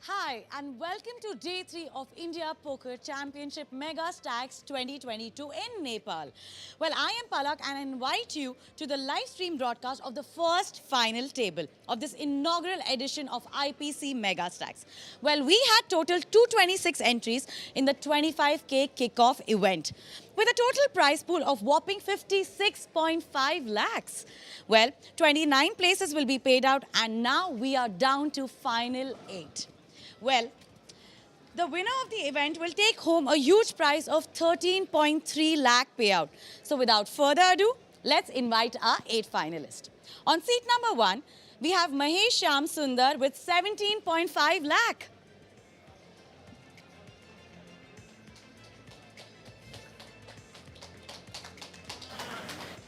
Hi and welcome to Day 3 of India Poker Championship Megastacks 2022 in Nepal. Well, I am Palak and I invite you to the live stream broadcast of the first final table of this inaugural edition of IPC Megastacks. Well, we had total 226 entries in the 25K Kick-off event with a total prize pool of whopping 56.5 lakhs. Well, 29 places will be paid out and now we are down to final 8. Well, the winner of the event will take home a huge prize of 13.3 lakh payout. So without further ado, let's invite our 8 finalists. On seat number 1, we have Mahesh Shamsundar with 17.5 lakh.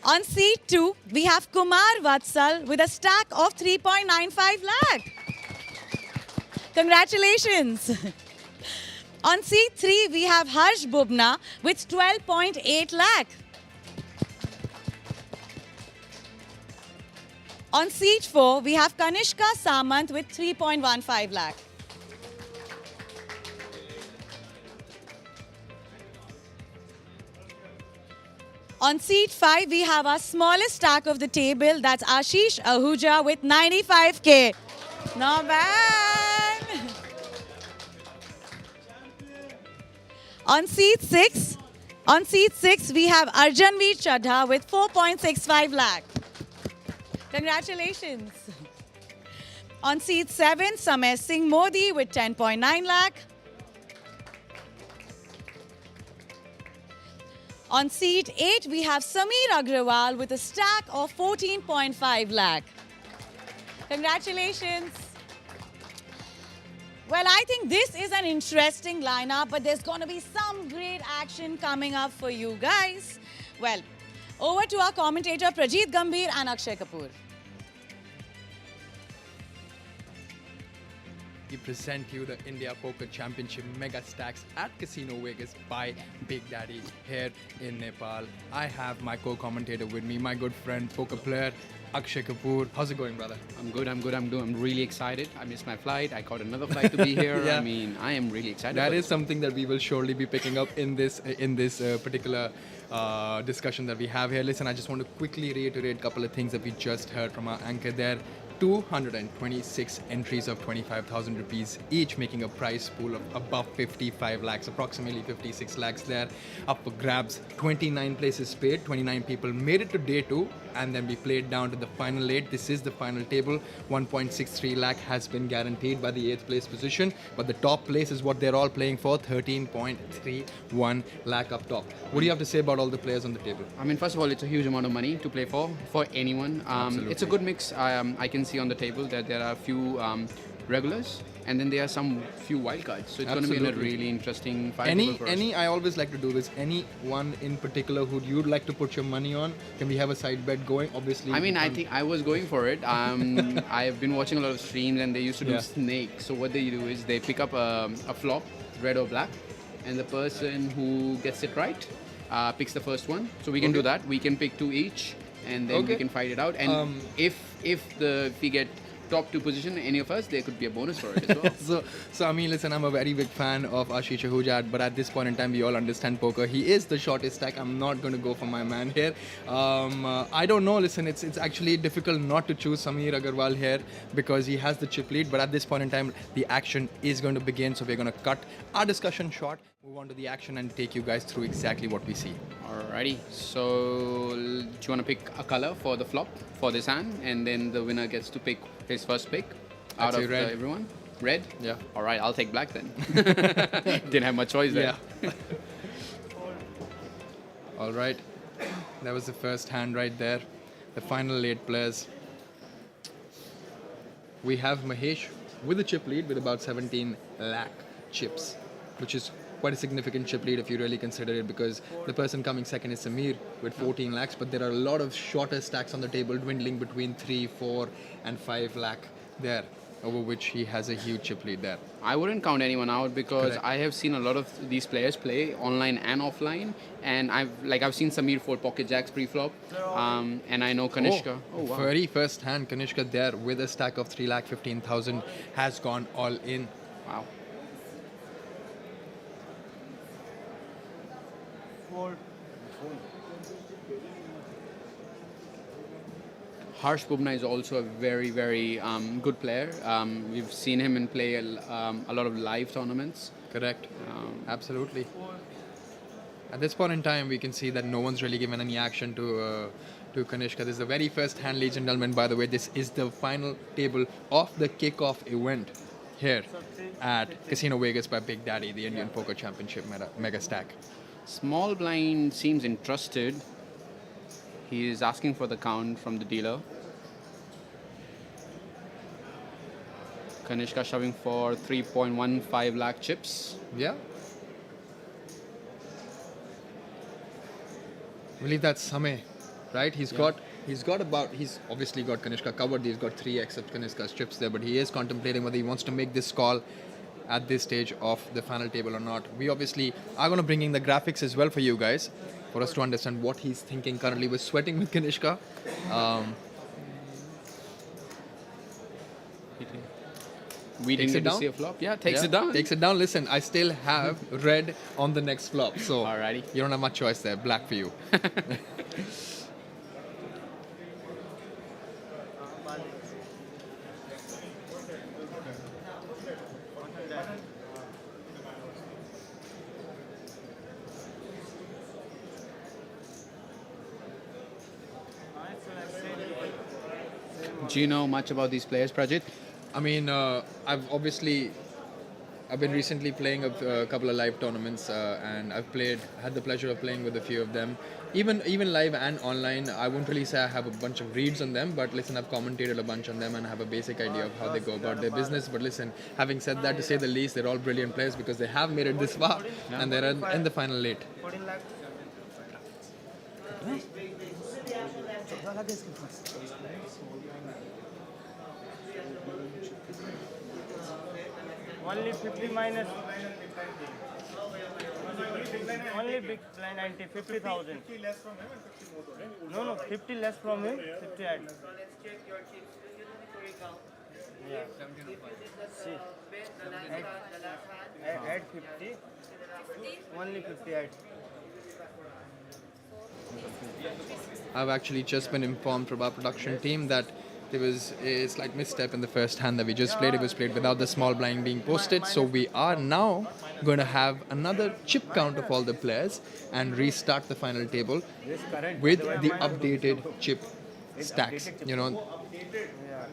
On seat 2, we have Kumar Vatsal with a stack of 3.95 lakh. Congratulations. On seat 3, we have Harsh Bubna with 12.8 lakh. On seat 4, we have Kanishka Samant with 3.15 lakh. On seat 5, we have our smallest stack of the table, that's Ashish Ahuja with 95K. Not bad. On seat 6, we have Arjanveer Chadha with 4.65 lakh. Congratulations. On seat 7, Samay Modi with 10.9 lakh. On seat 8, we have Sameer Agarwal with a stack of 14.5 lakh. Congratulations. Well, I think this is an interesting lineup, but there's going to be some great action coming up for you guys. Well, over to our commentator Prajeet Gambhir and Akshay Kapoor. We present you the India Poker Championship Megastacks at Casino Vegas by Big Daddy here in Nepal. I have my co-commentator with me, my good friend, poker player, Akshay Kapoor. How's it going, brother? I'm good. I'm really excited. I missed my flight. I caught another flight to be here. Yeah. I mean, I am really excited. That is something that we will surely be picking up in this particular discussion that we have here. Listen, I just want to quickly reiterate a couple of things that we just heard from our anchor there. 226 entries of 25,000 rupees each, making a prize pool of above 55 lakhs, approximately 56 lakhs there up for grabs. 29 places paid, 29 people made it to day 2, and then we played down to the final 8. This is the final table. 1.63 lakh has been guaranteed by the 8th place position, but the top place is what they're all playing for, 13.31 lakh up top. What do you have to say about all the players on the table? I mean, first of all, it's a huge amount of money to play for anyone. It's a good mix. I can see on the table that there are a few regulars, and then there are some few wildcards. So it's going to be a really interesting fight. I always like to do this. Anyone in particular who you'd like to put your money on? Can we have a side bet going? Obviously. I mean, I think I was going for it. I've been watching a lot of streams, and they used to do snake. So what they do is they pick up a flop, red or black, and the person who gets it right picks the first one. So we can do that. We can pick 2 each, and then we can fight it out. And if we get top 2 position, any of us, there could be a bonus for it as well. so I mean, listen, I'm a very big fan of Ashish Ahuja, but at this point in time, we all understand poker. He is the shortest stack. I'm not going to go for my man here. I don't know. Listen, it's actually difficult not to choose Sameer Agarwal here because he has the chip lead. But at this point in time, the action is going to begin. So we're going to cut our discussion short, move on to the action, and take you guys through exactly what we see. Alrighty. So do you want to pick a color for the flop for this hand, and then the winner gets to pick his first pick out of everyone? Red? Yeah. All right, I'll take black then. Didn't have much choice there. Yeah. All right. That was the first hand right there. The final 8 players. We have Mahesh with a chip lead with about 17 lakh chips, which is quite a significant chip lead if you really consider it, because the person coming second is Sameer with 14 lakhs, but there are a lot of shorter stacks on the table dwindling between 3, 4 and 5 lakh there, over which he has a huge chip lead there. I wouldn't count anyone out because I have seen a lot of these players play online and offline, and I've seen Sameer fold pocket jacks pre-flop, and I know Kanishka. Very first hand, Kanishka there with a stack of 3,15,000 has gone all in Wow. Harsh Bubna is also a very, very good player. We've seen him and play a lot of live tournaments. Correct. Absolutely. At this point in time, we can see that no one's really given any action to Kanishka. This is the very first hand, ladies and gentlemen. By the way, this is the final table of the kick-off event here at Casino Vegas by Big Daddy, the Indian Poker Championship Mega Stack. Small blind seems interested. He is asking for the count from the dealer. Kanishka shoving for 3.15 lakh chips. Yeah. I believe that's Samay, right? He's obviously got Kanishka covered. He's got 3x of Kanishka's chips there, but he is contemplating whether he wants to make this call at this stage of the final table or not. We obviously are going to bring in the graphics as well for you guys, for us to understand what he's thinking currently. We're sweating with Kanishka. We didn't Takes it get to down? see a flop. Yeah, takes it down. Takes it down. Listen, I still have red on the next flop, so Alrighty. you don't have much choice there. Black for you. Do you know much about these players, Prajit? I mean, I've been recently playing a couple of live tournaments, and had the pleasure of playing with a few of them, even live and online. I won't really say I have a bunch of reads on them, but listen, I've commentated a bunch on them and I have a basic idea of how they go about their business. But listen, having said that, to say the least, they're all brilliant players because they have made it this far, and they're in the final late. 14 lakh. Only 50 minus. Only big blind anti 50,000. 50 less from him and 50 more from him. No, 50 less from him, 50 add. So let's check your chips. Yeah. See. Add 50. Only 50 add. I've actually just been informed from our production team that there was a slight misstep in the first hand that we just played. It was played without the small blind being posted. So we are now going to have another chip count of all the players and restart the final table with the updated chip stacks.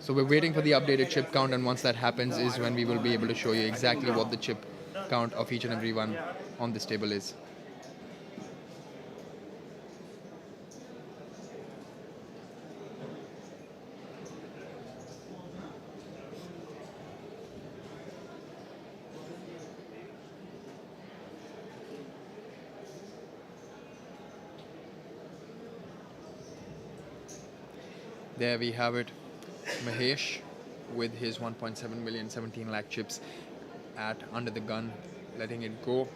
So we're waiting for the updated chip count, and once that happens is when we will be able to show you exactly what the chip count of each and every one on this table is. There we have it. Mahesh with his 1.7 million, 17 lakh chips at under the gun, letting it go.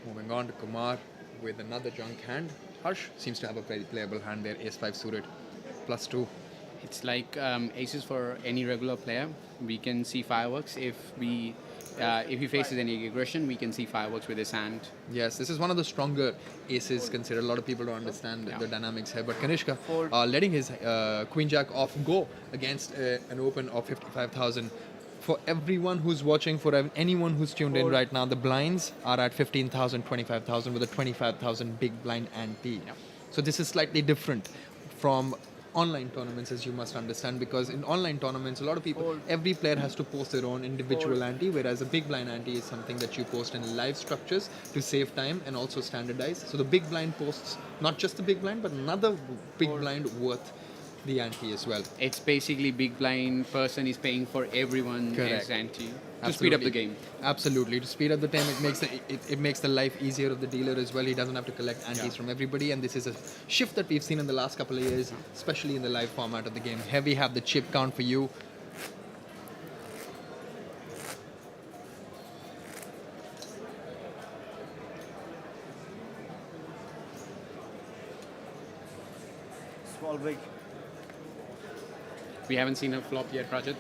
Moving on to Kumar with another junk hand. Harsh seems to have a very playable hand there. Ace-5 suited, +2. It's like aces for any regular player. We can see fireworks if he faces any aggression. We can see fireworks with his hand. Yes, this is one of the stronger aces considered. A lot of people don't understand the dynamics here. But Kanishka letting his Queen Jack off go against an open of 55,000. For everyone who's watching, for anyone who's tuned in right now, the blinds are at 15,000, 25,000 with a 25,000 big blind ante. Yeah. So this is slightly different from online tournaments, as you must understand, because in online tournaments, a lot of people, every player has to post their own individual ante, whereas a big blind ante is something that you post in live structures to save time and also standardize. So the big blind posts not just the big blind, but another big blind worth the ante as well. It's basically big blind person is paying for everyone Correct. ante to speed up the game. Absolutely. To speed up the time, it makes the life easier of the dealer as well. He doesn't have to collect antes from everybody, and this is a shift that we've seen in the last couple of years, especially in the live format of the game. Here we have the chip count for you. Small break. We haven't seen a flop yet, Rajat.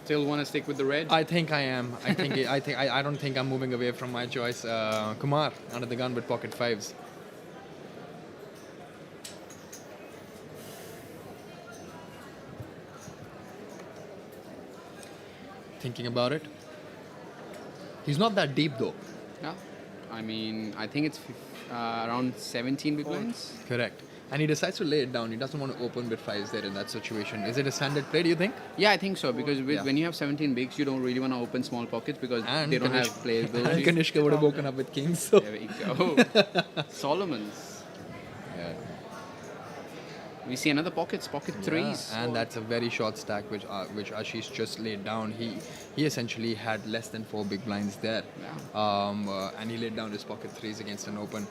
still want to stick with the red? I think I am. I don't think I'm moving away from my choice. Kumar under the gun with pocket fives. Thinking about it. He's not that deep though. Yeah. I mean, I think it's around 17 big blinds. Correct. And he decides to lay it down. He doesn't want to open with fives there in that situation. Is it a standard play, do you think? Yeah, I think so, because Yeah. when you have 17 bigs, you don't really want to open small pockets because And they don't have And playability. Kanishka would have woken up with kings. So. There we go. Solomon's. Yeah. We see another pocket threes. And that's a very short stack which Ashish just laid down. He essentially had less than 4 big blinds there. Yeah. And he laid down his pocket threes against an open.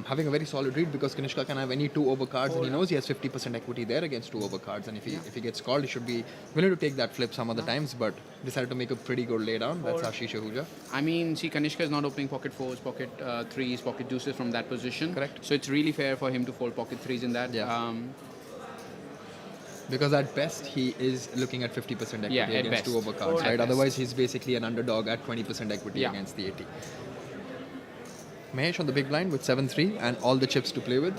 Having a very solid read because Kanishka can have any 2 over cards and he knows he has 50% equity there against 2 over cards, and if he gets called he should be willing to take that flip some other times, but decided to make a pretty good laydown. That's Ashish Ahuja. I mean, see, Kanishka is not opening pocket fours, pocket threes, pocket deuces from that position. Correct. So it's really fair for him to fold pocket threes in that. Yeah. Because at best he is looking at 50% equity Yeah, at against best. 2 over cards, At right? best. Otherwise he's basically an underdog at 20% equity Yeah. against the 80. Mahesh on the big blind with 7-3 and all the chips to play with.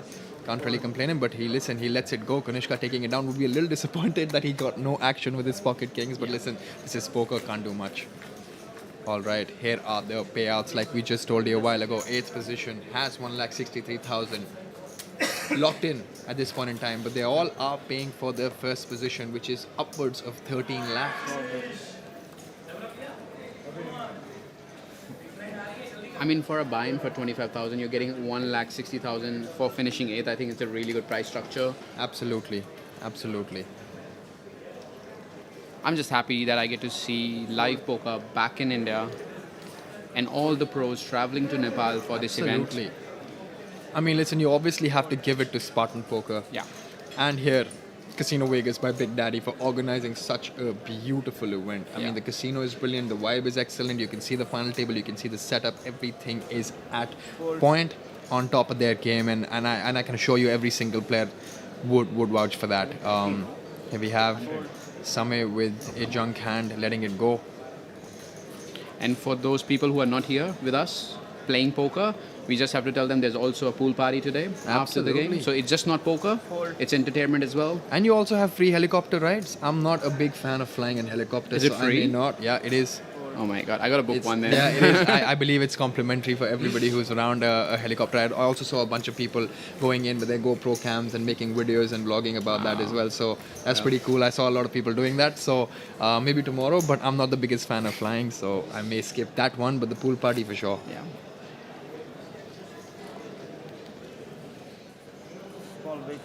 Can't really complain him, but he lets it go. Kanishka taking it down would be a little disappointed that he got no action with his pocket kings, but listen, this is poker, can't do much. All right, here are the payouts like we just told you a while ago. 8th position has 1,63,000 locked in at this point in time, but they all are paying for their first position, which is upwards of 13 lakhs. I mean, for a buy-in for 25,000, you're getting 1,60,000 for finishing 8th. I think it's a really good price structure. Absolutely, absolutely. I'm just happy that I get to see live poker back in India and all the pros traveling to Nepal for this event. Absolutely. I mean, listen, you obviously have to give it to Spartan Poker. Yeah. And here, Casino Vegas by Big Daddy for organizing such a beautiful event. I Yeah. mean, the casino is brilliant, the vibe is excellent, you can see the final table, you can see the setup, everything is at point on top of their game, and I can assure you every single player would vouch for that. Here we have Samay with a junk hand, letting it go. And for those people who are not here with us playing poker, we just have to tell them there's also a pool party today after the Absolutely. game. So it's just not poker, it's entertainment as well. And you also have free helicopter rides. I'm not a big fan of flying in helicopters. Is it so I free? may not. Yeah, it is. Oh my god, I gotta book one then. Yeah, it is. I believe it's complimentary for everybody who's around a helicopter. I also saw a bunch of people going in with their GoPro cams and making videos and vlogging about that as well. So that's pretty cool. I saw a lot of people doing that. So maybe tomorrow, but I'm not the biggest fan of flying, so I may skip that one. But the pool party for sure. Yeah. Small big.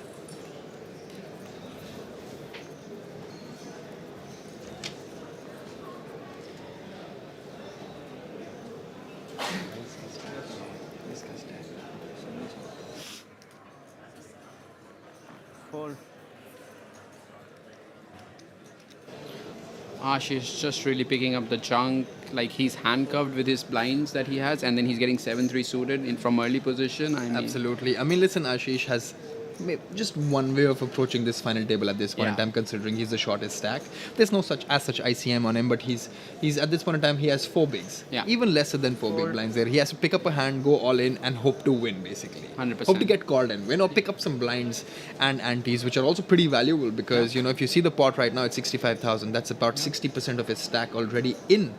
Fold. Ash is just really picking up the junk. Like he's handcuffed with his blinds that he has, and then he's getting 7-3 suited in from early position. I mean, Absolutely. I mean, listen, Ashish has just one way of approaching this final table at this point in Yeah. time, considering he's the shortest stack. There's no such ICM on him, but he's at this point in time he has 4 bigs, Yeah. even lesser than 4 big blinds there. He has to pick up a hand, go all in, and hope to win basically. 100%. Hope to get called and win, or pick up some blinds and antes, which are also pretty valuable because you know if you see the pot right now, it's 65,000. That's about 60% of his stack already in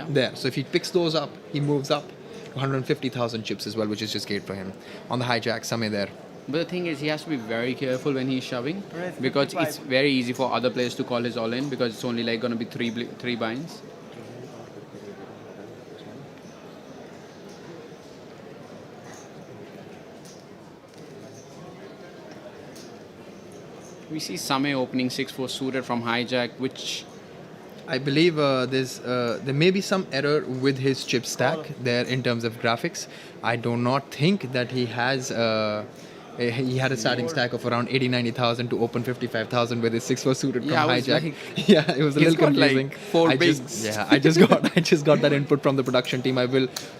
there. So if he picks those up, he moves up to 150,000 chips as well, which is just great for him. On the hijack, Samay there. but the thing is, he has to be very careful when he's shoving Raise because 55. it's very easy for other players to call his all in because it's only like going to be three binds. We see Samay opening 6-4 suited from hijack, which I believe there may be some error with his chip stack there in terms of graphics. I do not think that he has he had a starting stack of around 80,000-90,000 to open 55,000 with his 6-4 suited from Yeah, I was hijack. like- Yeah, it was a He's little got, like, confusing. 4 I bigs. I just got that input from the production team.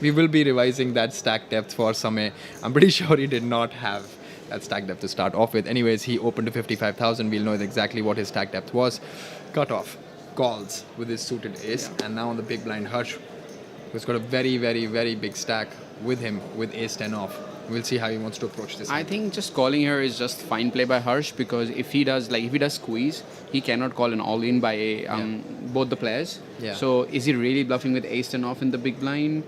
We will be revising that stack depth for Samay. I'm pretty sure he did not have that stack depth to start off with. Anyways, he opened to 55,000. We'll know exactly what his stack depth was. Cut off. calls with his suited ace, and now on the big blind, Harsh, who's got a very, very, very big stack with him with ace 10 off. We'll see how he wants to approach this. I think just calling here is just fine play by Harsh, because if he does squeeze, he cannot call an all-in by both the players. Yeah. So is he really bluffing with ace 10 off in the big blind?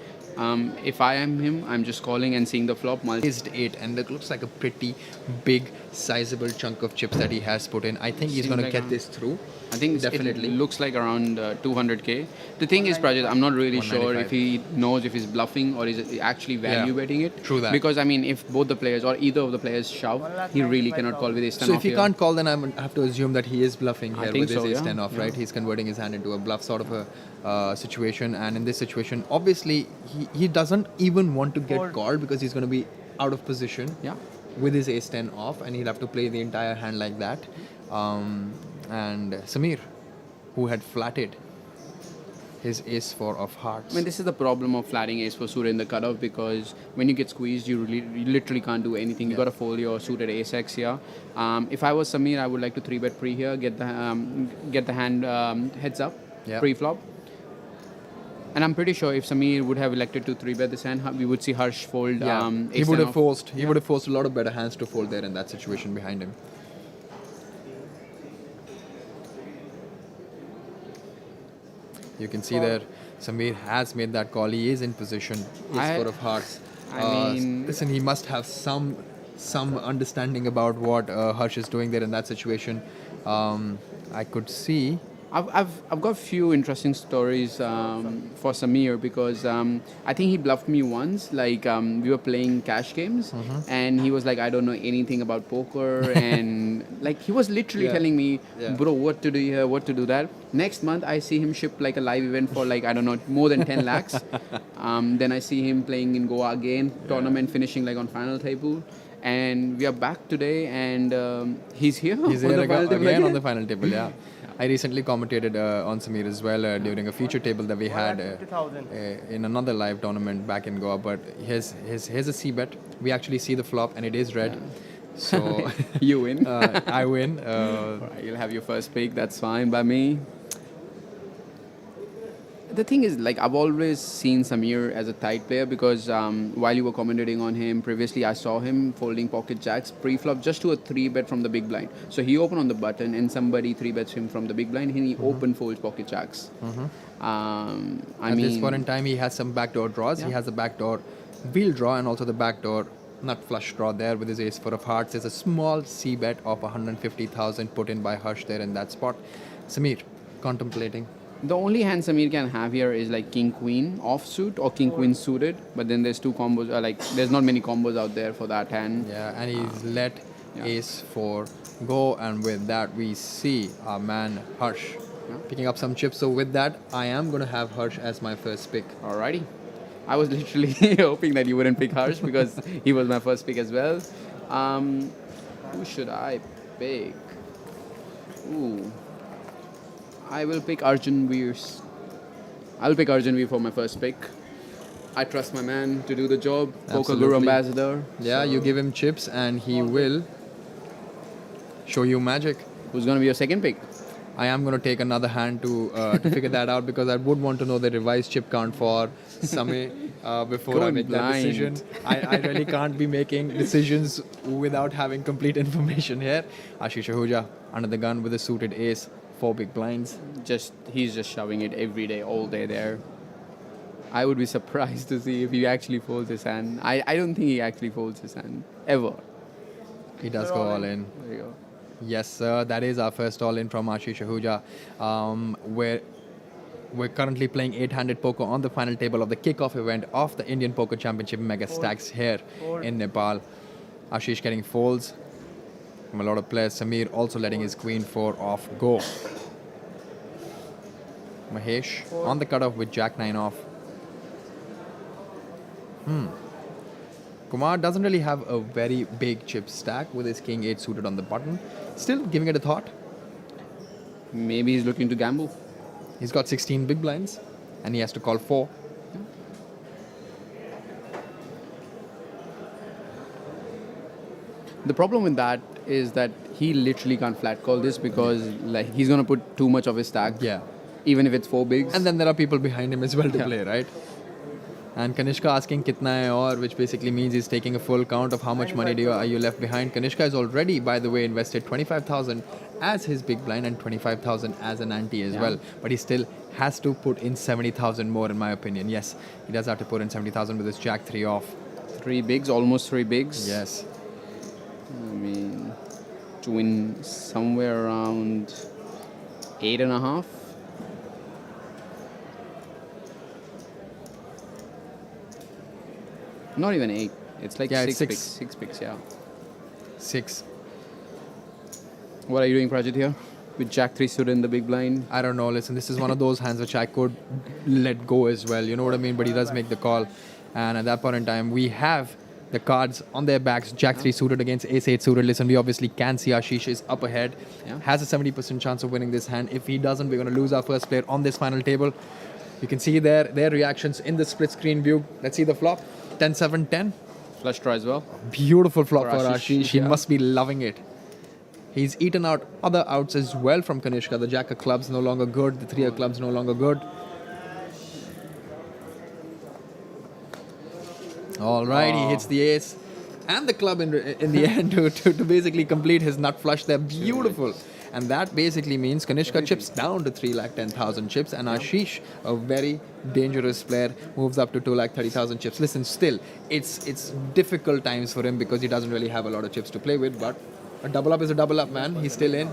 If I am him, I'm just calling and seeing the flop. Raised 8, and it looks like a pretty big, sizable chunk of chips that he has put in. I think he's Seems going to like get a- this through. I think Definitely. it looks like around 200k. The thing is, Prajit, I'm not really sure 195. if he knows if he's bluffing or is it actually value Yeah, betting it. true that. Because I mean, if both the players or either of the players shove, he really cannot call with ace 10 So off if he here. can't call, then I have to assume that he is bluffing I here think with his so, ace yeah. 10 off, Yeah. right? He's converting his hand into a bluff sort of a situation. And in this situation, obviously, he doesn't even want to get Fold. called because he's going to be out of position Yeah. with his ace 10 off, and he'll have to play the entire hand like that. And Sameer, who had flatted his ace 4 of hearts. I mean, this is the problem of flatting ace for suited in the cutoff, because when you get squeezed, you literally can't do anything. You got to fold your suited ace x here. If I was Sameer, I would like to 3-bet pre here, get the hand heads up Yeah. pre-flop. And I'm pretty sure if Sameer would have elected to 3-bet this hand, we would see Harsh fold Yeah, he ace would 10 have off. forced. He would have forced a lot of better hands to fold there in that situation behind him. You can see there, Sameer has made that call. He is in position. Ace I- 4 of hearts. I mean- listen, he must have some understanding about what Harsh is doing there in that situation. I could see. I've got few interesting stories for Sameer, because I think he bluffed me once. Like we were playing cash games, and he was like, I don't know anything about poker, and like he was literally Yeah. telling me, Yeah. bro, what to do here, what to do that. Next month, I see him ship like a live event for like I don't know more than 10 lakhs. Then I see him playing in Goa again, tournament finishing like on final table. And we are back today, and he's here. He's on here the final table again on the final table, yeah. I recently commentated on Sameer as well during a feature table that we had 150,000. in another live tournament back in Goa. But here's a c-bet. We actually see the flop, and it is red. So You win. I win. Alright, you'll have your first pick. That's fine by me. The thing is, like, I've always seen Sameer as a tight player, because while you were commentating on him previously, I saw him folding pocket jacks pre-flop just to a 3-bet from the big blind. So he opened on the button, and somebody 3-bets him from the big blind, and he open folds pocket jacks. I At mean, this point in time, he has some backdoor draws. He Yeah. has the backdoor wheel draw and also the backdoor nut flush draw there with his ace 4 of hearts. There's a small c-bet of 150,000 put in by Harsh there in that spot. Sameer, contemplating. the only hand Sameer can have here is like king queen offsuit or king queen suited, but then there's two combos. Like, there's not many combos out there for that hand. Yeah, and he's let yeah. ace 4 go, and with that we see our man Harsh picking up some chips. So with that, I am going to have Harsh as my first pick. Alrighty. I was literally hoping that you wouldn't pick Harsh, because he was my first pick as well. Who should I pick? Ooh. I will pick Arjun Veers. I'll pick Arjun Veer for my first pick. I trust my man to do the job. Poker Absolutely. Guru Ambassador. Yeah, So, you give him chips and he will show you magic. Who's going to be your second pick? I am going to take another hand to figure that out, because I would want to know the revised chip count for Samay before I Going make that blind. decision. I really can't be making decisions without having complete information here. Ashish Ahuja under the gun with a suited ace, 4 big blinds. He's just shoving it every day, all day there. I would be surprised to see if he actually folds his hand. I don't think he actually folds his hand ever. He does go all in. There you go. Yes, sir. That is our first all-in from Ashish Ahuja. We're currently playing 8-handed poker on the final table of the kick-off event of the Indian Poker Championship Megastacks here in Nepal. Ashish getting folds from a lot of players. Sameer also letting his queen 4 off go. Mahesh on the cutoff with jack 9 off. Kumar doesn't really have a very big chip stack with his king 8 suited on the button. Still giving it a thought. Maybe he's looking to gamble. He's got 16 big blinds and he has to call 4. The problem with that is that he literally can't flat call this, because like he's gonna put too much of his stack. Yeah. Even if it's 4 bigs. And then there are people behind him as well to Yeah. play, right? And Kanishka asking kitna hai aur, which basically means he's taking a full count of how much money are you left behind. Kanishka has already, by the way, invested 25,000 as his big blind and 25,000 as an ante as well. But he still has to put in 70,000 more, in my opinion. Yes, he does have to put in 70,000 with his Jack 3 off. 3 bigs, almost 3 bigs. Yes. I mean, to win somewhere around 8.5. Not even 8. It's like Yeah, 6 it's six. picks. 6 picks, yeah. 6. What are you doing, Prajit, here? With Jack 3 suited in the big blind? I don't know. Listen, this is one of those hands which I could let go as well. You know what I mean? But he does make the call. And at that point in time, we have the cards on their backs. Jack 3 suited against Ace 8 suited. Listen, we obviously can see Ashish is up ahead. Yeah. Has a 70% chance of winning this hand. If he doesn't, we're going to lose our first player on this final table. You can see their reactions in the split screen view. Let's see the flop. 10-7-10. Flush draw as well. Beautiful flop For for Ashish, Ashish. He yeah. must be loving it. He's eaten out other outs as well from Kanishka. The Jack of clubs no longer good. The 3 of clubs no longer good. All right, he hits the ace and the club in the end to basically complete his nut flush there. Beautiful. And that basically means Kanishka chips down to 3,10,000 chips, and Ashish, a very dangerous player, moves up to 2,30,000 chips. Listen, still, it's difficult times for him because he doesn't really have a lot of chips to play with, but a double up is a double up, man. He's still in.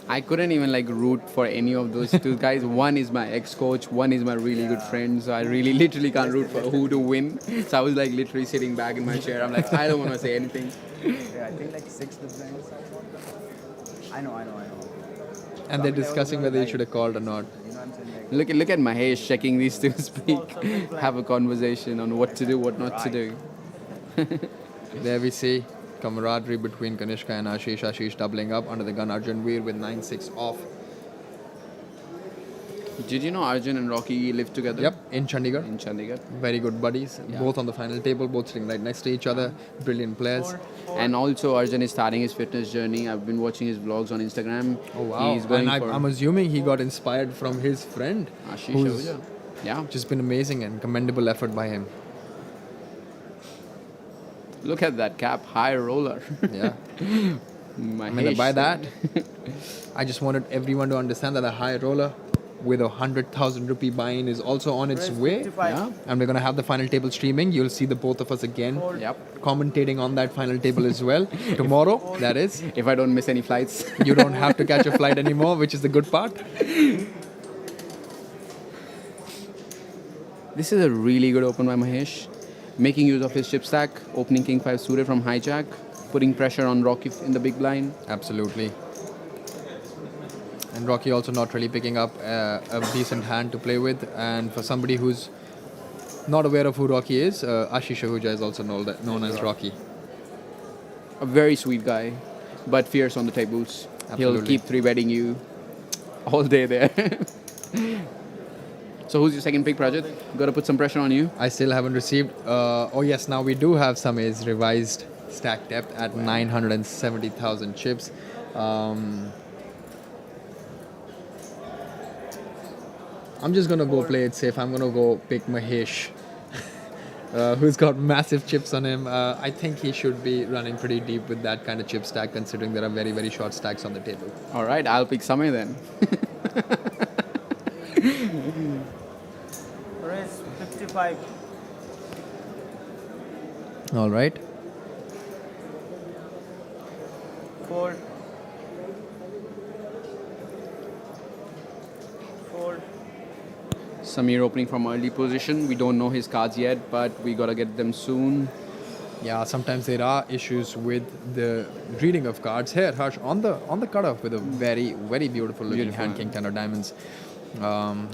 I couldn't even like root for any of those 2 guys. One is my ex-coach, one is my really good friend. So I really literally can't root for who to win. So I was like literally sitting back in my chair. I'm like, I don't want to say anything. Yeah, I think like 6 different. I know. And they're discussing whether he should have called or not. You know what I'm saying? Like, Look at Mahesh checking these 2 speak. Have a conversation on what to do, what not to do. There we see camaraderie between Kanishka and Ashish. Ashish doubling up under the gun. Arjun Veer with 9-6 off. Did you know Arjun and Rocky live together? Yep, in Chandigarh. In Chandigarh. Very good buddies. Yeah. Both on the final table, both sitting right next to each other. Brilliant players. And also Arjun is starting his fitness journey. I've been watching his vlogs on Instagram. Oh wow! He's going And for I'm assuming he got inspired from his friend, Ashish who's Ahuja. Yeah. just been amazing and commendable effort by him. Look at that cap, high roller. Yeah, Mahesh. I'm gonna buy that. I just wanted everyone to understand that a high roller with a 100,000 rupee buy-in is also on its way. 55. Yeah. And we're gonna have the final table streaming. You'll see the both of us again Yep. commentating on that final table as well tomorrow. That is. If I don't miss any flights. You don't have to catch a flight anymore, which is the good part. This is a really good open by Mahesh. Making use of his chip stack, opening King 5 suited from hijack, putting pressure on Rocky in the big blind. Absolutely. And Rocky also not really picking up a decent hand to play with. And for somebody who's not aware of who Rocky is, Ashish Ahuja is also known as Rocky. A very sweet guy, but fierce on the tables. He'll Absolutely. keep 3-betting you all day there. So who's your second pick, Prajit? Got to put some pressure on you. I still haven't received. Oh yes, now we do have Samay's revised stack depth at 970,000 chips. I'm just gonna go play it safe. I'm gonna go pick Mahesh, who's got massive chips on him. I think he should be running pretty deep with that kind of chip stack, considering there are very, very short stacks on the table. All right, I'll pick Samay then. Raise 55. All right. Fold. Fold. Sameer opening from early position. We don't know his cards yet, but we got to get them soon. Yeah, sometimes there are issues with the reading of cards. Here, Harsh, on the cutoff with a very, very beautiful looking Beautiful. hand, King 10 of diamonds.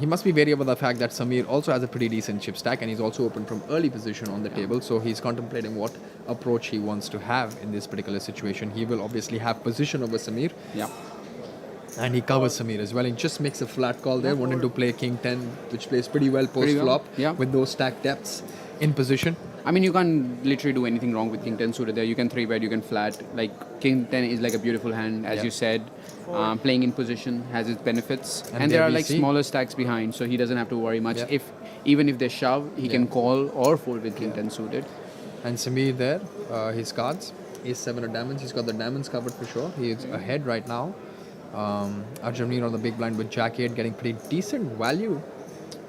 He must be wary about the fact that Sameer also has a pretty decent chip stack, and he's also open from early position on the table. So he's contemplating what approach he wants to have in this particular situation. He will obviously have position over Sameer, Yeah. and he covers Sameer as well. He just makes a flat call there, wanting to play King 10, which plays pretty well Pretty post well, flop yeah. with those stack depths in position. I mean, you can't literally do anything wrong with King 10 suited there. You can 3-bet, you can flat. Like, King 10 is like a beautiful hand, as Yeah. you said. Playing in position has its benefits, And and there there are we like see- smaller stacks behind, so he doesn't have to worry much. Yeah. Even if they shove, he can call or fold with king Yeah. 10 suited. And Sameer there, his cards, ace-7 of diamonds. He's got the diamonds covered for sure. He is ahead right now. Arjun on the big blind with Jack 8 getting pretty decent value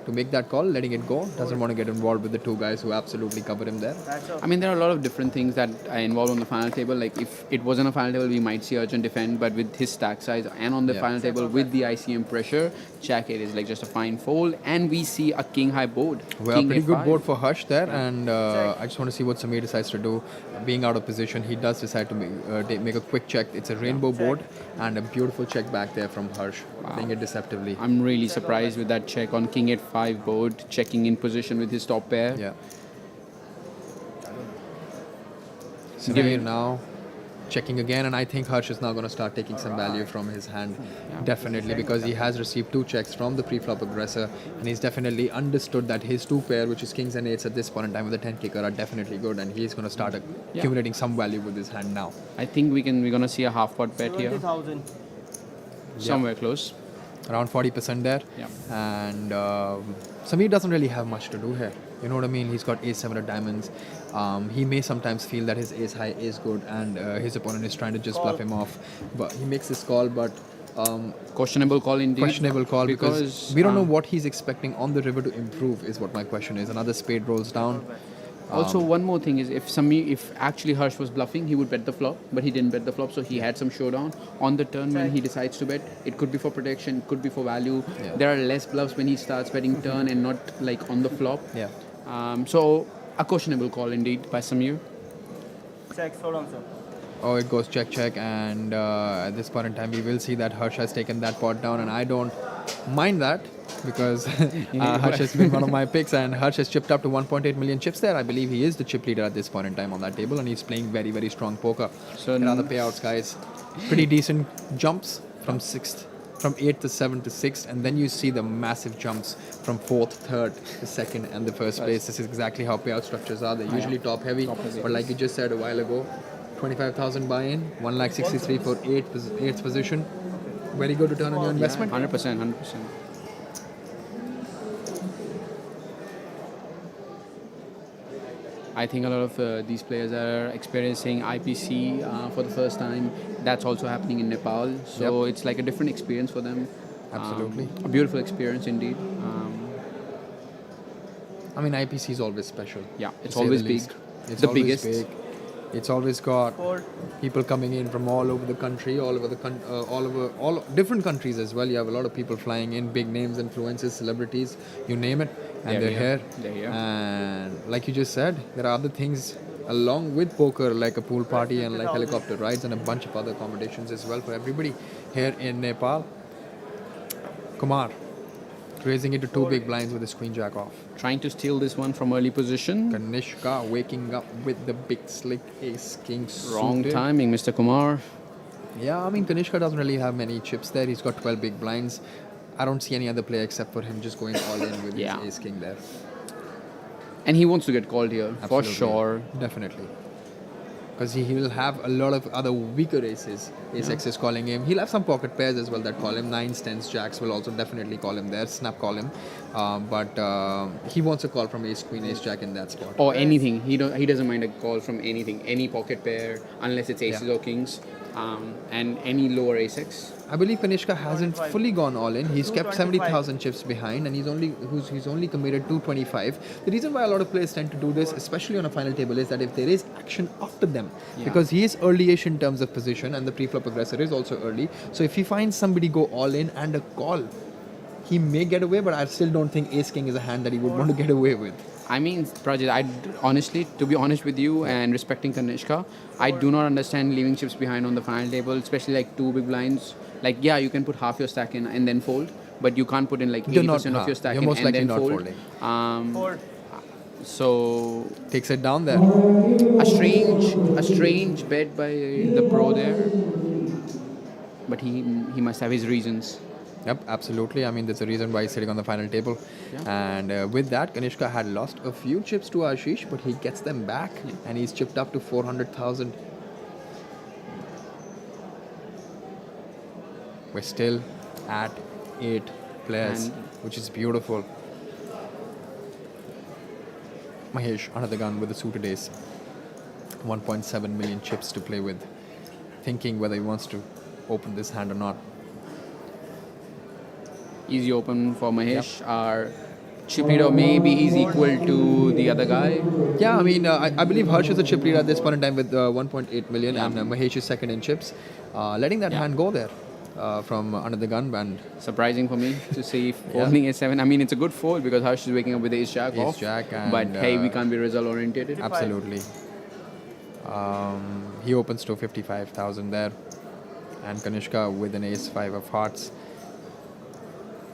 to make that call, letting it go. Doesn't want to get involved with the two guys who absolutely cover him there. That's all. I mean, there are a lot of different things that are involved on the final table. Like if it wasn't a final table, we might see Arjun defend, but with his stack size and on the Yeah. final table with the ICM pressure, Jack 8 is like just a fine fold, and we see a king high board. Well, King pretty good F5. board for Harsh there, and I just want to see what Sameer decides to do. Being out of position, he does decide to make a quick check. It's a rainbow board, and a beautiful check back there from Harsh, playing it deceptively. I'm really surprised with that check on king F5 board, checking in position with his top pair. Yeah. Sameer now checking again, and I think Harsh is now going to start taking some value from his hand, definitely, because he has received two checks from the pre-flop aggressor, and he's definitely understood that his two pair, which is kings and eights at this point in time with the 10 kicker, are definitely good, and he's going to start accumulating some value with his hand now. I think we're gonna see a half pot bet here, 20,000. somewhere close. Around 40% there. Yeah. And Sameer doesn't really have much to do here. You know what I mean? He's got ace-7 of diamonds. He may sometimes feel that his ace-high is good and his opponent is trying to just bluff him off. But he makes this call, but Questionable call indeed. questionable call because we don't know what he's expecting on the river to improve is what my question is. Another spade rolls down. Also, one more thing is if actually Harsh was bluffing, he would bet the flop, but he didn't bet the flop, so he had some showdown. On the turn when he decides to bet, it could be for protection, it could be for value. Yeah. There are less bluffs when he starts betting turn and not like on the flop. Yeah. So a questionable call indeed by Sameer. Check, slow down, sir. Oh, it goes check, check, and at this point in time, we will see that Harsh has taken that pot down, and I don't mind that because Harsh has been one of my picks, and Harsh has chipped up to 1.8 million chips there. I believe he is the chip leader at this point in time on that table, and he's playing very, very strong poker. So And other payouts, guys, pretty decent jumps from 6th, from 8th to 7th to 6th, and then you see the massive jumps from 4th, 3rd, the 2nd, and the 1st place. This is exactly how payout structures are. They're usually top heavy, but like you just said a while ago, 25,000 buy-in, 1,63,000 for 8th position. Very good return on your investment. 100%, 100%. I think a lot of these players are experiencing IPC for the first time. That's also happening in Nepal. So it's like a different experience for them. Absolutely. A beautiful experience indeed. I mean, IPC is always special. Yeah, to it's say the always big. least. It's The always biggest. big. It's always got Fold. people coming in from all over the country, all over all different countries as well. You have a lot of people flying in, big names, influencers, celebrities, you name it, and they're here. They're here. And like you just said, there are other things along with poker, like a pool party and like helicopter rides and a bunch of other accommodations as well for everybody here in Nepal. Kumar raising it to two big blinds with his queen jack off. Trying to steal this one from early position. Kanishka waking up with the big slick ace king Wrong suited. timing, Mr. Kumar. Yeah, I mean, Kanishka doesn't really have many chips there. He's got 12 big blinds. I don't see any other player except for him just going all in with Yeah. his ace king there. And he wants to get called here, for Absolutely. sure. Definitely. Because he will have a lot of other weaker aces. Ace X is calling him. He'll have some pocket pairs as well that call him. 9s, 10s, jacks will also definitely call him there. Snap call him. But he wants a call from ace queen, ace jack in that spot. Or anything. He doesn't mind a call from anything. Any pocket pair, unless it's aces Yeah. or kings. And any lower ace X. I believe Kanishka hasn't 25. fully gone all in. He's kept 225. 70,000 chips behind, and he's only committed 225. The reason why a lot of players tend to do this, especially on a final table, is that if there is action after them, Yeah. because he is early-ish in terms of position, and the pre-flop aggressor is also early. So if he finds somebody go all in and a call, he may get away. But I still don't think ace king is a hand that he would want to get away with. I mean, Prajit, honestly, to be honest with you and respecting Kanishka, I do not understand leaving chips behind on the final table, especially like two big blinds. Like, yeah, you can put half your stack in and then fold, but you can't put in like You're 80% not- of your stack you're in most and likely then not fold. folding. Fold. So Takes it down there. a strange bet by the pro there, but he must have his reasons. Yep, absolutely. I mean, there's a reason why he's sitting on the final table. And with that, Kanishka had lost a few chips to Ashish, but he gets them back, and he's chipped up to 400,000. We're still at 8 players, And- which is beautiful. Mahesh, under the gun with the suited ace. 1.7 million chips to play with. Thinking whether he wants to open this hand or not. Easy open for Mahesh. Our chip leader maybe is equal to the other guy. Yeah, I mean, I believe Harsh is the chip leader at this point in time with 1.8 million, Yeah. and Mahesh is second in chips. Letting that Yeah. hand go there from under the gun and Surprising for me to see folding A7. I mean, it's a good fold because Harsh is waking up with Ace Jack Ace off. Jack but and, hey, we can't be result oriented. absolutely. He opens to 55,000 there, and Kanishka with an ace 5 of hearts.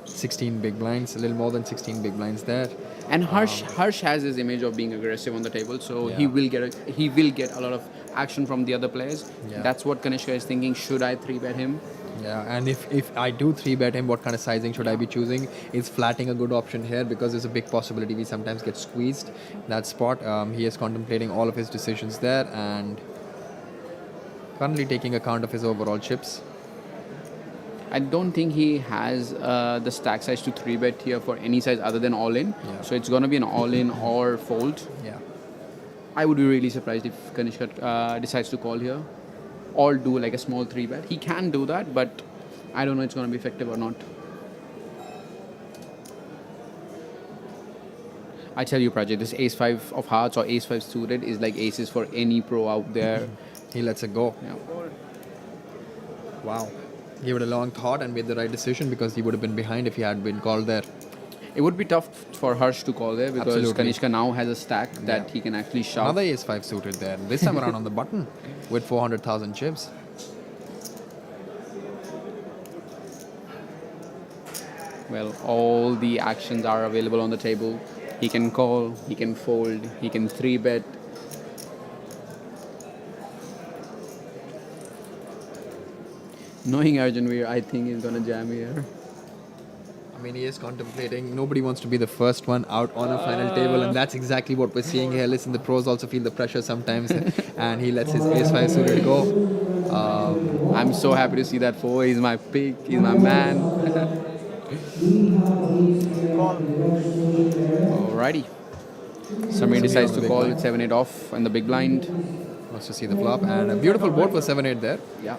16 big blinds, a little more than 16 big blinds there. And Harsh has his image of being aggressive on the table, so Yeah. he will get a lot of action from the other players. Yeah. That's what Kanishka is thinking. Should I 3-bet him? Yeah, and if I do 3-bet him, what kind of sizing should I be choosing? Is flatting a good option here because there's a big possibility we sometimes get squeezed that spot. He is contemplating all of his decisions there and currently taking account of his overall chips. I don't think he has the stack size to 3-bet here for any size other than all-in. Yeah. So it's going to be an all-in or fold. Yeah. I would be really surprised if Kanishka decides to call here or do like a small 3-bet. He can do that, but I don't know it's going to be effective or not. I tell you, Prajit, this ace 5 of hearts or ace 5 suited is like aces for any pro out there. He lets it go. Yeah. Wow. Gave it a long thought and made the right decision because he would have been behind if he had been called there. It would be tough for Harsh to call there because Absolutely. Kanishka now has a stack that Yeah. he can actually shove. Another ace 5 suited there. This time around on the button with 400,000 chips. Well, all the actions are available on the table. He can call, he can fold, he can 3-bet. Knowing Arjun Veer, I think he's gonna jam here. I mean, he is contemplating. Nobody wants to be the first one out on a final table, and that's exactly what we're seeing here. Listen, the pros also feel the pressure sometimes, and he lets his ace 5 suited go. I'm so happy to see that 4. He's my pick, he's my man. Alrighty. Samir decides to big call blind. with 7-8 off and the big blind. Wants to see the flop, and a beautiful board for 7-8 there. Yeah.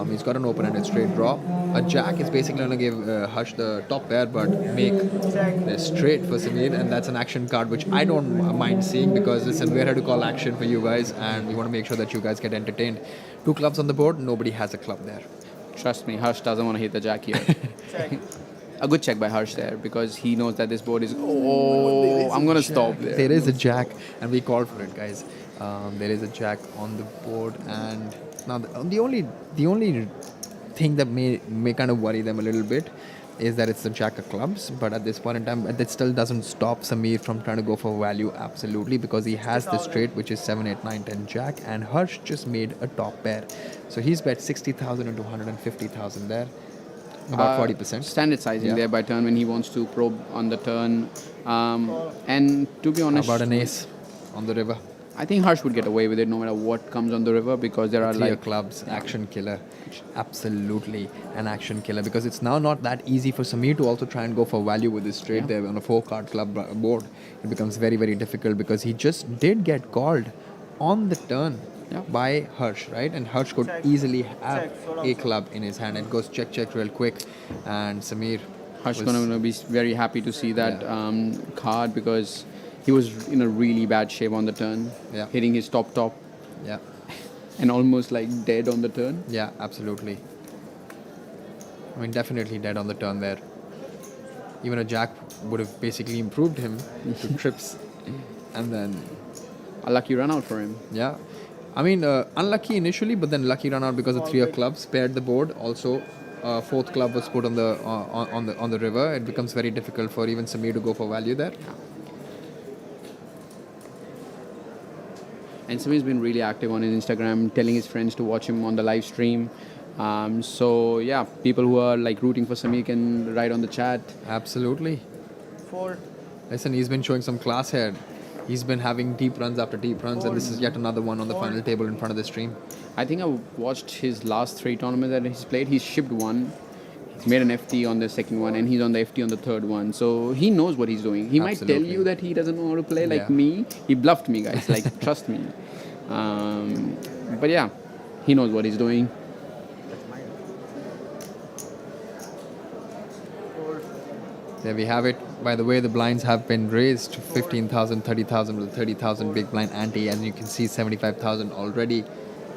He's got an open-ended straight draw. A jack is basically going to give Hush the top pair, but make the straight for Sameer, and that's an action card which I don't mind seeing because listen, we're here to call action for you guys, and we want to make sure that you guys get entertained. 2 clubs on the board, nobody has a club there. Trust me, Harsh doesn't want to hit the jack here. Check. A good check by Harsh there because he knows that this board is. Oh, I'm gonna stop there. There is a jack, and we called for it, guys. There is a jack on the board, and now the only thing that may kind of worry them a little bit is that it's the jack of clubs. But at this point in time, that still doesn't stop Sameer from trying to go for value absolutely because he has the straight, which is 7, 8, 9, 10 jack, and Harsh just made a top pair, so he's bet 60,000 into 150,000 there, about 40%. Standard sizing Yeah. there by turn when he wants to probe on the turn. And to be How honest, about an ace on the river? I think Harsh would get away with it no matter what comes on the river because there are 3 like of clubs, action killer, absolutely an action killer because it's now not that easy for Sameer to also try and go for value with his straight there on a 4-card club board. It becomes very, very difficult because he just did get called on the turn Yeah. by Harsh, right? And Harsh could Check. easily have Check. Slow down, a slow club in his hand. It goes check, check real quick, and Sameer Harsh was- gonna be very happy to see that Yeah. card because he was in a really bad shape on the turn, Yeah. hitting his top yeah, and almost like dead on the turn. yeah, absolutely. I mean, definitely dead on the turn there. Even a jack would have basically improved him to trips, and then A lucky run out for him. yeah, I mean unlucky initially, but then lucky run out because of 3 of clubs paired the board. Also, 4th club was put on the river. It becomes very difficult for even Sameer to go for value there. And Sameer's been really active on his Instagram, telling his friends to watch him on the live stream. So yeah, people who are like rooting for Sameer can write on the chat. Absolutely. Fold. Listen, he's been showing some class here. He's been having deep runs after deep runs, and this is yet another one on the final table in front of the stream. I think I watched his last 3 tournaments that he's played. He's shipped one. He's made an FT on the second one, and he's on the FT on the third one. So he knows what he's doing. He might tell Absolutely. you that he doesn't know how to play like Yeah. me. He bluffed me, guys. Like, trust me. But yeah, he knows what he's doing. There we have it. By the way, the blinds have been raised to 15,000, 30,000 with a 30,000 big blind ante, and you can see 75,000 already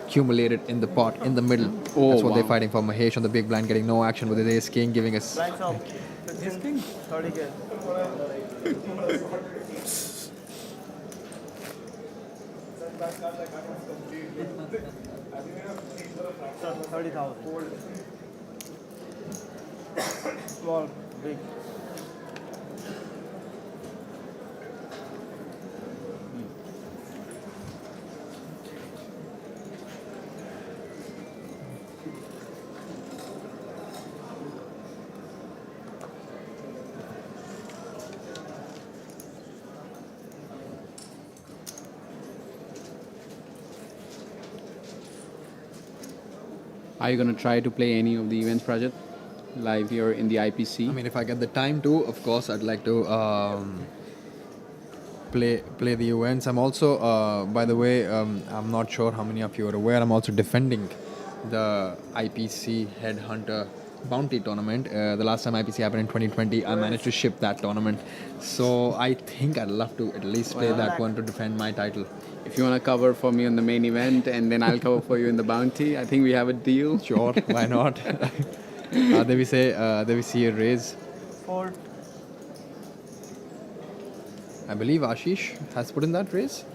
accumulated in the pot in the middle. Oh, That's what they're wow. fighting for. Mahesh on the big blind getting no action with his ace king, giving us Blinds of 15, 30K. So 30,000. Small, big. Are you going to try to play any of the events, Prajat? Live here in the IPC? I mean, if I get the time to, of course, I'd like to play the events. I'm also, by the way, I'm not sure how many of you are aware, I'm also defending the IPC Headhunter Bounty Tournament. The last time IPC happened in 2020, I managed to ship that tournament. So I think I'd love to at least play that one to defend my title. If you want to cover for me on the main event and then I'll cover for you in the bounty, I think we have a deal. Sure, why not? There we see a raise. Fold. I believe Ashish has put in that raise.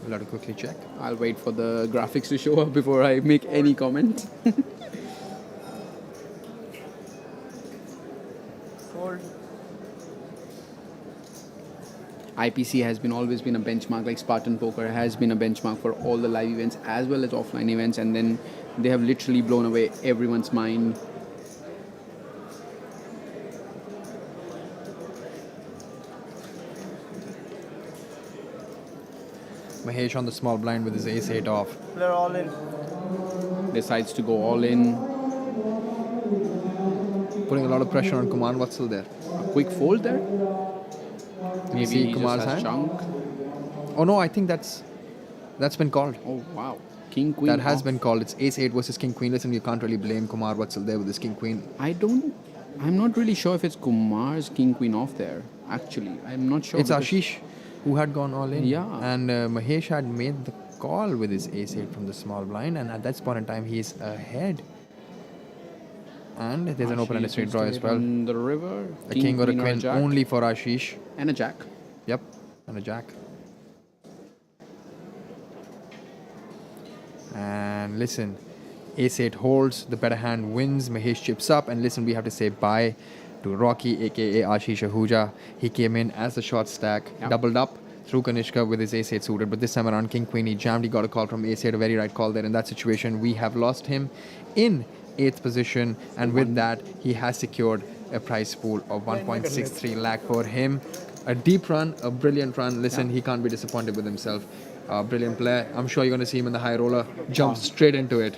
We'll have to quickly check. I'll wait for the graphics to show up before I make any comment. Fold. IPC has always been a benchmark, like Spartan Poker has been a benchmark for all the live events as well as offline events, and then they have literally blown away everyone's mind. Mahesh on the small blind with his ace-8 off. Player all in. Decides to go all in. Putting a lot of pressure on Kumar Vatsal there. A quick fold there. Maybe see he Kumar's just has hand? chunk. Oh no, I think that's been called. Oh wow, King Queen. That has off. been called. It's ace-8 versus King Queen. Listen, you can't really blame Kumar Vatsal there with his King Queen. I'm not really sure if it's Kumar's King Queen off there. Actually, I'm not sure. It's because- Ashish who had gone all in. Yeah. And Mahesh had made the call with his ace-8 from the small blind, and at that point in time, he's ahead. And there's an open-ended Ashish straight draw as straight well. on the river. A king or a queen queen jack. only for Ashish. And a jack. Yep, and a jack. And listen, ace-8 holds, the better hand wins, Mahesh chips up, and listen, we have to say bye to Rocky, aka Ashish Ahuja. He came in as the short stack, Yep. doubled up through Kanishka with his ace-8 suited, but this time around King Queen, he jammed, he got a call from ace-8, a very right call there. In that situation, we have lost him in 8th position, and with that, he has secured a prize pool of 1.63 lakh for him. A deep run, a brilliant run. Listen, he can't be disappointed with himself. Brilliant player. I'm sure you're going to see him in the high roller. Jump straight into it.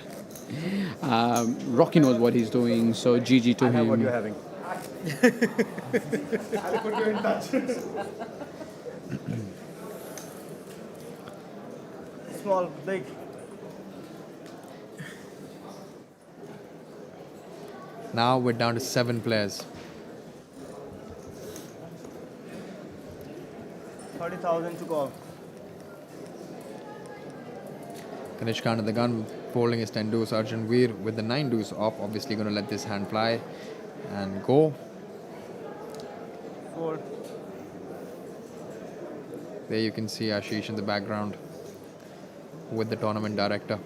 Rocky knows what he's doing, so GG to him. What you're having? Small, big. Now we're down to 7 players. 30,000 to call. Kanishka under the gun, folding his 10 deuce. Arjun Veer with the 9 deuce off. Obviously going to let this hand fly and go. Fold. There you can see Ashish in the background with the tournament director.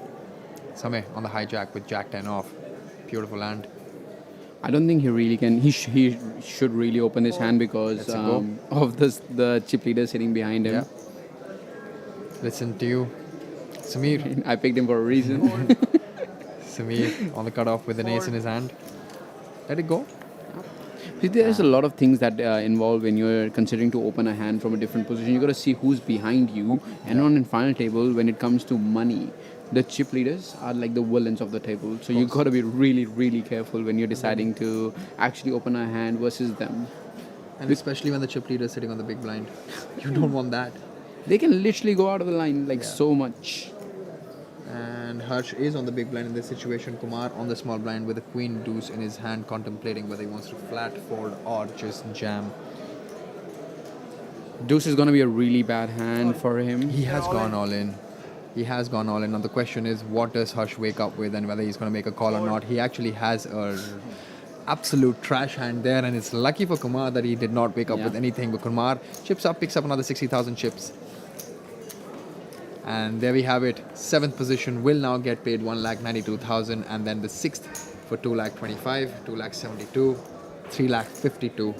Samay on the hijack with Jack 10 off. Beautiful hand. I don't think he really can. He should really open his hand because Let's go. of the chip leader sitting behind him. Yeah. Listen to you. Sameer. I picked him for a reason. Sameer on the cutoff with an ace in his hand. Let it go. See, there's a lot of things that involve when you're considering to open a hand from a different position. You got to see who's behind you, and on the final table, when it comes to money, the chip leaders are like the villains of the table. So you got to be really, really careful when you're deciding to actually open a hand versus them. And especially when the chip leader is sitting on the big blind. You don't want that. They can literally go out of the line like so much. And Harsh is on the big blind in this situation. Kumar on the small blind with a queen deuce in his hand, contemplating whether he wants to flat fold or just jam. Deuce is going to be a really bad hand for him. He has gone all in. He has gone all in. Now the question is, what does Harsh wake up with, and whether he's going to make a call or not. He actually has a absolute trash hand there, and it's lucky for Kumar that he did not wake up with anything. But Kumar chips up, picks up another 60,000 chips. And there we have it. 7th position will now get paid 1,92,000, and then the 6th for 2,25,000, 2,72,000, 3,52,000.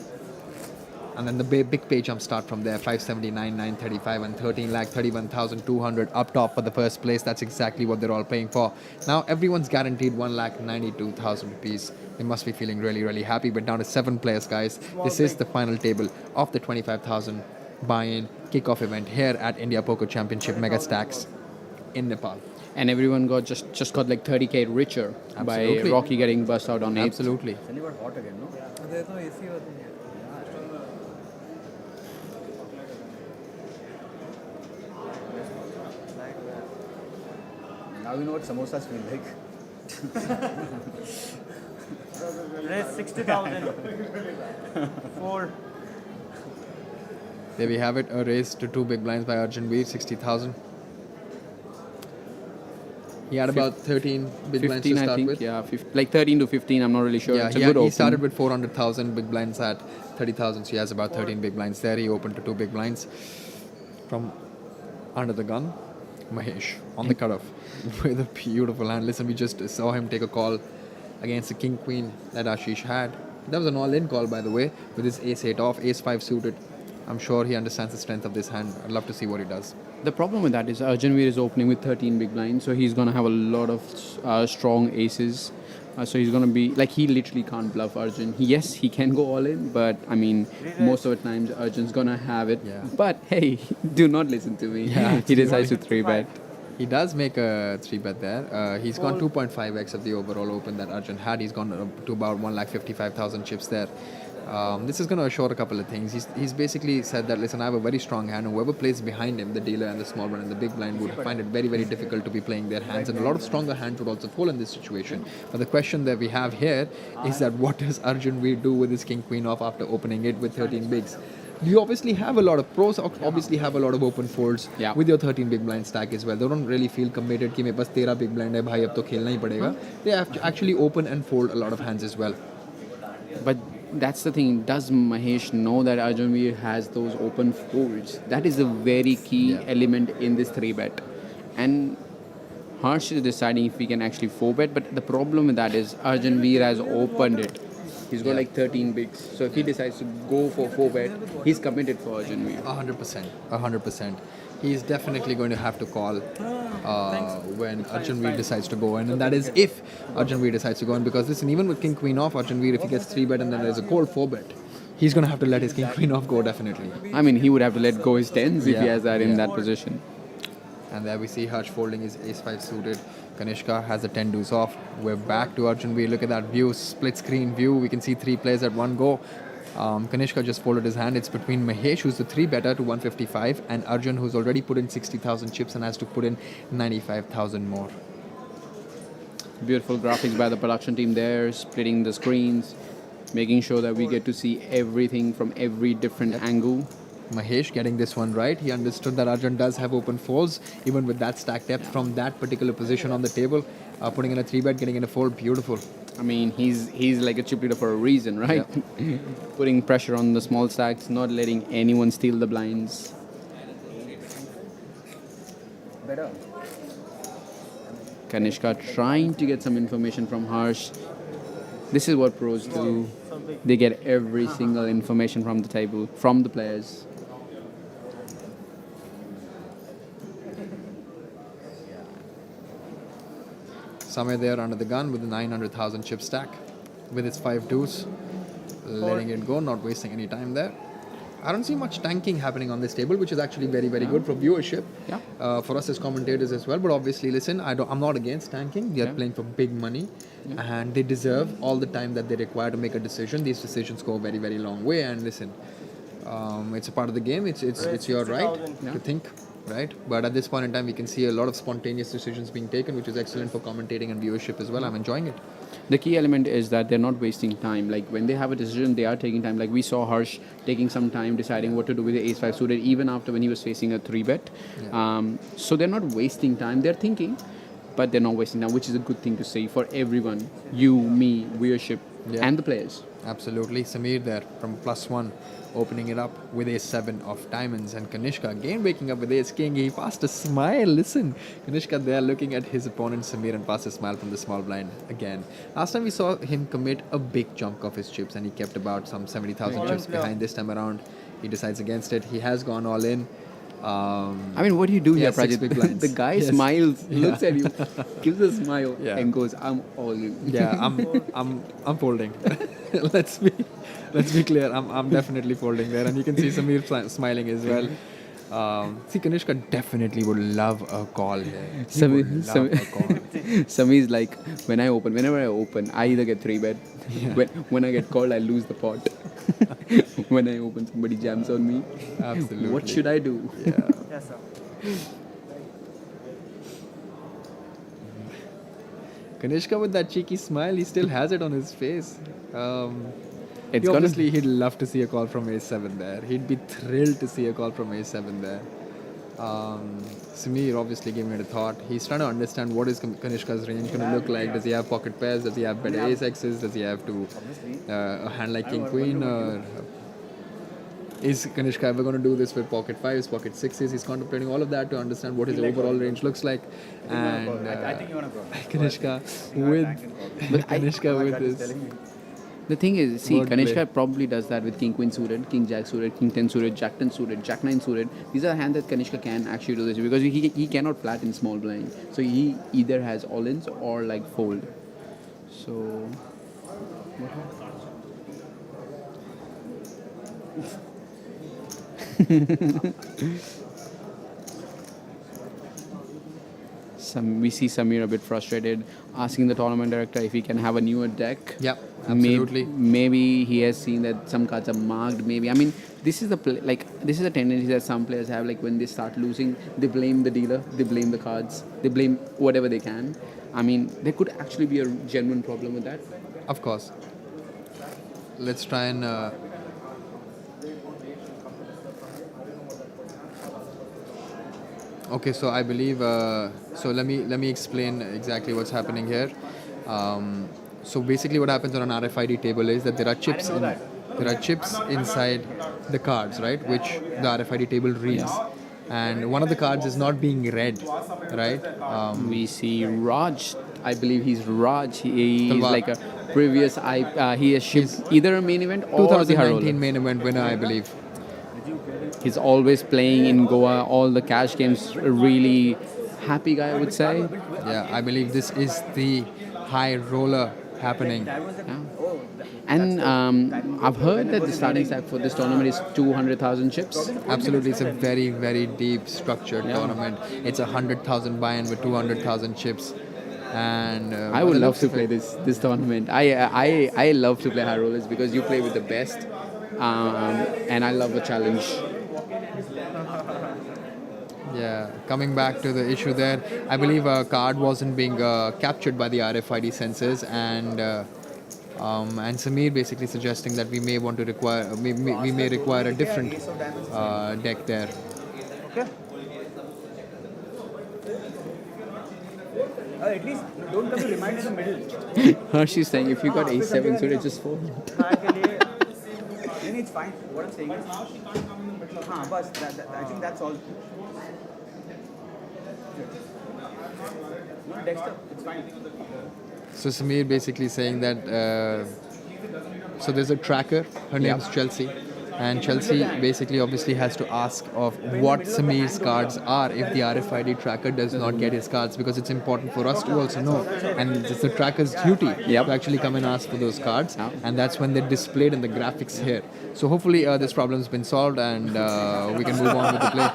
And then the big pay jump start from there, 579, 935, and 13,31,200 up top for the first place. That's exactly what they're all playing for. Now everyone's guaranteed 1,92,000 rupees. They must be feeling really, really happy. But down to 7 players, guys. This is the final table of the 25,000 buy-in kick-off event here at India Poker Championship Megastacks in Nepal. And everyone got just got like 30k richer Absolutely. by Rocky getting bust out on 8th. Absolutely. Delivered hot again, no? There's no AC or thing. Now you know what samosas feel like. Raise 60,000. 4. There we have it, a raise to 2 big blinds by Arjun Veer, 60,000. He had about 13 big blinds to 15, start I think. with. Yeah, like 13 to 15. I'm not really sure. Yeah, It's a good he open. started with 400,000 big blinds at 30,000, so he has about 13 big blinds there. He opened to 2 big blinds from under the gun. Mahesh on the cutoff with a beautiful hand. Listen, we just saw him take a call against the king queen that Ashish had. That was an all-in call, by the way, with his ace-8 off, ace-5 suited. I'm sure he understands the strength of this hand. I'd love to see what he does. The problem with that is Arjun Veer is opening with 13 big blinds, so he's going to have a lot of strong aces. So he's going to be, like, he literally can't bluff Arjun. Yes, he can go all in, but, I mean, most of the times Arjun's going to have it. Yeah. But, hey, do not listen to me. Yeah, He decides to 3-bet. He does make a 3-bet there. He's gone 2.5x of the overall open that Arjun had. He's gone to about 1,55,000 chips there. This is going to assure a couple of things. He's basically said that, listen, I have a very strong hand. Whoever plays behind him, the dealer and the small blind and the big blind, would find it very, very difficult to be playing their hands. And a lot of stronger hands would also fall in this situation. But the question that we have here is that what does Arjun Veer do with his king-queen off after opening it with 13 bigs? You obviously have a lot of pros, obviously have a lot of open folds with your 13 big blind stack as well. They don't really feel committed कि मेरे पास 13 big blind है भाई अब तो खेलना ही पड़ेगा. They have to actually open and fold a lot of hands as well. But that's the thing. Does Mahesh know that Arjun Veer has those open folds? That is a very key element in this 3-bet. And Harsh is deciding if he can actually 4-bet. But the problem with that is Arjun Veer has opened it. He's got like 13 bigs. So if he decides to go for 4-bet, he's committed for Arjun Veer. 100%. 100%. He's definitely going to have to call when Arjun Veer decides to go in. And that is if Arjun Veer decides to go in. Because listen, even with King Queen off, Arjun Veer, if he gets 3-bet and then there's a cold 4-bet, he's going to have to let his King Queen off go, definitely. I mean, he would have to let go his 10s if he has that in that position. And there we see Harsh folding his ace-5 suited. Kanishka has the 10 deuce off. We're back to Arjun Veer. Look at that view, split screen view. We can see 3 players at one go. Kanishka just folded his hand. It's between Mahesh, who's the 3-better to 155, and Arjun, who's already put in 60,000 chips and has to put in 95,000 more. Beautiful graphics by the production team there, splitting the screens, making sure that we get to see everything from every different angle. Mahesh getting this one right. He understood that Arjun does have open folds, even with that stack depth from that particular position on the table. Putting in a 3-bet, getting in a fold, beautiful. I mean, he's like a chip leader for a reason, right? Yeah. Putting pressure on the small stacks, not letting anyone steal the blinds. Better. Kanishka trying to get some information from Harsh. This is what pros do. They get every single information from the table, from the players. Samay there under the gun with a 900,000 chip stack with its 5 deuce. letting it go, not wasting any time there. I don't see much tanking happening on this table, which is actually very, very good for viewership. Yeah. For us as commentators as well. But obviously, listen, I'm not against tanking. They are playing for big money, and they deserve all the time that they require to make a decision. These decisions go a very, very long way. And listen, it's a part of the game. It's your right to think, right? But at this point in time, we can see a lot of spontaneous decisions being taken, which is excellent for commentating and viewership as well. I'm enjoying it. The key element is that they're not wasting time. Like when they have a decision, they are taking time. Like we saw Harsh taking some time deciding what to do with the ace-5 suited, even after when he was facing a 3-bet. So they're not wasting time. They're thinking, but they're not wasting time, which is a good thing to say for everyone. You, me, viewership, and the players. Absolutely. Sameer there from +1, opening it up with ace-7 of diamonds. And Kanishka again waking up with ace-king. He passed a smile. Listen, Kanishka there looking at his opponent Sameer and passed a smile from the small blind again. Last time we saw him commit a big chunk of his chips and he kept about some 70,000 chips behind. This time around, he decides against it. He has gone all in. I mean, what do you do here, 6 big blinds. The guy smiles, looks at you, gives a smile, and goes, "I'm all in." Yeah, I'm folding. let's be clear. I'm definitely folding there, and you can see Sameer smiling as well. See, Kanishka definitely would love a call here. Sameer's like, whenever I open, I either get 3-bet. When I get called, I lose the pot. When I open, somebody jams on me. Absolutely. What should I do? Yeah. Yes, sir. Kanishka with that cheeky smile, he still has it on his face. It's gonna- Obviously, he'd love to see a call from ace-7 there. He'd be thrilled to see a call from ace-7 there. Sameer obviously giving it a thought. He's trying to understand what is Kanishka's range going to look like. Does he have pocket pairs? Does he have better ace-x's? Does he have to a hand like king-queen? Or is Kanishka ever going to do this with pocket 5s, pocket 6s? He's contemplating all of that to understand what his overall range looks like. And I think you want to go. Kanishka with this. The thing is, see, Word Kanishka play. probably does that with King Queen suited, King Jack suited, King 10 suited, Jack 10 suited, Jack 9 suited. These are hands that Kanishka can actually do this because he cannot flat in small blind. So he either has all-ins or like fold. So. We see Sameer a bit frustrated, asking the tournament director if he can have a newer deck. Yeah, absolutely. Maybe he has seen that some cards are marked. Maybe this is this is a tendency that some players have. Like when they start losing, they blame the dealer, they blame the cards, they blame whatever they can. I mean, there could actually be a genuine problem with that. Of course. Let's try and. Okay, so I believe. So let me explain exactly what's happening here. So basically, what happens on an RFID table is that there are chips inside the cards, right? Which the RFID table reads, and one of the cards is not being read, right? We see Raj. I believe he's Raj. He's Talwar. like a previous. He has shipped either a main event or the 2019 Harola. main event winner, I believe. He's always playing in Goa. All the cash games. Really happy guy, I would say. Yeah, I believe this is the high roller happening. And I've heard that the starting stack for this tournament is 200,000 chips. Absolutely, it's a very, very deep structured tournament. It's 100,000 buy-in with 200,000 chips. And I would love to play this tournament. I love to play high rollers because you play with the best, and I love the challenge. Yeah, coming back to the issue there, I believe a card wasn't being captured by the RFID sensors, and Sameer basically suggesting that we may want to we may require a different deck there. Okay. At least don't come to remind in the middle. Harsh is saying if you got ace-7 suited, just fold. Then it's fine. What I'm saying is, but I think that's all. No, Dexter, it's fine. So Sameer basically saying that so there's a tracker, her name's Chelsea, And Chelsea basically obviously has to ask of what Sameer's cards are if the RFID tracker does not get his cards, because it's important for us to also know. And it's the tracker's duty Yep. to actually come and ask for those cards. Yep. And that's when they're displayed in the graphics here. So hopefully this problem's been solved and we can move on with the play.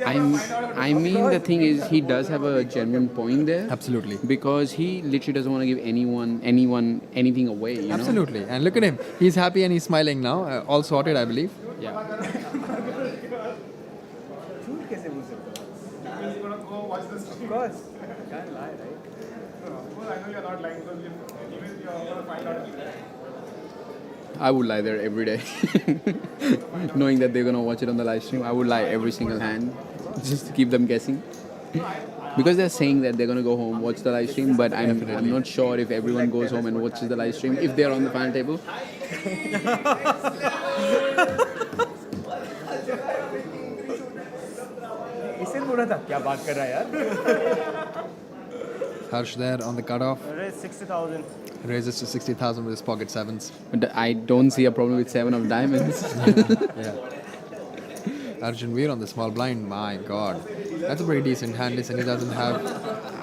I mean, the thing is, he does have a genuine point there. Absolutely. Because he literally doesn't want to give anyone anything away. You know? Absolutely. And look at him. He's happy and he's smiling now. All sorted, I believe. Yeah. झूठ कैसे बोल सकते हो? He's gonna go watch the stream. Of course, can't lie, right? No, of course, I know you're not lying, because even you're gonna find out. I would lie there every day. Knowing that they're going to watch it on the live stream, I would lie every single hand just to keep them guessing. Because they're saying that they're going to go home, watch the live stream, but I'm not sure if everyone goes home and watches the live stream, if they're on the final table. इससे बोला था क्या बात कर रहा है यार? Harsh there on the cutoff. Raise 60,000. Raises to 60,000 with his pocket sevens. But I don't see a problem with 7 of diamonds. Arjun Veer on the small blind. My God. That's a pretty decent hand. Listen, he doesn't have...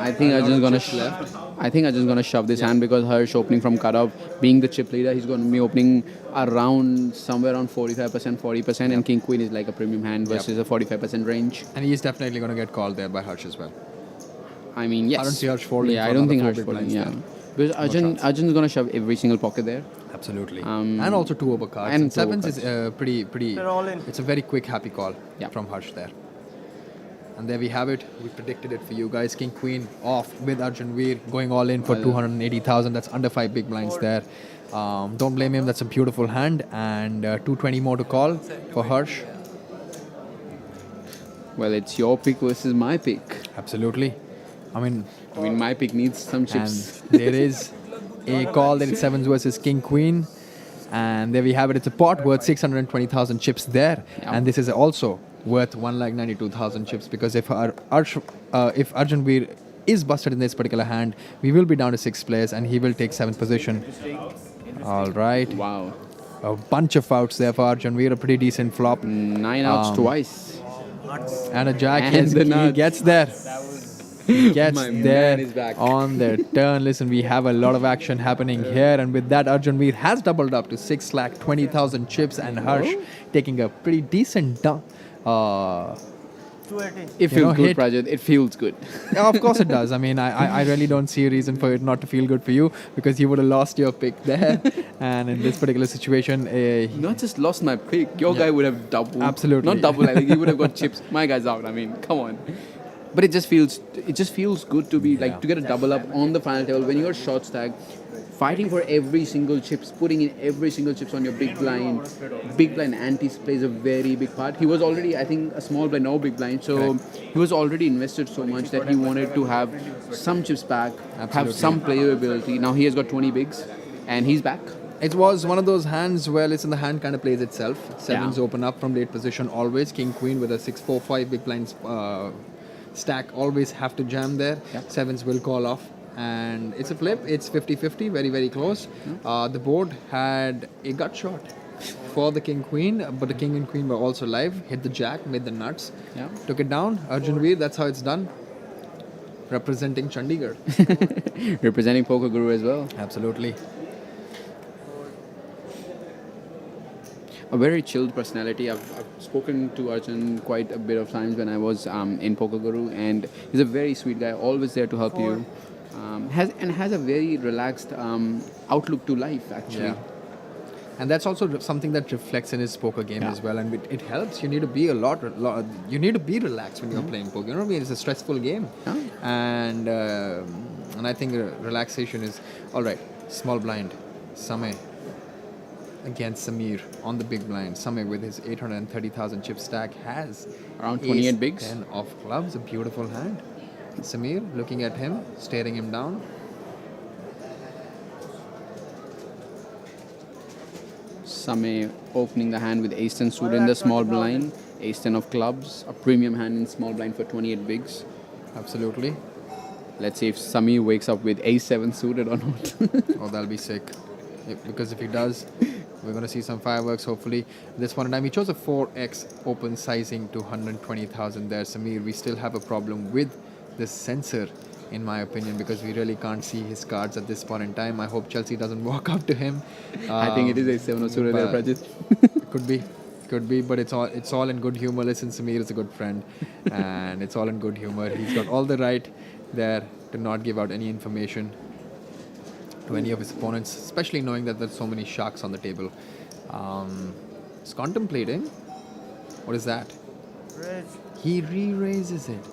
I think Arjun's gonna chips left. I think Arjun's gonna shove this hand because Harsh opening from cutoff, being the chip leader, he's gonna be opening around somewhere around 45%, 40%, and King Queen is like a premium hand versus a 45% range. And he is definitely going to get called there by Harsh as well. I mean, yes. I don't see Harsh folding. Yeah, for I don't think another Harsh four big folding. blinds Yeah, there. because chance. Arjun's gonna shove every single pocket there. Absolutely. And also 2 over cards. and And two over sevens is pretty. They're all in. It's a very quick, happy call Yeah. from Harsh there. And there we have it. We predicted it for you guys. King Queen off with Arjun Veer going all in for 280,000. That's under 5 big blinds there. Don't blame him. That's a beautiful hand. And 220 more to call for Harsh. Well, it's your pick versus my pick. Absolutely. I mean, My pick needs some and chips. there is a call that it's sevens versus King Queen. And there we have it. It's a pot worth 620,000 chips there. Yeah. And this is also worth 192,000 chips, because if Arjun Veer is busted in this particular hand, we will be down to 6 players and he will take 7th position. All right. Wow. A bunch of outs there for Arjun Veer. A pretty decent flop. 9 outs twice. And a jack. And Yes, the he nuts. gets there. He gets My there man is back. on their turn. Listen, we have a lot of action happening here, and with that, Arjun Veer has doubled up to 620,000 chips, and Harsh taking a pretty decent dump. 280. It You know, feels good, hit. Prajit. It feels good. Yeah, of course it does. I mean, I really don't see a reason for it not to feel good for you, because you would have lost your pick there. And in this particular situation, Not just lost my pick. Your guy would have doubled. Absolutely. Not double. Like he would have got chips. My guy's out. I mean, come on. But it just feels good to be like to get a double up on the final table when you're short stack, fighting for every single chips, putting in every single chips on your big blind. Big blind ante plays a very big part. He was already, I think, a small blind, no big blind, so he was already invested so much that he wanted to have some chips back, have some playability. Now he has got 20 bigs, and he's back. it was one of those hands where, listen, the hand kind of plays itself. Sevens Yeah. open up from late position always. King Queen with a 6-4-5 big blinds stack always have to jam there. Yep. Sevens will call off. And it's a flip. It's 50-50, very, very close. The board had a gut shot for the King Queen, but the King and Queen were also live. Hit the jack, made the nuts. Yeah. Took it down. Arjun Veer, that's how it's done. Representing Chandigarh. Representing Poker Guru as well. Absolutely. A very chilled personality. I've spoken to Arjun quite a bit of times when I was in Poker Guru, and he's a very sweet guy, always there to help you. Has a very relaxed outlook to life, actually. Yeah. And that's also something that reflects in his poker game as well, and it helps. You need to be you need to be relaxed when you're playing poker. You know what I mean? It's a stressful game, and I think relaxation is all right. Small blind, Samay against Sameer on the big blind. Samay with his 830,000 chip stack has Around 28 ace bigs. 10 of clubs, a beautiful hand. Sameer looking at him, staring him down. Samay opening the hand with ace-10 suited in the small blind. Ace-10 of clubs, a premium hand in small blind for 28 bigs. Absolutely. Let's see if Samir wakes up with ace-7 suited or not. Oh, that'll be sick. Because if he does, We're going to see some fireworks, hopefully. This one time, he chose a 4x open sizing to 120,000 there. Sameer, we still have a problem with this sensor, in my opinion, because we really can't see his cards at this point in time. I hope Chelsea doesn't walk up to him. I think it is a 7 or Surya there, Prajit. Could be, but it's all in good humor. Listen, Sameer is a good friend, and it's all in good humor. He's got all the right there to not give out any information to any of his opponents, especially knowing that there's so many sharks on the table. He's contemplating. What is that? Raise. He re-raises it.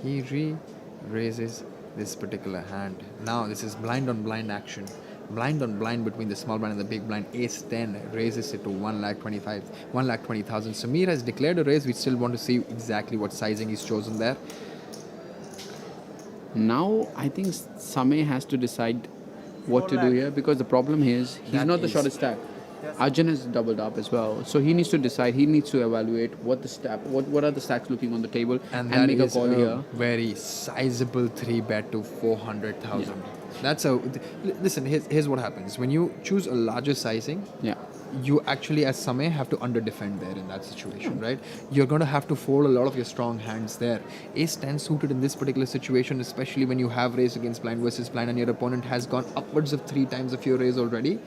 He re-raises this particular hand. Now this is blind on blind action. Blind on blind between the small blind and the big blind. Ace 10 raises it to 1,20,000. Sameer has declared a raise. We still want to see exactly what sizing he's chosen there. Now, I think Samay has to decide what to do here, because the problem is he's That not the is- shortest stack. Arjun has doubled up as well, so he needs to decide. He needs to evaluate what the stack, what are the stacks looking on the table, And and that make a is call here. very sizable 3-bet to 400,000. That's a listen. Here's what happens when you choose a larger sizing. Yeah, You actually, as Samay, have to under-defend there in that situation, right? You're going to have to fold a lot of your strong hands there. Ace 10 suited in this particular situation, especially when you have raised against blind versus blind and your opponent has gone upwards of 3 times of your raise already.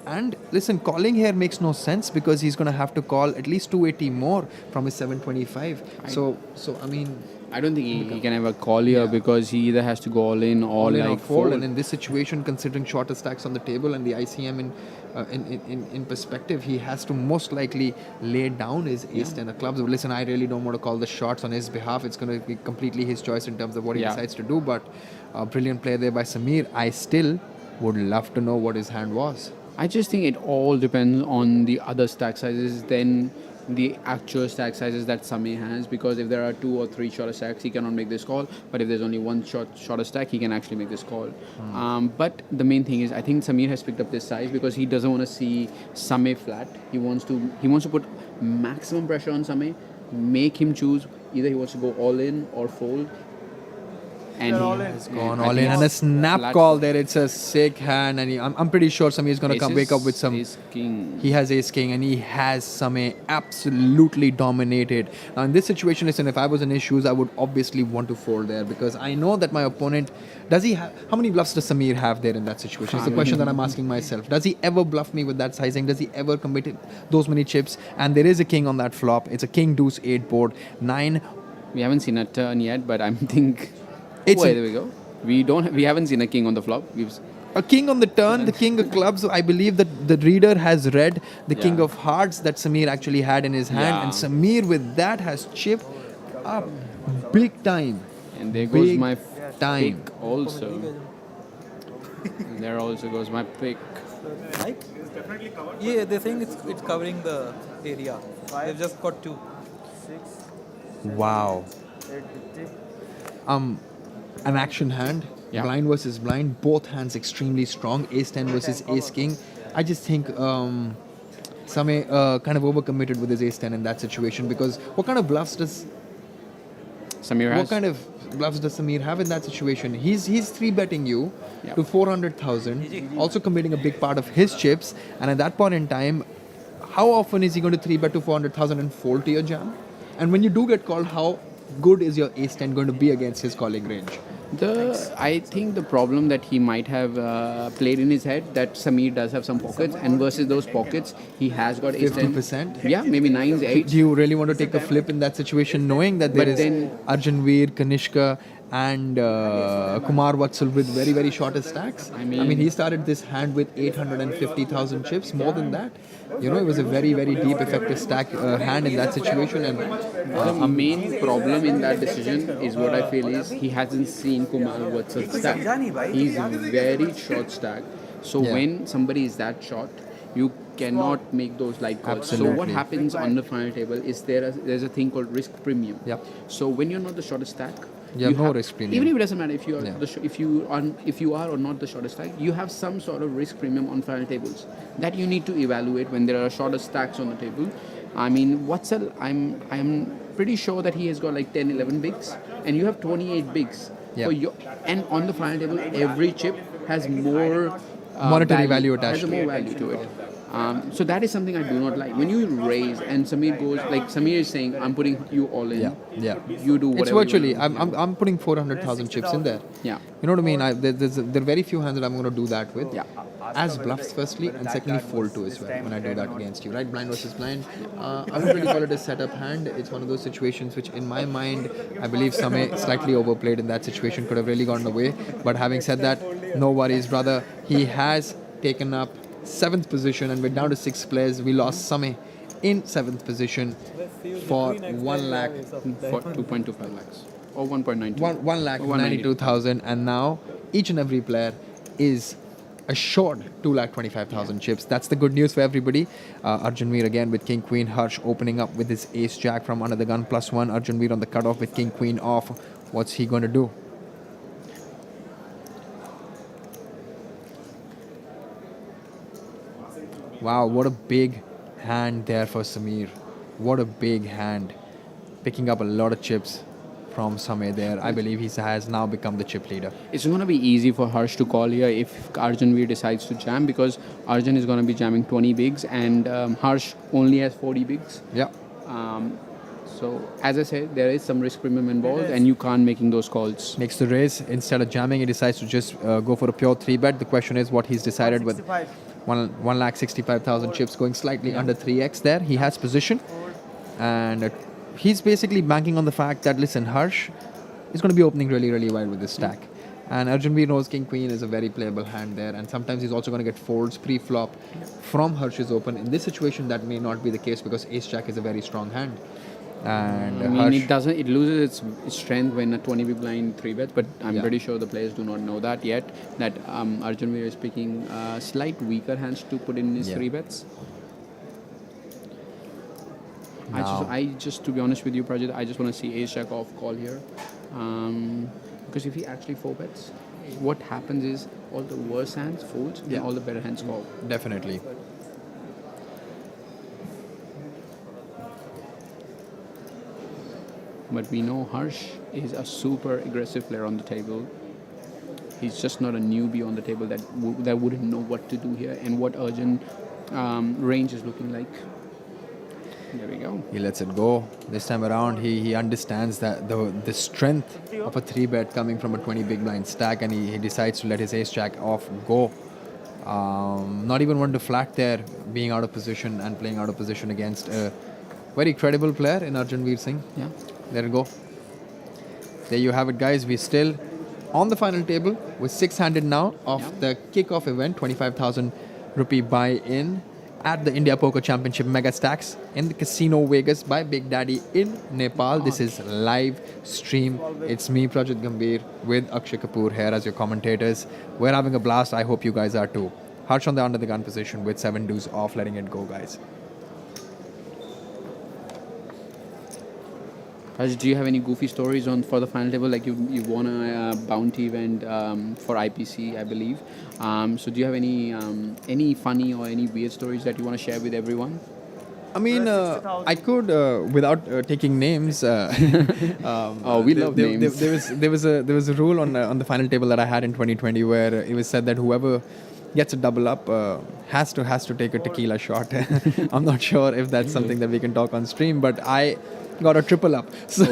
And listen, calling here makes no sense because he's going to have to call at least 280 more from his 725. So I mean, I don't think he can ever call here because he either has to go all in or all in or like fold. And in this situation, considering shorter stacks on the table and the ICM in perspective, he has to most likely lay down his ace 10 of clubs. Listen, I really don't want to call the shots on his behalf. It's going to be completely his choice in terms of what he decides to do. But brilliant play there by Sameer. I still would love to know what his hand was. I just think it all depends on the other stack sizes than the actual stack sizes that Samay has, because if there are 2 or 3 shorter stacks, he cannot make this call. But if there's only one shorter stack, he can actually make this call. But the main thing is, I think Sameer has picked up this size because he doesn't want to see Samay flat. He wants to put maximum pressure on Samay, make him choose. Either he wants to go all in or fold. And He's gone all in, and a snap call there. It's a sick hand, and I'm pretty sure Samay is going to wake up with some. Ace king. He has ace king, and he has Samay absolutely dominated. Now in this situation, listen, if I was in his shoes, I would obviously want to fold there because I know that my opponent does he have. How many bluffs does Sameer have there in that situation? It's the question that I'm asking myself. Does he ever bluff me with that sizing? Does he ever commit those many chips? And there is a king on that flop. It's a king deuce 8 board 9. We haven't seen a turn yet, but I think. It's There we go. We haven't seen a king on the flop. A king on the turn, the king of clubs. I believe that the reader has read the king of hearts that Sameer actually had in his hand, and Sameer with that has chipped up big time. And there goes Big my time. pick also. There also goes my pick. Mike? Yeah, they think it's covering the area. They've just got 2. 6, Wow. 850. An action hand, blind versus blind, both hands extremely strong. Ace 10 versus ace king. I just think Samay kind of overcommitted with his ace 10 in that situation because what kind of bluffs does Sameer has. What kind of bluffs does Sameer have in that situation? He's 3-betting you to 400,000, also committing a big part of his chips. And at that point in time, how often is he going to 3-bet to 400,000 and fold to your jam? And when you do get called, how good is your ace 10 going to be against his calling range? I think the problem that he might have played in his head that Sameer does have some pockets, and versus those pockets, he has got ace 10. 50%? Yeah, maybe 9s, 8s. Do you really want to take a flip in that situation, knowing that there is Arjun Veer, Kanishka, and Kumar Vatsal with very, very shorter stacks? I mean, he started this hand with 850,000 chips, more than that. You know, it was a very, very deep, effective stack hand in that situation. And the main problem in that decision is what I feel is he hasn't seen Kumar Vatsal's stack. He's very short stack. So when somebody is that short, you cannot make those light calls. Absolutely. So what happens on the final table is there's a thing called risk premium. Yep. So when you're not the shortest stack, you have no risk premium. Even if it doesn't matter if you are if you are or not the shortest stack, you have some sort of risk premium on final tables that you need to evaluate when there are shorter stacks on the table. I mean, Vatsal, I'm pretty sure that he has got like 10, 11 bigs, and you have 28 bigs. Yeah. And on the final table, every chip has more monetary value attached has more value to it. So that is something I do not like. When you raise and Sameer goes, like Sameer is saying, I'm putting you all in. Yeah. You do whatever. It's virtually. I'm putting 400,000 chips in there. Yeah. You know what I mean? There are very few hands that I'm going to do that with. Yeah. As bluffs, firstly, and secondly, fold too as well when I do that against you, right? Blind versus blind. I wouldn't really call it a setup hand. It's one of those situations which, in my mind, I believe Samay slightly overplayed in that situation, could have really gotten away. But having said that, no worries, brother. He has taken up 7th position, and we're down to 6 players. We lost Samay in 7th position for 1 lakh. For 2.25 lakhs. Or 1.92. 1 lakh 92,000, and now each and every player is assured 2,25,000 chips. That's the good news for everybody. Arjunveer again with King Queen. Harsh opening up with his Ace Jack from under the gun +1. Arjunveer on the cutoff with King Queen off. What's he going to do? Wow, what a big hand there for Sameer. What a big hand. Picking up a lot of chips from Samay there. I believe he has now become the chip leader. It's going to be easy for Harsh to call here if Arjunveer decides to jam, because Arjun is going to be jamming 20 bigs and Harsh only has 40 bigs. Yeah. So as I said, there is some risk premium involved and you can't making those calls. Makes the raise. Instead of jamming, he decides to just go for a pure 3-bet. The question is what he's decided with 1,65,000 chips going slightly under 3x there. He has position, and he's basically banking on the fact that, listen, Harsh is going to be opening really, really wide with this stack. And Arjunveer knows King Queen is a very playable hand there, and sometimes he's also going to get folds pre-flop from Harsh's open. In this situation, that may not be the case because Ace Jack is a very strong hand. And I mean, it loses its strength when a 20 big blind 3-bets, but I'm pretty sure the players do not know that yet, that Arjunveer is picking slight weaker hands to put in his 3-bets. I just, to be honest with you, Prajit, I just want to see Ace Jack off call here. Because if he actually 4-bets, what happens is all the worse hands folds and all the better hands call. Definitely. But we know Harsh is a super aggressive player on the table. He's just not a newbie on the table that wouldn't know what to do here and what Arjun range is looking like. There we go. He lets it go. This time around, he understands that the strength of a 3-bet coming from a 20 big blind stack, and he decides to let his Ace Jack off go. Not even one to flat there, being out of position and playing out of position against a very credible player in Arjunveer Singh. Yeah. There you go. There you have it, guys. We're still on the final table with 6-handed now of the kick-off event, 25,000 rupee buy-in at the India Poker Championship Megastacks in the Casino Vegas by Big Daddy in Nepal. This is live stream. It's me, Prajit Gambhir, with Akshay Kapoor here as your commentators. We're having a blast. I hope you guys are too. Harsh on the under the gun position with 7 deuce off, letting it go, guys. Raj, do you have any goofy stories for the final table? Like you won a bounty event for IPC, I believe. So do you have any funny or any weird stories that you want to share with everyone? I mean, I could, without taking names. We love names. There was a rule on the final table that I had in 2020 where it was said that whoever gets a double up has to take a tequila shot. I'm not sure if that's something that we can talk on stream, but I got a triple up, so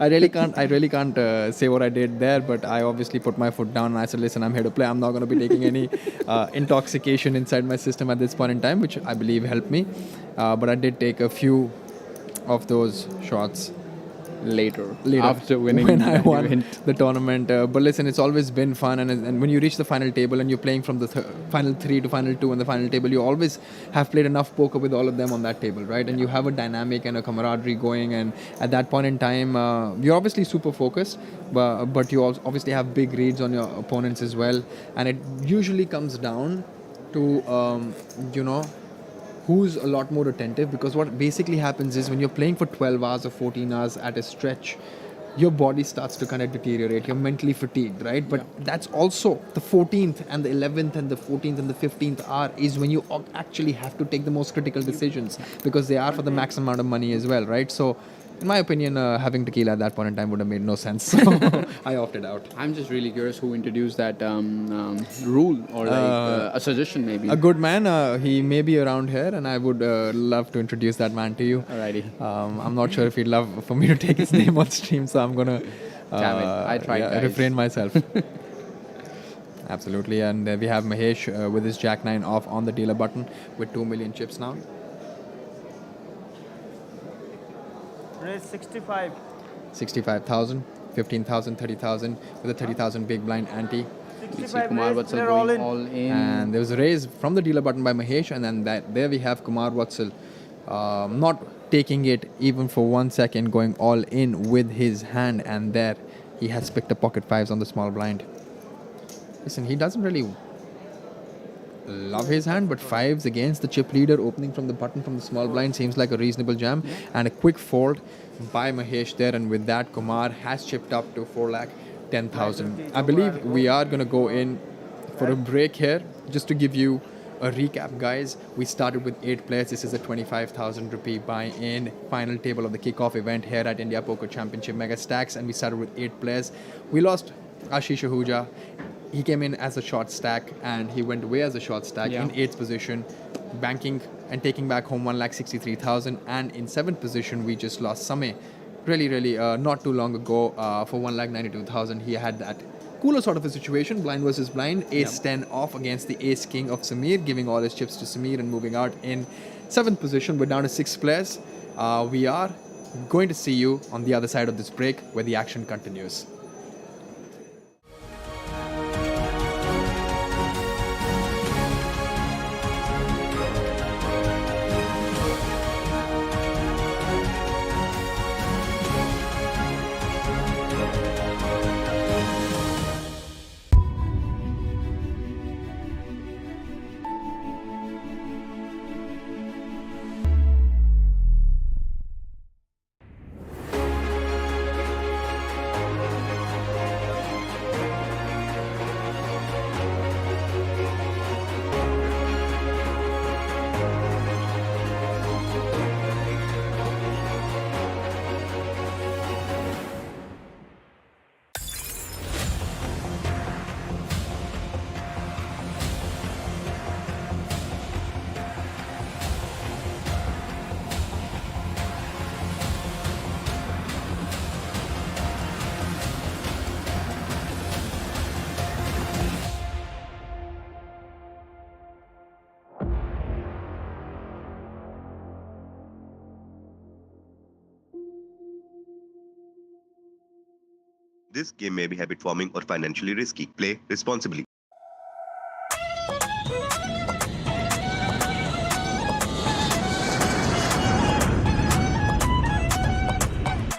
I really can't say what I did there, but I obviously put my foot down and I said, listen, I'm here to play. I'm not going to be taking any intoxication inside my system at this point in time, which I believe helped me, but I did take a few of those shots later after winning when I won the tournament. But listen, it's always been fun, and when you reach the final table and you're playing from the final 3 to final 2 in the final table, you always have played enough poker with all of them on that table, right? And you have a dynamic and a camaraderie going, and at that point in time, you're obviously super focused, but you obviously have big reads on your opponents as well, and it usually comes down to who's a lot more attentive, because what basically happens is when you're playing for 12 hours or 14 hours at a stretch, your body starts to kind of deteriorate. You're mentally fatigued, right? But that's also the 14th and the 11th and the 14th and the 15th hour is when you actually have to take the most critical decisions, because they are for the max amount of money as well, right? So in my opinion, having tequila at that point in time would have made no sense. So I opted out. I'm just really curious who introduced that rule or a suggestion maybe. A good man. He may be around here, and I would love to introduce that man to you. Alrighty. I'm not sure if he'd love for me to take his name on stream, so I'm gonna Damn it. I tried, guys. refrain myself. Absolutely, and we have Mahesh with his Jack 9 off on the dealer button with 2 million chips now. Raise 65. 65,000, 15,000, 30,000 with a 30,000 big blind ante. We see 65 Kumar raise, Vatsal they're going all in. all in. And there was a raise from the dealer button by Mahesh, and then there we have Kumar Vatsal not taking it even for 1 second, going all in with his hand, and there he has picked up pocket fives on the small blind. Listen, he doesn't really love his hand, but fives against the chip leader opening from the button from the small blind seems like a reasonable jam, and a quick fold by Mahesh there, and with that Kumar has chipped up to 4,10,000. I believe we are going to go in for a break here. Just to give you a recap, guys, we started with 8 players. This is a 25,000 rupee buy-in final table of the kickoff event here at India Poker Championship Megastacks, and we started with 8 players. We lost Ashish Ahuja. He came in as a short stack, and he went away as a short stack in 8th position, banking and taking back home 1,63,000. And in 7th position, we just lost Samay. Really, not too long ago for 1,92,000. He had that cooler sort of a situation, blind versus blind, ace 10 off against the ace king of Sameer, giving all his chips to Sameer and moving out in 7th position. We're down to 6 players. We are going to see you on the other side of this break where the action continues. This game may be habit forming or financially risky. Play responsibly.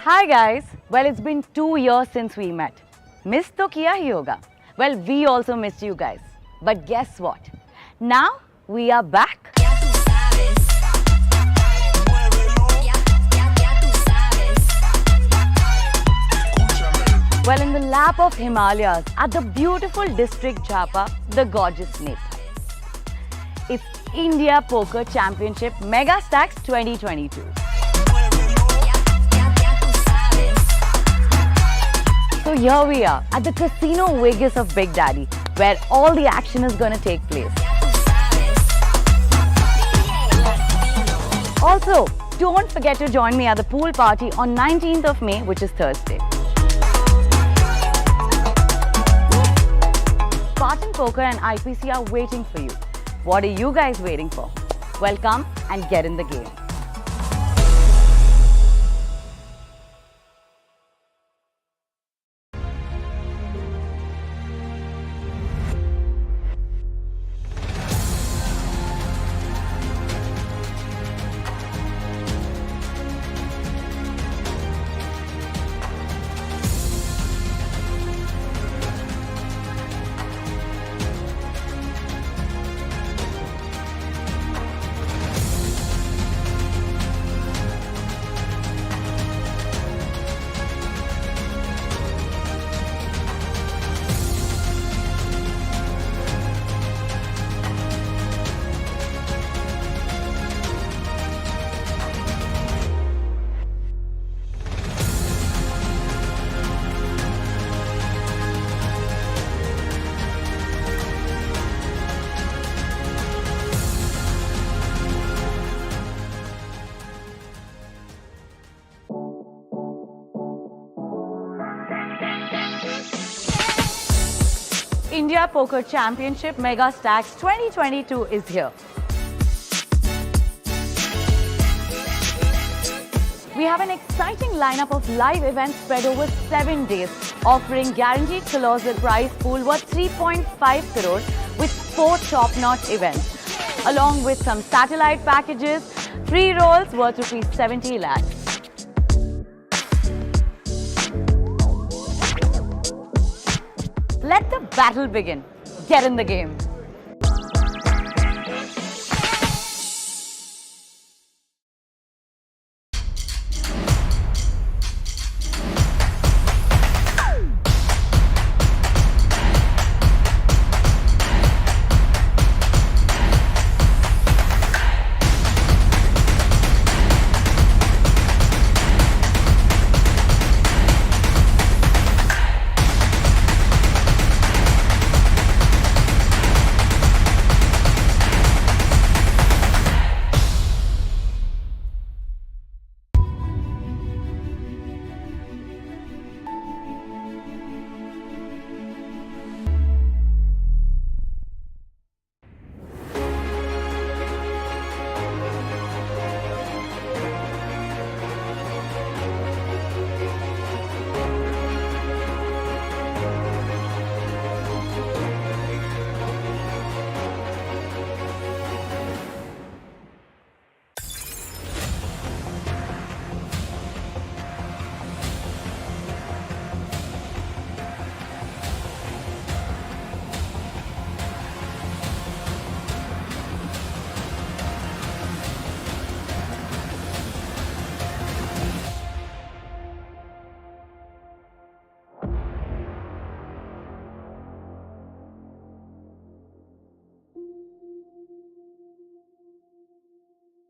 Hi guys. Well, it's been 2 years since we met. Miss to kiya hi hoga. Well, we also missed you guys. But guess what? Now we are back. Well, in the lap of Himalayas at the beautiful district Jhapa, the gorgeous Nepal. It's India Poker Championship Megastacks 2022. So here we are at the Casino Vegas of Big Daddy, where all the action is going to take place. Also, don't forget to join me at the pool party on 19th of May, which is Thursday. Spartan Poker and IPC are waiting for you. What are you guys waiting for? Well, come and get in the game. India Poker Championship Megastacks 2022 is here. We have an exciting lineup of live events spread over 7 days, offering guaranteed colossal prize pool worth 3.5 crores with 4 top-notch events, along with some satellite packages, free rolls worth rupees 70 lakhs. Let the battle begin. Get in the game.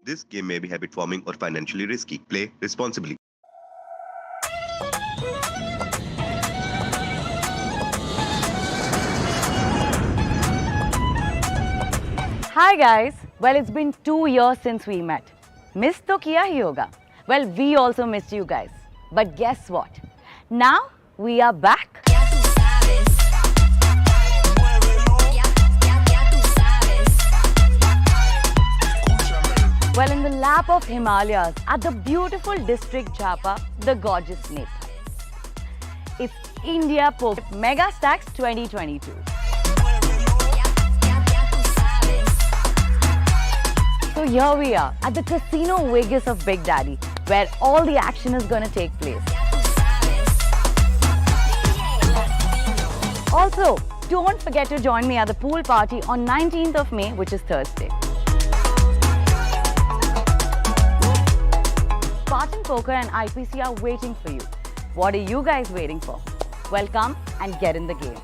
This game may be habit forming or financially risky. Play responsibly. Hi guys. Well, it's been 2 years since we met. Miss to kiya hi hoga. Well, we also missed you guys. But guess what? Now we are back. Well, in the lap of Himalayas, at the beautiful district Jhapa, the gorgeous Nepal. It's India Poker Megastacks 2022. So here we are at the Casino Vegas of Big Daddy, where all the action is going to take place. Also, don't forget to join me at the pool party on 19th of May, which is Thursday. Spartan Poker and IPC are waiting for you. What are you guys waiting for? Well, come and get in the game.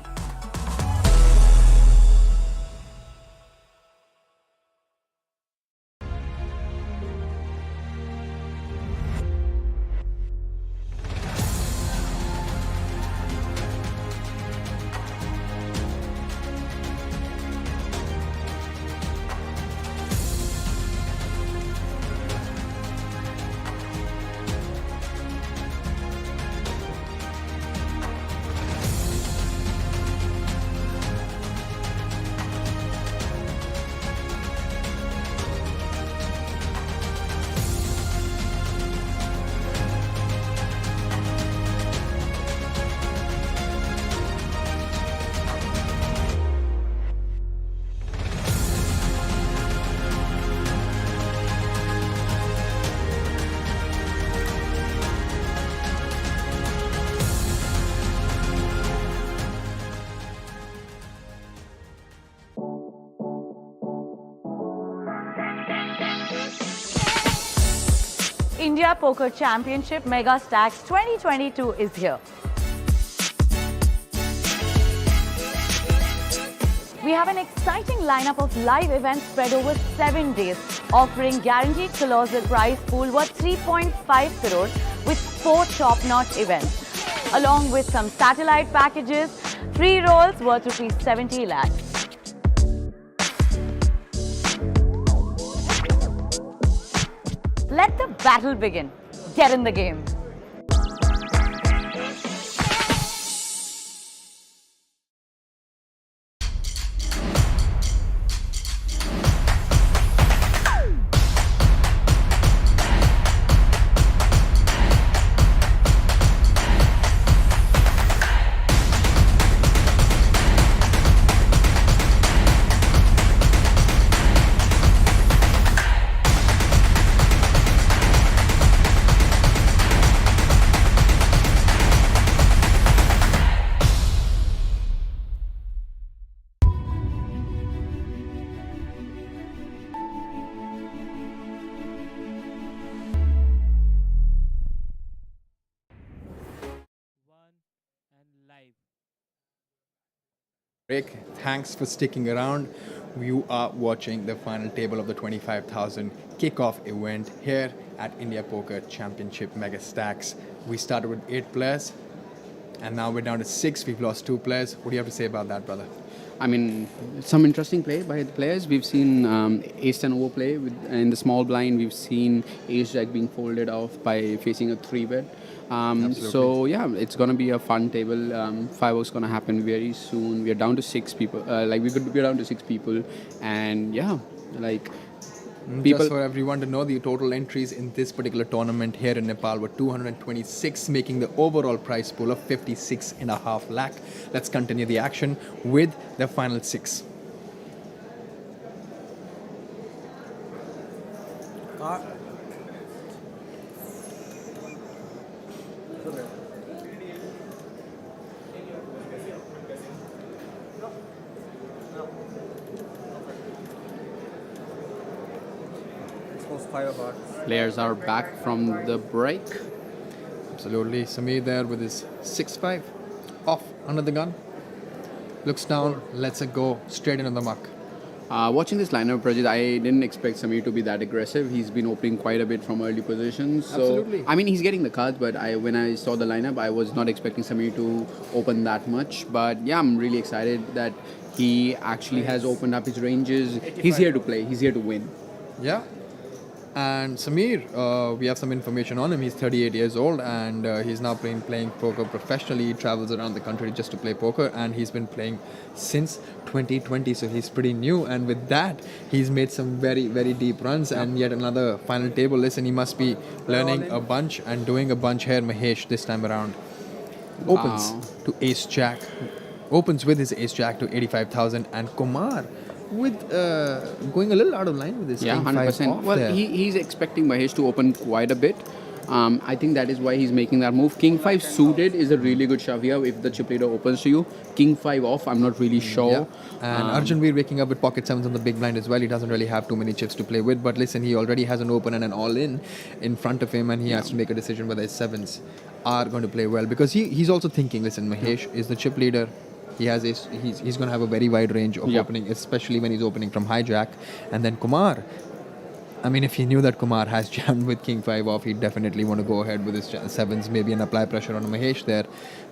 India Poker Championship Megastacks 2022 is here. We have an exciting lineup of live events spread over 7 days, offering guaranteed colossal prize pool worth 3.5 crores with 4 top-notch events, along with some satellite packages, free rolls worth rupees 70 lakhs. Let the battle begin. Get in the game. Break. Thanks for sticking around. You are watching the final table of the 25,000 kickoff event here at India Poker Championship Megastacks. We started with 8 players and now we're down to 6. We've lost 2 players. What do you have to say about that, brother? I mean, some interesting play by the players. We've seen Ace 10 overplay in the small blind. We've seen Ace Jack being folded off by facing a 3-bet. So yeah, it's gonna be a fun table. Fireworks gonna happen very soon. We're down to 6 people. We're down to 6 people, and yeah, like. Just for everyone to know, the total entries in this particular tournament here in Nepal were 226, making the overall prize pool of 56.5 lakh. Let's continue the action with the final 6. Players are back from the break. Absolutely. Sameer there with his 6-5 off under the gun. Looks down, lets it go straight into the muck. Watching this lineup, Prajit, I didn't expect Sameer to be that aggressive. He's been opening quite a bit from early positions. So, absolutely. I mean, he's getting the cards, but when I saw the lineup, I was not expecting Sameer to open that much. But yeah, I'm really excited that he actually has opened up his ranges. He's here to play. He's here to win. Yeah. And Sameer, we have some information on him. He's 38 years old and he's now playing poker professionally. He travels around the country just to play poker and he's been playing since 2020. So he's pretty new. And with that, he's made some very, very deep runs and yet another final table. Listen, he must be learning a bunch and doing a bunch here. Mahesh this time around opens to Ace Jack. Opens with his Ace Jack to 85,000 and Kumar with going a little out of line with this. Yeah, 100%. Well, he's expecting Mahesh to open quite a bit. I think that is why he's making that move. King 5 suited is a really good shove here if the chip leader opens to you. King 5 off, I'm not really sure. Yeah. And Arjun Veer waking up with pocket 7s on the big blind as well. He doesn't really have too many chips to play with. But listen, he already has an open and an all-in front of him and he has to make a decision whether his 7s are going to play well. Because he's also thinking, listen, Mahesh is the chip leader. He's going to have a very wide range of opening, especially when he's opening from hijack. And then Kumar, I mean, if he knew that Kumar has jammed with King 5 off, he'd definitely want to go ahead with his 7s, maybe and apply pressure on Mahesh there.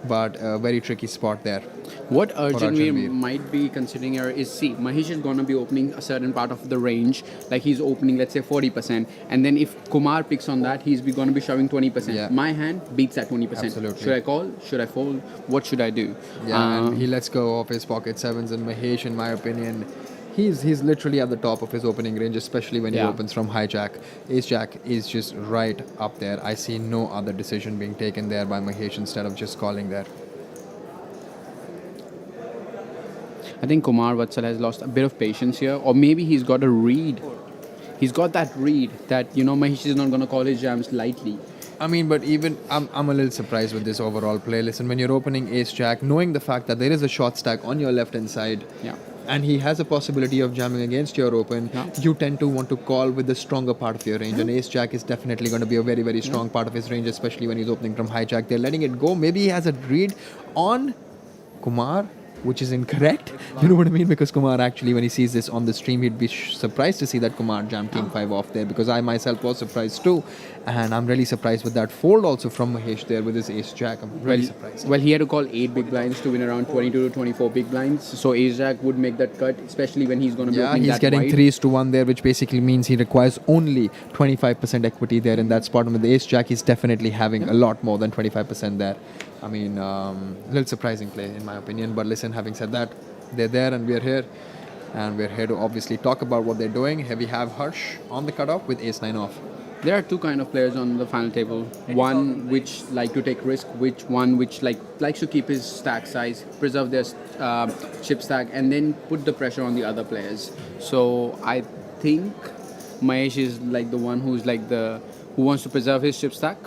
But a very tricky spot there. What Arjun Veer might be considering here is, Mahesh is going to be opening a certain part of the range. Like he's opening, let's say 40%. And then if Kumar picks on that, he's going to be shoving 20%. Yeah. My hand beats that 20%. Absolutely. Should I call? Should I fold? What should I do? Yeah, and he lets go of his pocket 7s and Mahesh, in my opinion, He's literally at the top of his opening range, especially when he opens from hijack. Ace Jack is just right up there. I see no other decision being taken there by Mahesh instead of just calling there. I think Kumar Vatsal has lost a bit of patience here, or maybe he's got a read. He's got that read that, Mahesh is not going to call his jams lightly. I mean, but even I'm a little surprised with this overall play. Listen, when you're opening Ace Jack, knowing the fact that there is a short stack on your left hand side, and he has a possibility of jamming against your open, you tend to want to call with the stronger part of your range. And Ace Jack is definitely going to be a very, very strong part of his range, especially when he's opening from hijack. They're letting it go. Maybe he has a read on Kumar, which is incorrect. You know what I mean? Because Kumar actually, when he sees this on the stream, he'd be surprised to see that Kumar jammed King 5 off there, because I myself was surprised too. And I'm really surprised with that fold also from Mahesh there with his Ace Jack. I'm really surprised. Well, he had to call 8 big blinds to win around 22 to 24 big blinds. So Ace Jack would make that cut, especially when he's going to be opening he's getting 3:1 there, which basically means he requires only 25% equity there in that spot. And with the Ace Jack, he's definitely having a lot more than 25% there. I mean, a little surprising play in my opinion. But listen, having said that, they're there and we're here. And we're here to obviously talk about what they're doing. Here we have Harsh on the cutoff with Ace 9 off. There are two kind of players on the final table. One which like to take risk, which likes to keep his stack size, preserve their chip stack, and then put the pressure on the other players. So I think Mahesh is like the one who wants to preserve his chip stack.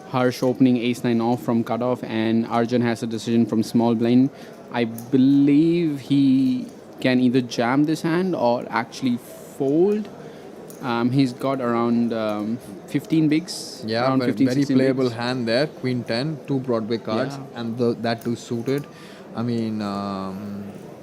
Harsh opening Ace 9 off from cutoff, and Arjun has a decision from small blind. I believe he can either jam this hand or actually fold. He's got around 15 bigs. Yeah, around but 15, very 16 playable bigs. hand there. Queen 10, two Broadway cards, Yeah. and that too suited. I mean,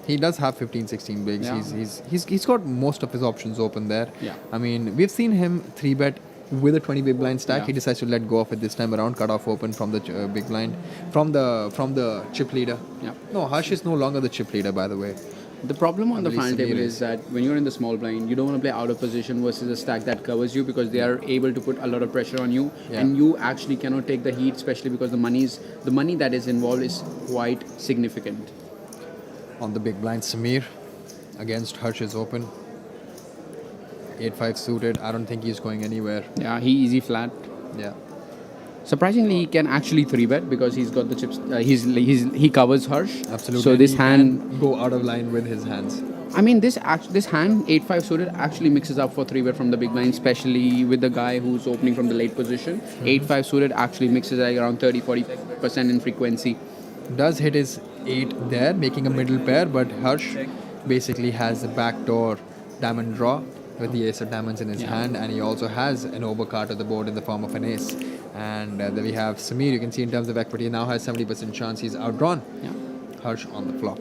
he does have 15, 16 bigs. Yeah. He's got most of his options open there. Yeah. I mean, we've seen him 3-bet with a 20 big blind stack. Yeah. He decides to let go of it this time around, cut off open from the big blind, from the chip leader. Yeah. No, Harsh is no longer the chip leader, by the way. The problem on the believe final Sameer table is. is that when you're in the small blind, you don't want to play out of position versus a stack that covers you because they are able to put a lot of pressure on you, Yeah. and you actually cannot take the heat, especially because the money that is involved is quite significant. On the big blind, Sameer against Harsh's open. 8-5 suited. I don't think he's going anywhere. Yeah, he easy flat. Yeah. Surprisingly, he can actually 3-bet because he's got the chips. He covers Harsh. Absolutely. So And this he hand, can go out of line with his hands. I mean, this hand 8-5 suited actually mixes up for 3-bet from the big blind, especially with the guy who's opening from the late position. 8-5 suited actually mixes like around 30-40% in frequency. Does hit his 8 there, making a middle pair, but Harsh basically has the backdoor diamond draw with the ace of diamonds in his hand, and he also has an overcard to the board in the form of an ace. And then we have Sameer. You can see in terms of equity, now has 70% chance he's outdrawn. Yeah. Harsh on the flop.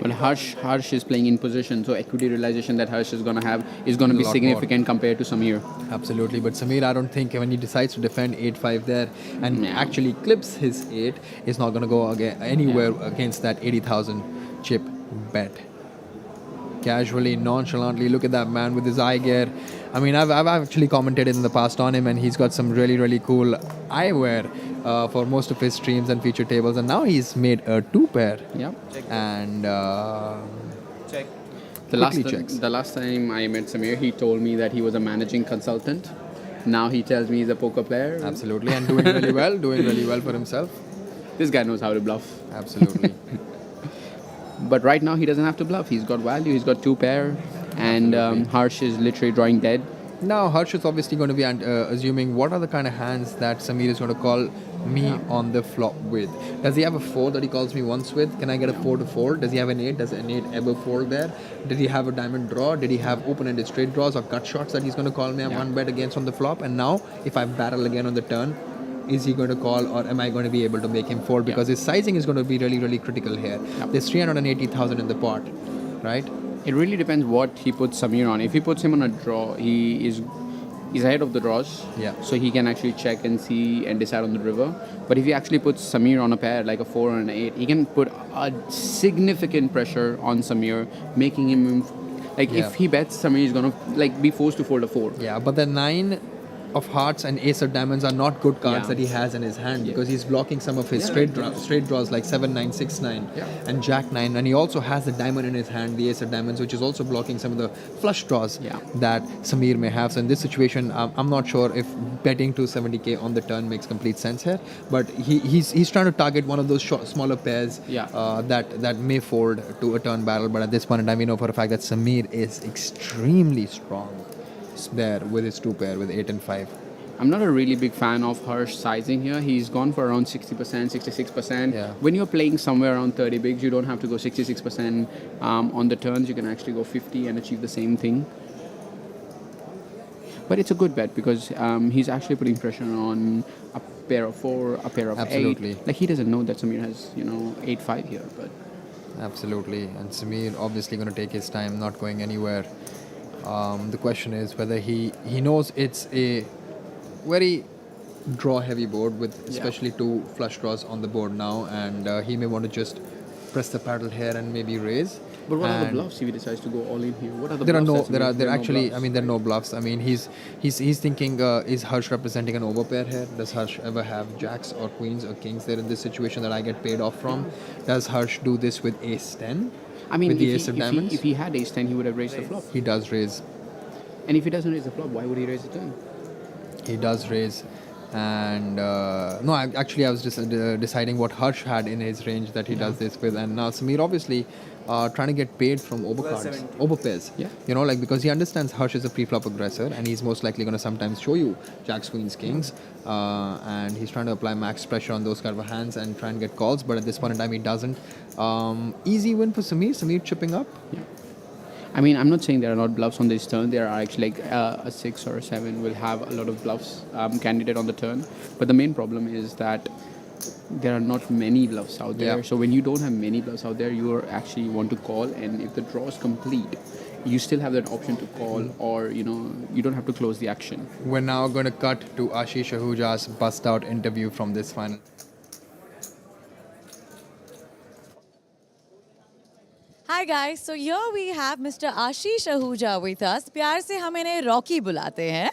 Well, Harsh is playing in position, so equity realization that Harsh is going to have is going to A be lot significant compared to Sameer. Absolutely, but Sameer, I don't think when he decides to defend 8-5 there and Yeah. actually clips his 8, is not going to go anywhere against that 80,000 chip bet. Casually, nonchalantly, look at that man with his eye gear. I mean, I've actually commented in the past on him, and he's got some really, really cool eyewear for most of his streams and feature tables, and now he's made a 2-pair. Yeah. And Check. The last time I met Sameer, he told me that he was a managing consultant. Now he tells me he's a poker player. absolutely, and doing really well for himself. This guy knows how to bluff. Absolutely. But right now he doesn't have to bluff. He's got value. He's got 2-pair, and Harsh is literally drawing dead. Now, Harsh is obviously going to be assuming what are the kind of hands that Sameer is going to call me on the flop with. Does he have a 4 that he calls me once with? Can I get a 4 to fold? Does he have an 8? Does an 8 ever fold there? Did he have a diamond draw? Did he have open-ended straight draws or gut shots that he's going to call me a 1-bet against on the flop? And now, if I battle again on the turn, is he going to call or am I going to be able to make him fold? Because his sizing is going to be really, really critical here. There's 380,000 in the pot, right? It really depends what he puts Sameer on. If he puts him on a draw, he's ahead of the draws. Yeah. So he can actually check and see and decide on the river. But if he actually puts Sameer on a pair, like a 4 or an 8, he can put a significant pressure on Sameer, making him if he bets, Sameer is gonna be forced to fold a 4. Yeah, but the 9 of hearts and ace of diamonds are not good cards that he has in his hand because he's blocking some of his straight draws like 7-9, 6-9 and Jack-9, and he also has the diamond in his hand, the ace of diamonds, which is also blocking some of the flush draws that Sameer may have. So in this situation, I'm not sure if betting 270k on the turn makes complete sense here, but he's trying to target one of those smaller pairs that may fold to a turn battle. But at this point in time, we know for a fact that Sameer is extremely strong there with his 2-pair with 8 and 5. I'm not a really big fan of Harsh sizing here. He's gone for around 60%, 66%. Yeah. When you're playing somewhere around 30 bigs, you don't have to go 66% on the turns. You can actually go 50 and achieve the same thing. But it's a good bet because he's actually putting pressure on a pair of 4, a pair of 8. Like he doesn't know that Sameer has 8-5 here, but absolutely. And Sameer obviously going to take his time, not going anywhere. The question is whether he knows it's a very draw heavy board with especially 2 flush draws on the board now, and he may want to just press the paddle here and maybe raise. But what are the bluffs if he decides to go all in here? What are the there bluffs? are there are actually no I mean there are no bluffs. I mean he's thinking is Harsh representing an overpair here? Does Harsh ever have jacks or queens or kings there in this situation that I get paid off from? Does Harsh do this with ace 10? I mean, with the ace of diamonds? if he had ace 10, he would have raised the flop. He does raise. And if he doesn't raise the flop, why would he raise the turn? He does raise. And I was just deciding what Harsh had in his range that he does this with. And now Sameer obviously trying to get paid from overcards, overpairs. Yeah. Because he understands Harsh is a pre-flop aggressor and he's most likely going to sometimes show you jacks, queens, kings. And he's trying to apply max pressure on those kind of hands and try and get calls. But at this point in time, he doesn't. Easy win for Sameer. Sameer chipping up. Yeah. I mean, I'm not saying there are not bluffs on this turn. There are actually like a 6 or a 7 will have a lot of bluffs candidate on the turn. But the main problem is that there are not many bluffs out there. Yeah. So when you don't have many bluffs out there, you are actually want to call. And if the draw is complete, you still have that option to call, or you don't have to close the action. We're now going to cut to Ashish Ahuja's bust out interview from this final. Hi guys, so here we have Mr. Ashish Ahuja with us. प्यार से हम इन्हें Rocky बुलाते हैं.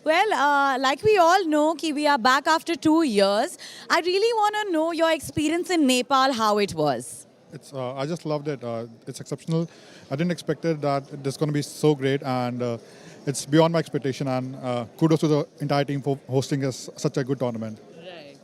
Well, like we all know कि we are back after 2 years. I really want to know your experience in Nepal, how it was. It's I just loved it. It's exceptional. I didn't expect it that it's going to be so great, and it's beyond my expectation. And kudos to the entire team for hosting us such a good tournament. Right.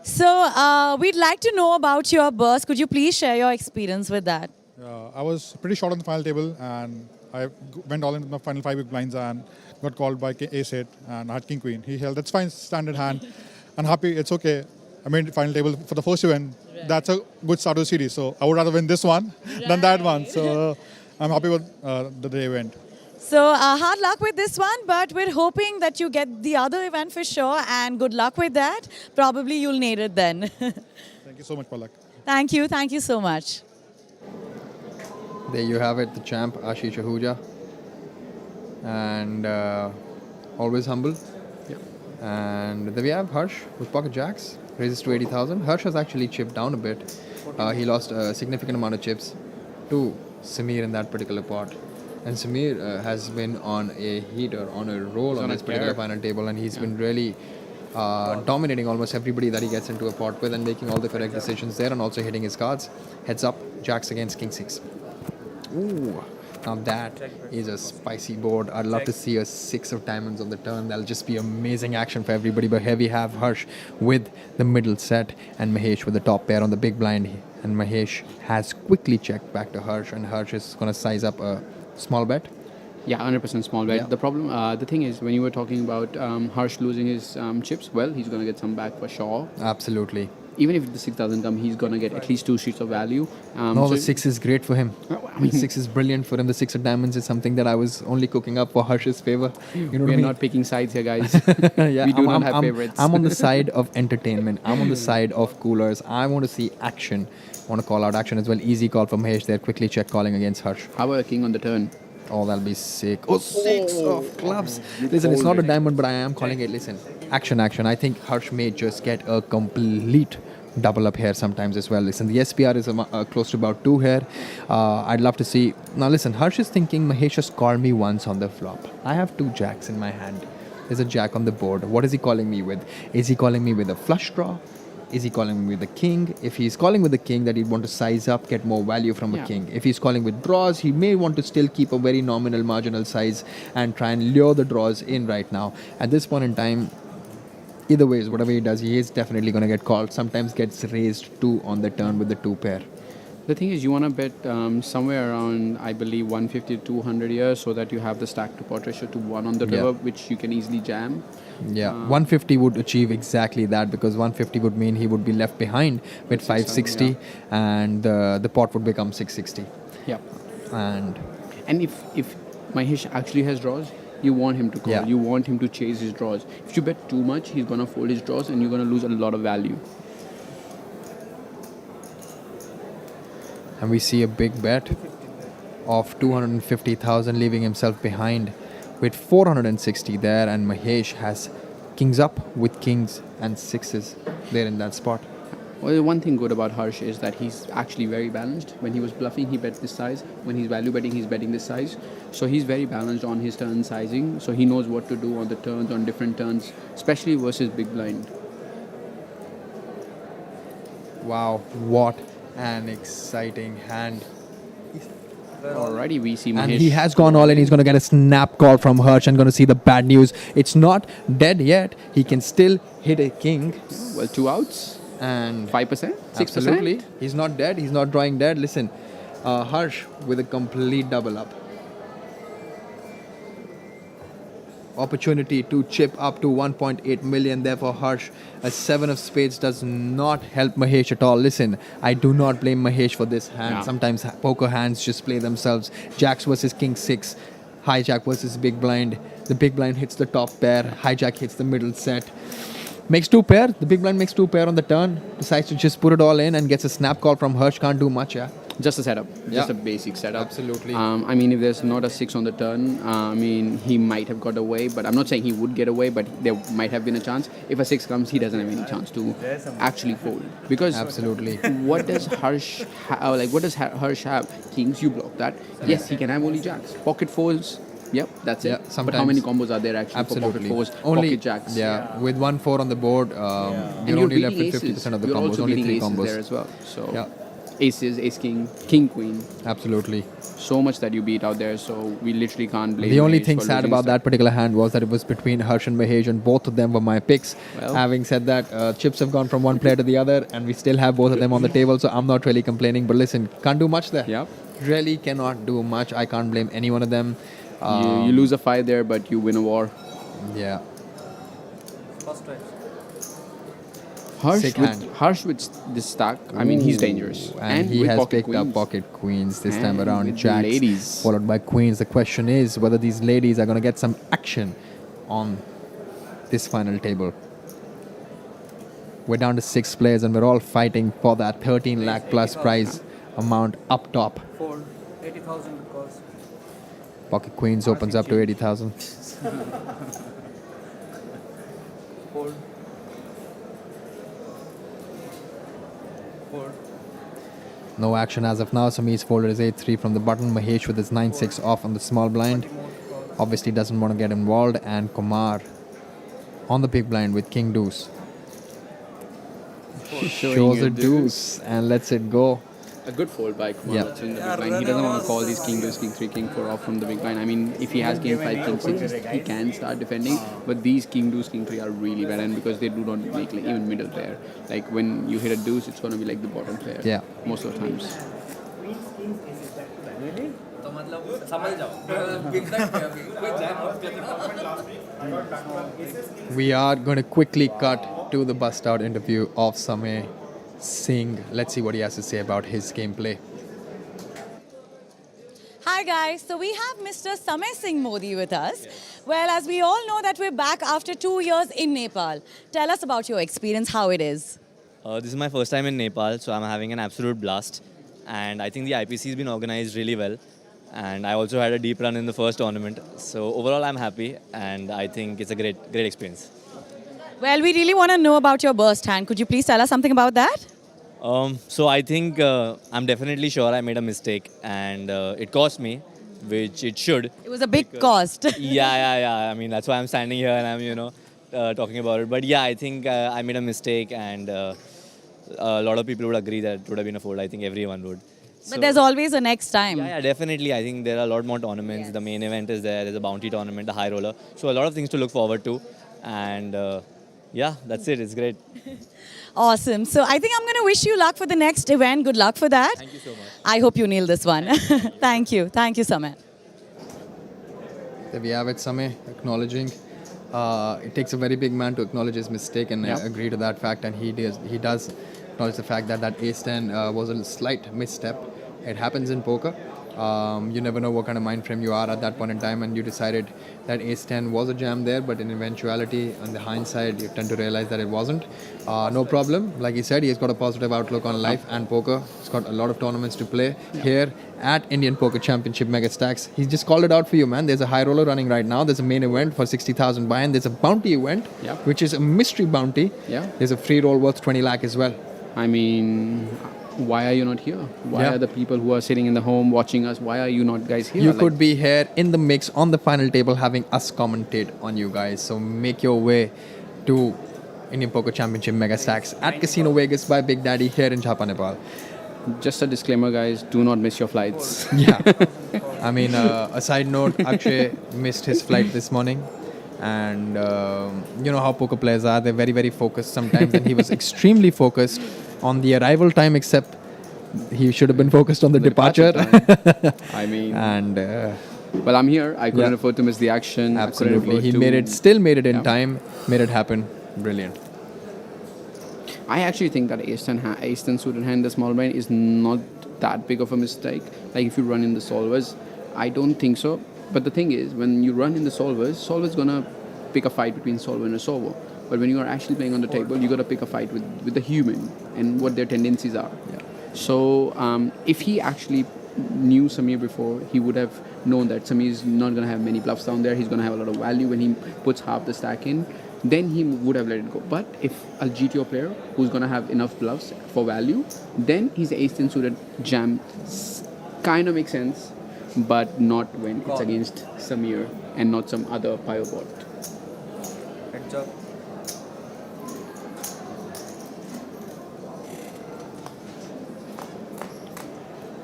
So we'd like to know about your burst. Could you please share your experience with that? I was pretty short on the final table, and I went all in with my final 5 big blinds and got called by ace-8, and I had king queen. He held. That's fine, standard hand. I'm happy. It's okay. I made final table for the first event. Right. That's a good start to the series. So I would rather win this one than that one. So I'm happy with the day event. So hard luck with this one, but we're hoping that you get the other event for sure, and good luck with that. Probably you'll need it then. Thank you so much, Palak. Thank you. Thank you so much. There you have it, the champ, Ashish Ahuja. And always humble. Yeah. And then we have Harsh with pocket jacks, raises to 80,000. Harsh has actually chipped down a bit. He lost a significant amount of chips to Sameer in that particular pot. And Sameer has been on a heater, on a roll on this particular final table, and he's been really dominating almost everybody that he gets into a pot with and making all the correct decisions there, and also hitting his cards. Heads up, jacks against king 6. Ooh, now that is a spicy board. I'd love to see a 6 of diamonds on the turn. That'll just be amazing action for everybody. But here we have Harsh with the middle set and Mahesh with the top pair on the big blind. And Mahesh has quickly checked back to Harsh, and Harsh is going to size up a small bet. Yeah, 100% small bet. Yeah. The problem, the thing is, when you were talking about Harsh losing his chips, well, he's going to get some back for sure. Absolutely. Even if the 6 doesn't come, he's going to get at least 2 sheets of value. No, so the 6 is great for him. I mean, The 6 is brilliant for him. The 6 of diamonds is something that I was only cooking up for Harsh's favor. You know what we're I mean? not picking sides here, guys. Yeah, we do not I'm- have I'm- favorites. I'm on the side of entertainment. I'm on the side of coolers. I want to see action. I want to call out action as well. Easy call from Mahesh there. Quickly check calling against Harsh. How about a king on the turn? Oh, that'll be sick. Oh, 6 of clubs. Listen, it's not a diamond, but I am calling it. Listen, action. I think Harsh may just get a complete double up here sometimes as well. Listen, the SPR is close to about 2 here. I'd love to see. Now, listen, Harsh is thinking Mahesh has called me once on the flop. I have 2 jacks in my hand. There's a jack on the board. What is he calling me with? Is he calling me with a flush draw? Is he calling me with a king? If he's calling with a king, that he'd want to size up, get more value from a king. If he's calling with draws, he may want to still keep a very nominal marginal size and try and lure the draws in right now. At this point in time, either ways, whatever he does, he is definitely going to get called. Sometimes gets raised 2 on the turn with the 2 pair. The thing is, you want to bet somewhere around, I believe, 150 to 200 years, so that you have the stack to pot ratio to 1 on the river, which you can easily jam. Yeah, 150 would achieve exactly that, because 150 would mean he would be left behind with 560, and the pot would become 660. Yeah. And if Mahesh actually has draws, you want him to call. Yeah. You want him to chase his draws. If you bet too much, he's going to fold his draws, and you're going to lose a lot of value. And we see a big bet of 250,000, leaving himself behind with 460 there, and Mahesh has kings up with kings and 6s there in that spot. Well, the one thing good about Harsh is that he's actually very balanced. When he was bluffing, he bet this size. When he's value betting, he's betting this size. So he's very balanced on his turn sizing. So he knows what to do on the turns, on different turns, especially versus big blind. Wow, what an exciting hand. Alrighty, we see Mahesh. And he has gone all in. He's going to get a snap call from Harsh and going to see the bad news. It's not dead yet. He can still hit a king. Well, 2 outs. And 5%? 6%? absolutely. He's not dead. He's not drawing dead. Listen, Harsh with a complete double up. opportunity to chip up to 1.8 million there for Harsh. A 7 of spades does not help Mahesh at all. Listen, I do not blame Mahesh for this hand. Yeah. Sometimes poker hands just play themselves. Jacks versus King 6. Hijack versus Big Blind. The Big Blind hits the top pair. Hijack hits the middle set. Makes 2 pair. The Big Blind makes 2 pair on the turn. Decides to just put it all in and gets a snap call from Harsh. Can't do much, yeah. Just a setup. Just Yeah. a basic setup. Absolutely. I mean, if there's not a 6 on the turn, I mean, he might have got away, but I'm not saying he would get away, but there might have been a chance. If a 6 comes, he doesn't have any chance to actually fold. Because Absolutely. what does Harsh Harsh have? Kings, you block that. Yes, he can have only jacks. Pocket fours. Yep, that's Yeah, it. But sometimes. how many combos are there actually for Absolutely. pocket fours, Only pocket jacks? Yeah, with 1-4 on the board, And you're you're only left beating with 50% aces. of the You're combos. also Only beating 3 aces combos. there as well. So Yeah. aces, ace king, king queen. Absolutely. So much that you beat out there. So we literally can't blame. The only Mahesh thing for sad losing about stuff. that particular hand was that it was between Harsh and Mahesh, and both of them were my picks. Well. Having said that, chips have gone from one player to the other, and we still have both of them on the table, so I'm not really complaining. But listen, can't do much there. Yep. Really cannot do much. I can't blame any one of them. You lose a fight there, but you win a war. Yeah. First try. Sick hand. Harsh with this stack, I mean, he's dangerous. And he with has pocket picked up queens. pocket queens this time And around. with the Jacks ladies. followed by queens. The question is whether these ladies are going to get some action on this final table. We're down to 6 players and we're all fighting for that 13 lakh plus prize amount up top. Fold. 80,000 because. Pocket queens opens up to 80,000. Fold. Fold. No action as of now. Sameer's folded his 8-3 from the button. Mahesh with his 9-6 off on the small blind. Obviously doesn't want to get involved. And Kumar on the big blind with King Deuce. Shows a deuce and lets it go. A good fold by Kumar. Yeah. That's in the big blind. He doesn't want to call these king deuce, king 3, king 4 off from the big blind. I mean, if he has king 5, king 6, he can start defending. But these king deuce, king 3 are really bad, and because they do not make like, even middle player. Like when you hit a deuce, it's going to be like the bottom player. Yeah. Most of the times. तो मतलब समझ जाओ big black कोई jam We are going to quickly cut to the bust out interview of Samay Singh. Let's see what he has to say about his gameplay. Hi guys, so we have Mr. Samay Singh Modi with us. Well, as we all know that we're back after 2 years in Nepal. Tell us about your experience, how it is. This is my first time in Nepal, so I'm having an absolute blast. And I think the IPC has been organized really well. And I also had a deep run in the first tournament. So overall, I'm happy, and I think it's a great experience. Well, we really want to know about your burst hand. Could you please tell us something about that? So I think I'm definitely sure I made a mistake, and it cost me, which it should. It was a big cost. Yeah. I mean, that's why I'm standing here and I'm, talking about it. But yeah, I think I made a mistake, and a lot of people would agree that it would have been a fold. I think everyone would. But there's always a next time. Yeah, definitely. I think there are a lot more tournaments. Yes. The main event is there. There's a bounty tournament, the high roller. So a lot of things to look forward to. And yeah, that's it. It's great. Awesome. So I think I'm going to wish you luck for the next event. Good luck for that. Thank you so much. I hope you nail this one. Thank you. Thank you, Samay. There we have it, Samay, acknowledging. It takes a very big man to acknowledge his mistake and Yep. agree to that fact, and he does acknowledge the fact that ace-10 was a slight misstep. It happens in poker. You never know what kind of mind frame you are at that point in time, and you decided that ace-10 was a jam there, but in eventuality, on the hindsight, you tend to realize that it wasn't. No problem. Like he said, he's got a positive outlook on life and poker. He's got a lot of tournaments to play here at Indian Poker Championship Megastacks. He's just called it out for you, man. There's a high roller running right now. There's a main event for 60,000 buy-in. There's a bounty event, Yeah. which is a mystery bounty. Yeah. There's a free roll worth 20 lakh as well. I mean, why are you not here? Why Yeah. are the people who are sitting in the home watching us, why are you not guys here? You Like, could be here in the mix on the final table having us commentate on you guys. So make your way to Indian Poker Championship Megastacks at Casino Vegas by Big Daddy here in Jhapa, Nepal. Just a disclaimer, guys, do not miss your flights. Yeah. I mean, a side note, Akshay missed his flight this morning. And you know how poker players are. They're very, very focused sometimes. And he was extremely focused on the arrival time, except he should have been focused on the departure. I mean, And Well, I'm here. I couldn't Yeah. afford to miss the action. I couldn't Absolutely. afford He to- still made it in Yeah. time, made it happen. Brilliant. I actually think that ace-10 suited hand, the small blind, is not that big of a mistake. Like if you run in the solvers, I don't think so. But the thing is, when you run in the solver's gonna pick a fight between solver and a solver. But when you are actually playing on the table, you gotta pick a fight with the human and what their tendencies are. Yeah. So if he actually knew Sameer before, he would have known that Sameer is not gonna have many bluffs down there. He's gonna have a lot of value when he puts half the stack in. Then he would have let it go. But if a GTO player who's gonna have enough bluffs for value, then his ace-10 suited jam kind of makes sense, but not when it's against Sameer and not some other pivot. Heads up.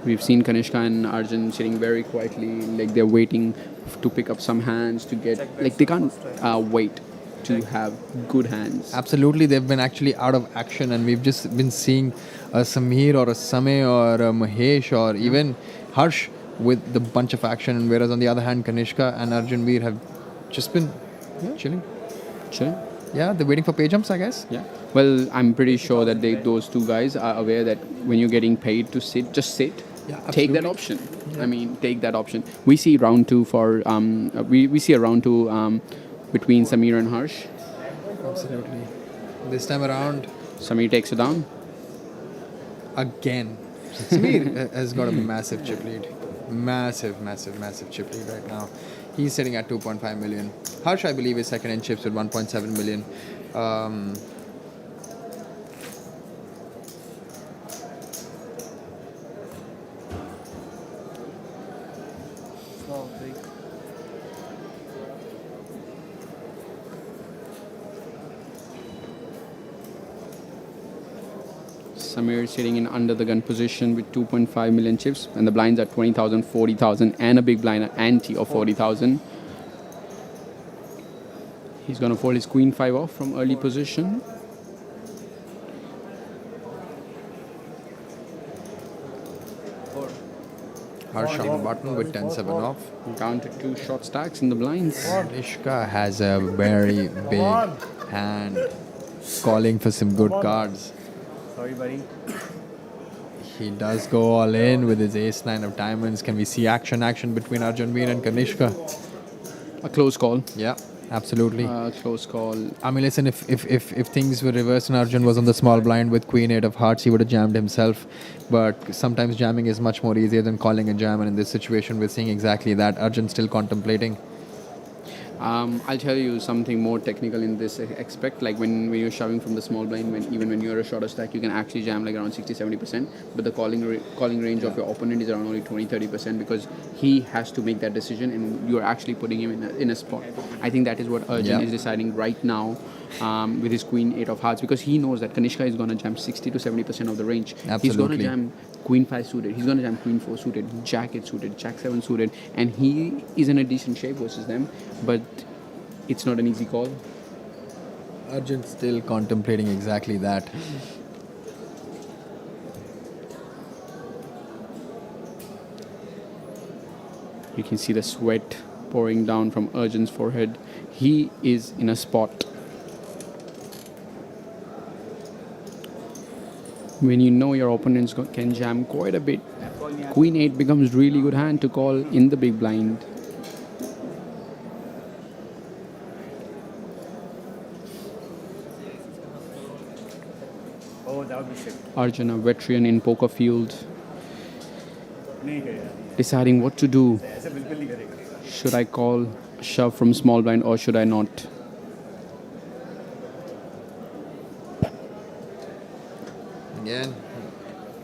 We've seen Kanishka and Arjun sitting very quietly, like they're waiting to pick up some hands to get, like they can't wait to have good hands. Absolutely, they've been actually out of action, and we've just been seeing a Sameer or a Samay or a Mahesh or even Harsh with the bunch of action, and whereas on the other hand, Kanishka and Arjun Veer have just been chilling. Sure. Yeah, they're waiting for pay jumps, I guess. Yeah. Well, I'm pretty sure that those two guys are aware that when you're getting paid to sit, just sit. Yeah, take that absolutely. option. I mean, take that option. We see round two for we see a round two between Sameer and Harsh. Absolutely. This time around, Sameer takes it down. again, Sameer has got a massive chip lead. Massive, massive, massive chip lead right now. He's sitting at 2.5 million. Harsh, I believe, is second in chips with 1.7 million. Small, big. Sameer sitting in under the gun position with 2.5 million chips, and the blinds are 20,000, 40,000, and a big blind ante of 40,000. He's gonna fold his queen 5 off from early position. Harsh on button with 10-7 off. Down to 2 short stacks in the blinds. Kanishka has a very big hand, calling for some good cards. Sorry, buddy. He does go all in with his ace-9 of diamonds. Can we see action between Arjun Veer and Kanishka? A close call. Yeah, absolutely. Close call. I mean, listen, if things were reversed and Arjun was on the small blind with Queen 8 of hearts, he would have jammed himself. But sometimes jamming is much more easier than calling a jam. And in this situation, we're seeing exactly that. Arjun still contemplating. I'll tell you something more technical in this aspect. Like when you're shoving from the small blind, even when you're a shorter stack, you can actually jam like around 60-70%. But the calling range of your opponent is around only 20-30% because he has to make that decision, and you're actually putting him in a spot. I think that is what Arjun is deciding right now with his Queen 8 of hearts, because he knows that Kanishka is gonna jam 60-70% of the range. He's gonna jam Queen 5 suited. He's gonna jam Queen 4 suited, Jack 8 suited, Jack 7 suited, and he is in a decent shape versus them. But it's not an easy call. Arjun's still contemplating exactly that. You can see the sweat pouring down from Arjun's forehead. He is in a spot. When you know your opponents can jam quite a bit, Queen 8 becomes really good hand to call in the big blind. Oh, that would be sick. Arjun, a veteran in poker field, नहीं करेगा deciding what to do. ऐसे बिल्कुल नहीं करेगा. Should I call a shove from small blind or should I not? Again,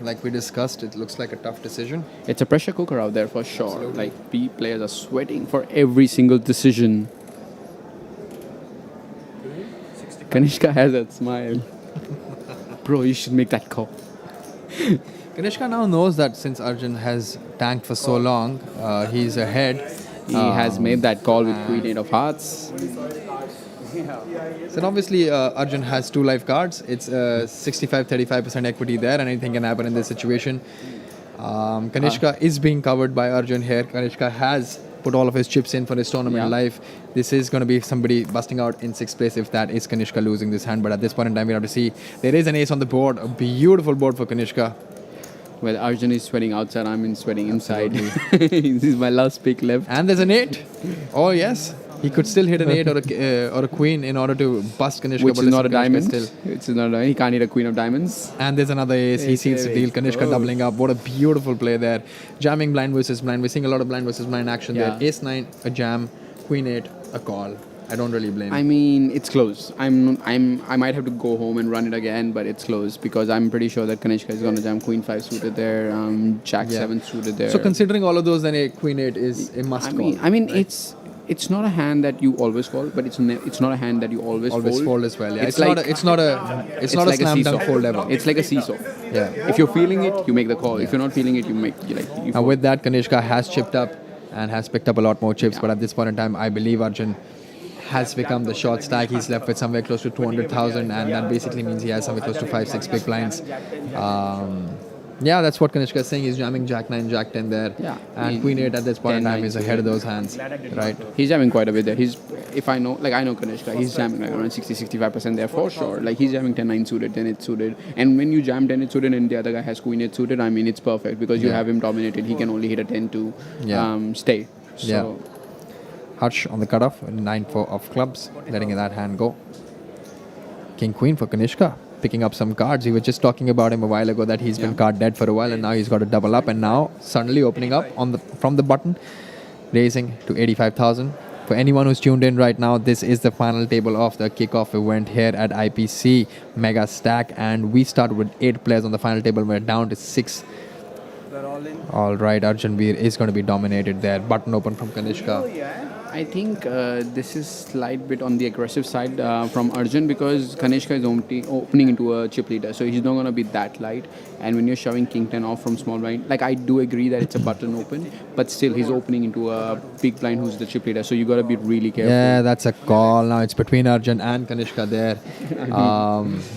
like we discussed, it looks like a tough decision. It's a pressure cooker out there for sure. Like P players are sweating for every single decision. Kanishka has that smile. Bro, you should make that call. Kanishka now knows that since Arjun has tanked for so long, he's ahead. He has made that call with Queen 8 of hearts. So obviously Arjun has 2 life cards. It's 65-35% equity there, and anything can happen in this situation. Kanishka is being covered by Arjun here. Kanishka has put all of his chips in for his tournament life. This is going to be somebody busting out in 6th place if that is Kanishka losing this hand. But at this point in time, we have to see. There is an ace on the board. A beautiful board for Kanishka. Well, Arjun is sweating outside. I'm sweating inside. This is my last pick left. And there's an 8. Oh, yes. He could still hit an 8 or a queen in order to bust Kanishka. Which but is not a Kanishka diamond. Still. It's not a diamond. He can't hit a queen of diamonds. And there's another ace. He seals the deal. Kanishka doubling up. What a beautiful play there. Jamming blind versus blind. We're seeing a lot of blind versus blind action there. Ace 9, a jam. Queen 8, a call. I don't really blame. I mean, it's close. I might have to go home and run it again, but it's close because I'm pretty sure that Kanishka is going to jam Queen 5 suited there, Jack 7 suited there. So considering all of those, then a Queen 8 is a must call. I mean, right? It's not a hand that you always call, but it's not a hand that you always fold as well. Yeah. It's not a slam dunk fold ever. It's like a seesaw. Yeah. If you're feeling it, you make the call. If you're not feeling it, you and with that, Kanishka has chipped up and has picked up a lot more chips. But at this point in time, I believe Arjun has become the short stack. He's left with somewhere close to 200,000, and that basically means he has somewhere close to 5-6 big blinds. Yeah, that's what Kanishka is saying. He's jamming Jack 9, Jack 10 there. Yeah. And Queen 8 at this point in time is ahead of those hands. Right. He's jamming quite a bit there. I know Kanishka, he's jamming like around 60-65% there for sure. Like he's jamming 10-9 suited, 10-8 suited. And when you jam 10-8 suited and the other guy has Queen 8 suited, I mean, it's perfect because you have him dominated. He can only hit a 10 to stay. So, Harsh on the cutoff, 9-4 of clubs, letting that hand go. King Queen for Kanishka, picking up some cards. We were just talking about him a while ago that he's been card dead for a while, and now he's got to double up, and now suddenly opening up from the button, raising to 85,000. For anyone who's tuned in right now, this is the final table of the kickoff event here at IPC Megastacks, and we start with 8 players on the final table. We're down to 6. We're all in. All right, Arjun Veer is going to be dominated there. Button open from Kanishka. I think this is slight bit on the aggressive side from Arjun because Kanishka is opening into a chip leader, so he's not going to be that light. And when you're shoving King 10 off from small blind, like I do agree that it's a button open, but still he's opening into a big blind who's the chip leader, so you got to be really careful. Yeah, that's a call. Now it's between Arjun and Kanishka there.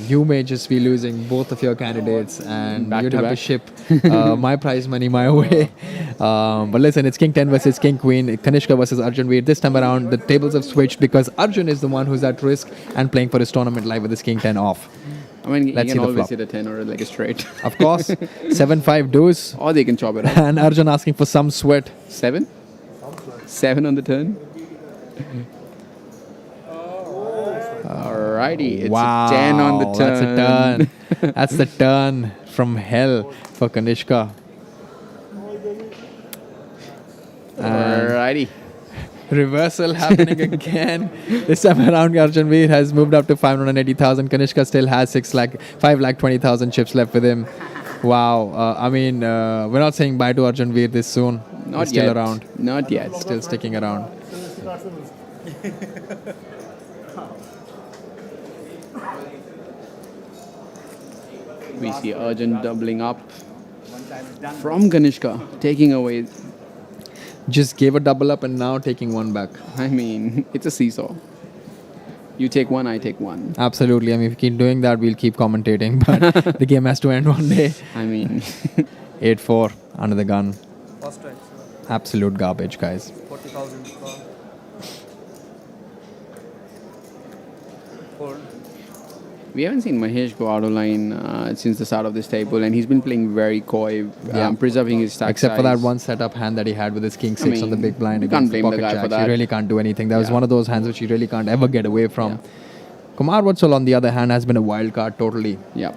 You may just be losing both of your candidates, and you'd have to ship my prize money my way. But listen, it's King 10 versus King Queen, Kanishka versus Arjun Veer. This time around, the tables have switched because Arjun is the one who's at risk and playing for his tournament live with his King 10 off. I mean, Let's he can see the always flop. hit a 10 or like a straight. Of course, 7-5 deuce. Or they can chop it up. And Arjun asking for some sweat. 7? 7 on the turn. Alrighty, it's Wow, a 10 on the turn. That's a turn. That's the turn from hell for Kanishka. Alrighty. Reversal happening again. This time around, Arjun Veer has moved up to 580,000. Kanishka still has 5,20,000 chips left with him. Wow. I mean, we're not saying bye to Arjun Veer this soon. Not He's still yet. around. Not yet. Still sticking around. We see Arjun doubling up from Kanishka, taking away. Just gave a double up and now taking one back. I mean, it's a seesaw. You take one, I take one. Absolutely. I mean, if we keep doing that, we'll keep commentating. But the game has to end one day. I mean, 8-4 under the gun. First strike. Absolute garbage, guys. 40,000. Fold. we haven't seen Mahesh go out of line since the start of this table, and he's been playing very coy, preserving his stack Except for size. that one setup hand that he had with his King 6 on the mean, big blind you can't against the blame the pocket guy for jacks. that. You really can't do anything. That was one of those hands which you really can't ever get away from. Yeah. Kumar Vatsal, on the other hand, has been a wild card totally. Yeah.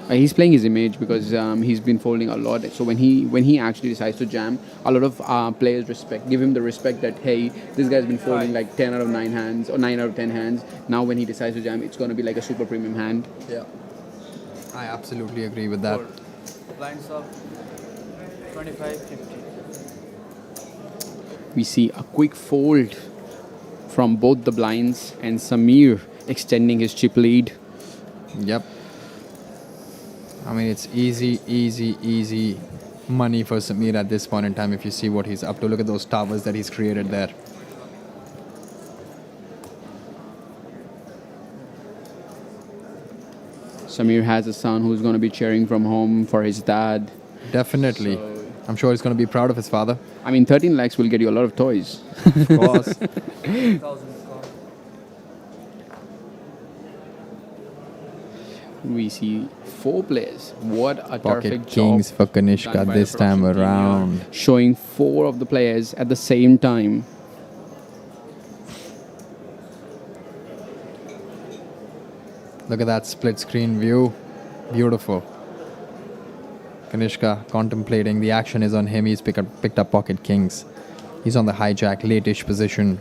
He's playing his image because he's been folding a lot. So when he actually decides to jam, a lot of players give him the respect that, hey, this guy's been folding like 10 out of 9 hands or 9 out of 10 hands. Now when he decides to jam, it's going to be like a super premium hand. Yeah. I absolutely agree with that. Blinds of 25, 50. We see a quick fold from both the blinds and Sameer extending his chip lead. Yep. I mean, it's easy money for Sameer at this point in time if you see what he's up to. Look at those towers that he's created there. Sameer has a son who's going to be cheering from home for his dad. Definitely. So I'm sure he's going to be proud of his father. I mean, 13 lakhs will get you a lot of toys. Of course. We see 4 players. What a Pocket terrific kings job for done Kanishka by this the time production team here, around. showing 4 of the players at the same time. Look at that split screen view. Beautiful. Kanishka contemplating. The action is on him. He's picked up pocket kings. He's on the hijack, late-ish position.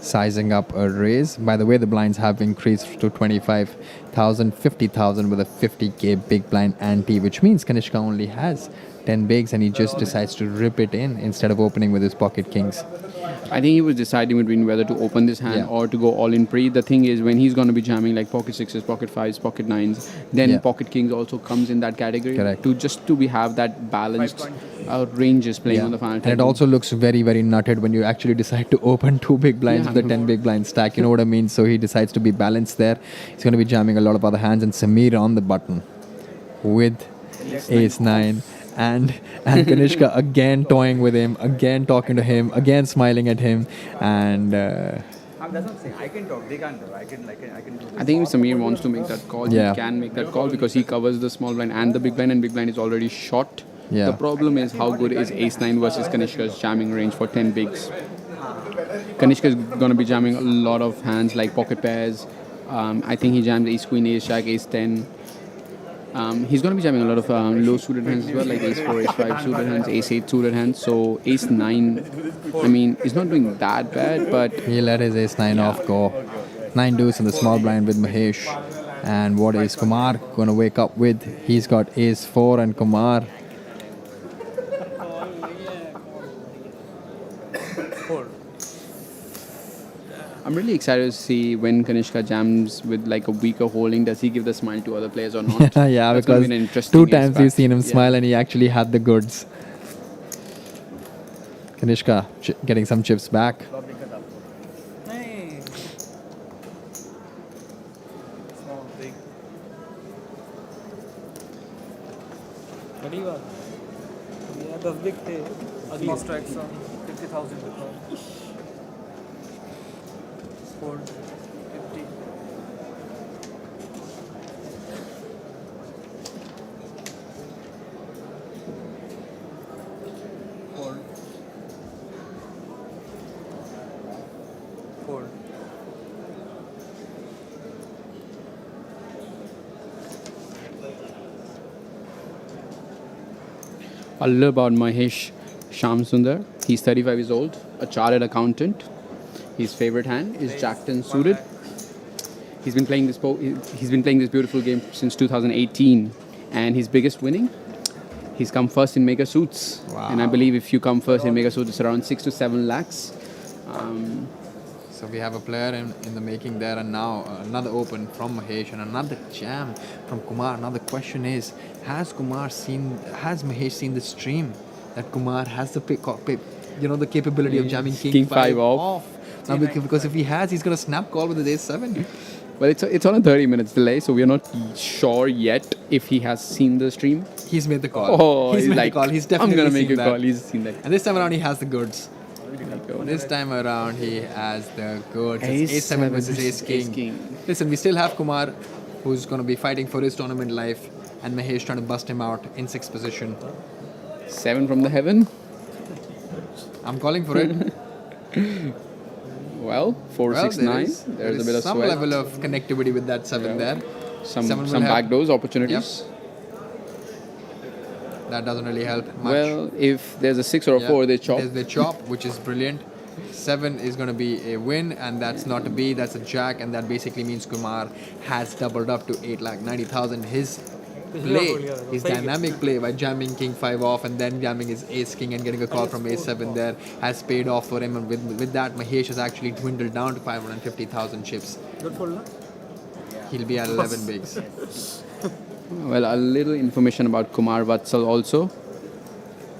Sizing up a raise. By the way, the blinds have increased to 25,000, 50,000 with a 50k big blind ante, which means Kanishka only has 10 bigs and he just decides to rip it in instead of opening with his pocket kings. I think he was deciding between whether to open this hand Yeah. or to go all in pre. The thing is, when he's going to be jamming like pocket 6s, pocket 5s, pocket 9s, then Yeah. pocket kings also comes in that category. Correct. To have that balanced ranges playing on the final And it table. also looks very, very nutted when you actually decide to open 2 big blinds Yeah. with the 10 big blind stack. You know what I mean? So he decides to be balanced there. He's going to be jamming a lot of other hands. And Sameer on the button with ace 9. And Kanishka again toying with him, again talking to him, again smiling at him. And That's what I'm saying. I can talk. They can't talk. I can do this. I think if Sameer wants to make that call, Yeah. he can make that call because he covers the small blind and the big blind, and big blind is already shot. Yeah. The problem is how good is ace 9 versus Kanishka's jamming range for 10 bigs. Kanishka is going to be jamming a lot of hands like pocket pairs. I think he jams ace queen, ace jack, ace 10. He's going to be jamming a lot of low suited hands as well, like ace 4, ace 5 suited hands, ace 8 suited hands. So ace 9, I mean, he's not doing that bad, but he let his ace 9 off go. 9 deuce in the small blind with Mahesh. And what is Kumar going to wake up with? He's got ace 4 and Kumar. I'm really excited to see when Kanishka jams with like a weaker holding. Does he give the smile to other players or not? Yeah, That's gonna because be an interesting 2 times ace we've back. seen him Yeah. smile and he actually had the goods. Kanishka getting some chips back. नहीं small big बड़ी बात ये 10 big थे अगली strike 50,000 fold 50 fold fold A little about Mahesh Shamsundar. He's 35 years old, a chartered accountant. His favorite hand is Jack 10 suited. He's been playing this beautiful game since 2018, and his biggest winning, he's come first in mega suits. Wow. And I believe if you come first in mega suits, it's around 6 to 7 lakhs. So we have a player in the making there, and now another open from Mahesh and another jam from Kumar. Now the question is, has Mahesh seen the stream that Kumar has the the capability of jamming King 5 off? Now because if he has, he's gonna snap call with his ace 7. Well, it's on a 30 minutes delay, so we are not sure yet if he has seen the stream. He's made the call. Oh, he's made like, the call. He's definitely I'm gonna make seen a that. call. He's seen that. And this time around, he has the goods. This time around, he has the goods. It's Ace ace 7 versus versus ace ace king. king. Listen, we still have Kumar, who's going to be fighting for his tournament life, and Mahesh trying to bust him out in 6th position. 7 from the heaven. I'm calling for it. Well, 4, Well, 6, there 9. is- there There's a is bit of some sweat. level of connectivity with that 7 there. Some Seven will some have- backdoors, opportunities. That doesn't really help much. Well, if there's a 6 or a 4, they chop. There's the chop, which is brilliant. 7 is going to be a win, and that's not a B, that's a jack, and that basically means Kumar has doubled up to 8,90,000. His play, his dynamic play by jamming King 5 off and then jamming his ace king and getting a call from ace 7 there has paid off for him, and with that, Mahesh has actually dwindled down to 550,000 chips. good fold na He'll be at 11 bigs. Well, a little information about Kumar Vatsal also.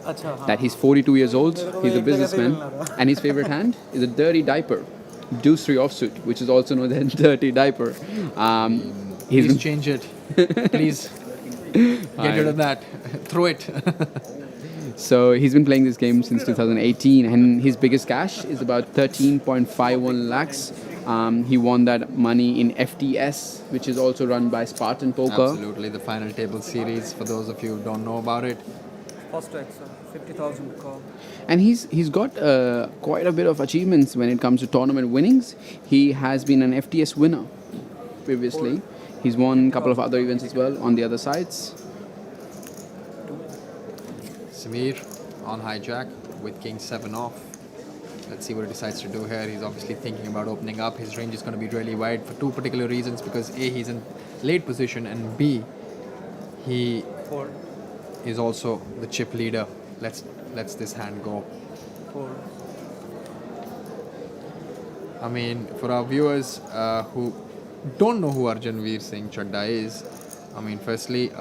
अच्छा हाँ That he's 42 years old, he's a businessman, and his favorite hand is a dirty diaper. Deuce 3 offsuit, which is also known as dirty diaper. He's Please been, change it. Please. Get rid of that. Throw it. So he's been playing this game since 2018, and his biggest cash is about 13.51 lakhs. He won that money in FTS, which is also run by Spartan Poker. Absolutely, the final table series. For those of you who don't know about it, First X, 50,000 call. And he's got quite a bit of achievements when it comes to tournament winnings. He has been an FTS winner previously. He's won a couple of other events as well on the other sides. Sameer on hijack with King 7 off. Let's see what he decides to do here. He's obviously thinking about opening up. His range is going to be really wide for two particular reasons. Because A, he's in late position, and B, he is also the chip leader. Let's this hand go. I mean, for our viewers who don't know who Arjanveer Singh Chadda is, I mean, firstly,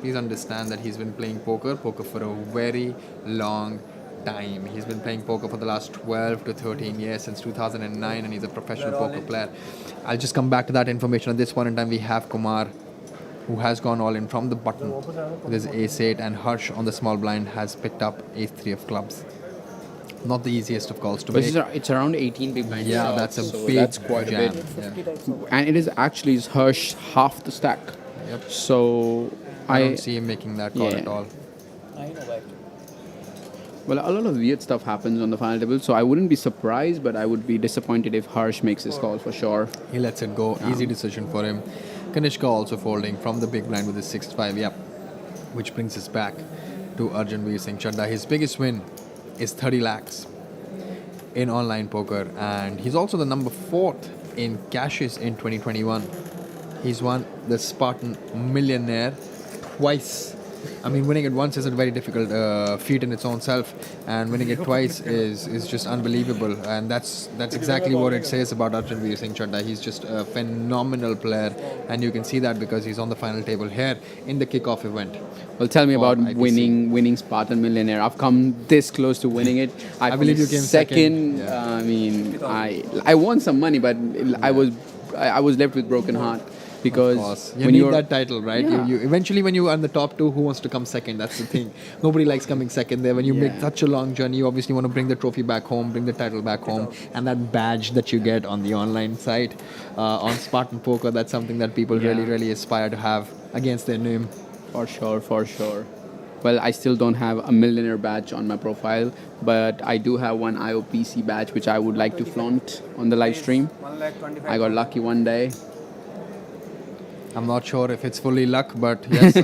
please understand that he's been playing poker for a very long time. He's been playing poker for the last 12 to 13 years, since 2009, and he's a professional poker player. I'll just come back to that information. At this point in time, we have Kumar, who has gone all in from the button with his ace-8, and Harsh on the small blind has picked up ace-3 of clubs. Not the easiest of calls to But make. it's around 18 big blinds. Yeah, short, that's a so big that's quite jam. a bit. Yeah. And it is actually Harsh half the stack. Yep. So I don't see him making that call at all. I know that. Well, a lot of weird stuff happens on the final table, so I wouldn't be surprised, but I would be disappointed if Harsh makes his call for sure. He lets it go. Easy decision for him. Kanishka also folding from the big blind with his 6-5. Yep. Which brings us back to Arjanveer Singh Chadda. His biggest win is 30 lakhs in online poker, and he's also the number 4th in cashes in 2021. He's won the Spartan Millionaire twice. I mean, winning it once is a very difficult feat in its own self, and winning it twice is just unbelievable. And that's exactly what it says about Arjanveer Singh Chadda. He's just a phenomenal player, and you can see that because he's on the final table here in the Kick-off event. Well, tell me for about IPC. winning Spartan Millionaire. I've come this close to winning it. I believe you came second. Yeah. I mean, I won some money, but I was left with broken heart. Because you need that title, right? Yeah. You eventually, when you are in the top 2, who wants to come second? That's the thing. Nobody likes coming second there. When you make such a long journey, you obviously want to bring the trophy back home, bring the title back home, and that badge that you get on the online site, on Spartan Poker, that's something that people really aspire to have against their name. For sure. Well, I still don't have a millionaire badge on my profile, but I do have one IOPC badge which I would like to flaunt on the live stream. I got lucky one day. I'm not sure if it's fully luck, but yes,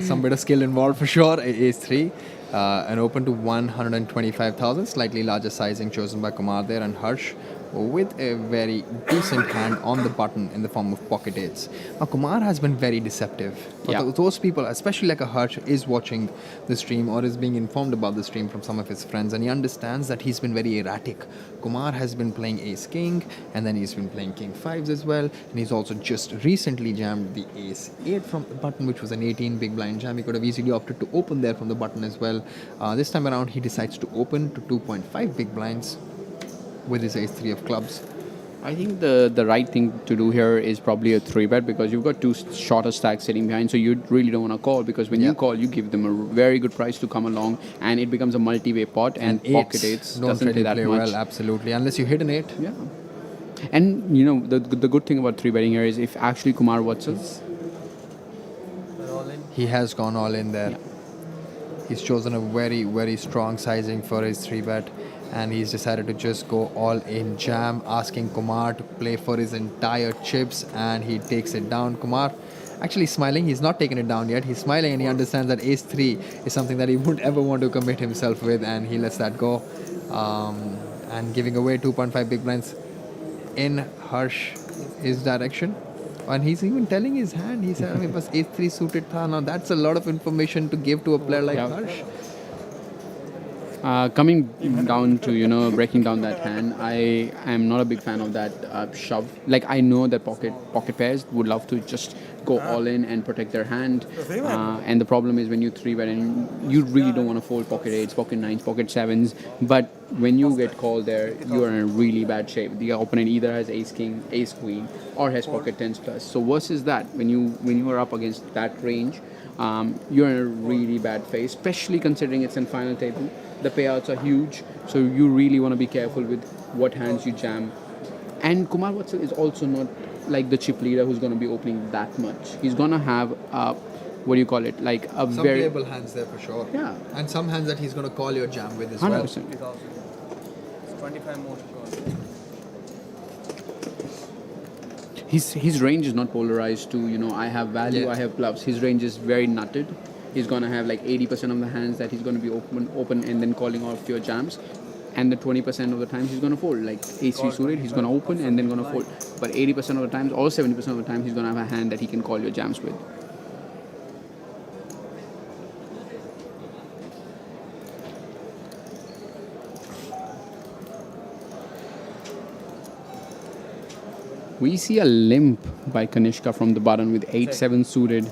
some bit of skill involved for sure. Ace-3, an open to 125,000, slightly larger sizing chosen by Kumar there, and Harsh with a very decent hand on the button in the form of pocket eights. Now, Kumar has been very deceptive. But those people, especially like a Harsh, is watching the stream or is being informed about the stream from some of his friends, and he understands that he's been very erratic. Kumar has been playing Ace-King, and then he's been playing King-5s as well, and he's also just recently jammed the Ace-8 from the button, which was an 18 big blind jam. He could have easily opted to open there from the button as well. This time around, he decides to open to 2.5 big blinds with his ace-3 of clubs. I think the right thing to do here is probably a 3-bet, because you've got 2 shorter stacks sitting behind, so you really don't want to call, because when you call, you give them a very good price to come along, and it becomes a multi-way pot, and pocket eights don't doesn't really play that play much. well, absolutely, unless you hit an 8. Yeah. And, you know, the good thing about 3-betting here is if actually Kumar Watsals, He has gone all in there. Yeah. He's chosen a very strong sizing for his 3-bet, and he's decided to just go all in jam, asking Kumar to play for his entire chips, and he takes it down. Kumar actually smiling. He's not taken it down yet. He's smiling, and he understands that ace-3 is something that he wouldn't ever want to commit himself with, and he lets that go. And giving away 2.5 big blinds in Harsh his direction. And he's even telling his hand. He said, it was ace-3 suited tha. Now that's a lot of information to give to a player like Harsh. Coming down to breaking down that hand, I am not a big fan of that shove. Like I know that pocket pairs would love to just go all in and protect their hand, and the problem is when you three bet and you really don't want to fold pocket eights, pocket nines, pocket sevens, but when you get called there, you are in a really bad shape. The opponent either has ace king, ace queen, or has pocket tens plus. So versus that, when you are up against that range, you're in a really bad phase, especially considering it's in final table. The payouts are huge, so you really want to be careful with what hands you jam. And Kumar Vatsal is also not like the chip leader who's going to be opening that much. He's going to have what do you call it? Like a Some very playable hands there for sure. Yeah. And some hands that he's going to call your jam with as 100%. well. It's 25 more to go. His range is not polarized to I have value, Yeah. I have bluffs. His range is very nutted. He's gonna have like 80% of the hands that he's gonna be open and then calling off your jams, and the 20% of the times he's gonna fold. Like ace three suited, he's gonna open and then gonna fold. But 80% of the times, or 70% of the time, he's gonna have a hand that he can call your jams with. We see a limp by Kanishka from the button with 8-7 suited.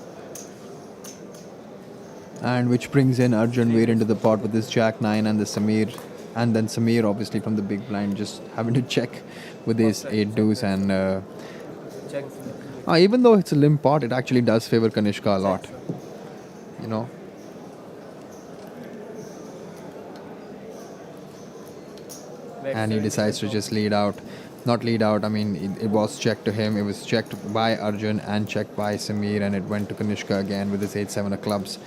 And which brings in Arjun Veer into the pot with this Jack 9 and the Sameer. And then Sameer obviously from the big blind just having to check with his 8 deuce. And Check. even though it's a limp pot, it actually does favor Kanishka a lot. You know. And he decides to just lead out. Not lead out, I mean, it was checked to him. It was checked by Arjun and checked by Sameer, and it went to Kanishka again with his 8-7 of clubs.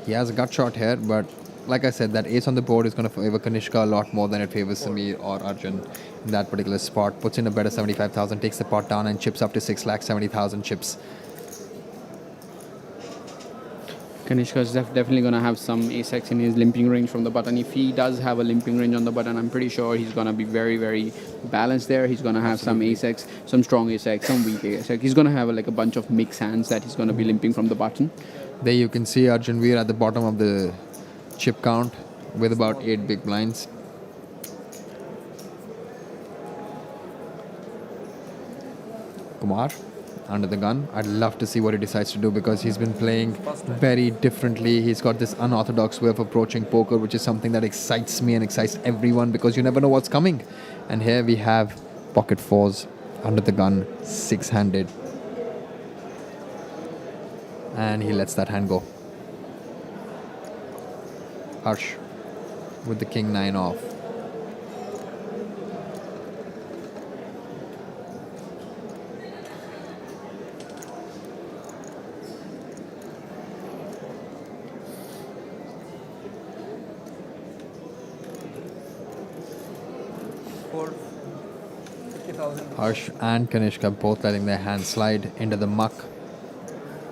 He has a gut shot here, but like I said, that ace on the board is going to favor Kanishka a lot more than it favors Sameer or Arjun in that particular spot. Puts in a bet of 75,000, takes the pot down and chips up to 6,70,000 chips. Kanishka is definitely going to have some ace-x in his limping range from the button. If he does have a limping range on the button, I'm pretty sure he's going to be very, very balanced there. He's going to have some ace-x, some strong ace-x, some weak ace-x. He's going to have like a bunch of mixed hands that he's going to be limping from the button. There you can see Arjun Veer at the bottom of the chip count with about 8 big blinds. Kumar under the gun. I'd love to see what he decides to do because he's been playing very differently. He's got this unorthodox way of approaching poker, which is something that excites me and excites everyone because you never know what's coming. And here we have pocket fours under the gun, 6-handed. And he lets that hand go. Harsh with the king 9 off. Harsh and Kanishka both letting their hands slide into the muck.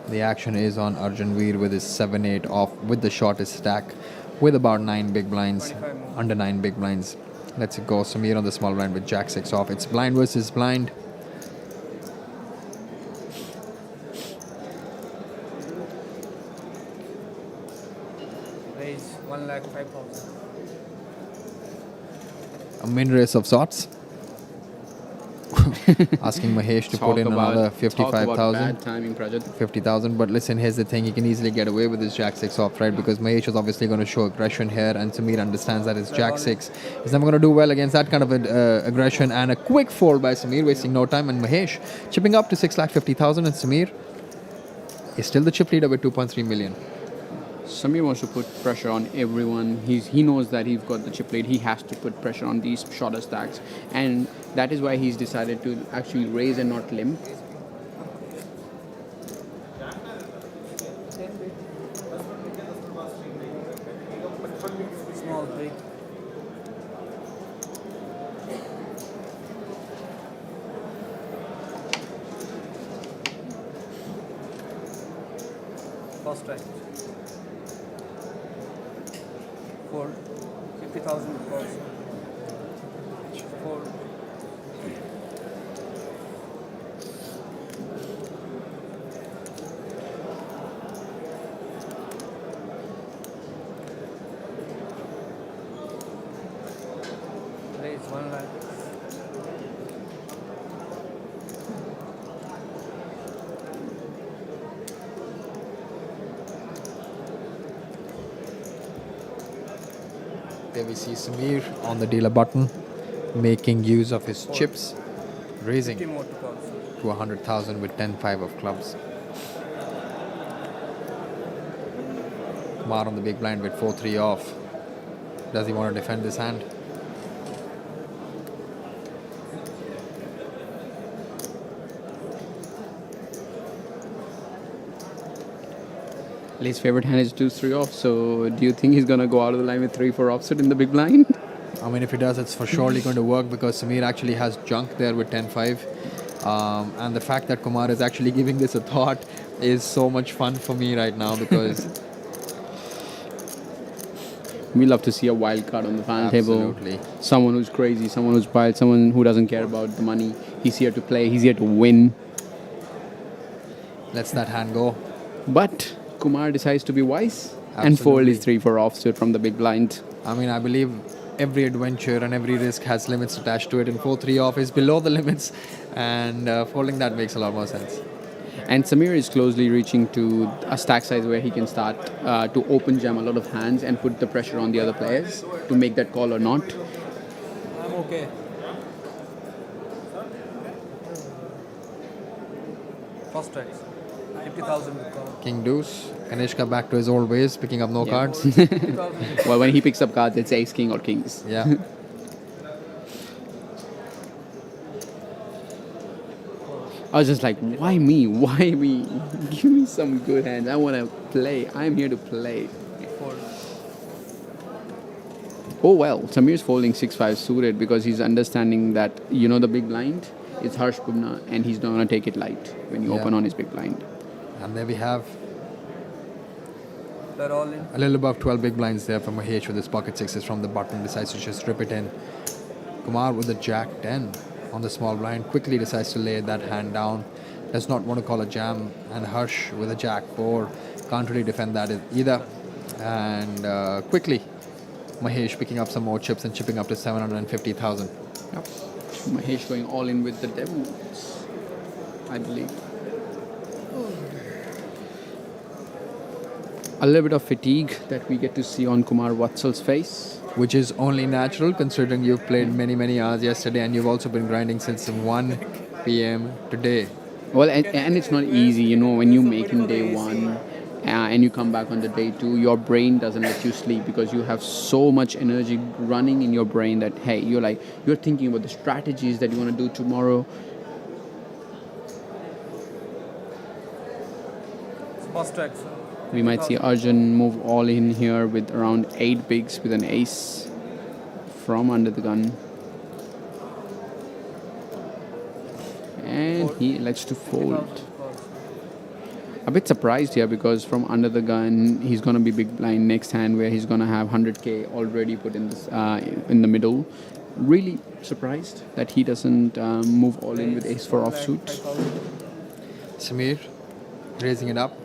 The action is on Arjun Veer with his 7-8 off with the shortest stack with about 9 big blinds, under 9 big blinds. Let's go. Sameer on the small blind with Jack 6 off. It's blind versus blind. Raise 1,05,000. A min race of sorts. Asking Mahesh to put in another 55,000. Bad timing, Prajat. 50,000, but listen, here's the thing, he can easily get away with his Jack 6 off, right? Because Mahesh is obviously going to show aggression here, and Sameer understands that his Jack 6 is never going to do well against that kind of aggression, and a quick fold by Sameer, wasting no time, and Mahesh chipping up to 6,50,000, and Sameer is still the chip leader with 2.3 million. Sameer wants to put pressure on everyone. He knows that he's got the chip lead. He has to put pressure on these shorter stacks, and that is why he's decided to actually raise and not limp. Small break. First strike. 50,000 calls. 4. There we see Sameer on the dealer button, making use of his chips, raising to 100,000 with 10-5 of clubs. Kumar on the big blind with 4-3 off. Does he want to defend this hand? His favorite hand is 2-3 off. So do you think he's gonna go out of the line with 3-4 offsuit in the big blind? I mean, if he does, it's for surely going to work because Sameer actually has junk there with 10-5. And the fact that Kumar is actually giving this a thought is so much fun for me right now because We love to see a wild card on the final absolutely. table. Someone who's crazy, someone who's wild, someone who doesn't care about the money. He's here to play, he's here to win. Lets that hand go. But Kumar decides to be wise and fold his 3-4 offsuit from the big blind. I mean, I believe every adventure and every risk has limits attached to it, and 4-3 off is below the limits, and folding that makes a lot more sense. And Sameer is closely reaching to a stack size where he can start to open jam a lot of hands and put the pressure on the other players to make that call or not. I'm okay. First strikes. 50,000. King deuce. Kanishka back to his old ways, picking up no cards. Well, when he picks up cards, it's ace, king, or kings. Yeah. I was just like, why me? Why me? Give me some good hands. I want to play. I'm here to play. Oh well, Sameer's folding 6-5 suited because he's understanding that, you know, the big blind is Harsh Bubna and he's not going to take it light when you open on his big blind. And there we have They're all in. a little above 12 big blinds there for Mahesh with his pocket sixes from the button. Decides to just rip it in. Kumar with the jack 10 on the small blind. Quickly decides to lay that hand down. Does not want to call a jam. And Harsh with a jack 4. Can't really defend that either. And quickly, Mahesh picking up some more chips and chipping up to 750,000. Yep. Mahesh going all in with the devils, I believe. A little bit of fatigue that we get to see on Kumar Vatsal's face. Which is only natural considering you've played many hours yesterday and you've also been grinding since 1 p.m. today. Well, and it's not easy, you know, when you're making day one and you come back on the day two, your brain doesn't let you sleep because you have so much energy running in your brain that, hey, you're thinking about the strategies that you want to do tomorrow. First strikes. We might see Arjun move all in here with around 8 bigs with an ace from under the gun. And he elects to fold. A bit surprised here because from under the gun, he's going to be big blind next hand where he's going to have 100k already put in this in the middle. Really surprised that he doesn't move all in with ace 4 offsuit. Sameer raising it up.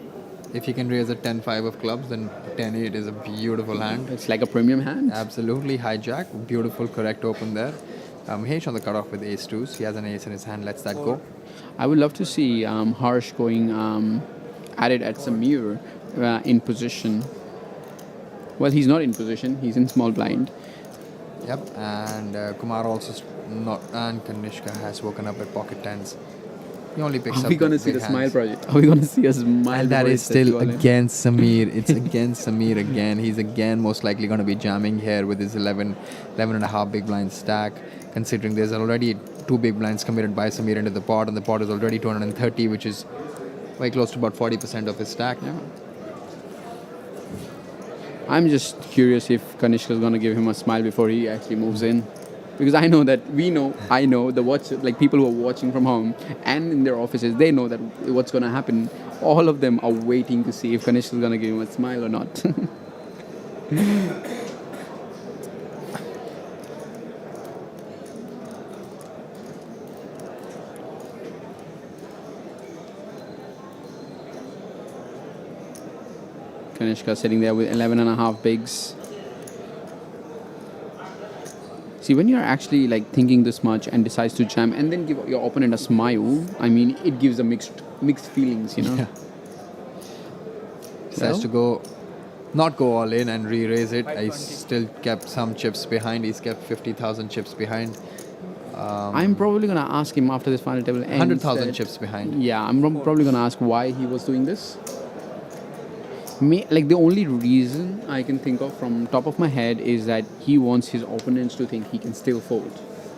If he can raise a 10-5 of clubs, then 10-8 is a beautiful hand. It's like a premium hand. Absolutely. Hijack. Beautiful, correct open there. Mahesh on the cutoff with ace 2s. He has an ace in his hand. Lets that go. I would love to see Harsh going at it at Sameer in position. Well, he's not in position. He's in small blind. Yep. And Kumar also not. And Kanishka has woken up at pocket 10s. He only picks Are up we going to the see big the smile hands. project? Are we going to see a smile? And that before is it says still go all in? against Sameer. It's against Sameer again. He's again most likely going to be jamming here with his 11 and a half big blind stack. Considering there's already 2 big blinds committed by Sameer into the pot, and the pot is already 230, which is very close to about 40% of his stack. Yeah. I'm just curious if Kanishka is going to give him a smile before he actually moves in. Because I know that I know the people who are watching from home and in their offices, they know that what's going to happen. All of them are waiting to see if Kanishka is going to give him a smile or not. Kanishka sitting there with 11 and a half bigs. See, when you're actually like thinking this much and decides to jam and then give your opponent a smile, I mean, it gives a mixed feelings, you know. Yeah. Decides to go not go all in and re-raise it. I still kept some chips behind. He's kept 50,000 chips behind. I'm probably gonna ask him after this final table ends 100,000 that- chips behind. Yeah, I'm probably gonna ask why he was doing this. Like the only reason I can think of from top of my head is that he wants his opponents to think he can still fold,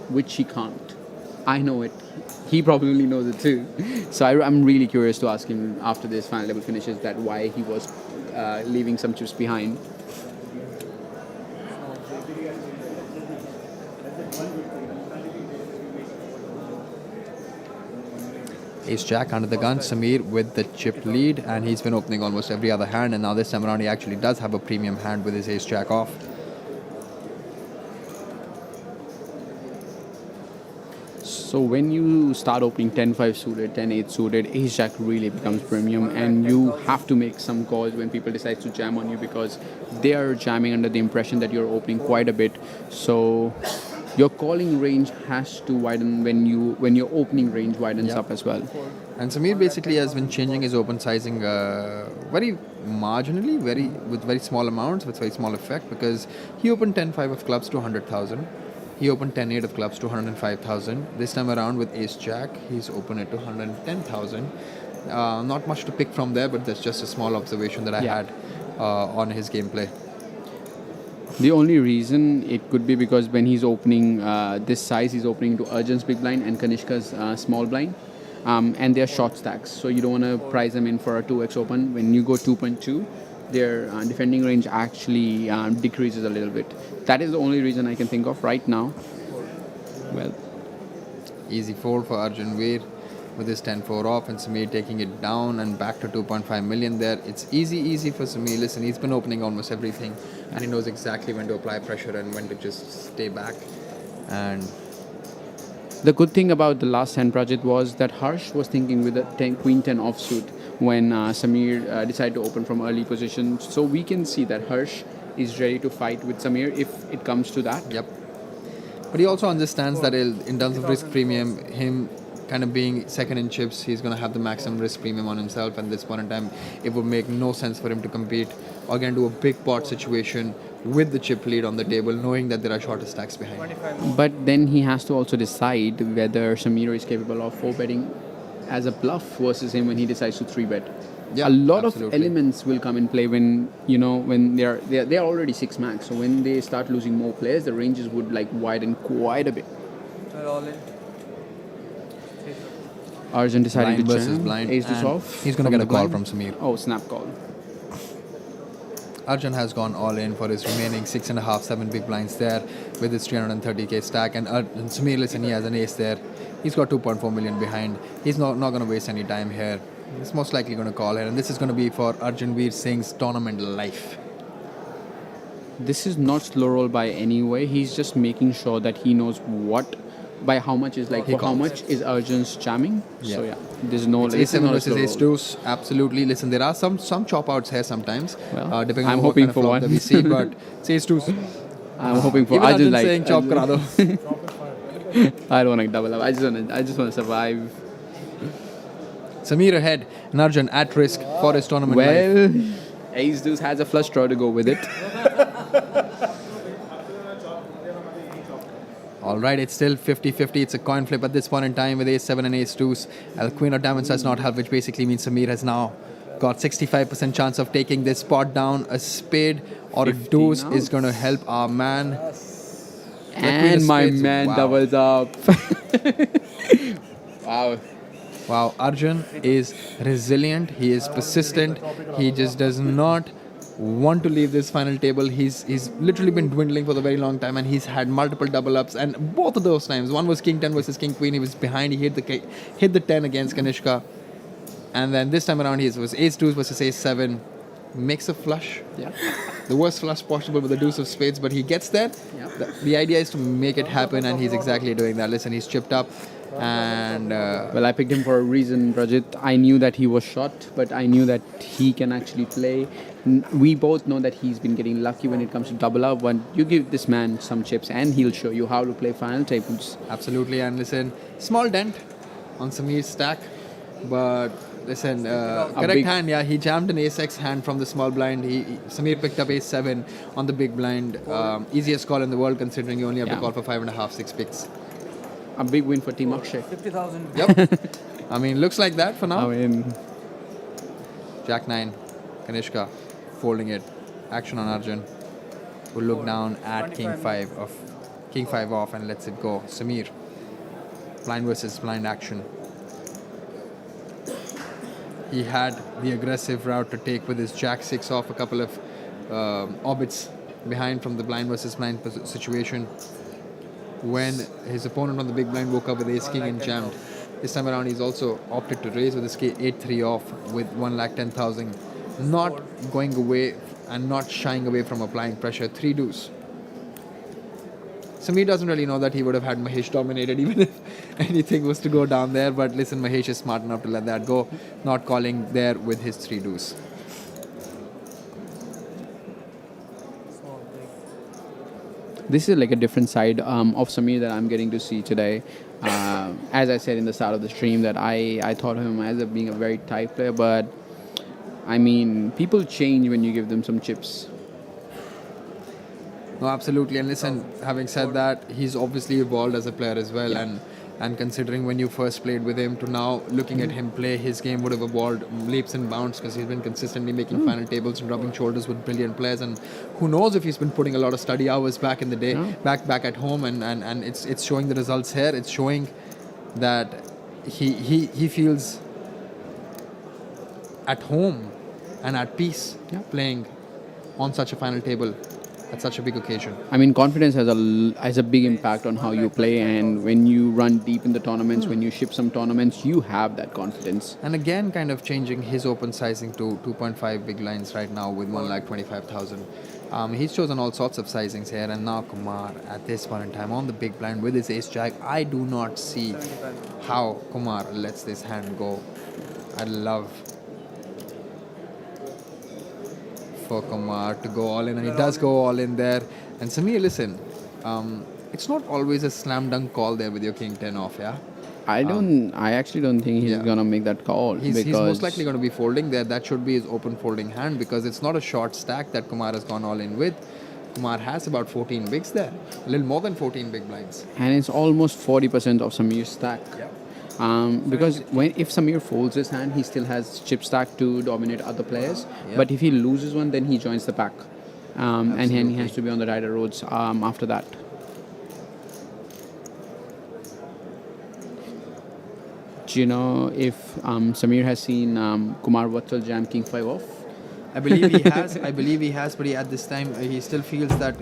which he can't. I know it. He probably knows it too. So I'm really curious to ask him after this final level finishes that why he was leaving some chips behind. Ace Jack under the gun, Sameer with the chip lead, and he's been opening almost every other hand, and now this time around he actually does have a premium hand with his Ace Jack off. So when you start opening 10-5 suited, 10-8 suited, Ace Jack really becomes premium, and you have to make some calls when people decide to jam on you because they are jamming under the impression that you're opening quite a bit. So your calling range has to widen when your opening range widens up as well. And Sameer basically has been changing his open sizing very marginally, with very small amounts, with very small effect, because he opened 10-5 of clubs to 100,000. He opened 10-8 of clubs to 105,000. This time around with Ace Jack, he's opened it to 110,000. Not much to pick from there, but that's just a small observation that I had on his gameplay. The only reason it could be because when he's opening this size, he's opening to Arjun's big blind and Kanishka's small blind. And they're short stacks, so you don't want to price them in for a 2x open. When you go 2.2, their defending range actually decreases a little bit. That is the only reason I can think of right now. Well, easy fold for Arjun Veer with his 10-4 off, and Sameer taking it down and back to 2.5 million there. It's easy for Sameer. Listen, he's been opening almost everything, and he knows exactly when to apply pressure and when to just stay back. And the good thing about the last hand project was that Harsh was thinking with a Queen 10 offsuit when Sameer decided to open from early position. So we can see that Harsh is ready to fight with Sameer if it comes to that. Yep. But he also understands that in terms of risk premium, him kind of being second in chips, he's going to have the maximum risk premium on himself. And this point in time, it would make no sense for him to compete or get into a big pot situation with the chip lead on the table, knowing that there are shorter stacks behind. But then he has to also decide whether Sameer is capable of 4-betting as a bluff versus him when he decides to 3-bet. Yeah, a lot absolutely. of elements will come in play when they're already 6 max. So when they start losing more players, the ranges would like widen quite a bit. All in. Arjun decided Blind to versus jam. blind. Ace deuce And off. he's going to from get a the call blind. from Sameer. Oh, snap call. Arjun has gone all in for his remaining 6.5, 7 big blinds there with his 330k stack. And Sameer, listen, he has an ace there. He's got 2.4 million behind. He's not going to waste any time here. He's most likely going to call here. And this is going to be for Arjun Veer Singh's tournament life. This is not slow roll by any way. He's just making sure that he knows how much is like, for how much is Arjun's jamming. Yeah. So yeah, there's no. It's this is A7 not a versus slow Ace roll. deuce. Absolutely. Listen, there are some chop outs here sometimes, Well, depending I'm on what hoping kind of for flop one. that we see. But it's Ace deuce. I'm hoping for. Even I Arjun just like. saying chop kara do. I don't want to double up. I just want to survive. Sameer ahead, and Arjun at risk for his tournament life. Well, Ace deuce has a flush draw to go with it. Alright, it's still 50-50. It's a coin flip at this point in time with Ace 7 and Ace deuce. The Queen of Diamonds does not help, which basically means Sameer has now got 65% chance of taking this spot down. A spade or a 50 deuce now. is going to help our man. Queen And of my spades, man wow. doubles up. Wow. Wow, Arjun is resilient. He is persistent. He just does not want to leave this final table. He's literally been dwindling for a very long time, and he's had multiple double ups. And both of those times, one was King 10 versus King Queen. He was behind. He hit the 10 against Kanishka, and then this time around, he was Ace deuce versus Ace 7. Makes a flush. Yeah. The worst flush possible with the deuce of spades, but he gets there. Yeah. The idea is to make it happen, and he's exactly doing that. Listen, he's chipped up, and Well, I picked him for a reason, Rajit. I knew that he was short, but I knew that he can actually play. We both know that he's been getting lucky when it comes to double up. When you give this man some chips, and he'll show you how to play final tables. absolutely. And listen, small dent on Sameer's stack, but Listen, A correct big- hand, yeah. He jammed an ace-x hand from the small blind. Sameer picked up ace-7 on the big blind. Easiest call in the world considering you only have to Yeah. call for 5.5, 6 picks. A big win for Team Akshay. 50,000. Yep. I mean, looks like that for now. I mean, Jack 9, Kanishka, folding it. Action on Arjun. Will look down at King 5 off and lets it go. Sameer, blind versus blind action. He had the aggressive route to take with his Jack 6 off, a couple of orbits behind from the blind versus blind situation. When his opponent on the big blind woke up with ace king and jammed. This time around, he's also opted to raise with his 8-3 off with 1,10,000. Not going away and not shying away from applying pressure. 3 deuce. Sameer doesn't really know that he would have had Mahesh dominated even if anything was to go down there. But listen, Mahesh is smart enough to let that go. Not calling there with his 3 deuce. this is like a different side of Sameer that I'm getting to see today. As I said in the start of the stream, that I thought of him as being a very tight player, but I mean, people change when you give them some chips. No, absolutely. And listen, having said that, he's obviously evolved as a player as well. And considering when you first played with him to now looking at him play, his game would have evolved leaps and bounds because he's been consistently making final tables and rubbing shoulders with brilliant players. And who knows if he's been putting a lot of study hours back in the day, back at home. And it's showing the results here. It's showing that he feels at home and at peace playing on such a final table at such a big occasion. I mean, confidence has a big impact on how you play, and when you run deep in the tournaments, when you ship some tournaments, you have that confidence. And again, kind of changing his open sizing to 2.5 big lines right now with 1,25,000. He's chosen all sorts of sizings here, and now Kumar at this point in time on the big blind with his ace jack. I do not see how Kumar lets this hand go. I love for Kumar to go all in, and he does go all in there. And Sameer, listen, it's not always a slam dunk call there with your king 10 off, yeah? I actually don't think he's gonna make that call. He's most likely going to be folding there. That should be his open folding hand because it's not a short stack that Kumar has gone all in with. Kumar has about 14 bigs there, a little more than 14 big blinds. And it's almost 40% of Sameer's stack. Because if Sameer folds his hand, he still has chip stack to dominate other players. But if he loses one, then he joins the pack. And then he has to be on the tighter roads after that. Do you know if Sameer has seen Kumar Vatsal jam King 5 off? I believe he has, but at this time he still feels that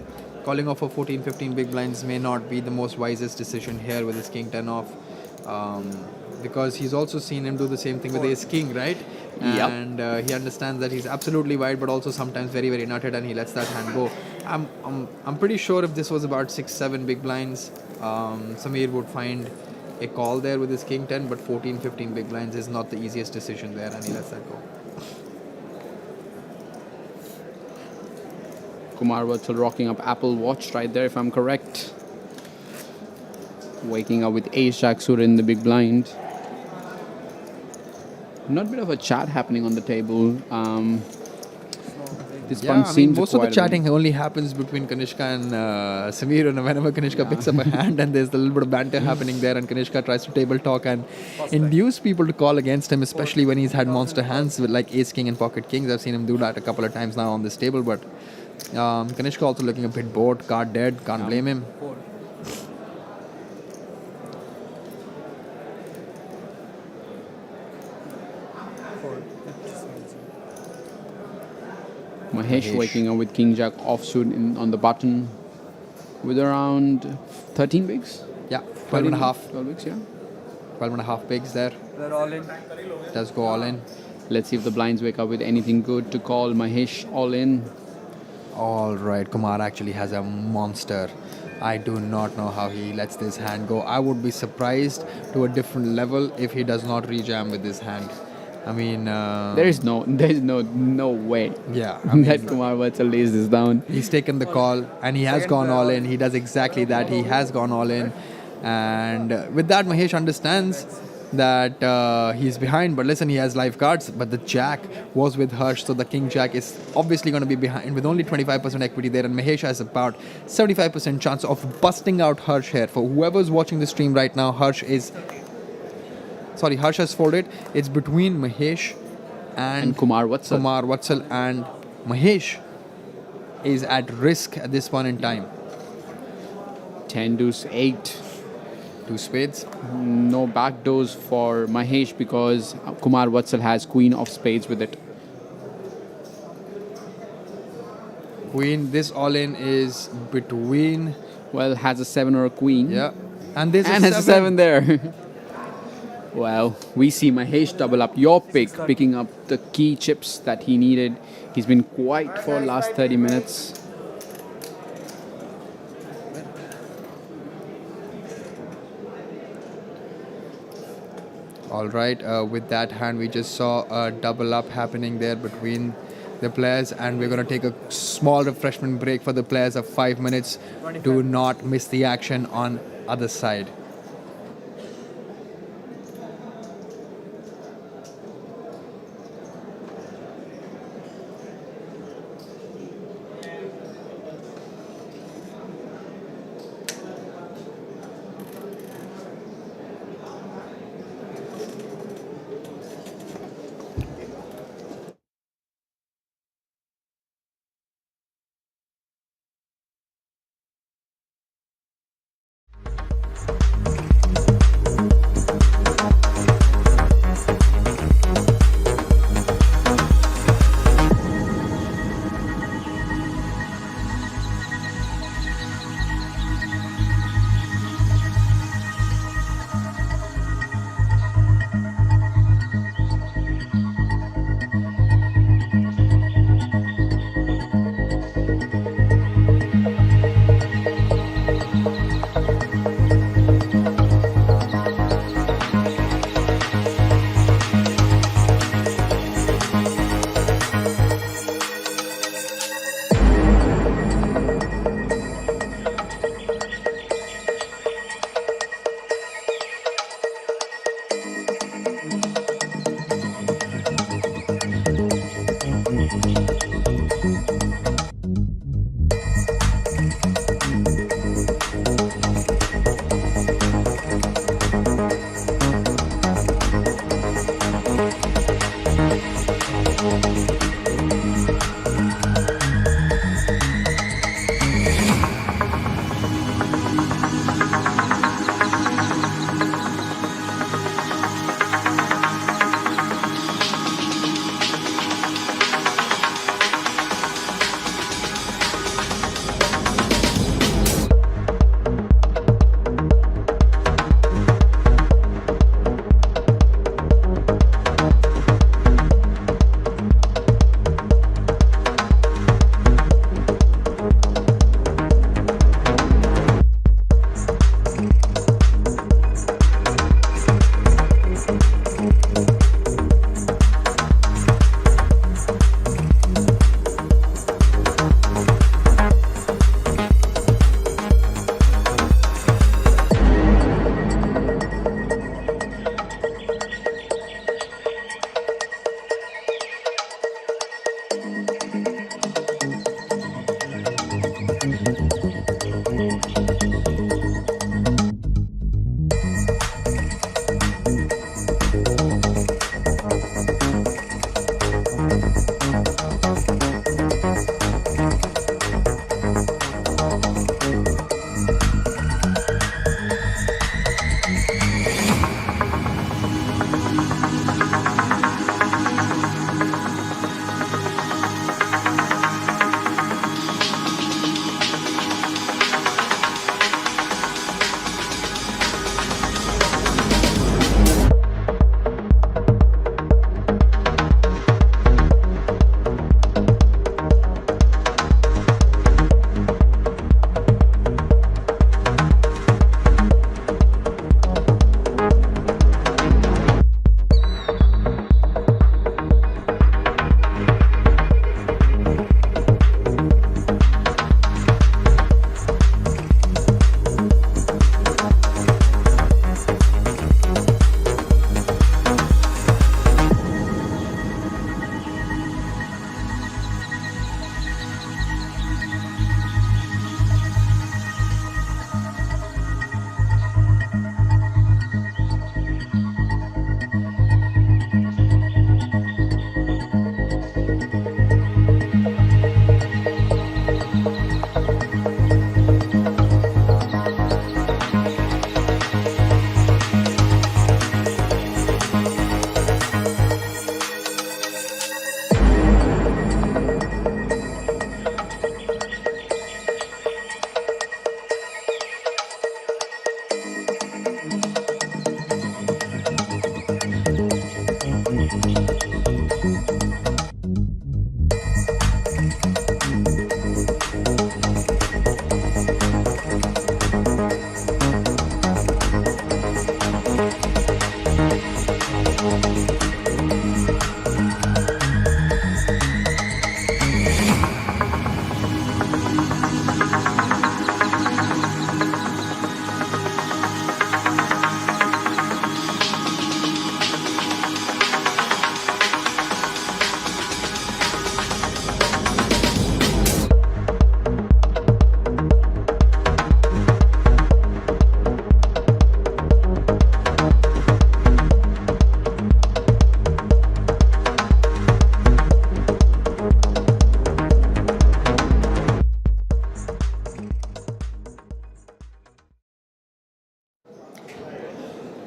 calling off for 14, 15 big blinds may not be the most wisest decision here with his king 10 off. Because he's also seen him do the same thing with ace king, right? And he understands that he's absolutely wide, but also sometimes very, very nutted, and he lets that hand go. I'm pretty sure if this was about 6, 7 big blinds, Sameer would find a call there with his king 10, but 14, 15 big blinds is not the easiest decision there, and he lets that go. Kumar Vatsal rocking up Apple Watch right there, if I'm correct. Waking up with ace jack suited in the big blind. Not bit of a chat happening on the table. This one seems most of the quite a bit- chatting only happens between Kanishka and Sameer, and whenever Kanishka picks up a hand and there's a little bit of banter happening there, and Kanishka tries to table talk and induce people to call against him, especially when he's had monster hands with like ace king and pocket kings. I've seen him do that a couple of times now on this table, but Kanishka also looking a bit bored, card dead, can't blame him. Mahesh waking up with King Jack offsuit on the button with around 13 bigs. Yeah, 12 and a half. 12 bigs, yeah. 12 and a half bigs there. They're all in. Does go all in. Let's see if the blinds wake up with anything good to call Mahesh all in. All right, Kumar actually has a monster. I do not know how he lets this hand go. I would be surprised to a different level if he does not rejam with this hand. I mean, There is no way. Yeah, I mean, that Kumar Vatsal lays this down. he's taken the call and he has gone all in. He does exactly that. He has gone all in, and with that, Mahesh understands that he's behind, but listen, he has lifeguards. But the jack was with Harsh, so the king jack is obviously going to be behind with only 25% equity there, and Mahesh has about 75% chance of busting out Harsh here. For whoever's watching the stream right now, Harsh has folded. It's between Mahesh and Kumar Vatsal. Kumar Vatsal, and Mahesh is at risk at this point in time. 10 deuce 8. 2 spades. No backdoors for Mahesh because Kumar Vatsal has queen of spades with it. Queen, this all-in is between... Well, has a 7 or a queen. Yeah. And there's And has a 7 there. Well, we see Mahesh double up. Your pick, picking up the key chips that he needed. He's been quiet for last 30 minutes. All right, with that hand, we just saw a double up happening there between the players, and we're going to take a small refreshment break for the players of 5 minutes. Do not miss the action on other side.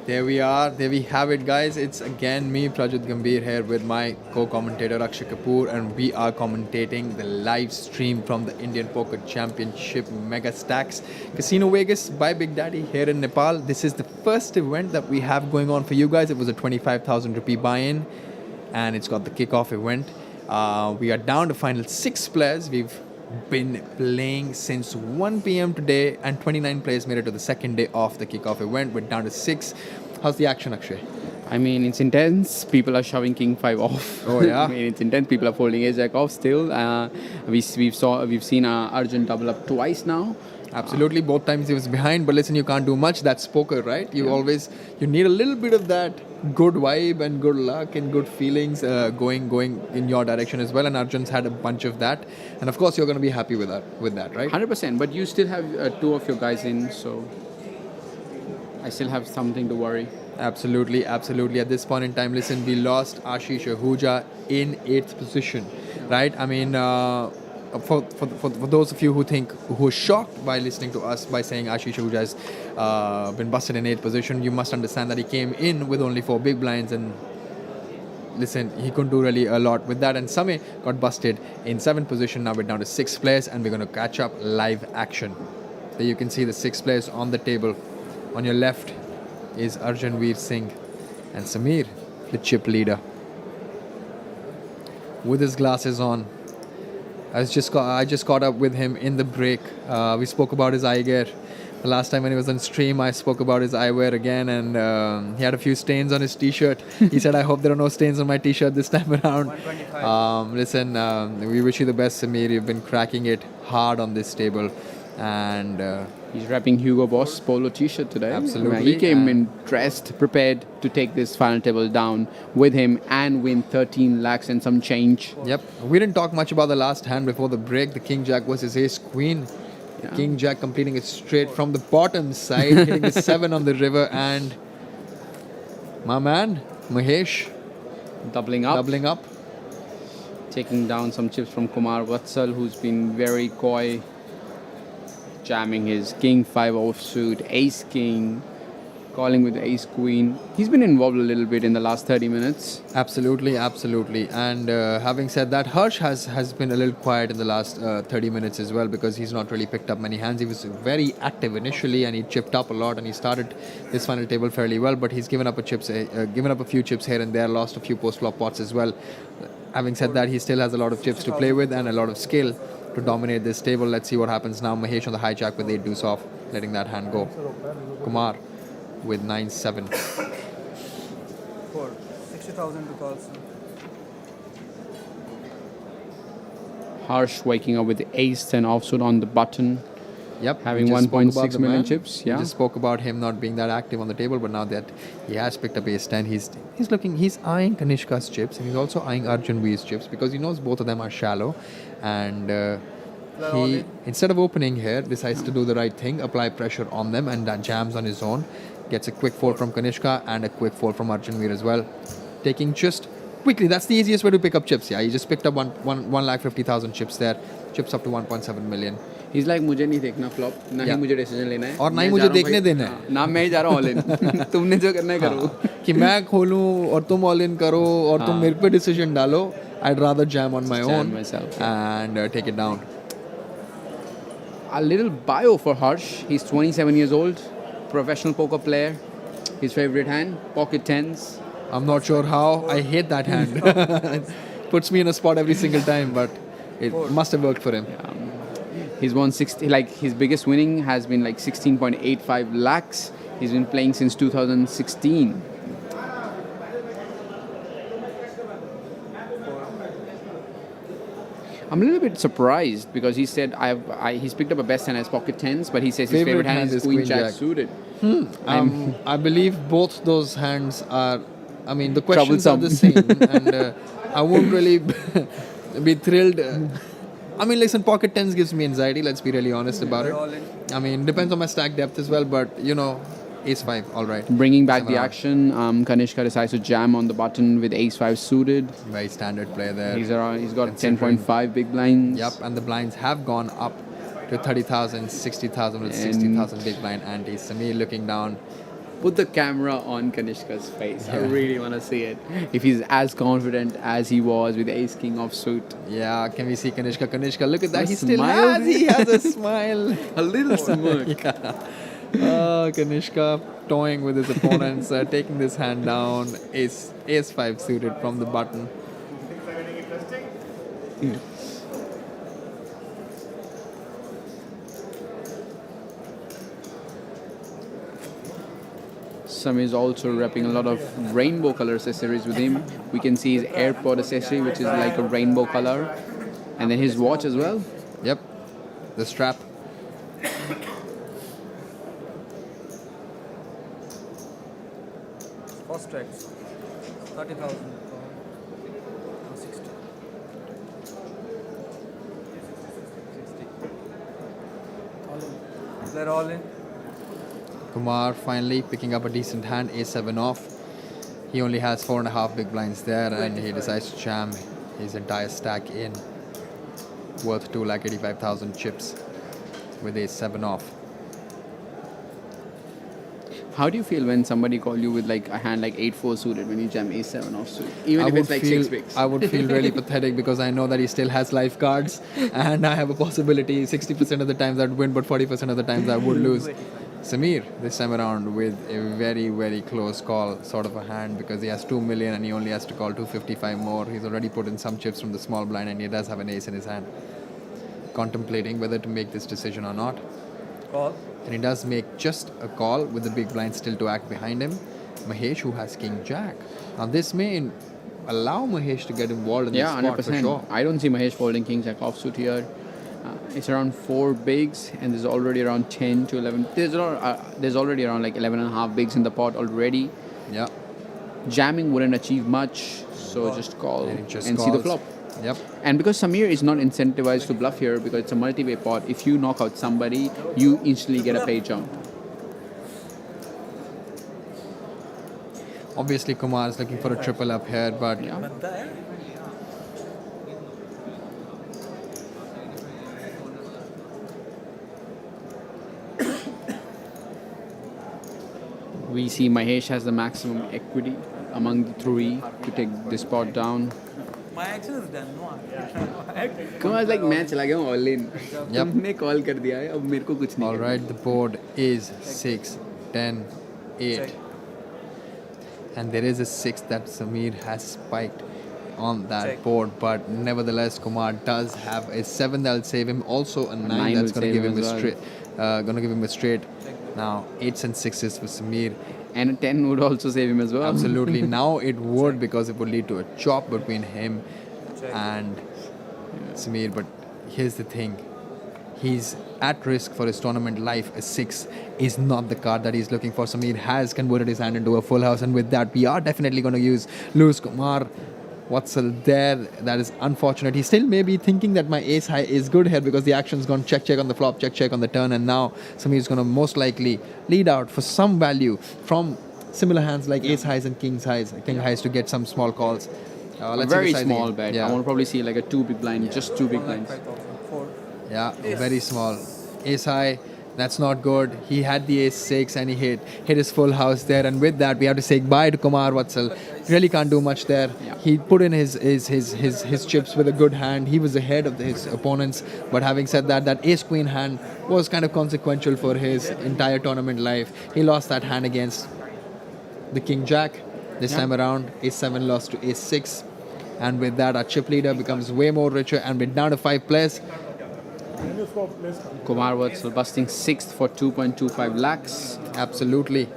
There we are. There we have it, guys. It's again me, Prajit Gambhir, here with my co-commentator Akshay Kapoor, and we are commentating the live stream from the Indian Poker Championship Megastacks Casino Vegas by Big Daddy here in Nepal. This is the first event that we have going on for you guys. It was a 25,000 rupee buy-in, and it's got the kick-off event. We are down to final 6 players. We've been playing since 1 p.m. today, and 29 players made it to the second day of the kickoff event. We're down to 6. How's the action, Akshay? I mean, it's intense. People are shoving King 5 off. Oh, yeah? I mean, it's intense. People are folding Ace Jack off still. We've seen Arjun double up twice now. Absolutely, both times he was behind, but listen, you can't do much. That's poker, right? You need a little bit of that good vibe and good luck and good feelings going in your direction as well. And Arjun's had a bunch of that, and of course, you're going to be happy with that, right? 100%. But you still have 2 of your guys in, so I still have something to worry. Absolutely. At this point in time, listen, we lost Ashish Ahuja in 8th position, right? I mean, for those of you who are shocked by listening to us by saying Ashish Ahuja has been busted in 8th position, you must understand that he came in with only 4 big blinds, and listen, he couldn't do really a lot with that. And Samay got busted in 7th position. Now we're down to 6 players, and we're going to catch up live action. There you can see the 6 players on the table. On your left is Arjun Veer Singh and Sameer, the chip leader, with his glasses on. I just caught up with him in the break. We spoke about his eye gear. The last time when he was on stream, I spoke about his eyewear again, and he had a few stains on his t-shirt. He said, I hope there are no stains on my t-shirt this time around. 125. Listen, we wish you the best, Sameer. You've been cracking it hard on this table. And he's wrapping Hugo Boss polo t-shirt today. Absolutely. He came in dressed, prepared to take this final table down with him and win 13 lakhs and some change. Yep. We didn't talk much about the last hand before the break. The King Jack versus Ace Queen. Yeah. King Jack completing it straight from the bottom side, hitting the 7 on the river, and my man Mahesh Doubling up. Taking down some chips from Kumar Vatsal, who's been very coy, jamming his King 5 offsuit, Ace King, calling with Ace Queen. He's been involved a little bit in the last 30 minutes. Absolutely. And having said that, Harsh has been a little quiet in the last 30 minutes as well, because he's not really picked up many hands. He was very active initially, and he chipped up a lot, and he started this final table fairly well, but he's given up a few chips here and there, lost a few post-flop pots as well. Having said that, he still has a lot of chips to play with and a lot of skill to dominate this table. Let's see what happens now. Mahesh on the hijack with 8 deuce off, letting that hand go. Kumar with 9-7. 60,000 to call, sir. Harsh waking up with the Ace 10 offsuit on the button. Yep. Having we just spoke 1.6 about the million man. chips. We Yeah. just spoke about him not being that active on the table, but now that he has picked up Ace 10, he's eyeing Kanishka's chips, and he's also eyeing Arjun Veer's chips, because he knows both of them are shallow, and he, instead of opening here, decides to do the right thing, apply pressure on them, and jams on his own. Gets a quick fold from Kanishka and a quick fold from Arjun Veer as well. Taking just quickly, that's the easiest way to pick up chips. Yeah, he just picked up 1,50,000 chips there. Chips up to 1.7 million. He's like, मुझे नहीं देखना flop, ना ही मुझे decision लेना है. और ना ही मैं मुझे जा रहा हूँ देखने भाई. देना है. हाँ, ना मैं ही जा रहा हूँ all in. तुमने जो करना है करो. कि मैं खोलूं और तुम all in करो और तुम मेरे पे decision डालो. I'd rather jam on my Jam own myself. and take it down. A little bio for Harsh. He's 27 years old, professional poker player. His favorite hand, pocket tens. I'm not sure how. I hate that hand. Puts me in a spot every single time, but it must have worked for him. He's won 60. Like his biggest winning has been like 16.85 lakhs. He's been playing since 2016. I'm a little bit surprised because he said he's picked up a best hand as pocket tens, but he says his favorite hand is Queen Jack suited. I believe both those hands are. I mean, the questions are the same, and I won't really be thrilled. I mean, listen, pocket tens gives me anxiety. Let's be really honest about it. I mean, depends on my stack depth as well, but ace 5, all right. Bringing back the action, Kanishka decides to jam on the button with ace 5 suited. Very standard play there. He's got 10.5 big blinds. Yep, and the blinds have gone up to 30,000, 60,000 with 60,000 big blind ante. Sameer looking down. Put the camera on Kanishka's face. I really want to see it. If he's as confident as he was with ace king of suit. Yeah, can we see Kanishka? Kanishka, look at that. He has a smile. A little smirk. Kanishka toying with his opponents, taking this hand down. Ace 5 suited from the button. Sam is also wrapping a lot of rainbow color accessories with him. We can see his AirPod accessory, which is like a rainbow color. And then his watch as well. Yep, the strap. First strikes, 30,000. 60. All in. They're all in. Kumar finally picking up a decent hand, a7 off. He only has 4.5 big blinds there, and he decides to jam his entire stack in, worth 2,85,000 chips with a7 off. How do you feel when somebody call you with like a hand like 8-4 suited when you jam a7 off suit? Even if it's like 6 bigs. I would feel really pathetic because I know that he still has life cards, and I have a possibility 60% of the times I'd win, but 40% of the times I would lose. Sameer, this time around, with a very, very close call, sort of a hand, because he has 2 million and he only has to call 255 more. He's already put in some chips from the small blind, and he does have an ace in his hand. Contemplating whether to make this decision or not. Call. And he does make just a call with the big blind still to act behind him. Mahesh, who has King Jack. Now, this may allow Mahesh to get involved in this spot 100%. for sure. I don't see Mahesh folding King Jack offsuit here. It's around 4 bigs, and there's already around 10 to 11. There's already around like 11.5 bigs in the pot already. Yeah. Jamming wouldn't achieve much, so just call and see the flop. Yep. And because Sameer is not incentivized to bluff here because it's a multi-way pot, if you knock out somebody, you instantly get a pay jump. Obviously, Kumar is looking for a triple up here, but Yeah. We see Mahesh has the maximum equity among the three to take this pot down. My action is done. No. Kumar's like, मैं चला गया हूँ all in. Yep. तुमने call कर दिया है, अब मेरे को कुछ नहीं all right, the board is 6, 10, 8. And there is a 6 that Sameer has spiked on that board, but nevertheless, Kumar does have a 7 that'll save him. Also a 9 that's going to give him a straight. Going to give him a straight. Now 8s and 6s for Sameer. And a 10 would also save him as well. Absolutely. Now it would, because it would lead to a chop between him and Sameer. But here's the thing. He's at risk for his tournament life. A 6 is not the card that he's looking for. Sameer has converted his hand into a full house, and with that, we are definitely going to lose Kumar. Watsal there. That is unfortunate. He still may be thinking that my ace high is good here because the action's gone check on the flop, check on the turn, and now Sameer is going to most likely lead out for some value from similar hands like ace highs and king highs to get some small calls. Let's Very see the sizing. small bet. Yeah. I want to probably see like a 2 big blind, just 2 big blinds. 5,004. Yeah, very small. Ace high, that's not good. He had the ace 6 and he hit his full house there, and with that we have to say goodbye to Kumar Watsal. Really can't do much there. Yeah. He put in his chips with a good hand. He was ahead of his opponents, but having said that, that ace queen hand was kind of consequential for his entire tournament life. He lost that hand against the King Jack. This Yeah. time around, ace-7 lost to ace-6. And with that, our chip leader becomes way more richer, and we're down to 5 players. Kumar Vatsal busting 6th for 2.25 lakhs. Absolutely.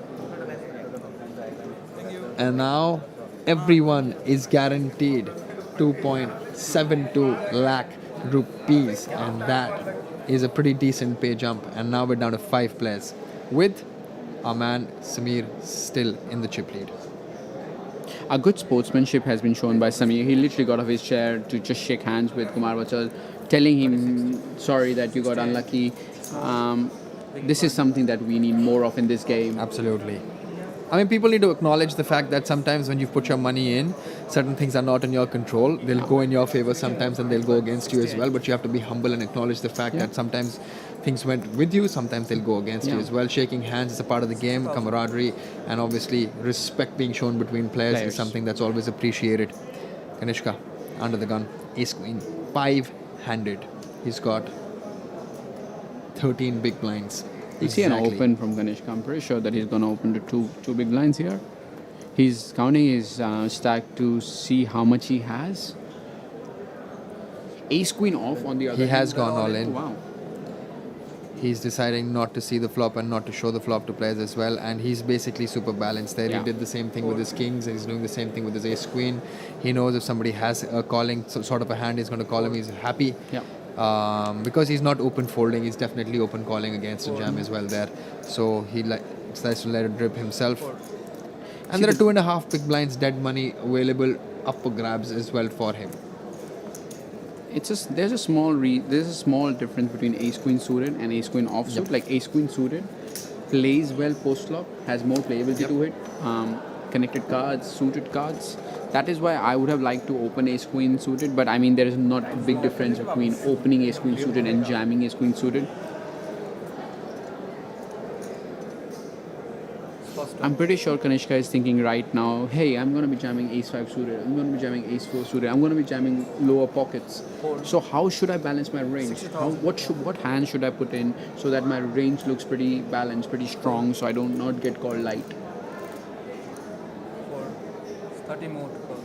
And now everyone is guaranteed 2.72 lakh rupees, and that is a pretty decent pay jump. And now we're down to 5 players with our man Sameer still in the chip lead. A good sportsmanship has been shown by Sameer. He literally got off his chair to just shake hands with Kumar Vatsal, telling him, sorry that you got unlucky. This is something that we need more of in this game. Absolutely. I mean, people need to acknowledge the fact that sometimes when you put your money in, certain things are not in your control. They'll go in your favor sometimes and they'll go against you as well. But you have to be humble and acknowledge the fact that sometimes things went with you, sometimes they'll go against you as well. Shaking hands is a part of the game, camaraderie, and obviously respect being shown between players is something that's always appreciated. Kanishka, under the gun, ace queen, 5-handed. He's got 13 big blinds. You see an open from Kanishka. I'm pretty sure that he's going to open to two big blinds here. He's counting his stack to see how much he has. Ace queen off on the other He hand. has gone all in. Wow. He's deciding not to see the flop and not to show the flop to players as well. And he's basically super balanced there. Yeah. He did the same thing with his kings. And he's doing the same thing with his ace queen. He knows if somebody has a calling sort of a hand, he's going to call him. He's happy. Yeah. Because he's not open folding, he's definitely open calling against a jam as well there. So he decides to let it drip himself. And there are 2.5 big blinds dead money available up for grabs as well for him. There's a small difference between ace queen suited and ace queen offsuit. Like ace queen suited plays well post flop, has more playability to it. Connected cards, suited cards. That is why I would have liked to open ace queen suited, but I mean there is not a big difference between opening ace queen suited and jamming ace queen suited. I'm pretty sure Kanishka is thinking right now, hey, I'm going to be jamming ace-5 suited, I'm going to be jamming ace-4 suited, I'm going to be jamming lower pockets. So how should I balance my range? What hand should I put in so that my range looks pretty balanced, pretty strong, so I do not get called light? For 30 more to go.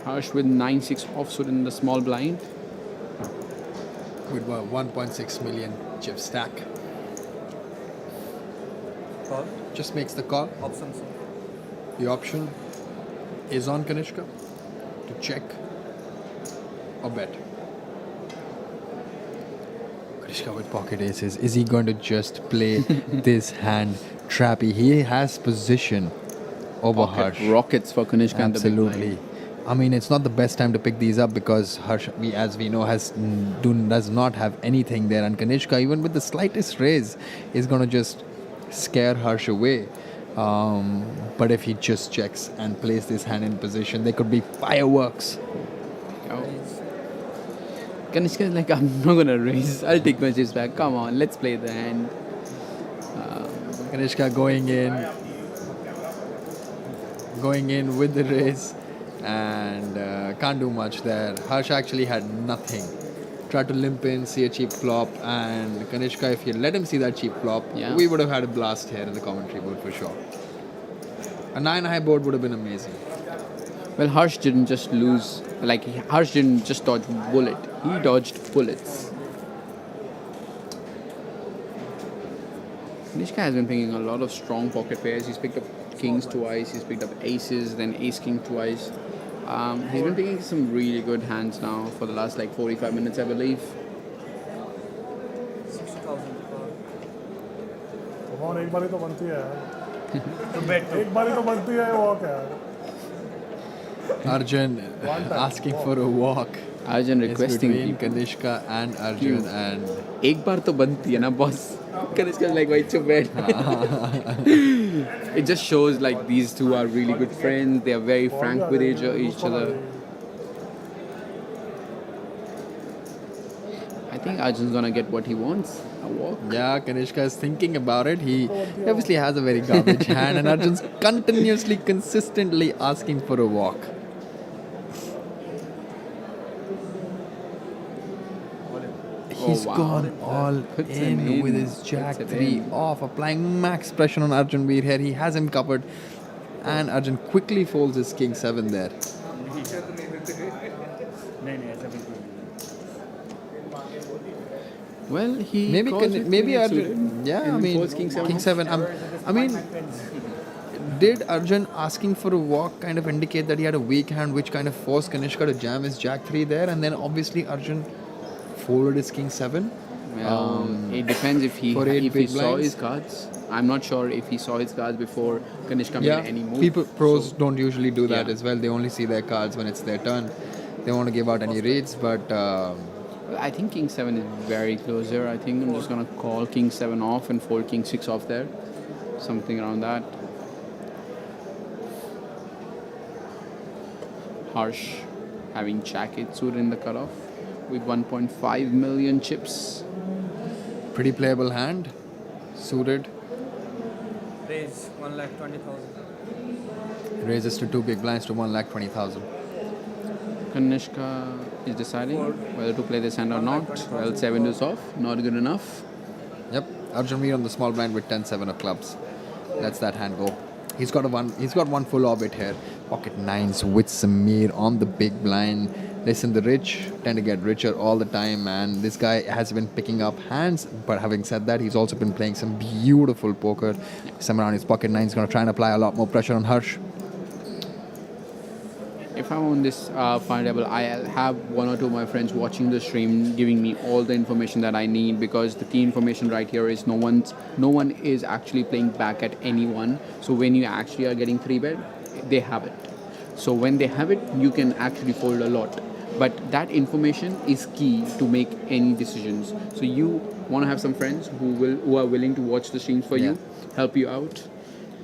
Harsh with 9-6 offsuit in the small blind. With 1.6 million chip stack. Call. Just makes the call. Options. The option is on Kanishka to check or bet. Kanishka with pocket aces. Is he going to just play this hand trappy? He has position over Harsh. Rockets for Kanishka and the big blind. Absolutely. I mean, it's not the best time to pick these up because Harsh, as we know, does not have anything there. And Kanishka, even with the slightest raise, is going to just scare Harsh away. But if he just checks and plays this hand in position, there could be fireworks. Kanishka is like, I'm not going to raise. I'll take my chips back. Come on, let's play the hand. Kanishka going in with the raise. And can't do much there. Harsh actually had nothing. Tried to limp in, see a cheap flop, and Kanishka, if you let him see that cheap flop, we would have had a blast here in the commentary booth for sure. A 9-high board would have been amazing. Well, Harsh didn't just lose, Harsh didn't just dodge bullet, he dodged bullets. Kanishka has been picking a lot of strong pocket pairs. He's picked up kings twice, he's picked up aces, then ace-king twice. He's been picking some really good hands now for the last 45 minutes, I believe. 60,000. और एक बारी तो बनती है To bet to. एक बारी तो बनती है वो क्या Arjun asking for a walk. Arjun It's requesting between people. Kanishka and Arjun and एक बार तो बनती है ना boss. Kanishka is like, why it's so bad? It just shows these two are really good friends. They are very frank with each other. I think Arjun's gonna get what he wants. A walk. yeah, Kanishka is thinking about it. He obviously has a very garbage hand, and Arjun's continuously, consistently asking for a walk. He's wow. gone all Puts it in with in. his jack Puts it 3 in. off, applying max pressure on Arjun Veer here. He has him covered. And Arjun quickly folds his king 7 there. Well, he Maybe calls with maybe queen Arjun. suited Yeah, I and mean, folds king 7 king off. 7. I mean, did Arjun asking for a walk kind of indicate that he had a weak hand, which kind of forced Kanishka to jam his jack 3 there, and then obviously Arjun folded his king 7? Well, it depends if he for 8 if he big saw blinds. his cards. I'm not sure if he saw his cards before Kanishka Yeah, made any move. people pros So, don't usually do that Yeah. as well. They only see their cards when it's their turn. They want to give out any reads, but well, I think king 7 is very close there. I think I'm just gonna call king 7 off and fold king 6 off there, something around that. Harsh having jack 8 suited in the cutoff with 1.5 million chips. pretty playable hand, suited. Raise 1,20,000. Raises to 2 big blinds to 1,20,000. Kanishka is deciding whether to play this hand or not. Well, 7 is off, not good enough. Yep, Arjun Veer on the small blind with 10-7 of clubs. Lets that hand go. He's got one full orbit here. Pocket 9s with Sameer on the big blind. Listen, the rich tend to get richer all the time, and this guy has been picking up hands. But having said that, he's also been playing some beautiful poker. Somewhere on his pocket 9 is going to try and apply a lot more pressure on Harsh. If I'm on this final table, I'll have one or two of my friends watching the stream, giving me all the information that I need, because the key information right here is no one is actually playing back at anyone. So when you actually are getting 3-bet, they have it. So when they have it, you can actually fold a lot. But that information is key to make any decisions. So you want to have some friends who are willing to watch the streams for you, help you out,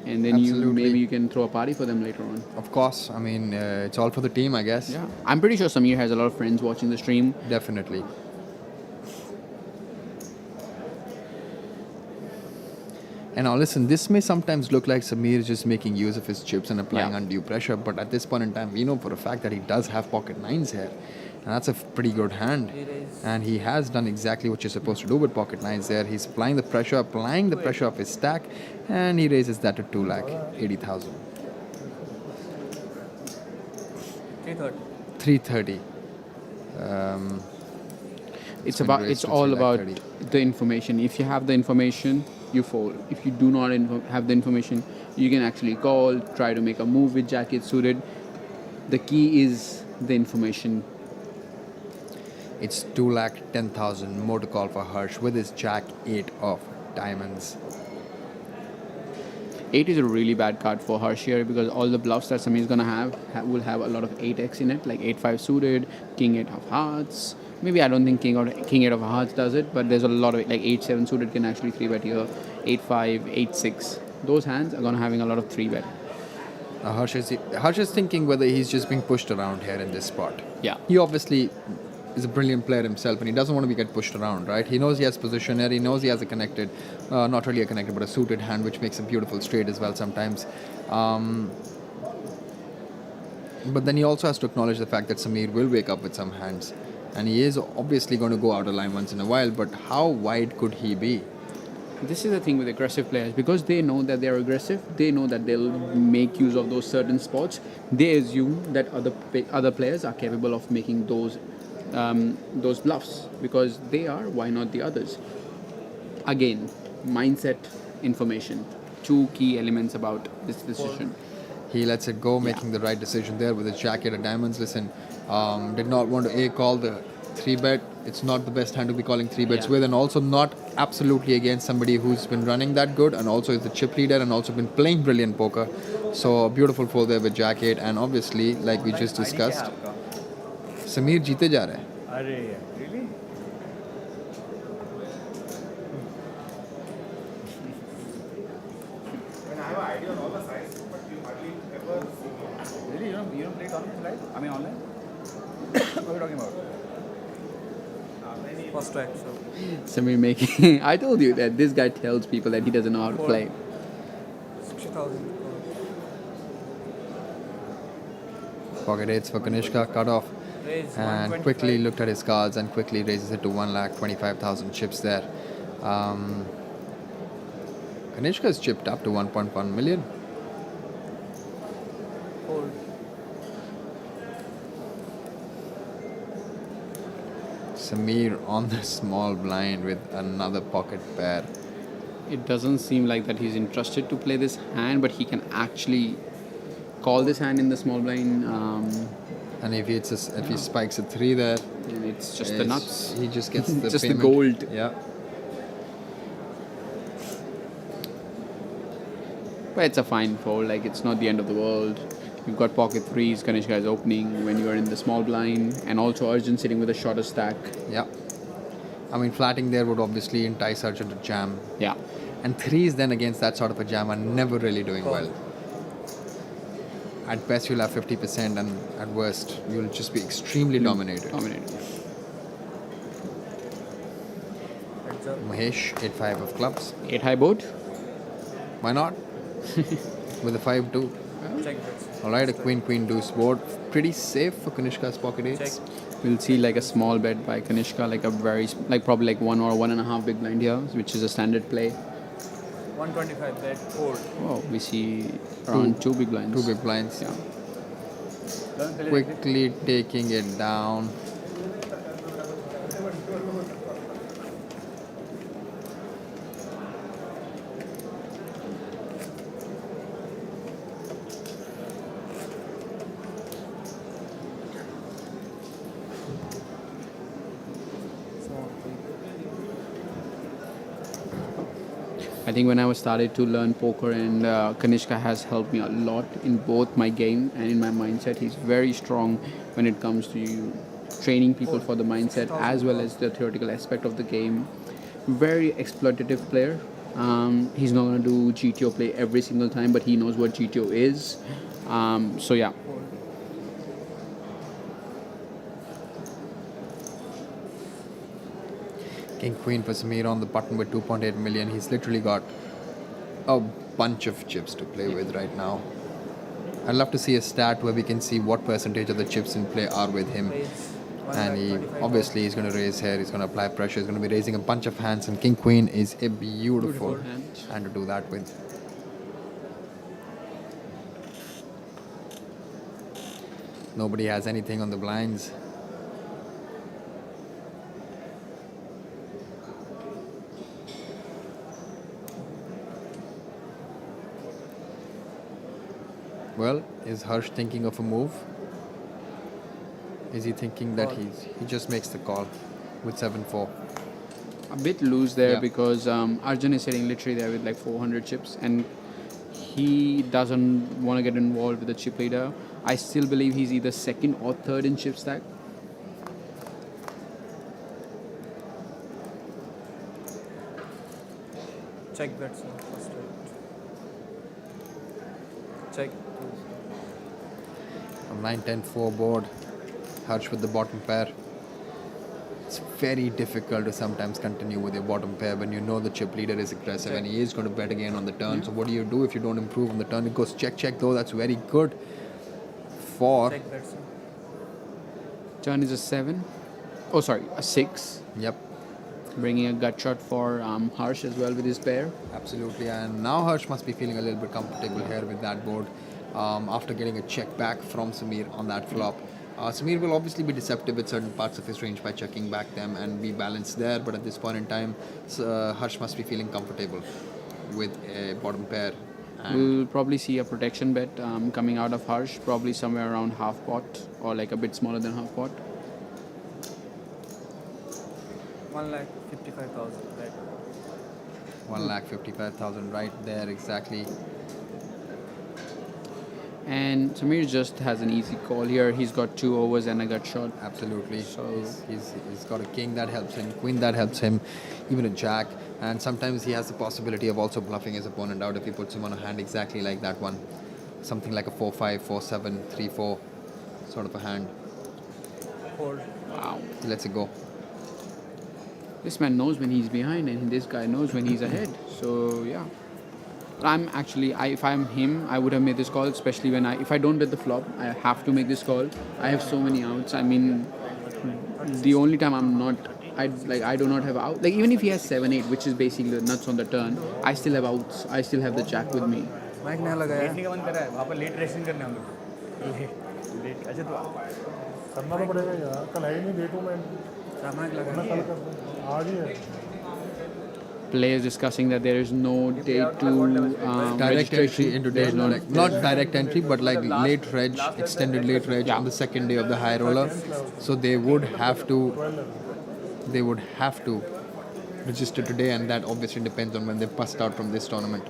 and then maybe you can throw a party for them later on. Of course, I mean, it's all for the team, I guess. Yeah, I'm pretty sure Sameer has a lot of friends watching the stream. Definitely. And now listen, this may sometimes look like Sameer is just making use of his chips and applying undue pressure, but at this point in time, we know for a fact that he does have pocket 9s here. And that's a pretty good hand. And he has done exactly what you're supposed to do with pocket 9s there. He's applying the pressure of his stack, and he raises that to 2,80,000. 330. It's all about the information. If you have the information, you fold. If you do not have the information, you can actually call, try to make a move with jack 8 suited. The key is the information. It's 2,10,000 more to call for Harsh with his jack 8 of diamonds. 8 is a really bad card for Harsh here, because all the bluffs that Sameer is going to will have a lot of 8x in it, like 8-5 suited, king 8 of hearts. Maybe I don't think king 8 of hearts does it, but there's a lot of it, like 8-7 suited can actually 3-bet here, 8-5, 8-6. Those hands are going to having a lot of 3-bet. Harsh is thinking whether he's just being pushed around here in this spot. Yeah. He obviously is a brilliant player himself, and he doesn't want to get pushed around, right? He knows he has position here. He knows he has a connected, not really a connected, but a suited hand, which makes a beautiful straight as well sometimes. But then he also has to acknowledge the fact that Sameer will wake up with some hands, and he is obviously going to go out of line once in a while. But how wide could he be? This is the thing with aggressive players, because they know that they're aggressive, they know that they'll make use of those certain spots. They assume that other players are capable of making those bluffs, because they are. Why not the others? Again, mindset, information, two key elements about this decision. He lets it go, making the right decision there with his jack 8 of diamonds. Listen, did not want to call the 3-bet. It's not the best hand to be calling 3-bets with, and also not absolutely against somebody who's been running that good, and also is the chip leader and also been playing brilliant poker. So a beautiful fold there with jack 8, and obviously, like we just discussed, Sameer jeete ja raha hai. Really? I have an idea on all the sides, but you hardly ever see me. Really? You don't play tournaments live? I mean online? What are you talking about? First track, so. Sameer making. I told you that this guy tells people that he doesn't know how to play. 60,000. Pocket 8s for Kanishka, cut off. Raise and 125. quickly looked at his cards and quickly raises it to 1,25,000 chips there. Kanishka's chipped up to 1.1 million. Fold. Sameer on the small blind with another pocket pair. It doesn't seem like that he's interested to play this hand, but he can actually call this hand in the small blind. And if he spikes a 3 there, And it's just the nuts. He just gets the Just the payment. gold. Yeah. But it's a fine fold, like it's not the end of the world. You've got pocket threes, Kanishka is opening when you are in the small blind, and also Arjun sitting with a shorter stack. Yeah. I mean, flatting there would obviously entice Arjun to jam. Yeah. And 3s then against that sort of a jam are never really doing well. At best, you'll have 50%, and at worst, you'll just be extremely dominated. Dominated. Heads up. Mahesh, 8-5 of clubs. 8 high board. Why not? With a 5-2. Check bets. Alright, a queen deuce board. Pretty safe for Kanishka's pocket 8s. Check. We'll see like a small bet by Kanishka, like a very, like probably like 1 or 1.5 big blind here, which is a standard play. 125 bet. Fold. Oh, we see around 2 big blinds. 2 big blinds. Yeah. Don't fill it. Quickly taking it down. I think when I was started to learn poker, and Kanishka has helped me a lot in both my game and in my mindset. He's very strong when it comes to training people for the mindset as well as the theoretical aspect of the game. Very exploitative player. He's not going to do GTO play every single time, but he knows what GTO is. So yeah. King Queen for Sameer on the button with 2.8 million. He's literally got a bunch of chips to play with right now. I'd love to see a stat where we can see what percentage of the chips in play are with him. Raise. And he obviously he's going to raise here, he's going to apply pressure, he's going to be raising a bunch of hands, and King Queen is a beautiful hand to do that with. Nobody has anything on the blinds. Well, is Harsh thinking of a move? Is he thinking that he just makes the call with 7-4? A bit loose there Yeah. because Arjun is sitting literally there with like 400 chips, and he doesn't want to get involved with the chip leader. I still believe he's either second or third in chip stack. Check bets. First right. Check. A 9-10-4 board. Harsh with the bottom pair. It's very difficult to sometimes continue with your bottom pair when you know the chip leader is aggressive and he is going to bet again on the turn. So what do you do if you don't improve on the turn? It goes check though. That's very good for... Check bets. Turn is a 7. Oh, sorry, a 6. Yep, Bringing a gut shot for Harsh as well with his pair. absolutely. And now Harsh must be feeling a little bit comfortable here with that board after getting a check back from Sameer on that flop. Sameer will obviously be deceptive with certain parts of his range by checking back them and be balanced there, but at this point in time, Harsh must be feeling comfortable with a bottom pair. And We'll probably see a protection bet coming out of Harsh, probably somewhere around half pot or like a bit smaller than half pot. 1,55,000. Right. 1,55,000 right there, exactly. And Sameer just has an easy call here. He's got 2 overs and a gut shot. Absolutely. So- He's got a king that helps him, queen that helps him, even a jack. And sometimes he has the possibility of also bluffing his opponent out if he puts him on a hand exactly like that one. Something like a 4-5, 4-7, 3-4 sort of a hand. Fold. Wow. He lets it go. This man knows when he's behind and this guy knows when he's ahead. So yeah. I'm actually, if I'm him, I would have made this call, especially if I don't bet the flop, I have to make this call. I have so many outs. I mean, the only time I'm not, I do not have out. Like even if he has 7-8, which is basically the nuts on the turn, I still have outs. I still have the jack with me. Mike नया लगाया लेटने का मन कर रहा है वहाँ पर लेट रेसिंग करने हम लोग लेट अच्छा तो करना तो पड़ेगा यार कल है ही नहीं डेटू में माइक लगाना कल कर आज ही है Players discussing that there is no day to Direct entry into day, There's no, not direct entry, but like late reg, extended late reg on the second day of the high roller. So they would have to register today, and that obviously depends on when they bust out from this tournament.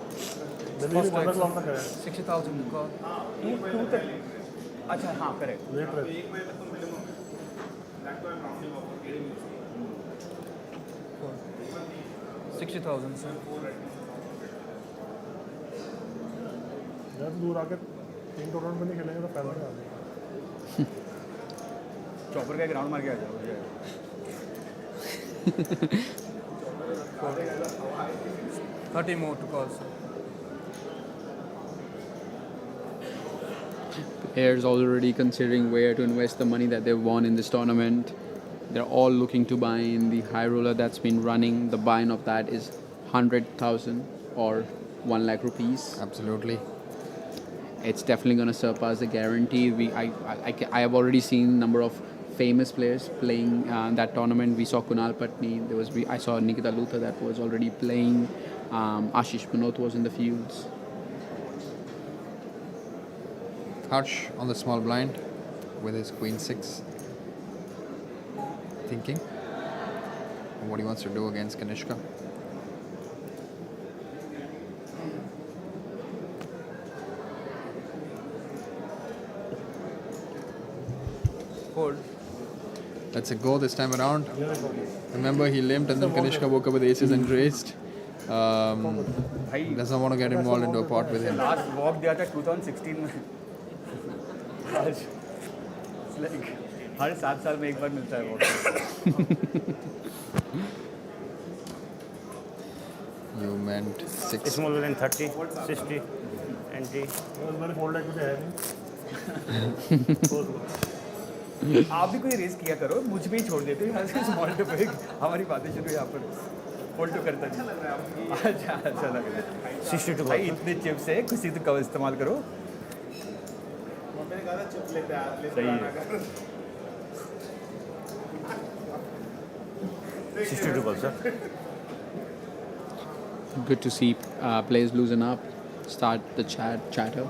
Delhi में 15 लाख का है 60,000 का to तक अच्छा हाँ correct late रहे 60,000 sir यार दूर आके 3 टूर्नामेंट में नहीं खेलेंगे तो पैसा नहीं आएगा चॉपर का ग्राउंड मार के आ जाओ 30 more to call sir Players already considering where to invest the money that they've won in this tournament. They're all looking to buy in the high roller that's been running. The buy-in of that is 100,000 or 1 lakh rupees. Absolutely. It's definitely going to surpass the guarantee. I have already seen number of famous players playing that tournament. We saw Kunal Patni. I saw Nikita Luther that was already playing. Ashish Punot was in the fields. Harsh on the small blind with his queen 6. Thinking what he wants to do against Kanishka. hold That's a go this time around. Remember, he limped and then Kanishka woke up with aces and raised. Doesn't want to get involved into a pot with him. Last walk दिया था 2016 में आज like हर 7 साल में एक बार मिलता है walk You meant 6. Smaller than 30, 60, 20. मेरे फोल्ड लाइक मुझे है नहीं आप भी कोई रेस किया करो मुझ पे ही छोड़ देते हैं स्मॉल टू बिग हमारी बातें शुरू यहाँ पर फोल्ड तो करता नहीं अच्छा अच्छा लग रहा है 62 भाई इतने चिप्स है किसी तो कब इस्तेमाल करो सही है 62 balls, sir. Good to see players loosen up, start the chatter.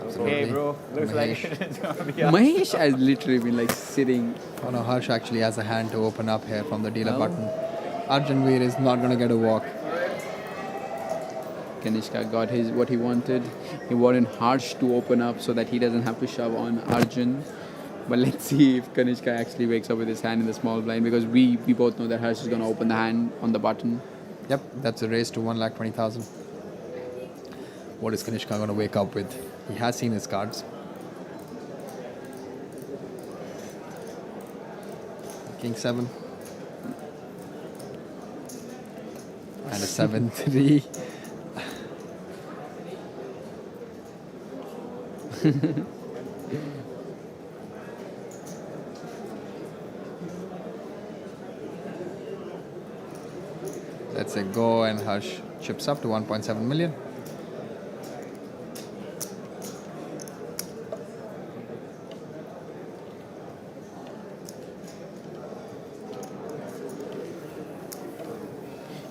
Absolutely. Hey bro, looks Mahesh. like it's gonna be Mahesh has literally been like sitting. Oh no, Harsh actually has a hand to open up here from the dealer button. Arjun Veer is not going to get a walk. Kanishka got what he wanted. He wanted Harsh to open up so that he doesn't have to shove on Arjun. But let's see if Kanishka actually wakes up with his hand in the small blind, because we both know that Harsh is going to open the hand on the button. Yep, that's a raise to 1,20,000. What is Kanishka going to wake up with? He has seen his cards. King 7. And a 7-3. That's a go, and Harsh chips up to 1.7 million.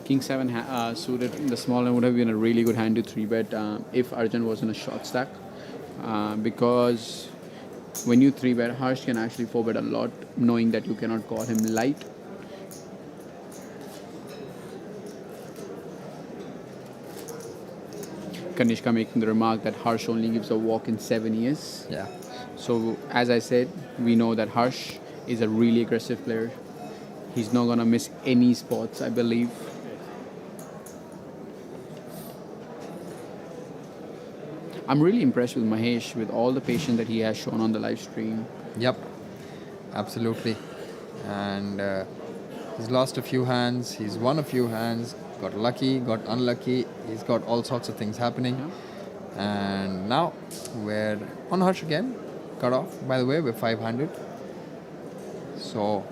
King 7 suited in the small and would have been a really good hand to 3-bet if Arjun was in a short stack. Because when you 3-bet, Harsh can actually 4-bet a lot, knowing that you cannot call him light. Kanishka making the remark that Harsh only gives a walk in 7 years. Yeah. So, as I said, we know that Harsh is a really aggressive player. He's not going to miss any spots, I believe. I'm really impressed with Mahesh, with all the patience that he has shown on the live stream. Yep, absolutely. And he's lost a few hands, he's won a few hands, got lucky, got unlucky, He's got all sorts of things happening. And now we're on Harsh again. Cut off. By the way, we're 500. So,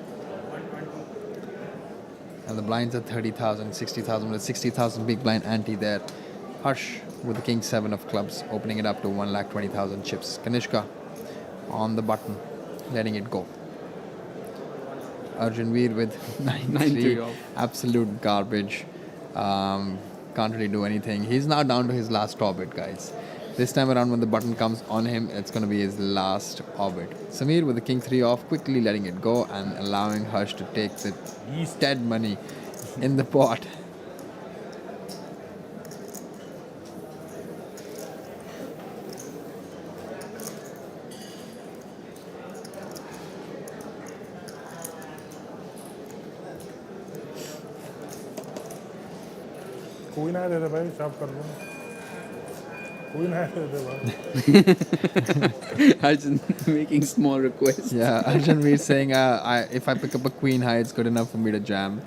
and the blinds are 30,000, 60,000 with 60,000 big blind ante there. Harsh with the king 7 of clubs, opening it up to 1,20,000 chips. Kanishka on the button, letting it go. Arjun Veer with 9-3, off. absolute garbage. Can't really do anything. He's now down to his last orbit, guys. This time around, when the button comes on him, it's going to be his last orbit. Sameer with the king 3 off, quickly letting it go and allowing Harsh to take the dead money in the pot. कोई ना दे दे भाई सब कर दूँ कोई ना दे दे भाई Arjun making small requests. Yeah, Arjun Veer saying, if I pick up a queen high, it's good enough for me to jam.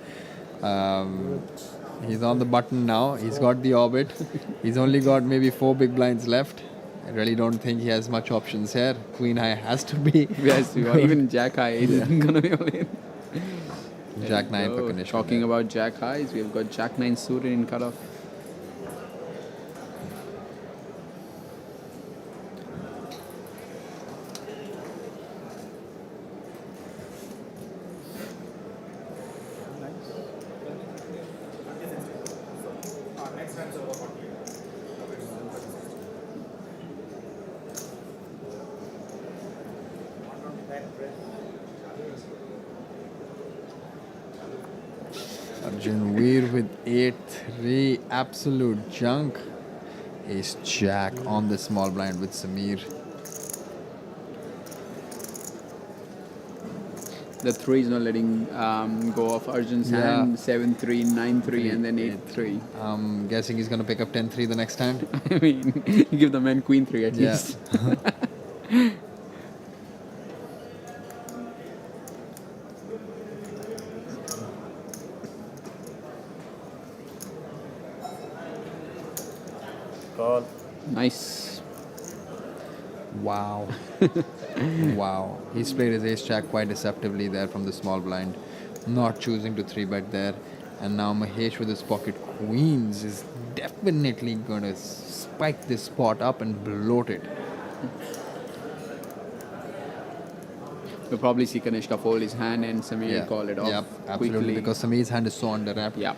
He's on the button now. He's got the orbit. He's only got maybe 4 big blinds left. I really don't think he has much options here. Queen high has to be. Yes, even Jack High is gonna be all in. Jack 9 for Kanishka. Talking about Jack Highs, we've got Jack 9 suited in cutoff. Arjun Veer with 8-3, absolute junk. Ace Jack on the small blind with Sameer. The 3 is not letting go of Arjun's hand. 7-3, 9-3, and then 8-3. I'm guessing he's going to pick up 10-3 the next time. I mean, give the man Queen 3 at least. Call. Nice. Wow. Wow. He's played his ace jack quite deceptively there from the small blind. Not choosing to 3-bet there. And now Mahesh with his pocket queens is definitely going to spike this spot up and bloat it. We'll probably see Kanishka fold his hand and Sameer call it off Yep, absolutely. quickly. Because Sameer's hand is so under-wrapped. Yeah.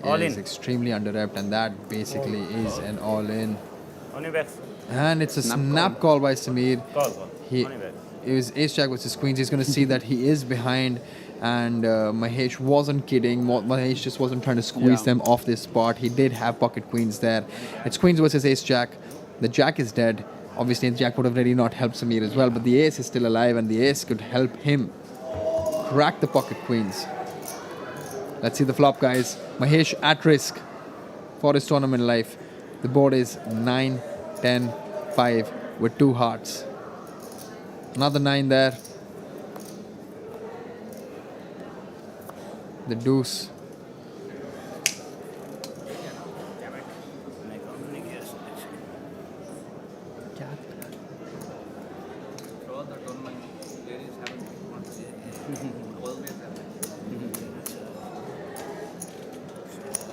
All It is in. extremely under-wrapped, and that basically is an all-in. On your backs. And it's a Snap snap call by Sameer. Call. He, On your backs. it was ace jack versus queens. He's going to see that he is behind, and Mahesh wasn't kidding. Mahesh just wasn't trying to squeeze them off this spot. He did have pocket queens there. It's queens versus ace jack. The jack is dead. Obviously, the jack would have really not helped Sameer as well, but the ace is still alive, and the ace could help him crack the pocket queens. Let's see the flop, guys. Mahesh at risk for his tournament life. The board is 9, 10, 5 with 2 hearts. Another 9 there. The deuce.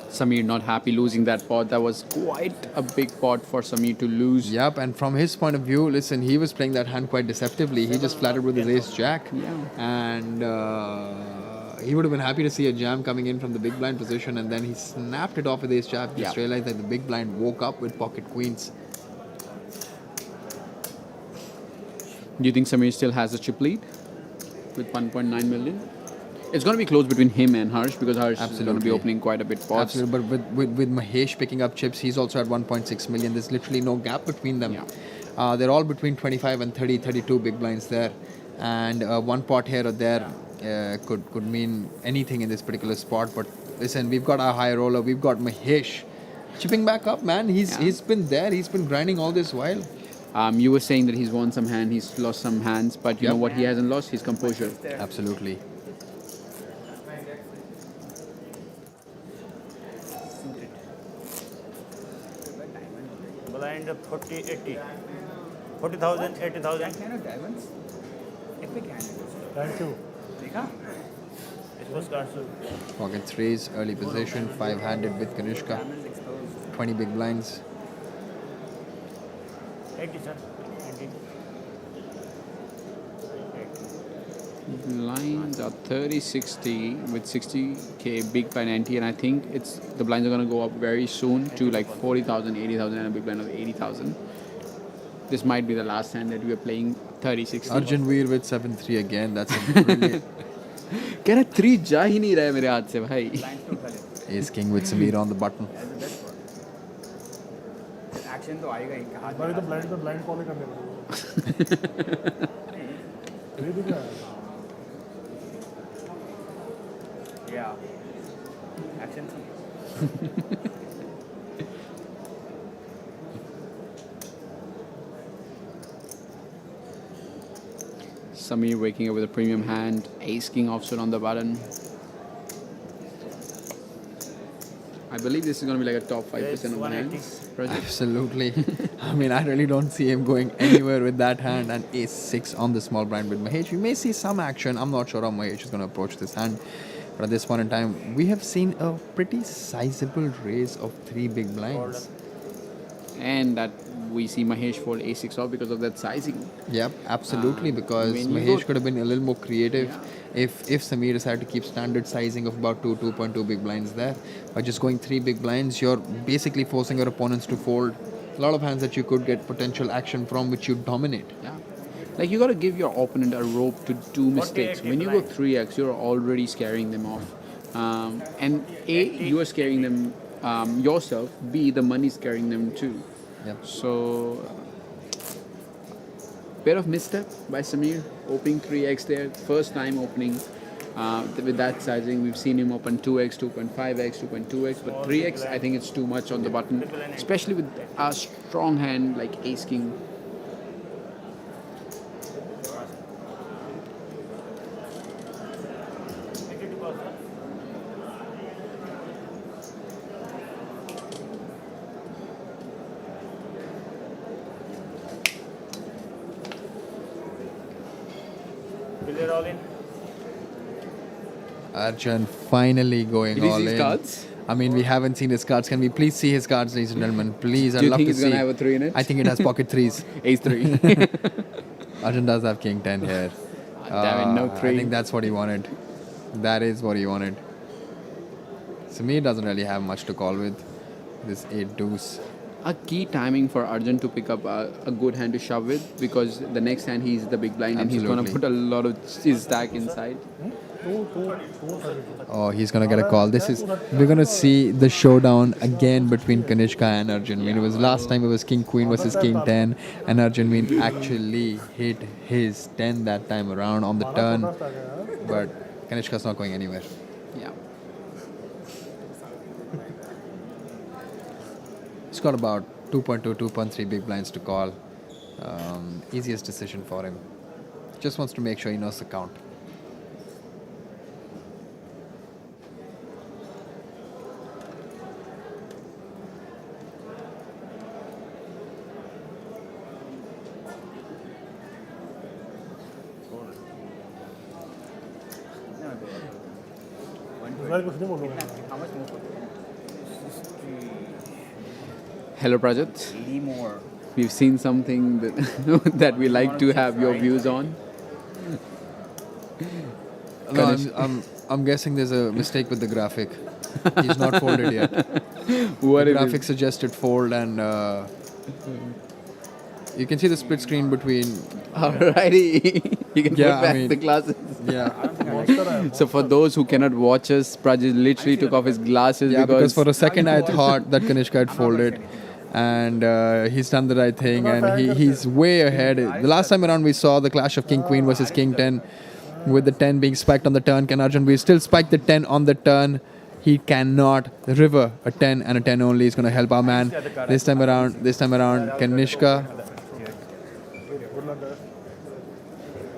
Sameer not happy losing that pot. That was quite a big pot for Sameer to lose. Yep, and from his point of view, listen, he was playing that hand quite deceptively. He just flattered with his ace jack. Yeah. And he would have been happy to see a jam coming in from the big blind position, and then he snapped it off with ace jack. Just realized that the big blind woke up with pocket queens. Do you think Sameer still has a chip lead with 1.9 million? It's going to be close between him and Harsh because Harsh is going to be opening quite a bit pots. Absolutely, but with Mahesh picking up chips, he's also at 1.6 million. There's literally no gap between them. Yeah. They're all between 25 and 30, 32 big blinds there. And one pot here or there could mean anything in this particular spot. But listen, we've got our high roller. We've got Mahesh chipping back up, man. He's been there. He's been grinding all this while. You were saying that he's won some hand, he's lost some hands, but you know what he hasn't lost? His composure. Absolutely. Blind 40, 80. 40,000, 80,000. Kind of diamonds. Epic hand. Thank you. देखा? It was cancelled. Pocket threes, early position, 5-handed with Kanishka. Diamonds exposed. 20 big blinds. 80, sir. 90. Blinds are 30-60 with 60k big blind ante, and I think the blinds are going to go up very soon to like 40,000, 80,000, and a big blind of 80,000. This might be the last hand that we are playing 30-60. Arjun Veer with 7-3 again. That's a brilliant. कह रहा 3 जा ही नहीं रहा है मेरे हाथ से भाई. Blinds to Khalid. Ace King with Sameer on the button. That's the best part. Action तो आएगा ही. हाथ भाई तो ब्लाइंड कॉल करने पड़ेगा. ये दिख रहा है. Yeah. Action. Sameer waking up with a premium hand. Ace King offsuit on the button. I believe this is going to be like a top 5% of the hands. Absolutely. I mean, I really don't see him going anywhere with that hand. And Ace 6 on the small blind with Mahesh. We may see some action. I'm not sure how Mahesh is going to approach this hand. But at this point in time, we have seen a pretty sizable raise of 3 big blinds. And that we see Mahesh fold A6 off because of that sizing. Yep, absolutely. Because when you Mahesh go- could have been a little more creative if Sameer decided to keep standard sizing of about 2.2 big blinds there. By just going 3 big blinds, you're basically forcing your opponents to fold a lot of hands that you could get potential action from, which you dominate. Yeah. Like you got to give your opponent a rope to do mistakes. When you go 3x, you're already scaring them off. And A, you are scaring them yourself. B, the money's scaring them too. Yep. So, bit of misstep by Sameer, opening 3x there. First time opening with that sizing. We've seen him open 2x, 2.5x, 2.2x, but 3x, I think it's too much on the button, especially with a strong hand like Ace King. Clear all in. Arjun finally going Did you all see his in. cards? I mean, we haven't seen his cards. Can we please see his cards, ladies and gentlemen? Please, I'd Do you love think to he's see. going to have a 3 in it? I think it has pocket threes. Ace 3. Arjun does have King 10 here. Damn it, no 3. I think that's what he wanted. That is what he wanted. Sameer doesn't really have much to call with. This 8 deuce. A key timing for Arjun to pick up a good hand to shove with, because the next hand he's the big blind and he's going to Absolutely. put a lot of his stack inside. Oh, he's going to get a call. We're going to see the showdown again between Kanishka and Arjun. I mean, it was last time it was King Queen versus King 10, and Arjun Mean actually hit his 10 that time around on the turn. But Kanishka's not going anywhere. Yeah. He's got about 2.2, 2.3 big blinds to call. Easiest decision for him. Just wants to make sure he knows the count. मैं कुछ नहीं बोलूँगा. How much more? Hello, Prajat. 80 more. We've seen something that, that we like to have your views on. No, I'm guessing there's a mistake with the graphic. He's not folded yet. What The if graphic suggested fold, and you can see the split screen between. Alrighty. You can Yeah, put back I mean- the glasses. Yeah, So for those who cannot watch us, Prajat literally took off his glasses yeah. Because because for a second I thought that Kanishka had folded, and he's done the right thing, and he's way ahead. The last time around we saw the clash of King Queen versus King 10, with the 10 being spiked on the turn. Can Arjun we still spike the 10 on the turn? He cannot river a 10, and a 10 only is going to help our man. This time around, Kanishka.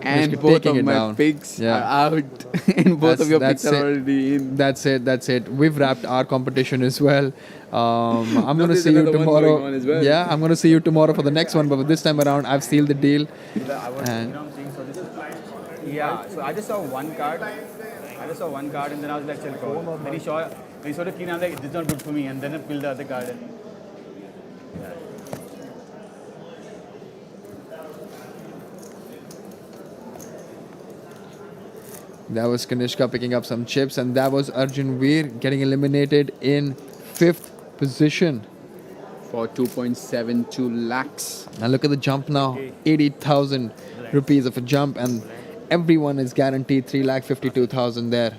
And Kanishka both taking of it my down. picks Yeah. are out. And both of your picks are it. already in. That's it. That's it. We've wrapped our competition as well. I'm No, going to there's see you another one tomorrow. going on as well. Yeah, I'm going to see you tomorrow for the next one. But this time around, I've sealed the deal. And Yeah, so I just saw one card. And then I was like, chill, go. Then he sort of clean. I was like, this is not good for me. And then I pulled the other card. that was Kanishka picking up some chips. And that was Arjun Veer getting eliminated in 5th position. For 2.72 lakhs. Now look at the jump now. 80,000 rupees of a jump. And everyone is guaranteed 3,52,000 there.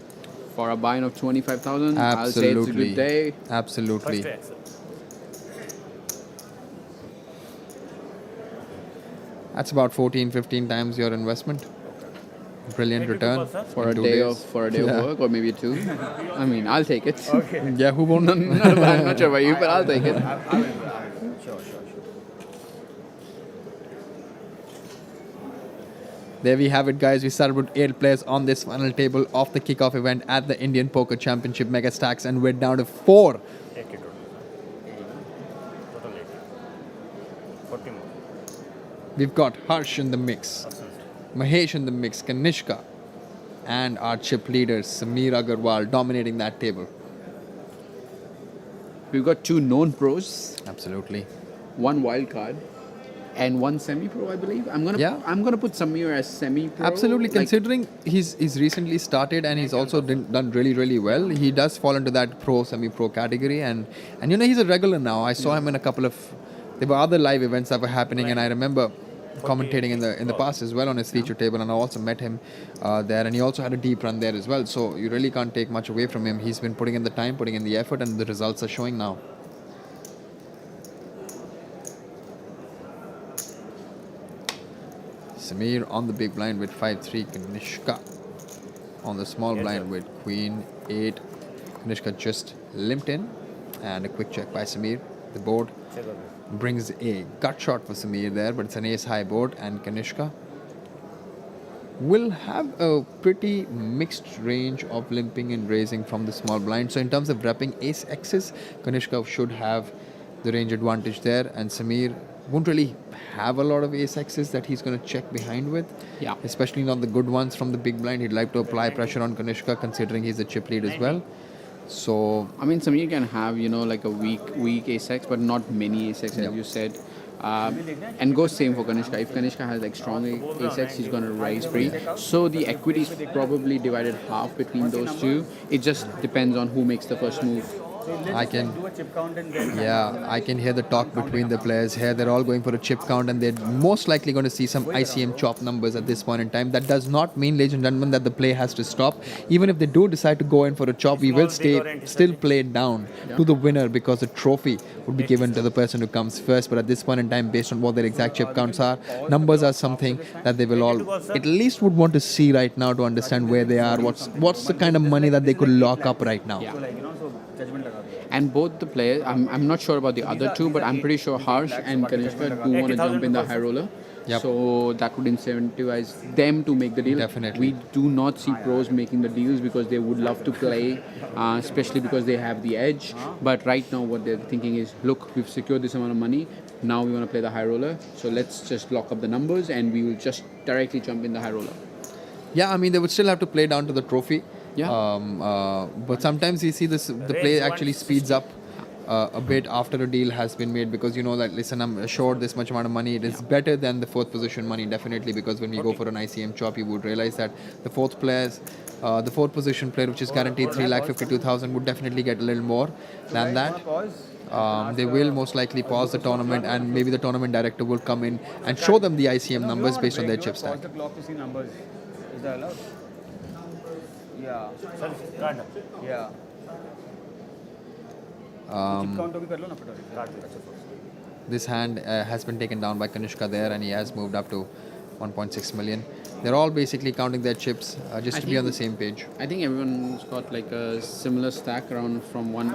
For a buy-in of 25,000, I'll say it's a good day. Absolutely. That's about 14, 15 times your investment. Brilliant return For a 2 day days. of work, or maybe 2. I mean, I'll take it. Yeah, who won't? I'm not sure about you, but I'll take it. Sure. There we have it, guys. We started with 8 players on this final table of the kickoff event at the Indian Poker Championship Megastacks, and we're down to 4. 80 total. Total 80. 40 more. We've got Harsh in the mix, Mahesh in the mix, Kanishka, and our chip leaders, Sameer Agarwal, dominating that table. We've got 2 known pros, Absolutely. 1 wild card, and 1 semi-pro, I believe. I'm gonna put Sameer as semi-pro. Absolutely. Like, Considering he's recently started and he's also done really, really well, he does fall into that pro, semi-pro category. And you know, he's a regular now. I saw him in a couple of... There were other live events that were happening, and I remember commentating in the past as well on his feature table, and I also met him there, and he also had a deep run there as well. So you really can't take much away from him. He's been putting in the time, putting in the effort, and the results are showing now. Sameer on the big blind with 5-3. Kanishka on the small blind with Queen 8. Kanishka just limped in, and a quick check by Sameer. The board brings a gut shot for Sameer there, but it's an ace high board, and Kanishka will have a pretty mixed range of limping and raising from the small blind. So in terms of repping ace X's, Kanishka should have the range advantage there, and Sameer won't really have a lot of ace X's that he's going to check behind with. Yeah. Especially not the good ones from the big blind. He'd like to apply pressure on Kanishka, considering he's a chip lead as well. So I mean, Sameer can have, you know, like a weak ace-x, but not many ace-x, as you said. And goes same for Kanishka. If Kanishka has like strong ace-x, he's going to raise free. So the equity is probably divided half between those two. It just depends on who makes the first move. I can, do a chip count and then I can hear the talk between the players here. They're all going for a chip count, and they're most likely going to see some ICM chop numbers at this point in time. That does not mean, ladies and gentlemen, that the play has to stop. Even if they do decide to go in for a chop, we will still play it down to the winner, because the trophy would be given to the person who comes first. But at this point in time, based on what their exact chip counts are, numbers are something that they will all at least would want to see right now to understand where they are. What's the kind of money that they could lock up right now? Yeah. like, so judgment laga. And both the players, I'm not sure about the other two, but I'm pretty sure Harsh and Kanishka do want to jump in the high roller. Yep. So that would incentivize them to make the deal. Definitely. We do not see pros making the deals because they would love to play, especially because they have the edge. But right now what they're thinking is, look, we've secured this amount of money. Now we want to play the high roller. So let's just lock up the numbers and we will just directly jump in the high roller. Yeah, I mean, they would still have to play down to the trophy. Yeah. But sometimes we see the play actually speeds up a bit after a deal has been made, because you know that, listen, I'm assured this much amount of money. It is better than the 4th position money, definitely, because when we go for an ICM chop, you would realize that the 4th position player, which is guaranteed 3,52,000, would definitely get a little more than that. They will most likely pause the tournament, and maybe the tournament director will come in and show them the ICM numbers based on their chip stack. Pause the clock to see numbers. Is that allowed? Yeah. Yeah. chip count to bhi kar lo na Patori. This hand has been taken down by Kanishka there, and he has moved up to 1.6 million. They're all basically counting their chips just I to be on the think- same page. I think everyone's got like a similar stack around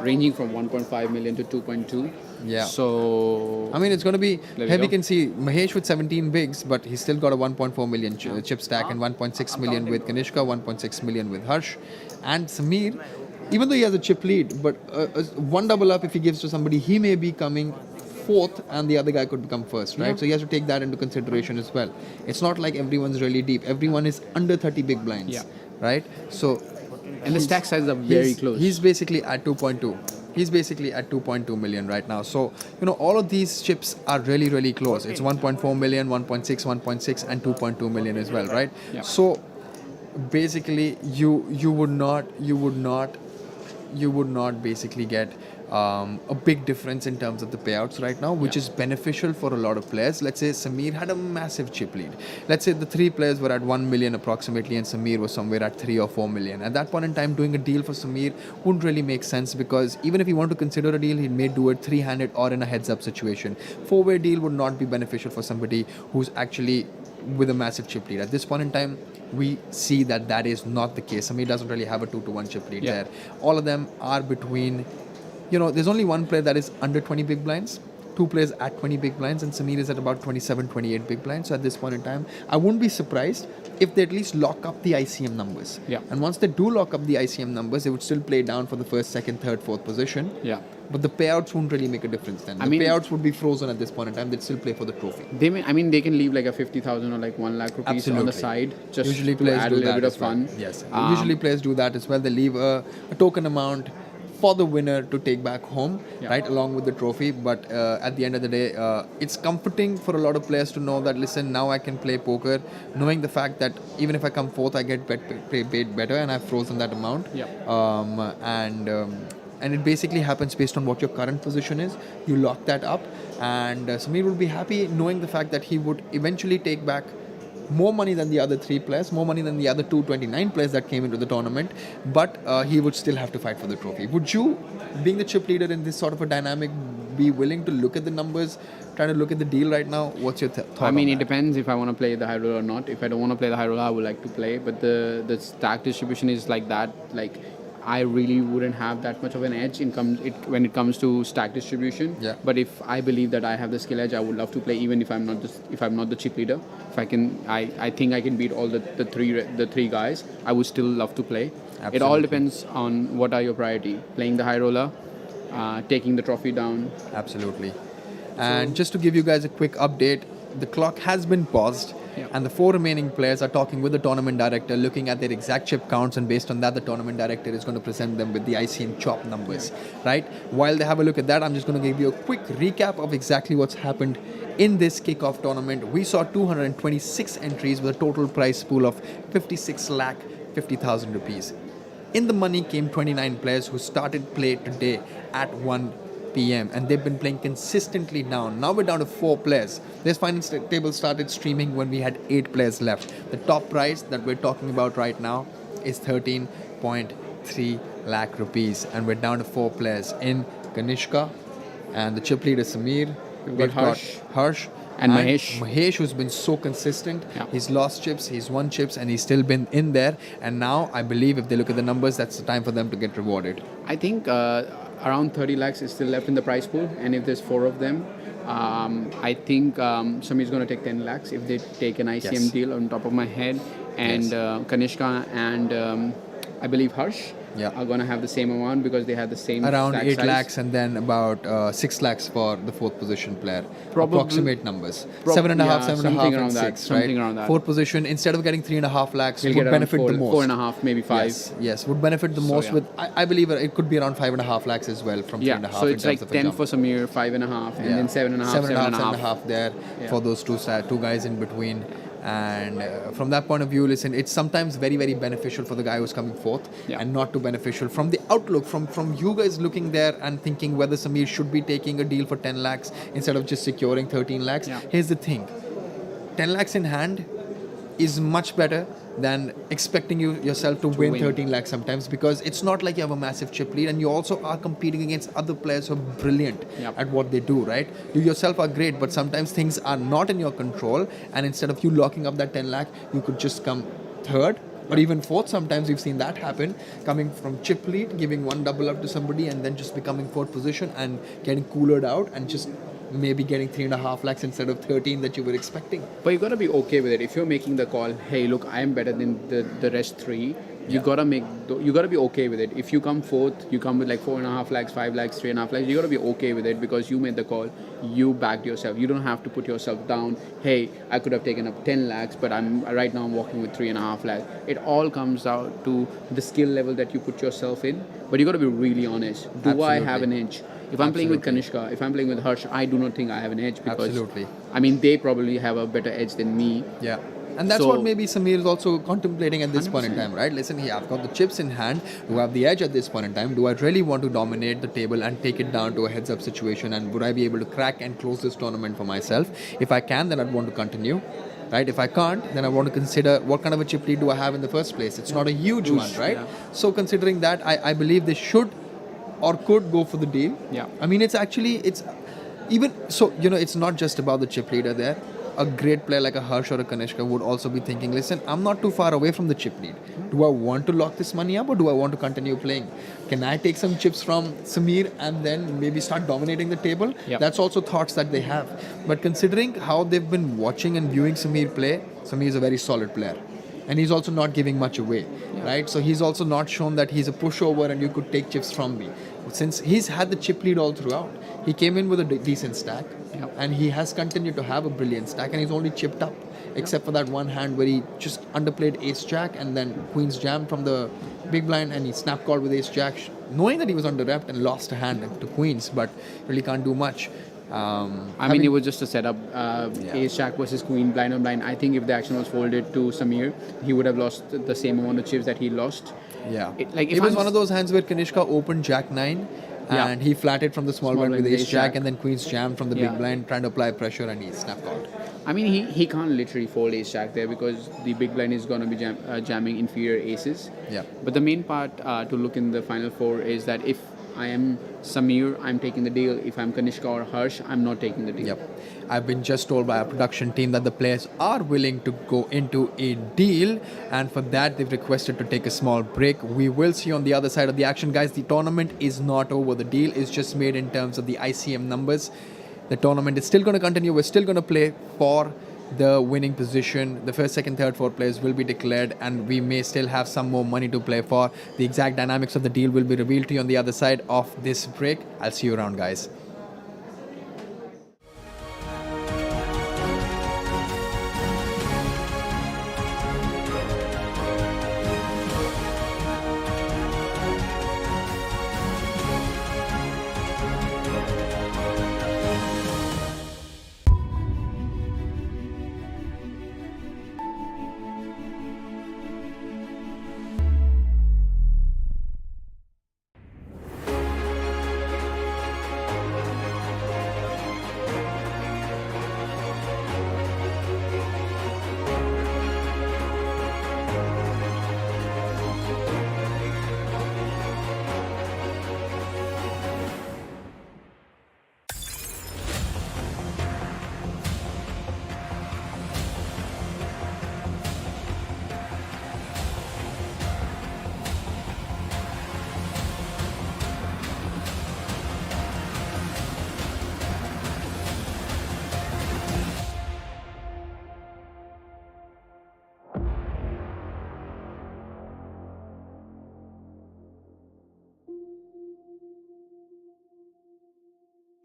ranging from 1.5 million to 2.2. Yeah. So I mean, it's going to be. There we Here we go. can see Mahesh with 17 bigs, but he's still got a 1.4 million chip stack and 1.6 million with Kanishka, 1.6 million with Harsh, and Sameer. Even though he has a chip lead, but one double up if he gives to somebody, he may be coming fourth, and the other guy could become first, right? Yeah. So he has to take that into consideration as well. It's not like everyone's really deep. Everyone is under 30 big blinds, Yeah. right? So and the stack sizes are very he's, close. He's basically at 2.2. He's basically at 2.2 million right now. So, all of these chips are really, really close. It's 1.4 million, 1.6, 1.6, and 2.2 million as well, right? Yeah. So, basically, you would not basically get a big difference in terms of the payouts right now, which is beneficial for a lot of players. Let's say Sameer had a massive chip lead. Let's say the three players were at 1 million approximately, and Sameer was somewhere at 3 or 4 million. At that point in time, doing a deal for Sameer wouldn't really make sense, because even if he wanted to consider a deal, he may do it three-handed or in a heads-up situation. Four-way deal would not be beneficial for somebody who's actually with a massive chip lead. At this point in time, we see that is not the case. Sameer doesn't really have a 2-to-1 chip lead there. All of them are between, there's only one player that is under 20 big blinds, two players at 20 big blinds, and Sameer is at about 27, 28 big blinds. So at this point in time, I wouldn't be surprised if they at least lock up the ICM numbers. Yeah. And once they do lock up the ICM numbers, they would still play down for the first, second, third, fourth position. Yeah. But the payouts won't really make a difference then. The payouts would be frozen at this point in time. They'd still play for the trophy. They can leave like a 50,000 or like 1 lakh rupees on the side just Usually to players add do a little that bit of as well. fun. Yes. Usually players do that as well. They leave a token amount for the winner to take back home, right, along with the trophy. But at the end of the day, it's comforting for a lot of players to know that, listen, now I can play poker, knowing the fact that even if I come fourth, I get paid better, and I've frozen that amount. Yeah. And it basically happens based on what your current position is. You lock that up, and Sameer will be happy knowing the fact that he would eventually take back more money than the other three players, more money than the other 229 players that came into the tournament, but he would still have to fight for the trophy. Would you, being the chip leader in this sort of a dynamic, be willing to look at the numbers, trying to look at the deal right now? What's your thought? I mean, on it that? depends if I want to play the high roller or not. If I don't want to play the high roller, I would like to play. But the stack distribution is like that. Like, I really wouldn't have that much of an edge when it comes to stack distribution. Yeah. But if I believe that I have the skill edge, I would love to play even if I'm not the chip leader. If I can, I think I can beat all the three guys. I would still love to play. It all Absolutely. depends on what are your priority. Playing the high roller, taking the trophy down. Absolutely. And just to give you guys a quick update, the clock has been paused. Yeah. And the four remaining players are talking with the tournament director, looking at their exact chip counts, and based on that, the tournament director is going to present them with the ICM chop numbers, right? While they have a look at that, I'm just going to give you a quick recap of exactly what's happened in this kickoff tournament. We saw 226 entries with a total prize pool of 56 lakh 50,000 rupees. In the money came 29 players who started play today at 1 p.m. and they've been playing consistently down. Now we're down to 4 players. This finance table started streaming when we had 8 players left. The top prize that we're talking about right now is 13.3 lakh rupees, and we're down to 4 players in Kanishka, and the chip leader Sameer. We've got Harsh and Mahesh. Mahesh, who's been so consistent. Yeah. He's lost chips, he's won chips, and he's still been in there. And now I believe if they look at the numbers, that's the time for them to get rewarded. I think around 30 lakhs is still left in the prize pool, and if there's 4 of them, I think Sameer's going to take 10 lakhs if they take an ICM Yes. deal on top of my head, and Kanishka and I believe Harsh are going to have the same amount because they have the same Around stack 8 size. lakhs and then about 6 lakhs for the 4th position player. Probably- Approximate numbers. Prob- 7.5, yeah, 7.5 something and around 6, that, something right? around that. 4th position, instead of getting 3.5 lakhs, He'll would get around benefit the most. 4.5, maybe 5. Yes, would benefit the most yeah. with, I believe it could be around 5.5 lakhs as well from 3.5 Yeah, so in it's terms like of a 10 jump. for Sameer, 5.5, and then 7.5, 7.5. there Yeah. for those two guys in between. And from that point of view, listen, it's sometimes very, very beneficial for the guy who's coming fourth, Yeah. and not too beneficial from the outlook, from you guys looking there and thinking whether Sameer should be taking a deal for 10 lakhs instead of just securing 13 lakhs. Yeah. Here's the thing, 10 lakhs in hand is much better than expecting yourself to win 13 lakhs sometimes, because it's not like you have a massive chip lead and you also are competing against other players who are brilliant at what they do, right? You yourself are great, but sometimes things are not in your control, and instead of you locking up that 10 lakh, you could just come third or even fourth. Sometimes we've seen that happen, coming from chip lead, giving one double up to somebody and then just becoming fourth position and getting coolered out and just maybe getting 3.5 lakhs instead of 13 that you were expecting. But you gotta be okay with it. If you're making the call, hey, look, I am better than the rest three. You gotta be okay with it. If you come fourth, you come with like 4.5 lakhs, 5 lakhs, 3.5 lakhs. You gotta be okay with it because you made the call. You backed yourself. You don't have to put yourself down. Hey, I could have taken up 10 lakhs, but I'm walking with 3.5 lakhs. It all comes out to the skill level that you put yourself in. But you gotta be really honest. Do I have an edge? If I'm playing with Kanishka, if I'm playing with Harsh, I do not think I have an edge because I mean they probably have a better edge than me. Yeah. And that's what maybe Sameer is also contemplating at this 100%. Point in time, right? Listen here, I've got the chips in hand. Do I have the edge at this point in time? Do I really want to dominate the table and take it down to a heads-up situation? And would I be able to crack and close this tournament for myself? If I can, then I'd want to continue. Right? If I can't, then I want to consider what kind of a chip lead do I have in the first place. It's not a huge one, right? Yeah. So considering that, I believe they should or could go for the deal. Yeah. I mean, it's even so, it's not just about the chip leader there. A great player like a Harsh or a Kanishka would also be thinking, listen, I'm not too far away from the chip lead. Do I want to lock this money up or do I want to continue playing? Can I take some chips from Sameer and then maybe start dominating the table? Yep. That's also thoughts that they have. But considering how they've been watching and viewing Sameer play, Sameer is a very solid player. And he's also not giving much away, right? So he's also not shown that he's a pushover and you could take chips from me. Since he's had the chip lead all throughout, he came in with a decent stack and he has continued to have a brilliant stack and he's only chipped up, except for that one hand where he just underplayed ace-jack and then queen's jam from the big blind and he snap called with ace-jack, knowing that he was under repped and lost a hand to queens, but really can't do much. I mean, it was just a setup. Ace-jack versus queen, blind on blind. I think if the action was folded to Sameer, he would have lost the same amount of chips that he lost. Yeah. It was one of those hands where Kanishka opened Jack-9 and he flatted from the small blind with ace-jack and then queen's jam from the big blind, trying to apply pressure and he snap called. I mean, he can't literally fold ace-jack there because the big blind is going to be jamming inferior aces. Yeah. But the main part to look in the final four is that if I am Sameer, I'm taking the deal. If I'm Kanishka or Harsh, I'm not taking the deal. Yep. I've been just told by our production team that the players are willing to go into a deal, and for that they've requested to take a small break. We will see on the other side of the action, guys. The tournament is not over. The deal is just made in terms of the ICM numbers. The tournament is still going to continue. We're still going to play for the winning position. The first, second, third, fourth players will be declared and we may still have some more money to play for. The exact dynamics of the deal will be revealed to you on the other side of this break. I'll see you around, guys.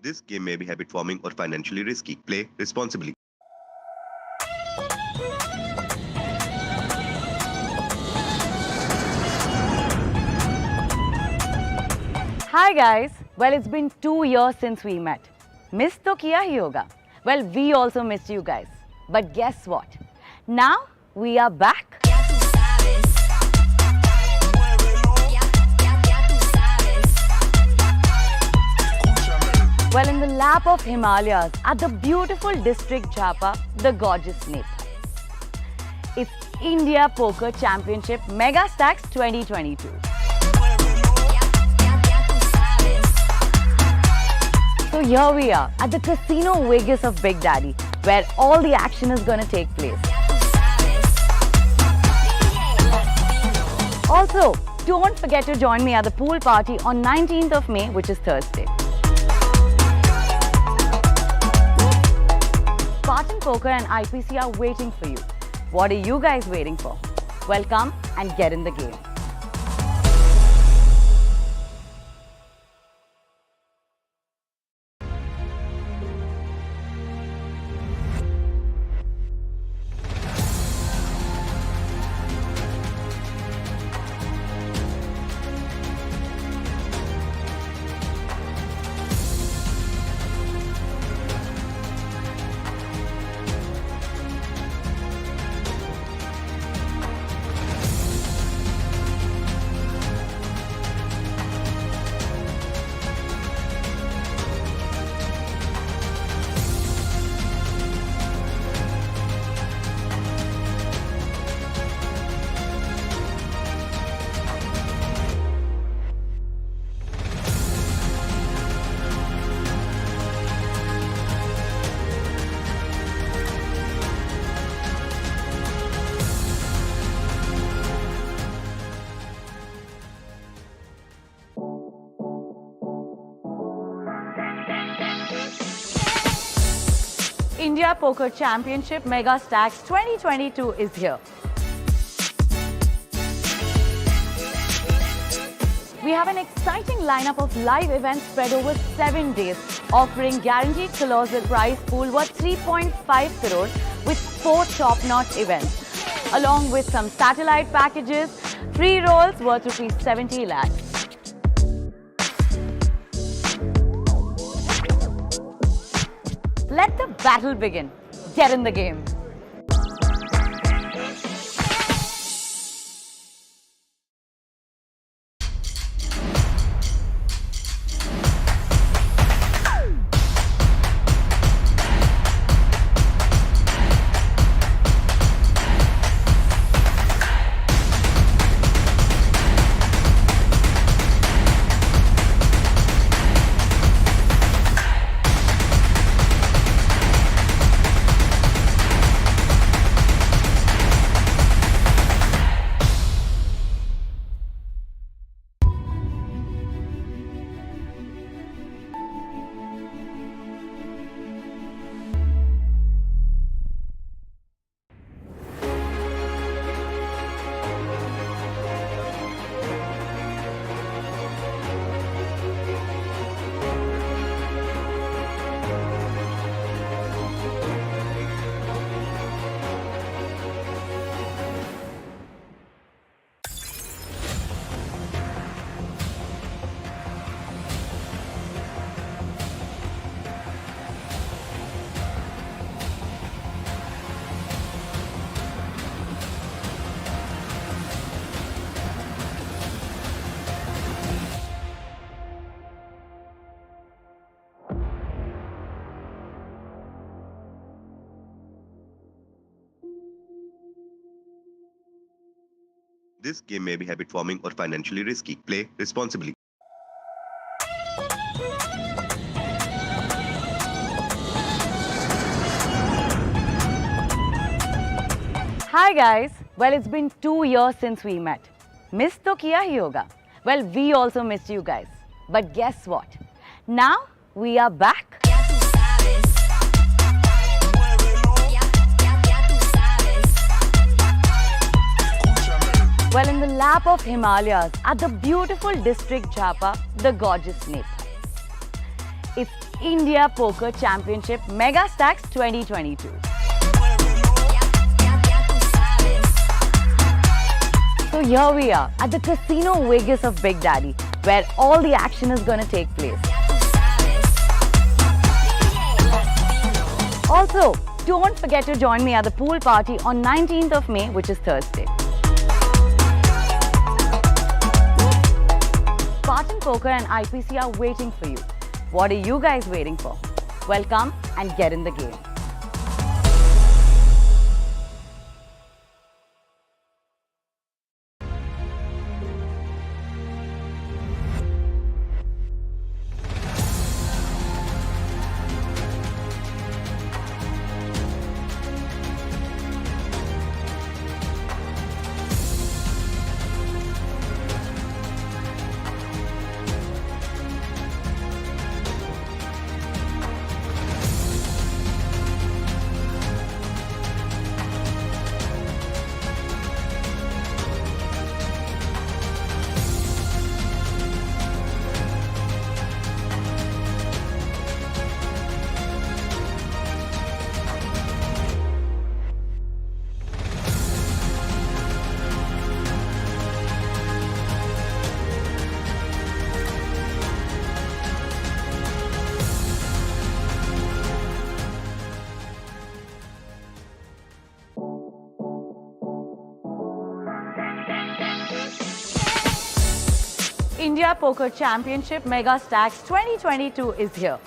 This game may be habit forming or financially risky. Play responsibly. Hi guys. Well, it's been 2 years since we met. Miss to kiya hi hoga. Well, we also missed you guys. But guess what? Now we are back. Well, in the lap of Himalayas at the beautiful district Japa, the gorgeous Nepal. It's India Poker Championship Megastacks 2022. So here we are at the Casino Vegas of Big Daddy, where all the action is going to take place. Also, don't forget to join me at the pool party on 19th of May, which is Thursday. Spartan Poker and IPC are waiting for you. What are you guys waiting for? Well, come and get in the game. India Poker Championship Megastacks 2022 is here. We have an exciting lineup of live events spread over 7 days, offering guaranteed colossal prize pool worth 3.5 crores with 4 top-notch events, along with some satellite packages, free rolls worth rupees 70 lakhs. Let the battle begin. Get in the game. This game may be habit forming or financially risky. Play responsibly. Hi guys. Well, it's been 2 years since we met. Miss to kiya hi hoga. Well, we also missed you guys. But guess what? Now we are back. Well, in the lap of Himalayas, at the beautiful district Jhapa, the gorgeous Nepal. It's India Poker Championship Megastacks 2022. So here we are at the Casino Vegas of Big Daddy, where all the action is going to take place. Also, don't forget to join me at the pool party on 19th of May, which is Thursday. Spartan Poker and IPC are waiting for you. What are you guys waiting for? Well, come and get in the game. India Poker Championship Megastacks 2022 is here.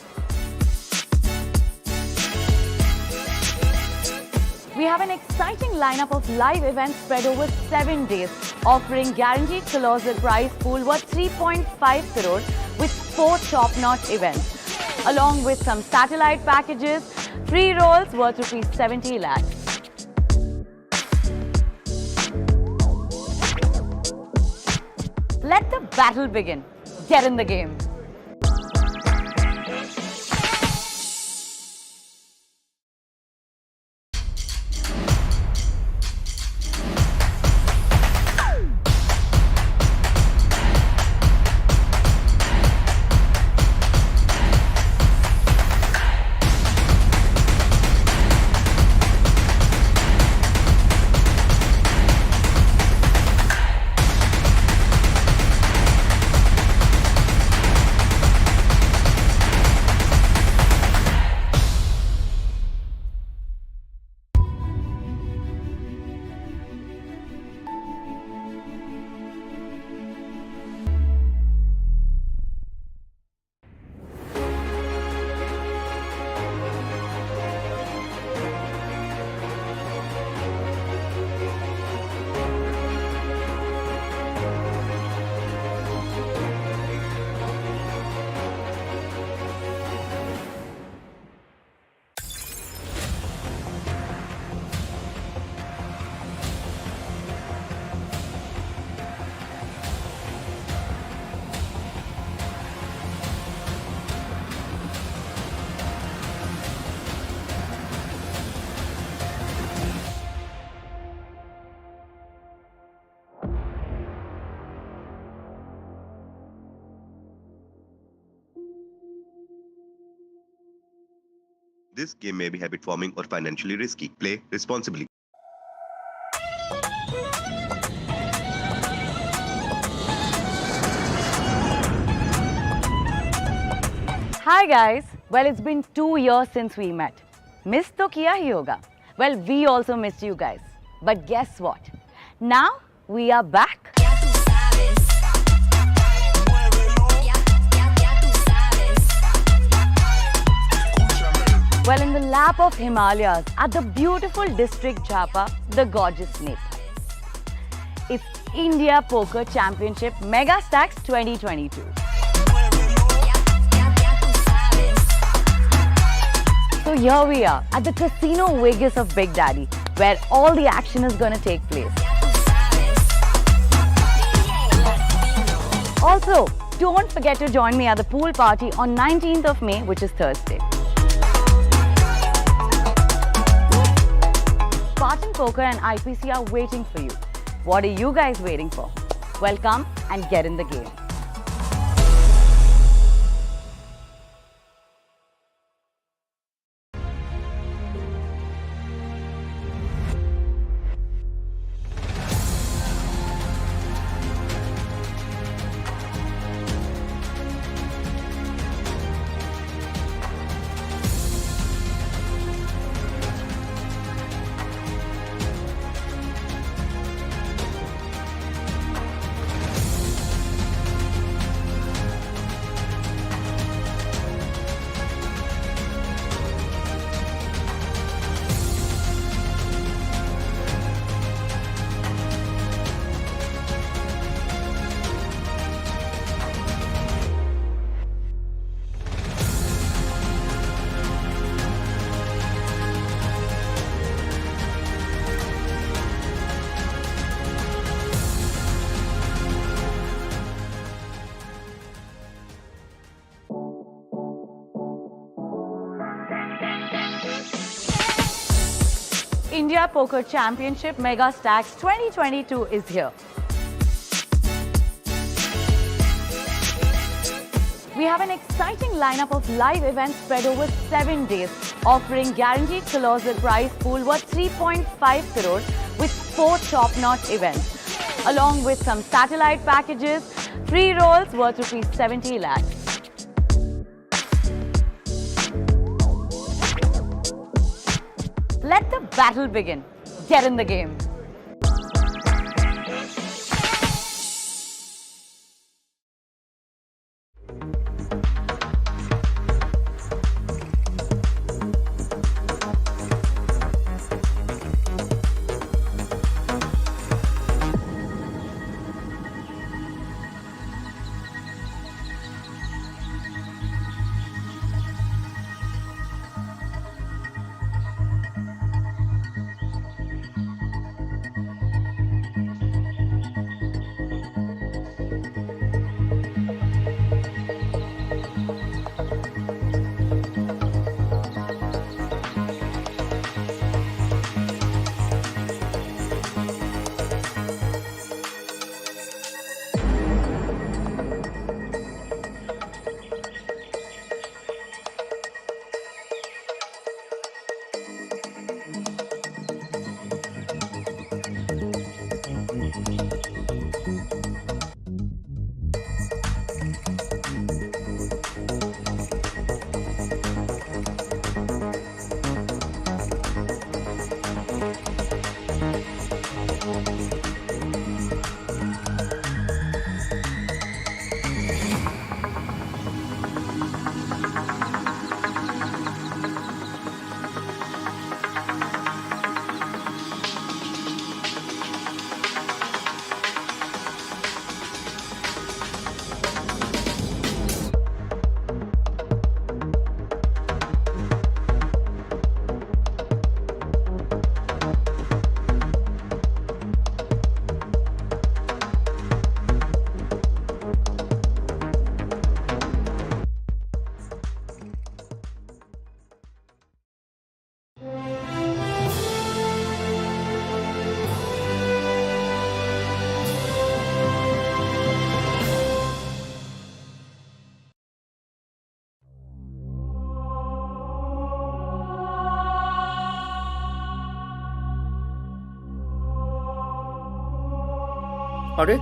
We have an exciting lineup of live events spread over 7 days, offering guaranteed colossal prize pool worth 3.5 crores with 4 top-notch events, along with some satellite packages, free rolls worth rupees 70 lakhs. Let the battle begin. Get in the game. This game may be habit forming or financially risky. Play responsibly. Hi guys. Well, it's been 2 years since we met. Miss to kiya hi hoga. Well, we also missed you guys. But guess what? Now we are back. Well, in the lap of Himalayas at the beautiful district Jhapa, the gorgeous Nepal. It's India Poker Championship Megastacks 2022. So here we are at the Casino Vegas of Big Daddy, where all the action is going to take place. Also, don't forget to join me at the pool party on 19th of May, which is Thursday. Spartan Poker and IPC are waiting for you. What are you guys waiting for? Well, come and get in the game. India Poker Championship Megastacks 2022 is here. We have an exciting lineup of live events spread over 7 days, offering guaranteed colossal prize pool worth 3.5 crores with 4 top-notch events, along with some satellite packages, free rolls worth rupees 70 lakhs. Let the battle begin. Get in the game. अरे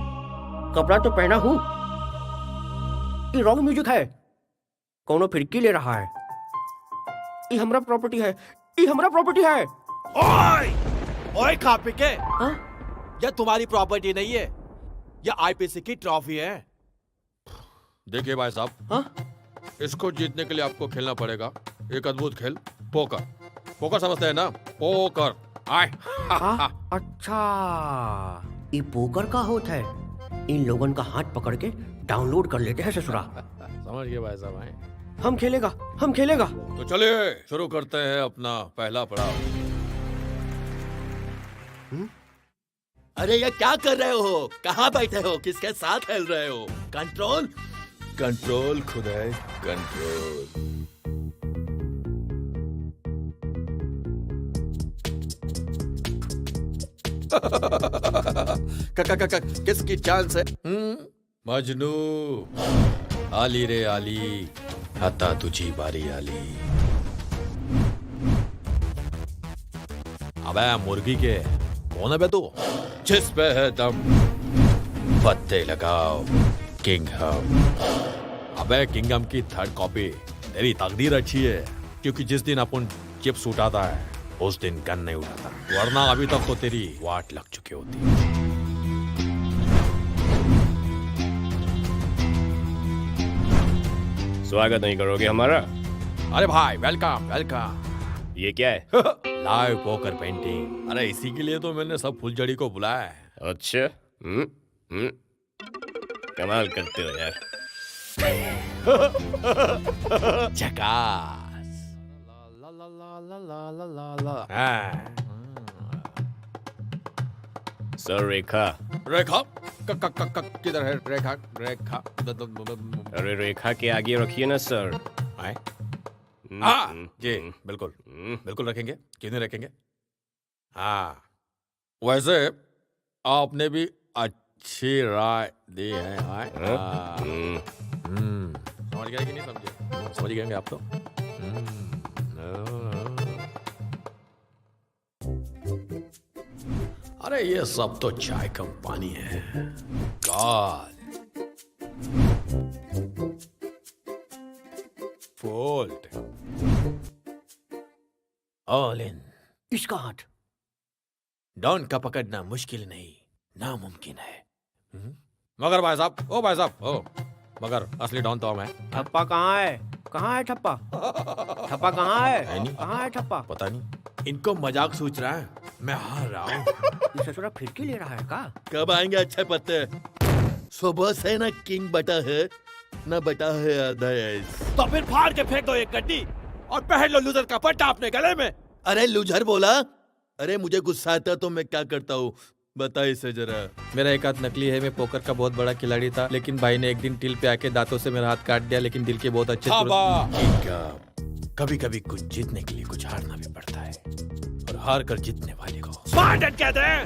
कपड़ा तो पहना हूँ, ये wrong music है। कौनो फिरकी ले रहा है। ये हमरा प्रॉपर्टी है, ये हमरा प्रॉपर्टी है। ओए ओए खा पी के, हाँ? यह तुम्हारी प्रॉपर्टी नहीं है, यह आईपीसी की ट्रॉफी है। देखिए भाई साहब, हाँ? इसको जीतने के लिए आपको खेलना पड़ेगा एक अद्भुत खेल, पोकर। पोकर समझते हैं ना? पोकर। आए। अच्छा, ये पोकर का होता है। इन लोगन का हाथ पकड़ के डाउनलोड कर लेते हैं ससुरा। समझ गए भाई साहब? आए। हम खेलेगा, हम खेलेगा। तो चलिए शुरू करते हैं अपना पहला पड़ाव। अरे ये क्या कर रहे हो? कहाँ बैठे हो? किसके साथ खेल रहे हो? कंट्रोल कंट्रोल खुदाई कंट्रोल। किसकी चांस है? मजनू आली रे आली, आता तुझी बारी आली। अबे मुर्गी के कौन है बे तू? जिस पे है दम पत्ते लगाओ, किंग हम। अबे किंगडम की थर्ड कॉपी। तेरी तकदीर अच्छी है, क्योंकि जिस दिन अपन चिप्स उठाता है उस दिन गन नहीं उठाता, वरना अभी तक तो तेरी वाट लग चुकी होती। स्वागत नहीं करोगे हमारा? अरे भाई वेलकम वेलकम। ये क्या है? Live poker painting. अरे इसी के लिए तो मैंने सब फुलझड़ी को बुलाया है। अच्छा, कमाल करते हो यार। झकास। सर रेखा। रेखा किधर है? रेखा रेखा। अरे रेखा के आगे रखिए ना सर। आए? जी बिल्कुल बिल्कुल रखेंगे, क्यों नहीं रखेंगे। हाँ वैसे आपने भी अच्छी राय दी है। समझ गए कि नहीं समझे? समझ गए आप तो। अरे ये सब तो चाय कम पानी है। God fold all in. इसका हाथ डॉन का पकड़ना मुश्किल नहीं, नामुमकिन है। मगर भाई साहब, ओ भाई साहब, ओ मगर असली डॉन तो मैं। ठप्पा कहाँ है? कहाँ है ठप्पा? ठप्पा कहाँ है? कहाँ है ठप्पा? पता नहीं, इनको मजाक सोच रहा है, मैं हार रहा हूँ। ये ससुरा फिरकी ले रहा है का? कब आएंगे अच्छे पत्ते? सुबह से ना किंग बटा है ना बटा है आधा है। तो फिर फाड़ के फेंक दो एक गड्डी और पहन लो लूजर का पट्टा अपने गले में। अरे लूजर बोला? अरे मुझे गुस्सा आता तो मैं क्या करता हूँ, बता इसे जरा। मेरा एक हाथ नकली है, मैं पोकर का बहुत बड़ा खिलाड़ी था, लेकिन भाई ने एक दिन टिल पे आके दांतों से मेरा हाथ काट दिया, लेकिन दिल के बहुत अच्छे कभी कभी कुछ जीतने के लिए कुछ हारना भी पड़ता है, और हार कर जीतने वाले को स्पार्टन कहते हैं।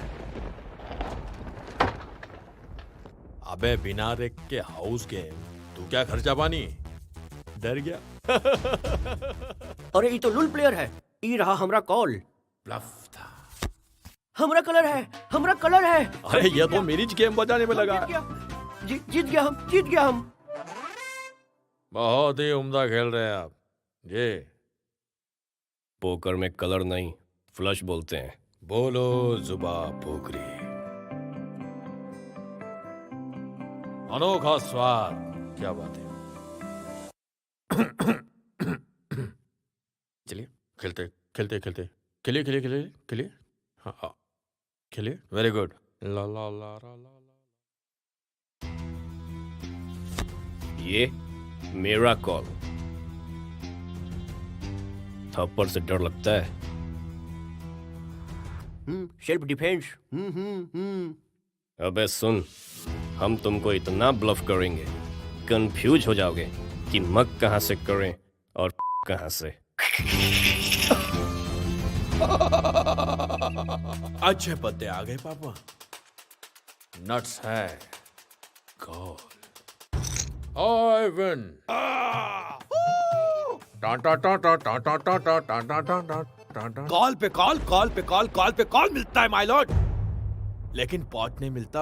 अबे बिना रेक के हाउस गेम, तू क्या खर्चा पानी? डर गया? अरे ये तो लुल प्लेयर है। ये रहा हमरा कॉल। ब्लफ था। हमरा कलर है। अरे ये तो मेरी गेम बजाने में लगा। जीत गया हम। बहुत ही उम्दा खेल रहे हैं आप। जी पोकर में कलर नहीं, फ्लश बोलते हैं। बोलो जुबा पोकरी। अनोखा स्वाद, क्या बात है। चलिए खेलिए। हाँ खेलिए। Very good. ला ला ला ला ला। ये मेरा कॉल। थप्पड़ से डर लगता है। Self defence. अबे सुन, हम तुमको इतना ब्लफ करेंगे, कंफ्यूज हो जाओगे कि मग कहां से करें और कहां से। अच्छे पत्ते आ गए पापा। नट्स है। गोल। I win. कॉल पे कॉल मिलता है माय लॉर्ड, लेकिन पॉट नहीं मिलता।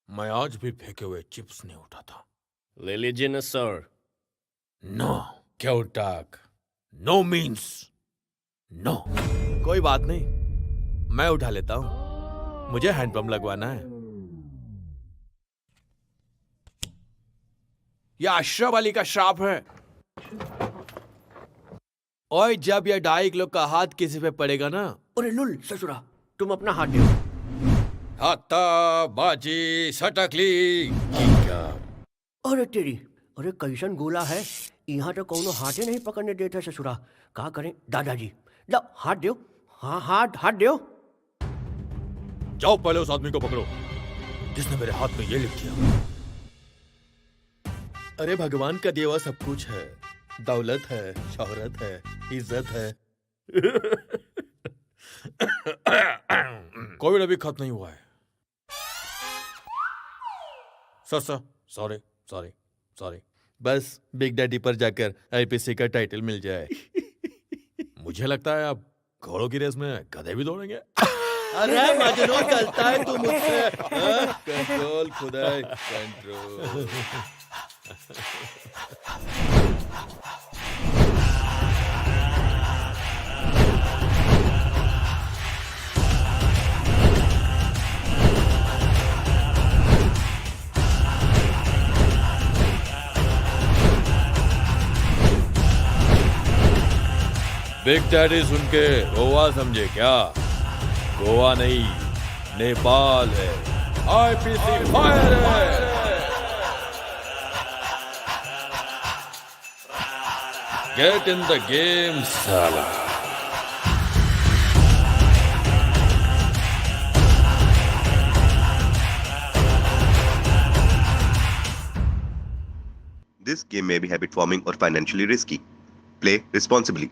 मैं आज भी फेंके हुए चिप्स नहीं उठाता। ले लीजिए ना सर। नो। क्या टाक? No means no. कोई बात नहीं, मैं उठा लेता हूं। मुझे हैंडपंप लगवाना है। यह अशरफ अली का श्राप है। और जब यह 2.5 किलो का हाथ किसी पे पड़ेगा ना। अरे लुल ससुरा, तुम अपना हाथ दो। हाथा बाजी सटकली। क्या? अरे तेरी, अरे कैसन गोला है। यहाँ तो कौनो हाथे नहीं पकड़ने देता ससुरा। का करें दादाजी? लो हाथ दो। हाँ हाथ दो। जाओ पहले उस आदमी को पकड़ो जिसने मेरे हाथ में ये लिख दिया। अरे भगवान का दिया हुआ सब कुछ है। दौलत है, शोहरत है, इज्जत है। कोविड अभी खत्म नहीं हुआ है। सॉरी। बस बिग डैडी पर जाकर आईपीसी का टाइटल मिल जाए। मुझे लगता है आप घोड़ों की रेस में गधे भी दौड़ेंगे। अरे मजनू चलता है तू मुझसे। कंट्रोल खुदाई कंट्रोल। बिग डैडी सुन के गोवा समझे क्या? गोवा नहीं, नेपाल है। आईपीसी फायर है। गेट इन द गेम साला। This game may be habit forming or financially risky. Play responsibly.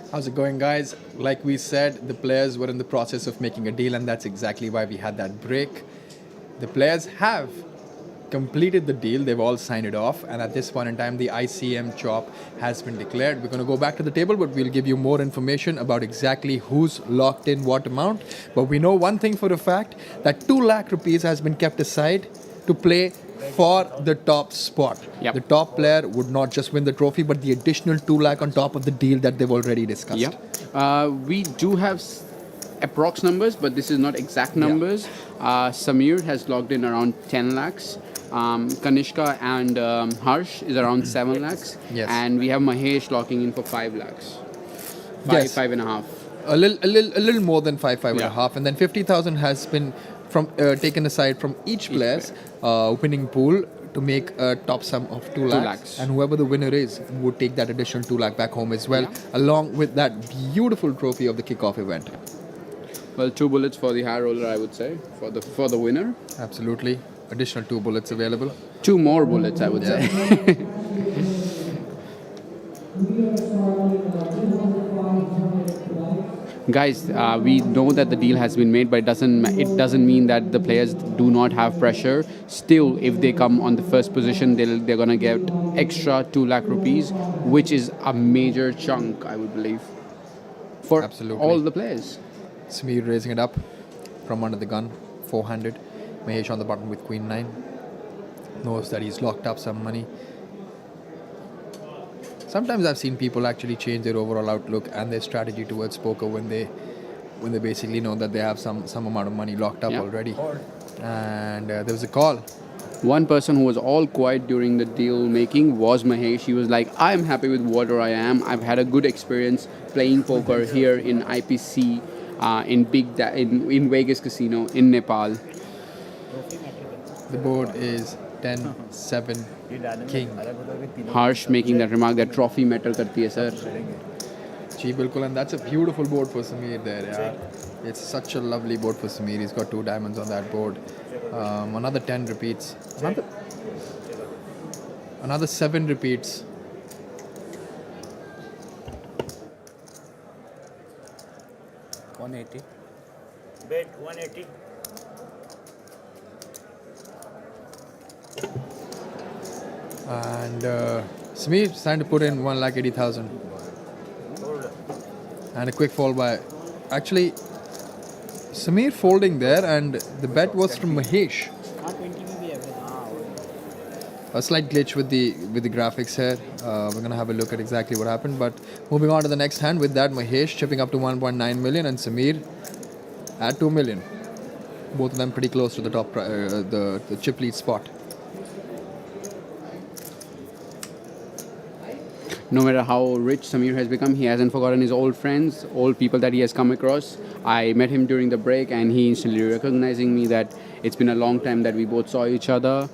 How's it going, guys? Like we said, the players were in the process of making a deal, and that's exactly why we had that break. The players have completed the deal. They've all signed it off, and at this point in time, the ICM chop has been declared. We're going to go back to the table, but we'll give you more information about exactly who's locked in what amount. But we know one thing for a fact, that 2 lakh rupees has been kept aside to play for the top spot. Yep. The top player would not just win the trophy, but the additional 2 lakh on top of the deal that they've already discussed. Yeah. We do have approx numbers, but this is not exact numbers. Sameer has logged in around 10 lakhs. Kanishka and Harsh is around 7 lakhs. Yes. And we have Mahesh locking in for 5 lakhs. Yes. 5.5. A little more than 5.5, and then 50,000 has been from taken aside from each player's winning pool to make a top sum of 2 lakhs. lakhs. And whoever the winner is would take that additional 2 lakh back home as well, along with that beautiful trophy of the kick-off event. Well, 2 bullets for the high roller, I would say, for the winner. Absolutely. Additional 2 bullets available. 2 more bullets, I would say. Guys, we know that the deal has been made, but it doesn't mean that the players do not have pressure. Still, if they come on the first position, they're gonna get extra 2 lakh rupees, which is a major chunk, I would believe, for all the players. Sameer raising it up from under the gun, 400. Mahesh on the button with Queen 9. Knows that he's locked up some money. Sometimes I've seen people actually change their overall outlook and their strategy towards poker when they basically know that they have some amount of money locked up already. And there was a call. One person who was all quiet during the deal making was Mahesh. He was like, I'm happy with where I am. I've had a good experience playing poker here in IPC, in Vegas Casino in Nepal. The board is 10-7 King. Harsh making that remark that trophy matter karti hai, sir. Ji, bilkul, and that's a beautiful board for Sameer there. Yeah. It's such a lovely board for Sameer. He's got 2 diamonds on that board. Another 10 repeats. Another 7 repeats. $180. Bet 180. And Sameer is trying to put in 1,80,000. And a quick fall by. Actually, Sameer folding there, and the bet was from Mahesh. A slight glitch with the graphics here. We're gonna have a look at exactly what happened. But moving on to the next hand, with that Mahesh chipping up to 1.9 million and Sameer at 2 million. Both of them pretty close to the top, the chip lead spot. No matter how rich Sameer has become, he hasn't forgotten his old friends, old people that he has come across. I met him during the break and he instantly recognizing me that it's been a long time that we both saw each other.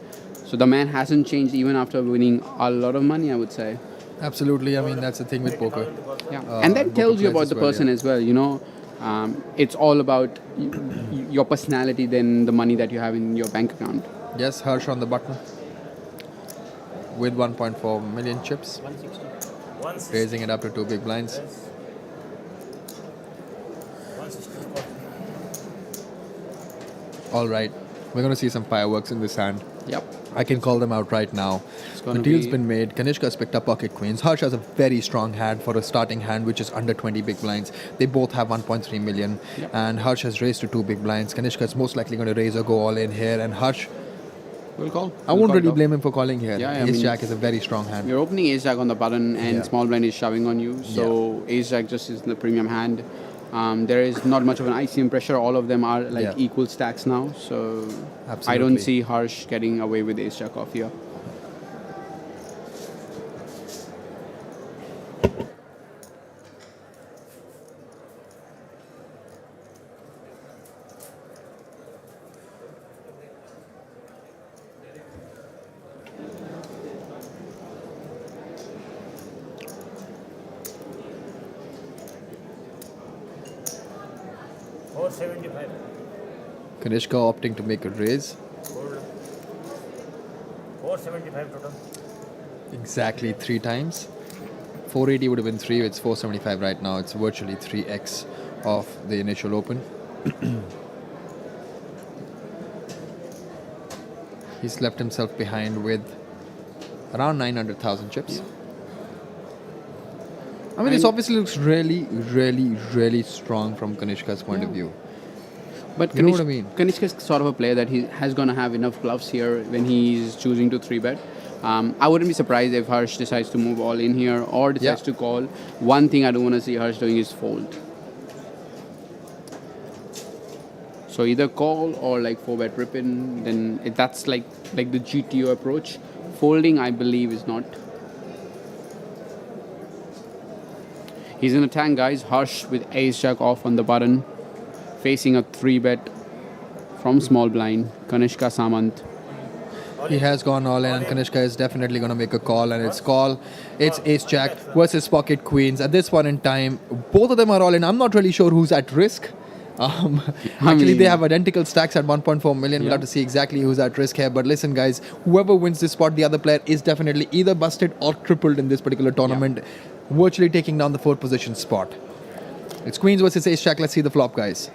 So the man hasn't changed even after winning a lot of money, I would say. Absolutely. I mean, that's the thing with poker. Yeah. And that tells you about the person as well, you know. It's all about your personality than the money that you have in your bank account. Yes, Harsh on the button with 1.4 million chips. 160. Raising it up to 2 big blinds. 160. All right, we're going to see some fireworks in this hand. Yep. I can call them out right now. The deal's been made. Kanishka's picked up pocket queens. Harsh has a very strong hand for a starting hand, which is under 20 big blinds. They both have 1.3 million. Yep. And Harsh has raised to 2 big blinds. Kanishka is most likely going to raise or go all in here. And Harsh, we'll call. I won't really blame him for calling here. Yeah, Ace Jack is a very strong hand. You're opening Ace Jack on the button and small blind is shoving on you. So Ace Jack just is the premium hand. There is not much of an ICM pressure. All of them are like equal stacks now. So I don't see Harsh getting away with Ace Jack off here. Kanishka opting to make a raise. 475 total. Exactly 3 times. 480 would have been 3. It's 475 right now. It's virtually 3x of the initial open. He's left himself behind with around 900,000 chips. I mean, this obviously looks really, really, really strong from Kanishka's point of view. But you know what I mean? Kanishka is sort of a player that he has going to have enough bluffs here when he's choosing to 3-bet. I wouldn't be surprised if Harsh decides to move all in here or decides to call. One thing I don't want to see Harsh doing is fold. So either call or like 4-bet rip in. Then that's like the GTO approach. Folding, I believe, is not. He's in the tank, guys. Harsh with Ace Jack off on the button. Facing a 3-bet from small blind, Kanishka Samant. He has gone all in, and Kanishka is definitely going to make a call, and it's Ace Jack versus Pocket Queens. At this point in time, both of them are all in. I'm not really sure who's at risk. Actually, they have identical stacks at 1.4 million. We'll have to see exactly who's at risk here. But listen, guys, whoever wins this spot, the other player is definitely either busted or crippled in this particular tournament, virtually taking down the 4th position spot. It's Queens versus Ace Jack. Let's see the flop, guys.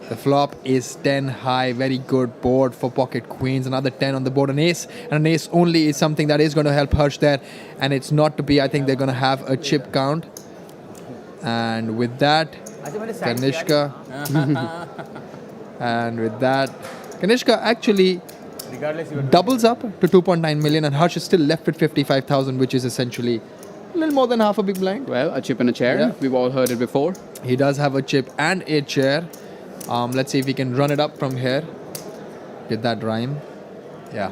The flop is 10 high. Very good board for Pocket Queens. Another 10 on the board. An ace. And an ace only is something that is going to help Harsh there. And it's not to be. I think they're going to have a chip count. And with that, Kanishka. And with that, Kanishka actually doubles up to 2.9 million. And Harsh is still left with 55,000, which is essentially a little more than half a big blind. Well, a chip and a chair. Yeah. We've all heard it before. He does have a chip and a chair. Let's see if we can run it up from here. Did that rhyme? Yeah.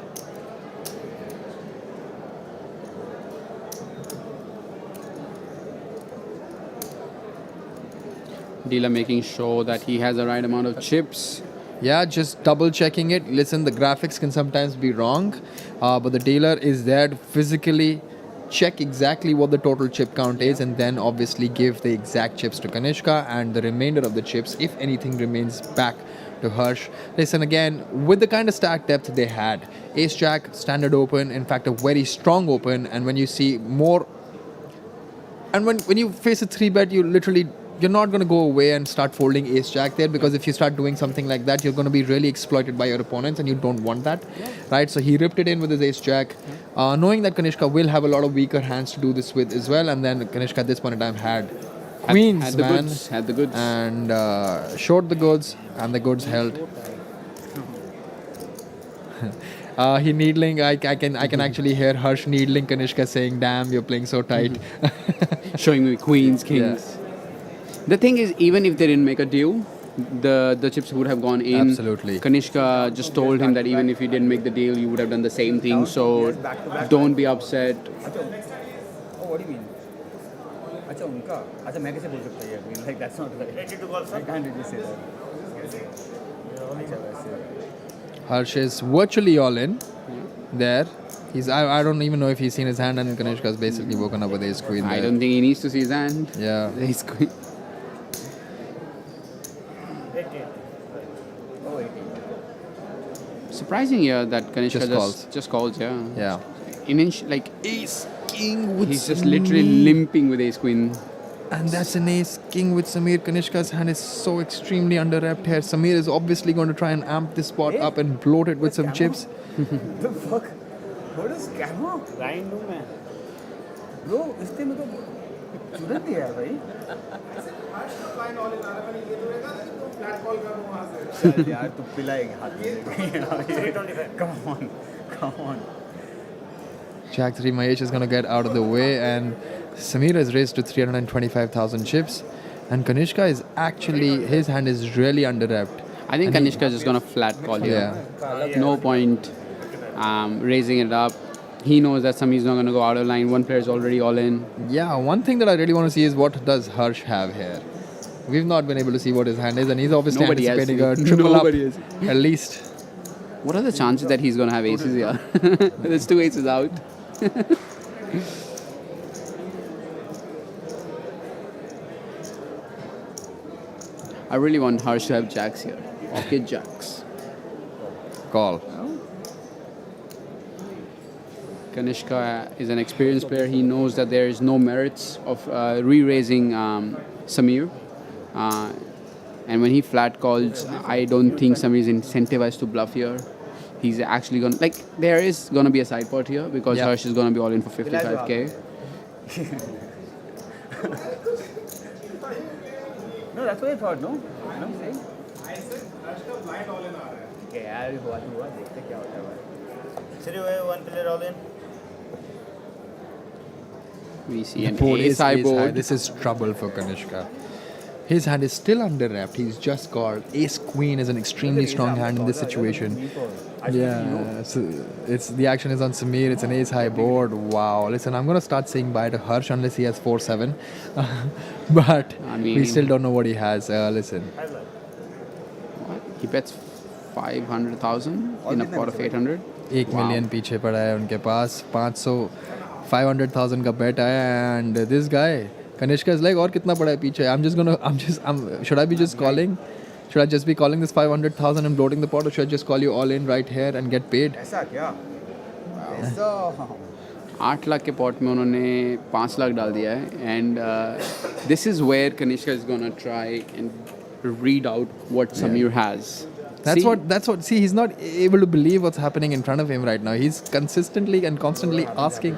Dealer making sure that he has the right amount of chips. Yeah, just double checking it. Listen, the graphics can sometimes be wrong, but the dealer is there to physically check exactly what the total chip count is, and then obviously give the exact chips to Kanishka, and the remainder of the chips, if anything, remains back to Harsh. Listen, again, with the kind of stack depth they had, Ace Jack, standard open, in fact a very strong open, and when you see more, and when you face a 3-bet, you're not going to go away and start folding Ace Jack there, because if you start doing something like that, you're going to be really exploited by your opponents, and you don't want that, right? So he ripped it in with his Ace Jack, knowing that Kanishka will have a lot of weaker hands to do this with as well, and then Kanishka at this point in time had Queens, had the goods, and showed the goods, and the goods held. He needling. I can actually hear Harsh needling Kanishka, saying, "Damn, you're playing so tight." Showing me queens, kings. Yeah. The thing is, even if they didn't make a deal, the chips would have gone in. Absolutely. Kanishka just told him that even if you didn't make the deal, you would have done the same thing. So don't be upset. Oh, what do you mean? अच्छा उनका अच्छा मैं कैसे बोल सकता है यार like that's not right. I can't really say that. Harsh is virtually all in there. I don't even know if he's seen his hand, and Kanishka's basically woken up with ace queen there. I don't think he needs to see his hand. Yeah. Ace queen. Surprising here that Kanishka just calls, yeah. Yeah. Like ace king with he's just literally limping with ace queen. And that's an ace king with Sameer. Kanishka's hand is so extremely under-repped here. Sameer is obviously going to try and amp this spot up and bloat it with some chips. The fuck? What is camera? Blind हूँ मैं. Bro, इसने मेरे को चुरा दिया है भाई. चल यार तू पिलाएगा हाथ में. Come on. Jack 3 Mahesh is going to get out of the way, and Sameer has raised to 325,000 chips, and Kanishka is actually, his hand is really under-repped. I think Kanishka is just going to flat call here. Yeah. No point raising it up. He knows that Sameer is not going to go out of line. One player is already all in. Yeah, one thing that I really want to see is what does Harsh have here. We've not been able to see what his hand is, and he's obviously anticipating a triple up at least. What are the chances that he's going to have aces here? There's 2 aces out. I really want Harsh to have jacks here. Okay, jacks. Call. Kanishka is an experienced player. He knows that there is no merits of re-raising Sameer. And when he flat calls, I don't think Sameer is incentivized to bluff here. He's actually going to... Like, there is going to be a side pot here because Harsh is going to be all in for 55k. No, that's what I thought, no? You know what I'm saying? I said Harsh ka blind all in aa raha hai. Okay, yaar, हुआ देखते क्या होता है. Chiri, one player all in. We see an ace-high board. This is trouble for Kanishka. His hand is still under-repped. He's just called. Ace-queen is an extremely strong hand in this situation. Yeah, so the action is on Sameer. It's an ace-high board. Wow. Listen, I'm going to start saying bye to Harsh unless he has 4-7. But we still don't know what he has. Listen. He bets 500,000 in a pot of 800. 1 million पीछे पड़ा है उनके पास 500,000 का bet है and this guy Kanishka is like और कितना पड़ा है पीछे should I be just calling should I just be calling this 500,000 and bloating the pot or should I just call you all in right here and get paid ऐसा क्या? ऐसा 8 लाख के pot में उन्होंने 5 लाख डाल दिया है and this is where Kanishka is gonna try and read out what Sameer has. That's what see he's not able to believe what's happening in front of him right now. He's consistently and constantly asking.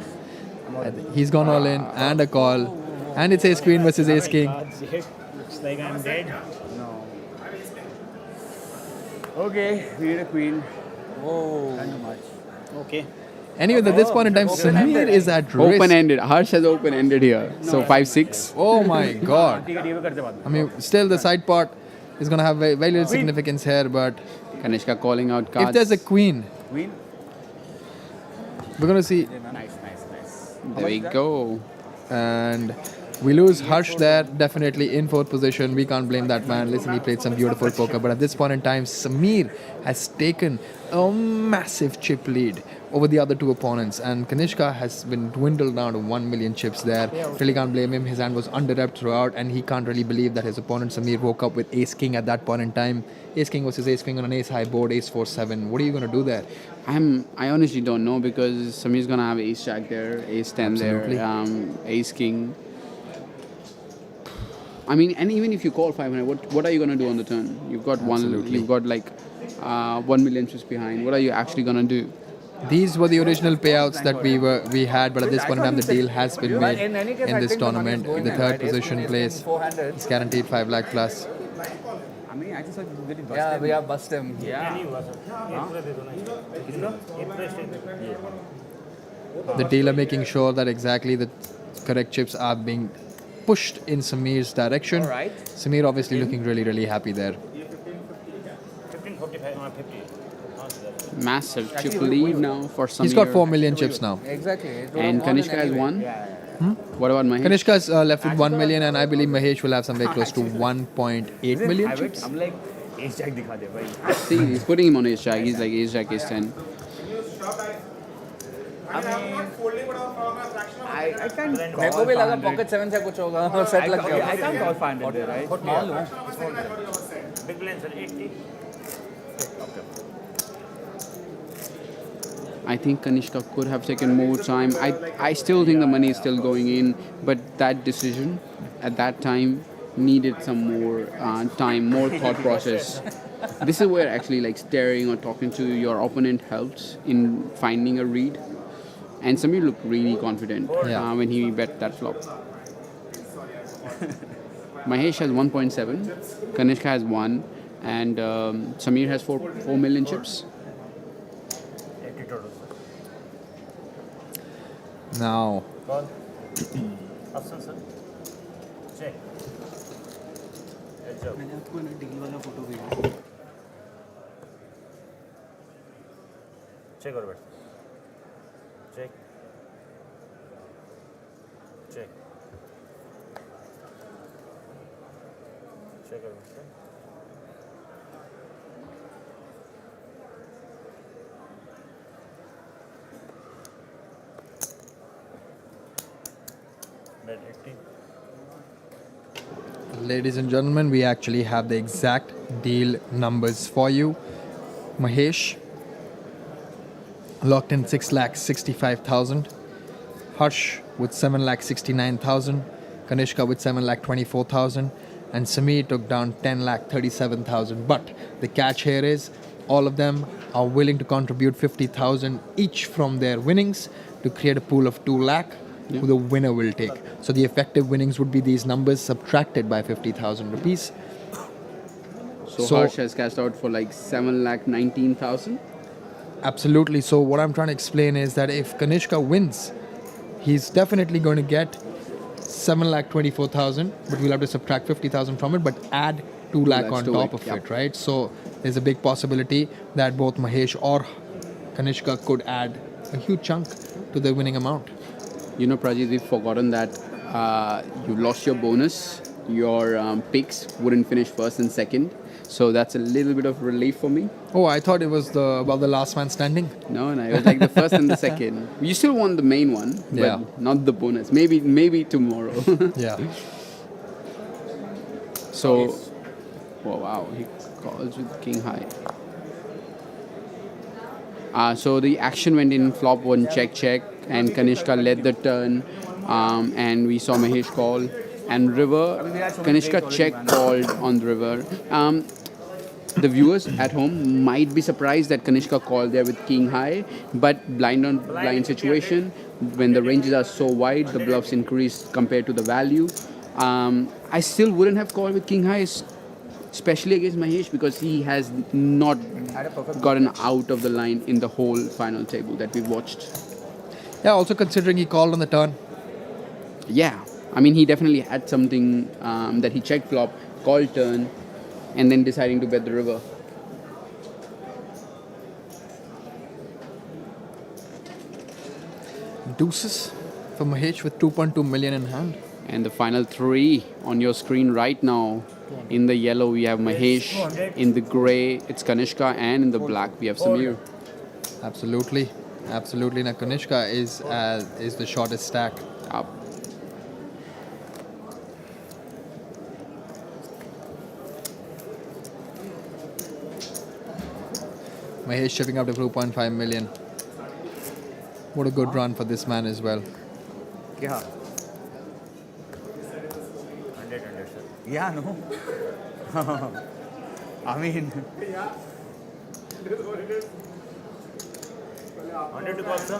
He's gone all in and a call and it's ace queen versus ace king. Looks like I'm dead. No. Okay, we need a queen. Oh. Kind of much. Okay. Anyway, at this point in time, Sameer is at risk. Open-ended. Harsh has open-ended here. So 5-6. Oh my God. I mean, still the side pot is going to have very, very little significance here, but Kanishka calling out cards. if there's a queen, Queen? we're going to see. Nice. There we go. And we lose Harsh there, definitely in fourth position. We can't blame that man. Listen, he played some beautiful poker. But at this point in time, Sameer has taken a massive chip lead over the other two opponents. And Kanishka has been dwindled down to 1 million chips there. Really can't blame him. His hand was under rep throughout. And he can't really believe that his opponent Sameer woke up with ace king at that point in time. Ace king versus ace king on an ace high board, ace 4-7. What are you going to do there? I honestly don't know because Sameer's going to have ace jack there, ace 10 Absolutely. there, ace king. I mean, and even if you call 500, what are you going to do on the turn? You've got you've got like 1 million chips behind. What are you actually going to do? These were the original payouts that we had, but at this point in time, the deal has been made in this tournament. The third position place is guaranteed 5 lakh plus. I mean, I just thought you really bust Yeah, him. we have bust him. Yeah. The dealer making sure that exactly the correct chips are being pushed in Sameer's direction. Alright. Sameer obviously looking really, really happy there. 50. Massive chip lead now for Sameer. He's got 4 million chips now. Exactly. And Kanishka has won. What about Mahesh? Kanishka is left with 1 million, and I believe Mahesh will have somewhere close to 1.8 million chips. I'm like, ace jack dikha de, bhai. See, he's putting him on ace jack. He's like ace jack, ace 10. I mean, I can't call मेरे को भी लगा 500. pocket 7 से कुछ होगा set लग गया I can't call 500 there, right? Big blind, sir. 80. I think Kanishka could have taken more time. I still think the money is still going in, but that decision at that time needed some more time, more thought process. This is where actually like staring or talking to your opponent helps in finding a read. And Sameer looked really confident when he bet that flop. Mahesh has 1.7, Kanishka has 1, and Sameer has 4 million chips. 80 total. Now, Call. Option, sir. Check. Heads up. मैंने आपको ना deal वाला photo भेजा Check or bet. Check. Check. Check or bet, sir. Bet 80. ladies and gentlemen, we actually have the exact deal numbers for you. Mahesh locked in 6,65,000. Harsh with 7,69,000. Kanishka with 7,24,000. And Sameer took down 10,37,000. But the catch here is all of them are willing to contribute 50,000 each from their winnings to create a pool of 2 lakh who the winner will take. So the effective winnings would be these numbers subtracted by 50,000 rupees. So Harsh has cashed out for like 7,19,000. Absolutely. So what I'm trying to explain is that if Kanishka wins, he's definitely going to get 7,24,000, but we'll have to subtract 50,000 from it, but add 2 lakh on top of it, right? So there's a big possibility that both Mahesh or Kanishka could add a huge chunk to the winning amount. You know, Prajit, we've forgotten that you lost your bonus your picks wouldn't finish first and second. So that's a little bit of relief for me. Oh, I thought it was about the last man standing. No, it was like the first and the second. You still won the main one, but Yeah. not the bonus. Maybe tomorrow. Yeah. So, oh, wow, he calls with king high. So the action went in flop one check, and Kanishka led the turn, and we saw Mahesh call. And river, Kanishka check called on the river. The viewers at home might be surprised that Kanishka called there with king high, but blind on blind situation, when the ranges are so wide, the bluffs increase compared to the value. I still wouldn't have called with king high, especially against Mahesh, because he has not gotten out of the line in the whole final table that we've watched. Yeah, also considering he called on the turn. Yeah, I mean, he definitely had something that he checked flop, called turn, and then deciding to bet the river. Deuces for Mahesh with 2.2 million in hand. And the final three on your screen right now. In the yellow, we have Mahesh. In the grey, it's Kanishka. And in the black, we have Sameer. Absolutely. Absolutely. Now, Kanishka is the shortest stack. Up. Mahesh shipping up to 2.5 million. What a good run for this man as well. Yeah. 100, sir. Yeah, no. I mean, 100 to call, sir.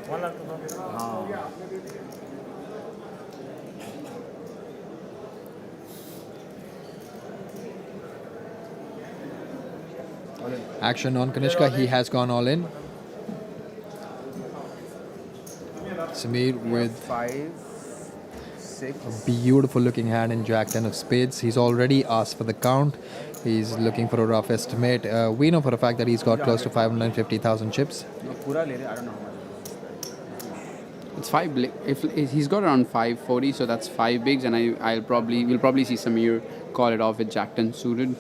1 lakh to call. Action on Kanishka. He has gone all in. Sameer with 5, 6. a beautiful looking hand in Jack 10 of spades. He's already asked for the count. He's looking for a rough estimate. We know for a fact that he's got close to 550,000 chips. No, pura le le, I don't know how much. It's if he's got around 540, so that's 5 bigs, and we'll probably see Sameer call it off with Jack 10 suited.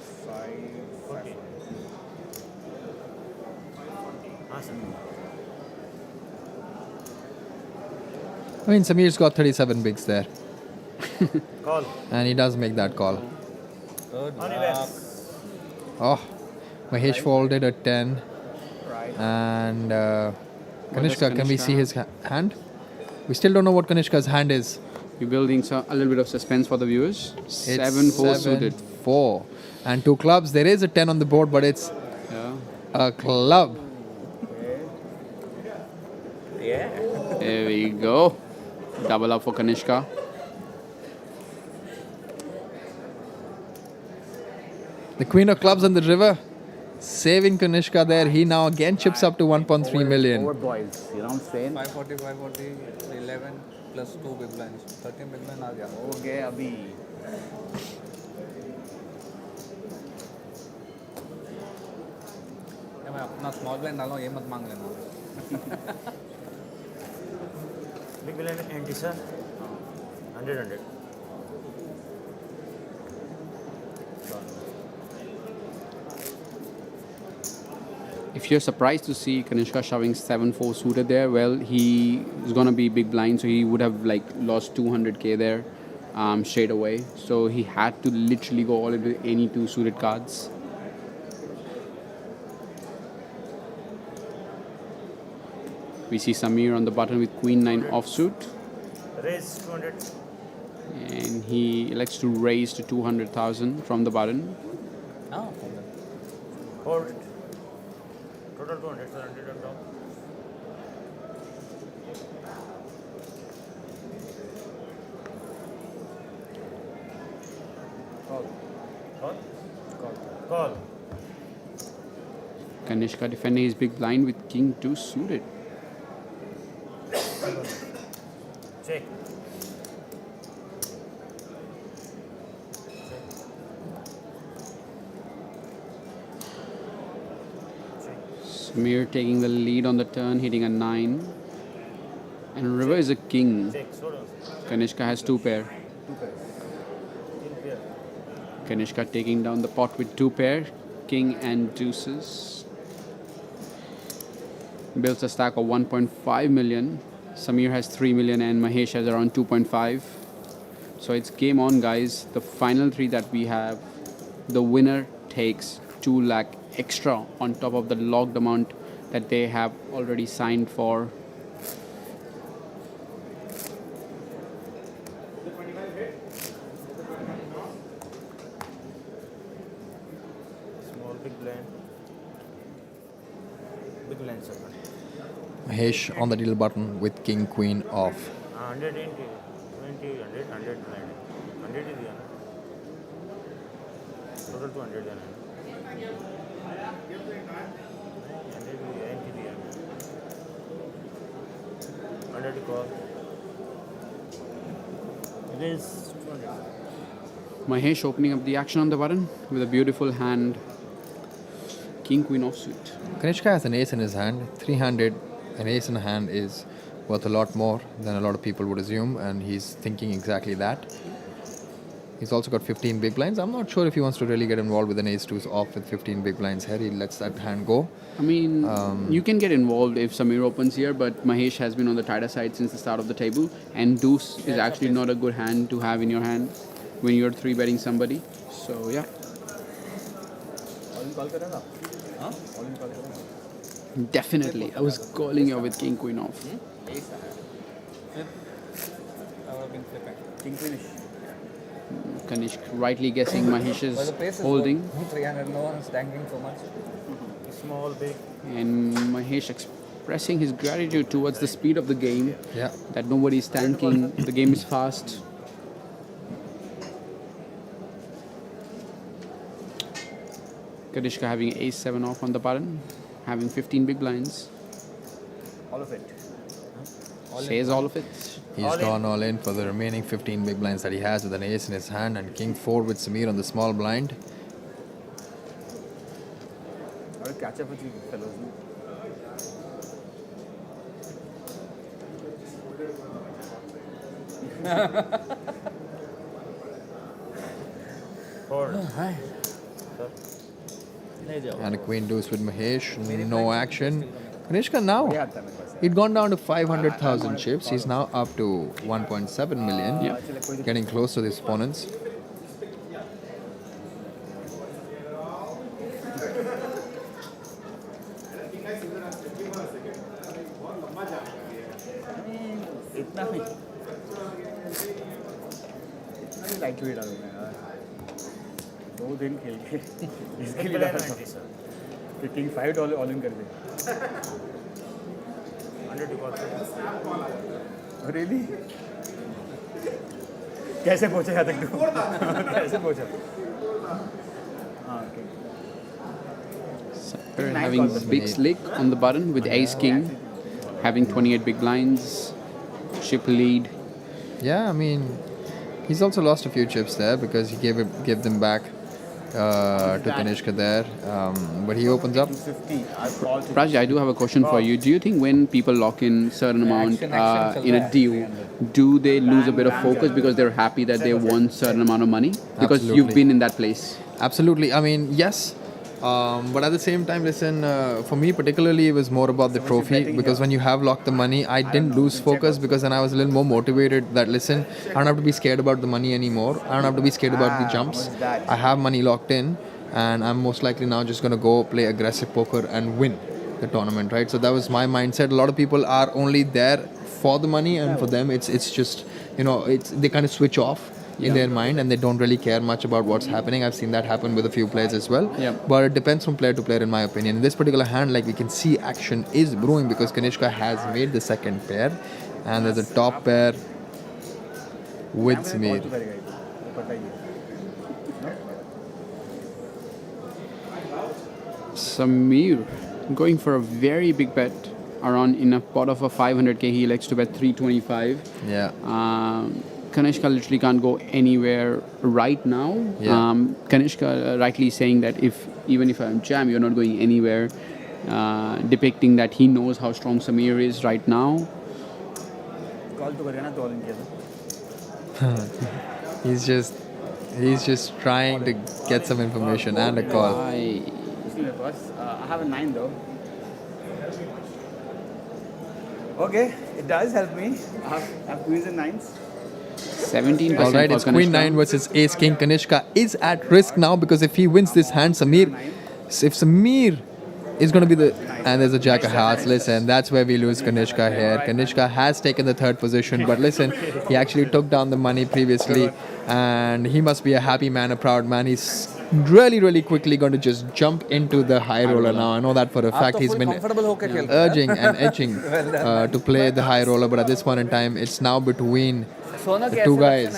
I mean, Sameer's got 37 bigs there. Call. And he does make that call. Only bets. Oh, Mahesh folded a 10. And Kanishka, can we see his hand? We still don't know what Kanishka's hand is. We're building a little bit of suspense for the viewers. It's 7-4 suited. 7-4. And 2 clubs. There is a 10 on the board, but it's a club. Yeah. There we go. Double up for Kanishka. The queen of clubs on the river. Saving Kanishka there. He now again chips up to 1.3 million. Over boys, you know what I'm saying? 540, 11 plus 2 big blinds. 13 big blind आ गया. Okay, अभी. मैं अपना small blind डालूँ ये मत मांग लेना. Big blind anti, sir. 100. If you're surprised to see Kanishka shoving 7-4 suited there, well, he is going to be big blind, so he would have lost 200k there straight away. So he had to literally go all into any 2 suited cards. We see Sameer on the button with Queen 9 offsuit. Raise 200. And he elects to raise to 200,000 from the button. Oh, Hold it. Total 200, sir. 100 on top. Call. Kanishka defending his big blind with King 2 suited. Check. Sameer taking the lead on the turn, hitting a 9. And river is a king. Check. So down. Kanishka has 2 pair. Kanishka taking down the pot with 2 pair, king and deuces. Builds a stack of 1.5 million. Sameer has 3 million and Mahesh has around 2.5. So it's game on, guys. The final 3 that we have, the winner takes 2 lakh extra on top of the locked amount that they have already signed for. Small, big blind. Big blind, sir. Mahesh on the deal button with king queen off. 100 20, 100, 100 blind. 100 is the total 200 then. 100 to call. It is 200. Mahesh opening up the action on the button with a beautiful hand. King queen offsuit. Kanishka has an ace in his hand. 300, an ace in hand is worth a lot more than a lot of people would assume, and he's thinking exactly that. He's also got 15 big blinds. I'm not sure if he wants to really get involved with an ace-2's off with 15 big blinds here. He lets that hand go. I mean, you can get involved if Sameer opens here, but Mahesh has been on the tighter side since the start of the table, and deuce is actually not a good hand to have in your hand when you're 3-betting somebody. So, yeah. Definitely. I was calling you with king queen off. King queenish. Kanishk rightly guessing Mahesh's holding. 300, no one's tanking so much. Small, big. And Mahesh expressing his gratitude towards the speed of the game. Yeah. That nobody is tanking. The game is fast. Kanishka having ace-7 off on the button. Having 15 big blinds. All of it. Says all of it. He's gone all in for the remaining 15 big blinds that he has with an ace in his hand and king 4 with Sameer on the small blind. I will catch up with you fellows. Hi. And a queen deuce with Mahesh. No action. Kanishka now, he'd gone down to 500,000 chips. He's now up to 1.7 million. Getting close to his opponents. इतना नहीं light weight डालूंगा यार 2 दिन खेल के इसके लिए डाला था कि किंग $5 ऑल इन कर दे 100 to call. रियली कैसे पहुंचे यहाँ तक तू कैसे पहुंचा हाँ okay We're having big slick on the button with ace king, having 28 big blinds, chip lead. Yeah, I mean, he's also lost a few chips there because he gave them back to Kanishka there. But he opens up. Raj, I do have a question for you. Do you think when people lock in certain amount in a deal, do they lose a bit of focus because they're happy that they won certain amount of money? Because Absolutely. you've been in that place. Absolutely. I mean, yes. But at the same time, listen, for me particularly, it was more about the trophy because when you have locked the money, I didn't lose focus because then I was a little more motivated that, listen, I don't have to be scared about the money anymore. I don't have to be scared about the jumps. I have money locked in and I'm most likely now just going to go play aggressive poker and win the tournament, right? So that was my mindset. A lot of people are only there for the money and for them, it's just, you know, they kind of switch off in their mind and they don't really care much about what's happening. I've seen that happen with a few players as well. But it depends from player to player in my opinion. In this particular hand, like we can see, action is brewing because Kanishka has made the second pair and there's a top pair with Sameer. Sameer going for a very big bet around in a pot of a 500k. He likes to bet 325. Yeah. Kanishka literally can't go anywhere right now. Kanishka rightly saying that even if I'm jam, you're not going anywhere, depicting that he knows how strong Sameer is right now. He's just He's just trying to get some information and a call. I have a 9 though. Okay, it does help me. I have queens and 9s. 17%. All right, it's Queen 9 versus Ace King. Kanishka is at risk now because if he wins this hand, if Sameer is going to be the... And there's a Jack of Hearts. Listen, that's where we lose Kanishka here. Kanishka has taken the 3rd position, but listen, he actually took down the money previously, and he must be a happy man, a proud man. He's really quickly going to just jump into the high roller now. I know that for a fact. He's been urging and etching to play the high roller, but at this point in time, it's now between the 2 guys,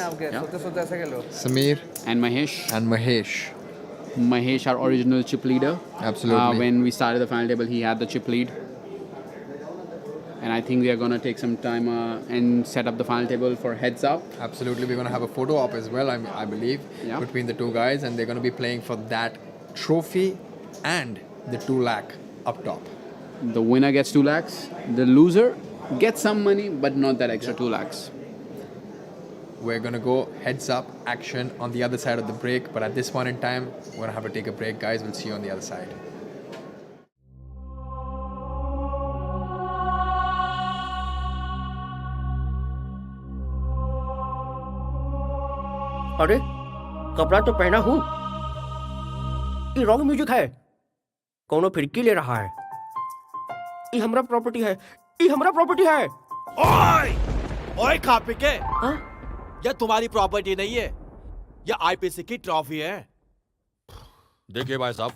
Sameer and Mahesh. Mahesh, our original chip leader. Absolutely. When we started the final table, he had the chip lead. And I think we are going to take some time and set up the final table for heads up. Absolutely. We're going to have a photo op as well, I believe, between the 2 guys. And they're going to be playing for that trophy and the 2 lakh up top. The winner gets 2 lakhs. The loser gets some money, but not that extra 2 lakhs. We're going to go heads up action on the other side of the break. But at this point in time, we're going to have to take a break, guys. We'll see you on the other side. अरे कपड़ा तो पहना हूँ, ये wrong music है, कौनो फिरकी ले रहा है, ये हमरा प्रॉपर्टी है, ये हमरा प्रॉपर्टी है। ओए ओए खा पी के, ये तुम्हारी प्रॉपर्टी नहीं है, ये आईपीसी की ट्रॉफी है। देखिए भाई साहब,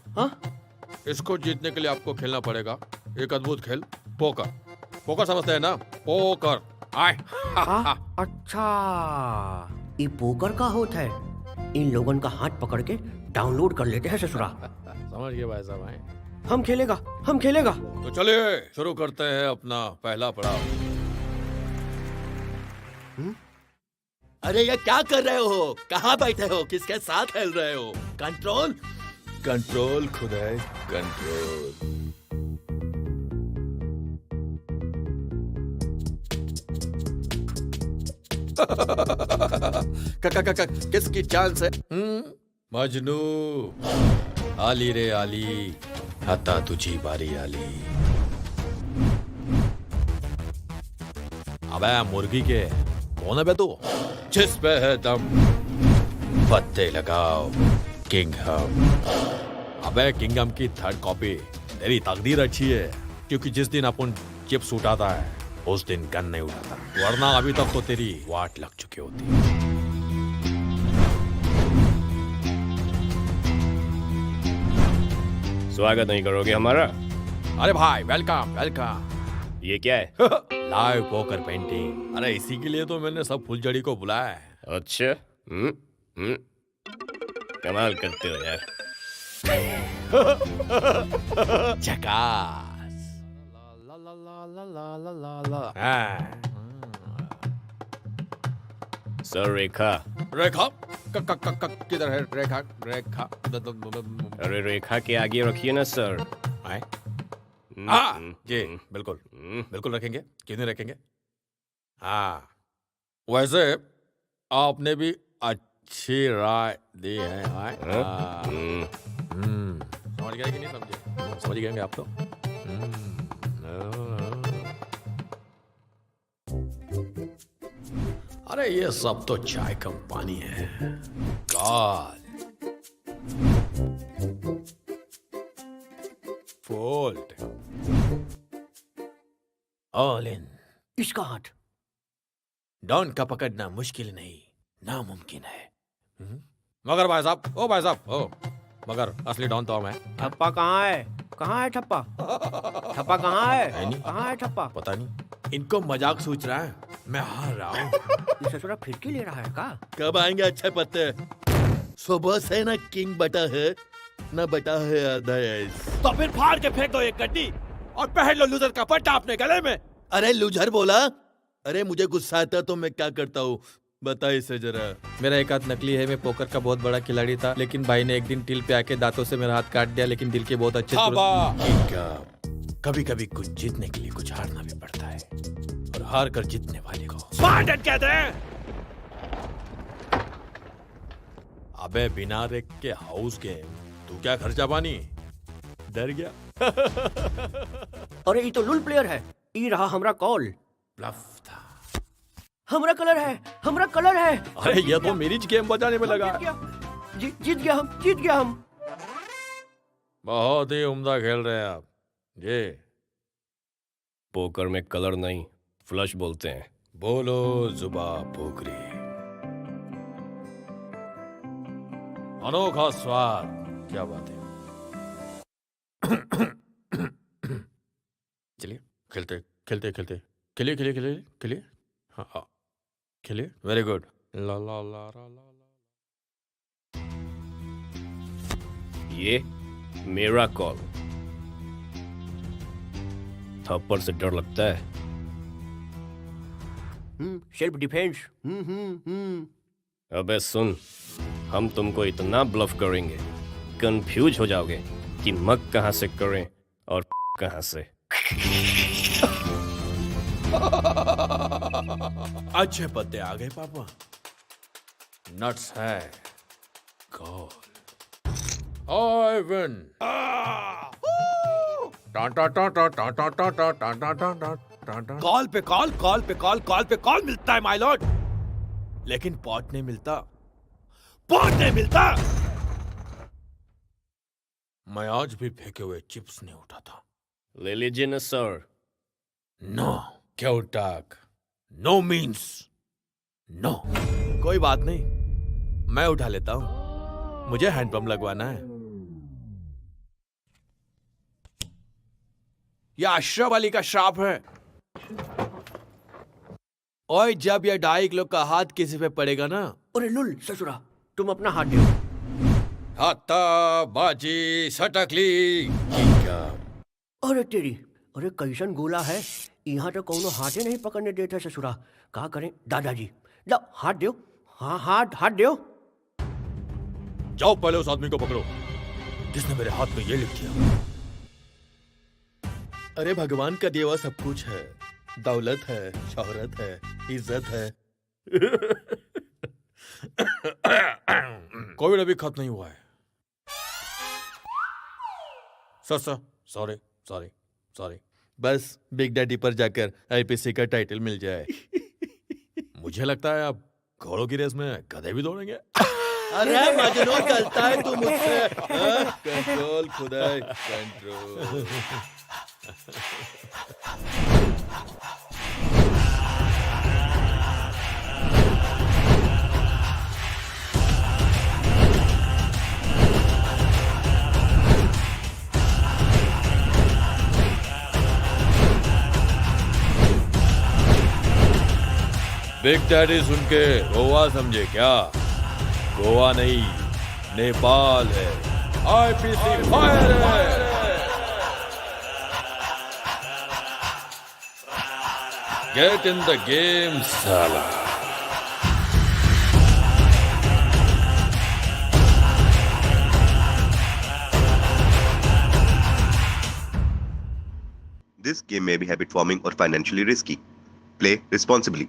इसको जीतने के लिए आपको खेलना पड़ेगा एक अद्भुत खेल, पोकर। पोकर समझते हैं ना? पोकर। आए। अच्छा, ये पोकर का होता है, इन लोगों का हाथ पकड़ के डाउनलोड कर लेते हैं ससुरा। समझ गए भाई साहब? आए। हम खेलेगा। तो चलिए शुरू करते हैं अपना पहला पड़ाव। अरे ये क्या कर रहे हो? कहाँ बैठे हो? किसके साथ खेल रहे हो? कंट्रोल? कंट्रोल खुदाई, कंट्रोल। किसकी चांस है? मजनू, आली रे आली, हता तुझी बारी आली। अबे मुर्गी के कौन है बे तू? जिस पे है दम पत्ते लगाओ, किंगडम। अबे किंगडम की 3rd कॉपी तेरी तकदीर अच्छी है, क्योंकि जिस दिन अपन चिप्स उठाता है उस दिन गन नहीं उठाता, वरना अभी तक तो तेरी वाट लग चुकी होती। स्वागत नहीं करोगे हमारा? अरे भाई वेलकम वेलकम। ये क्या है? Live poker painting. अरे इसी के लिए तो मैंने सब फुलझड़ी को बुलाया है। अच्छा, कमाल करते हो यार। झकास। सर रेखा। रेखा? किधर है रेखा? रेखा? अरे रेखा के आगे रखिए ना सर। आए? जी बिल्कुल बिल्कुल रखेंगे, क्यों नहीं रखेंगे? हाँ, वैसे आपने भी अच्छी राय दी है। समझ गए कि नहीं समझे? समझ गए आप तो। अरे ये सब तो चाय कम पानी है। God fold all in. इसका हाथ डॉन का पकड़ना मुश्किल नहीं, नामुमकिन है। मगर भाई साहब, ओ भाई साहब, ओ मगर असली डॉन तो हम है। ठप्पा कहाँ है? कहाँ है ठप्पा? ठप्पा कहाँ है? कहाँ है ठप्पा? पता नहीं, इनको मजाक सोच रहा है, मैं हार रहा हूँ। ये ससुरा फिरकी ले रहा है का? कब आएंगे अच्छे पत्ते? सुबह से ना किंग बटा है ना बटा है आधा है। तो फिर फाड़ के फेंक दो एक गड्डी और पहन लो लूजर का पट्टा अपने गले में। अरे लूजर बोला? अरे मुझे गुस्सा आता तो मैं क्या करता हूँ, बता इसे जरा। मेरा एक हाथ नकली है, मैं पोकर का बहुत बड़ा खिलाड़ी था, लेकिन भाई ने एक दिन टिल पे आके दांतों से मेरा हाथ काट दिया, लेकिन दिल के बहुत अच्छे कभी कभी कुछ जीतने के लिए कुछ हारना भी पड़ता है, और हार कर जीतने वाले को स्पार्टन कहते हैं। अबे बिना रेक के हाउस गेम तू क्या खर्चा पानी? डर गया? अरे ये तो लुल प्लेयर है। ये रहा हमरा कॉल। ब्लफ था। हमरा कलर है, हमरा कलर है। अरे ये तो मेरी गेम बजाने में लगा। जीत गया हम। बहुत ही उम्दा खेल रहे हैं आप। जी। पोकर में कलर नहीं, फ्लश बोलते हैं। बोलो जुबा पोकरी। अनोखा स्वाद। क्या बात है। चलिए खेलिए। हाँ खेलिए। Very good. ला ला ला ला ला। ये मेरा कॉल। थप्पड़ से डर लगता है? Self defence. अबे सुन, हम तुमको इतना ब्लफ करेंगे, कंफ्यूज हो जाओगे कि मग कहां से करें और कहां से। अच्छे पत्ते आ गए पापा। नट्स है। गोल। I win. कॉल पे कॉल मिलता है माय लॉर्ड, लेकिन पॉट नहीं मिलता। मैं आज भी फेंके हुए चिप्स नहीं उठाता। ले लीजिए ना सर। नो। क्या टाक? No means no. कोई बात नहीं, मैं उठा लेता हूं। मुझे हैंडपंप लगवाना है। यह अशरफ अली का श्राप है। और जब यह 2.5 किलो का हाथ किसी पे पड़ेगा ना। अरे लुल ससुरा, तुम अपना हाथ दो। हाथा बाजी सटकली। क्या? अरे तेरी, अरे कैसन गोला है। यहाँ तो कोनो हाथे नहीं पकड़ने देता ससुरा। क्या करें दादाजी? लो हाथ दो। हाँ हाथ दो। जाओ पहले उस आदमी को पकड़ो जिसने मेरे हाथ में ये लिख दिया। अरे भगवान का दिया हुआ सब कुछ है। दौलत है, शोहरत है, इज्जत है। कोविड अभी खत्म नहीं हुआ है। सॉरी। बस बिग डैडी पर जाकर आईपीसी का टाइटल मिल जाए। मुझे लगता है आप घोड़ों की रेस में गधे भी दौड़ेंगे। अरे मजनू चलता है तू मुझसे। कंट्रोल खुदाई कंट्रोल। बिग डैडी सुन के गोवा समझे क्या? गोवा नहीं, नेपाल है। आईपीसी फायर है। गेट इन द गेम साला। This game may be habit forming or financially risky. Play responsibly.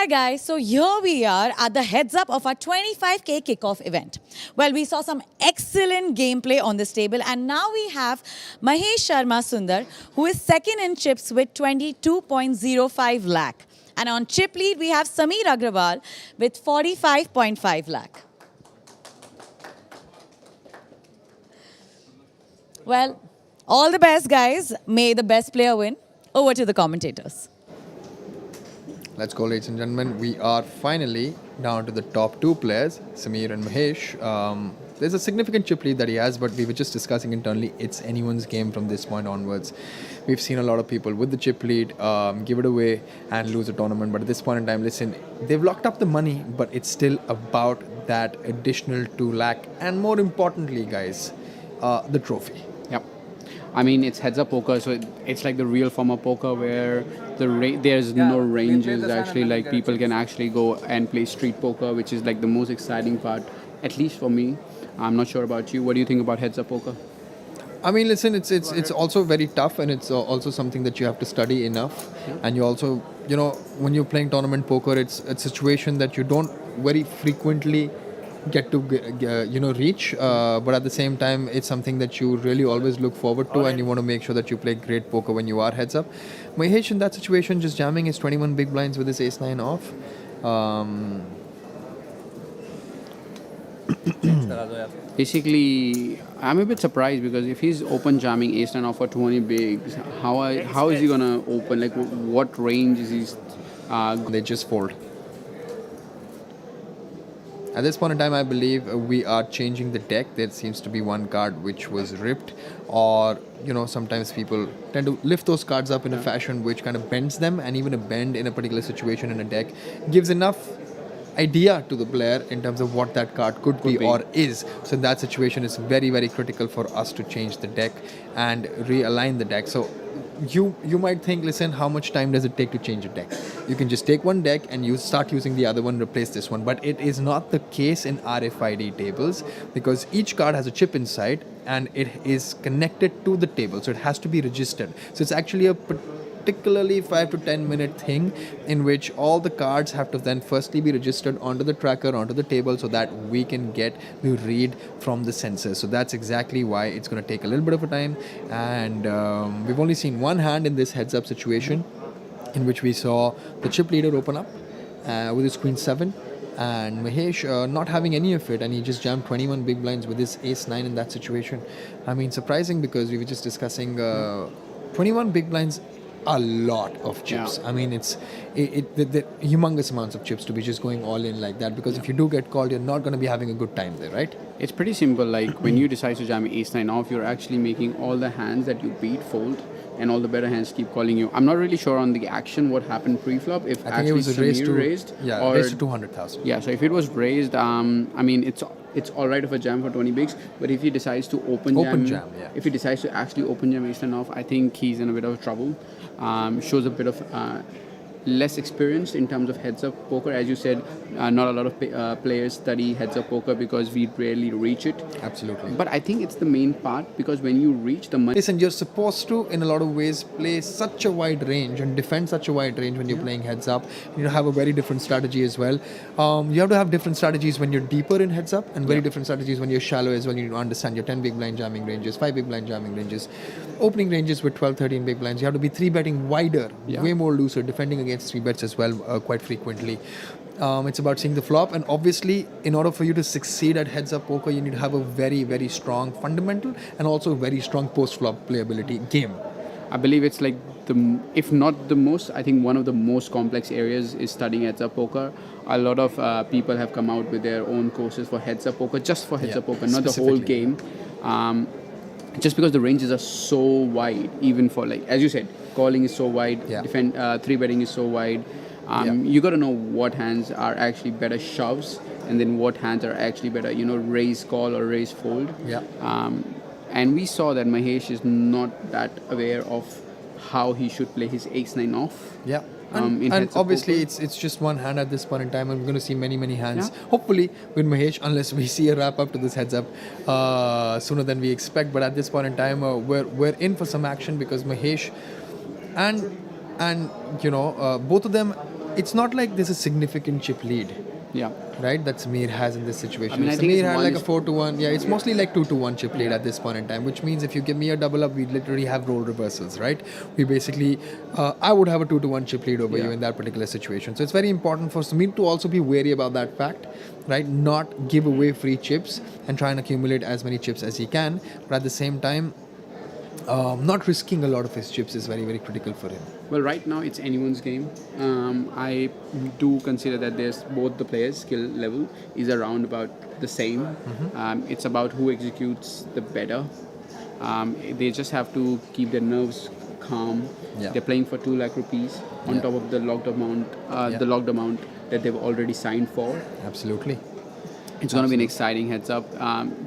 Hi guys, so here we are at the heads up of our 25k kickoff event. Well, we saw some excellent gameplay on this table, and now we have Mahesh Shamsundar, who is second in chips with 22.05 lakh. And on chip lead, we have Sameer Agarwal with 45.5 lakh. Well, all the best, guys. May the best player win. Over to the commentators. Let's go, ladies and gentlemen. We are finally down to the top two players, Sameer and Mahesh. There's a significant chip lead that he has, but we were just discussing internally, it's anyone's game from this point onwards. We've seen a lot of people with the chip lead give it away and lose a tournament, but at this point in time, listen, they've locked up the money, but it's still about that additional 2 lakh, and more importantly, guys, the trophy. Yep. I mean, it's heads-up poker, so it's like the real form of poker where there's no ranges. Actually, like people can actually go and play street poker, which is like the most exciting part, at least for me. I'm not sure about you. What do you think about heads-up poker? I mean, listen, it's also very tough, and it's also something that you have to study enough. Yeah. And you also, when you're playing tournament poker, it's a situation that you don't very frequently get to reach, but at the same time it's something that you really always look forward to, and you want to make sure that you play great poker when you are heads up. Mahesh in that situation just jamming his 21 big blinds with his ace-9 off. Basically, I'm a bit surprised because if he's open jamming ace-9 off for 20 bigs, how is he gonna open? Like, what range is he? They just fold. At this point in time, I believe we are changing the deck. There seems to be one card which was ripped, or sometimes people tend to lift those cards up in a fashion which kind of bends them, and even a bend in a particular situation in a deck gives enough idea to the player in terms of what that card could be or is. So in that situation, it's very, very critical for us to change the deck and realign the deck. So you might think, listen, how much time does it take to change a deck? You can just take one deck and start using the other one, replace this one. But it is not the case in RFID tables, because each card has a chip inside and it is connected to the table, so it has to be registered. So it's actually a particularly 5 to 10 minute thing in which all the cards have to then firstly be registered onto the tracker, onto the table, so that we can get the read from the sensor. So that's exactly why it's going to take a little bit of a time. And we've only seen one hand in this heads up situation, in which we saw the chip leader open up with his queen 7, and Mahesh not having any of it, and he just jammed 21 big blinds with his ace-9 in that situation. I mean, surprising, because we were just discussing 21 big blinds, a lot of chips. Yeah. I mean, it's the humongous amounts of chips to be just going all in like that, because if you do get called, you're not going to be having a good time there, right? It's pretty simple. Like when you decide to jam ace-9 off, you're actually making all the hands that you beat fold, and all the better hands keep calling you. I'm not really sure on the action what happened pre-flop. If I think it was a raise to raised, raised to 200,000. Yeah, so if it was raised, I mean, it's all right of a jam for 20 bigs, but if he decides to open jam, if he decides to actually open jam ace-9 off, I think he's in a bit of trouble. Shows a bit of less experience in terms of heads-up poker. As you said, not a lot of players study heads-up poker because we rarely reach it. Absolutely. But I think it's the main part, because when you reach the money... Listen, you're supposed to, in a lot of ways, play such a wide range and defend such a wide range when you're playing heads-up. You have a very different strategy as well. You have to have different strategies when you're deeper in heads-up, and very different strategies when you're shallow as well. You need to understand your 10 big blind jamming ranges, 5 big blind jamming ranges, opening ranges with 12, 13 big blinds. You have to be 3-betting wider, way more looser, defending against 3-bets as well quite frequently. It's about seeing the flop, and obviously in order for you to succeed at heads-up poker, you need to have a very, very strong fundamental and also very strong post-flop playability game. I believe it's like if not the most, I think one of the most complex areas is studying heads-up poker. A lot of people have come out with their own courses for heads-up poker, just for heads-up poker, not the whole game. Just because the ranges are so wide, even for, like, as you said, calling is so wide, 3-betting is so wide. You got to know what hands are actually better shoves, and then what hands are actually better, raise call or raise fold. And we saw that Mahesh is not that aware of how he should play his ace-9 off. And obviously it's just one hand at this point in time, and we're going to see many hands hopefully with Mahesh, unless we see a wrap up to this heads up sooner than we expect. But at this point in time, we're in for some action, because Mahesh and both of them it's not like there's a significant chip lead. Yeah. Right, that Sameer has in this situation. I mean, I think Sameer it's had one like a is- 4-1. Yeah, it's Yeah. mostly like 2-1 chip lead at this point in time, which means if you give me a double up, we literally have role reversals, right? We basically, I would have a 2-1 chip lead over you in that particular situation. So it's very important for Sameer to also be wary about that fact, right? Not give away free chips and try and accumulate as many chips as he can, but at the same time, not risking a lot of his chips is very, very critical for him. Well, right now it's anyone's game. I do consider that there's both the players' skill level is around about the same. It's about who executes the better. They just have to keep their nerves calm. Yeah. They're playing for 2 lakh rupees on top of the locked amount that they've already signed for. Absolutely. It's going to be an exciting heads up.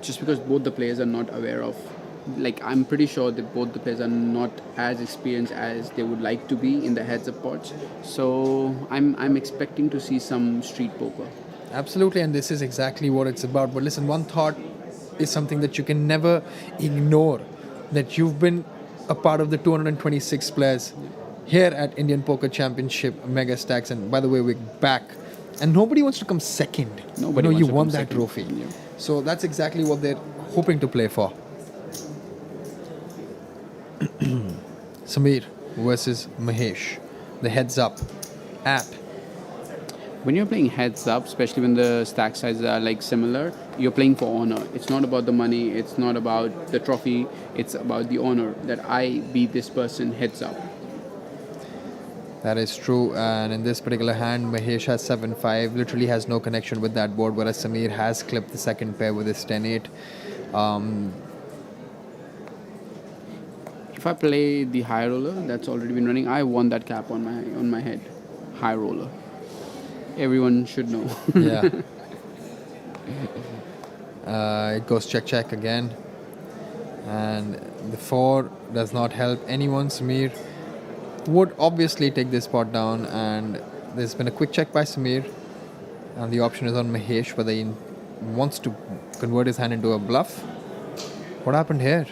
Just because both the players are not aware of. Like, I'm pretty sure that both the players are not as experienced as they would like to be in the heads-up pots. So I'm expecting to see some street poker. Absolutely, and this is exactly what it's about. But listen, one thought is something that you can never ignore, that you've been a part of the 226 players here at Indian Poker Championship Megastacks, and by the way, we're back. And nobody wants to come second. Nobody you wants to won come that second. trophy. Yeah. So that's exactly what they're hoping to play for. Sameer versus Mahesh. The heads up at. When you're playing heads up, especially when the stack sizes are like similar, you're playing for honor. It's not about the money, it's not about the trophy, it's about the honor that I beat this person heads up. That is true, and in this particular hand, Mahesh has 7-5, literally has no connection with that board, whereas Sameer has clipped the second pair with his 10-8. If I play the high roller that's already been running, I won that cap on my head. High roller. Everyone should know. Yeah. It goes check again, and the 4 does not help anyone. Sameer would obviously take this pot down, and there's been a quick check by Sameer, and the option is on Mahesh whether he wants to convert his hand into a bluff. What happened here?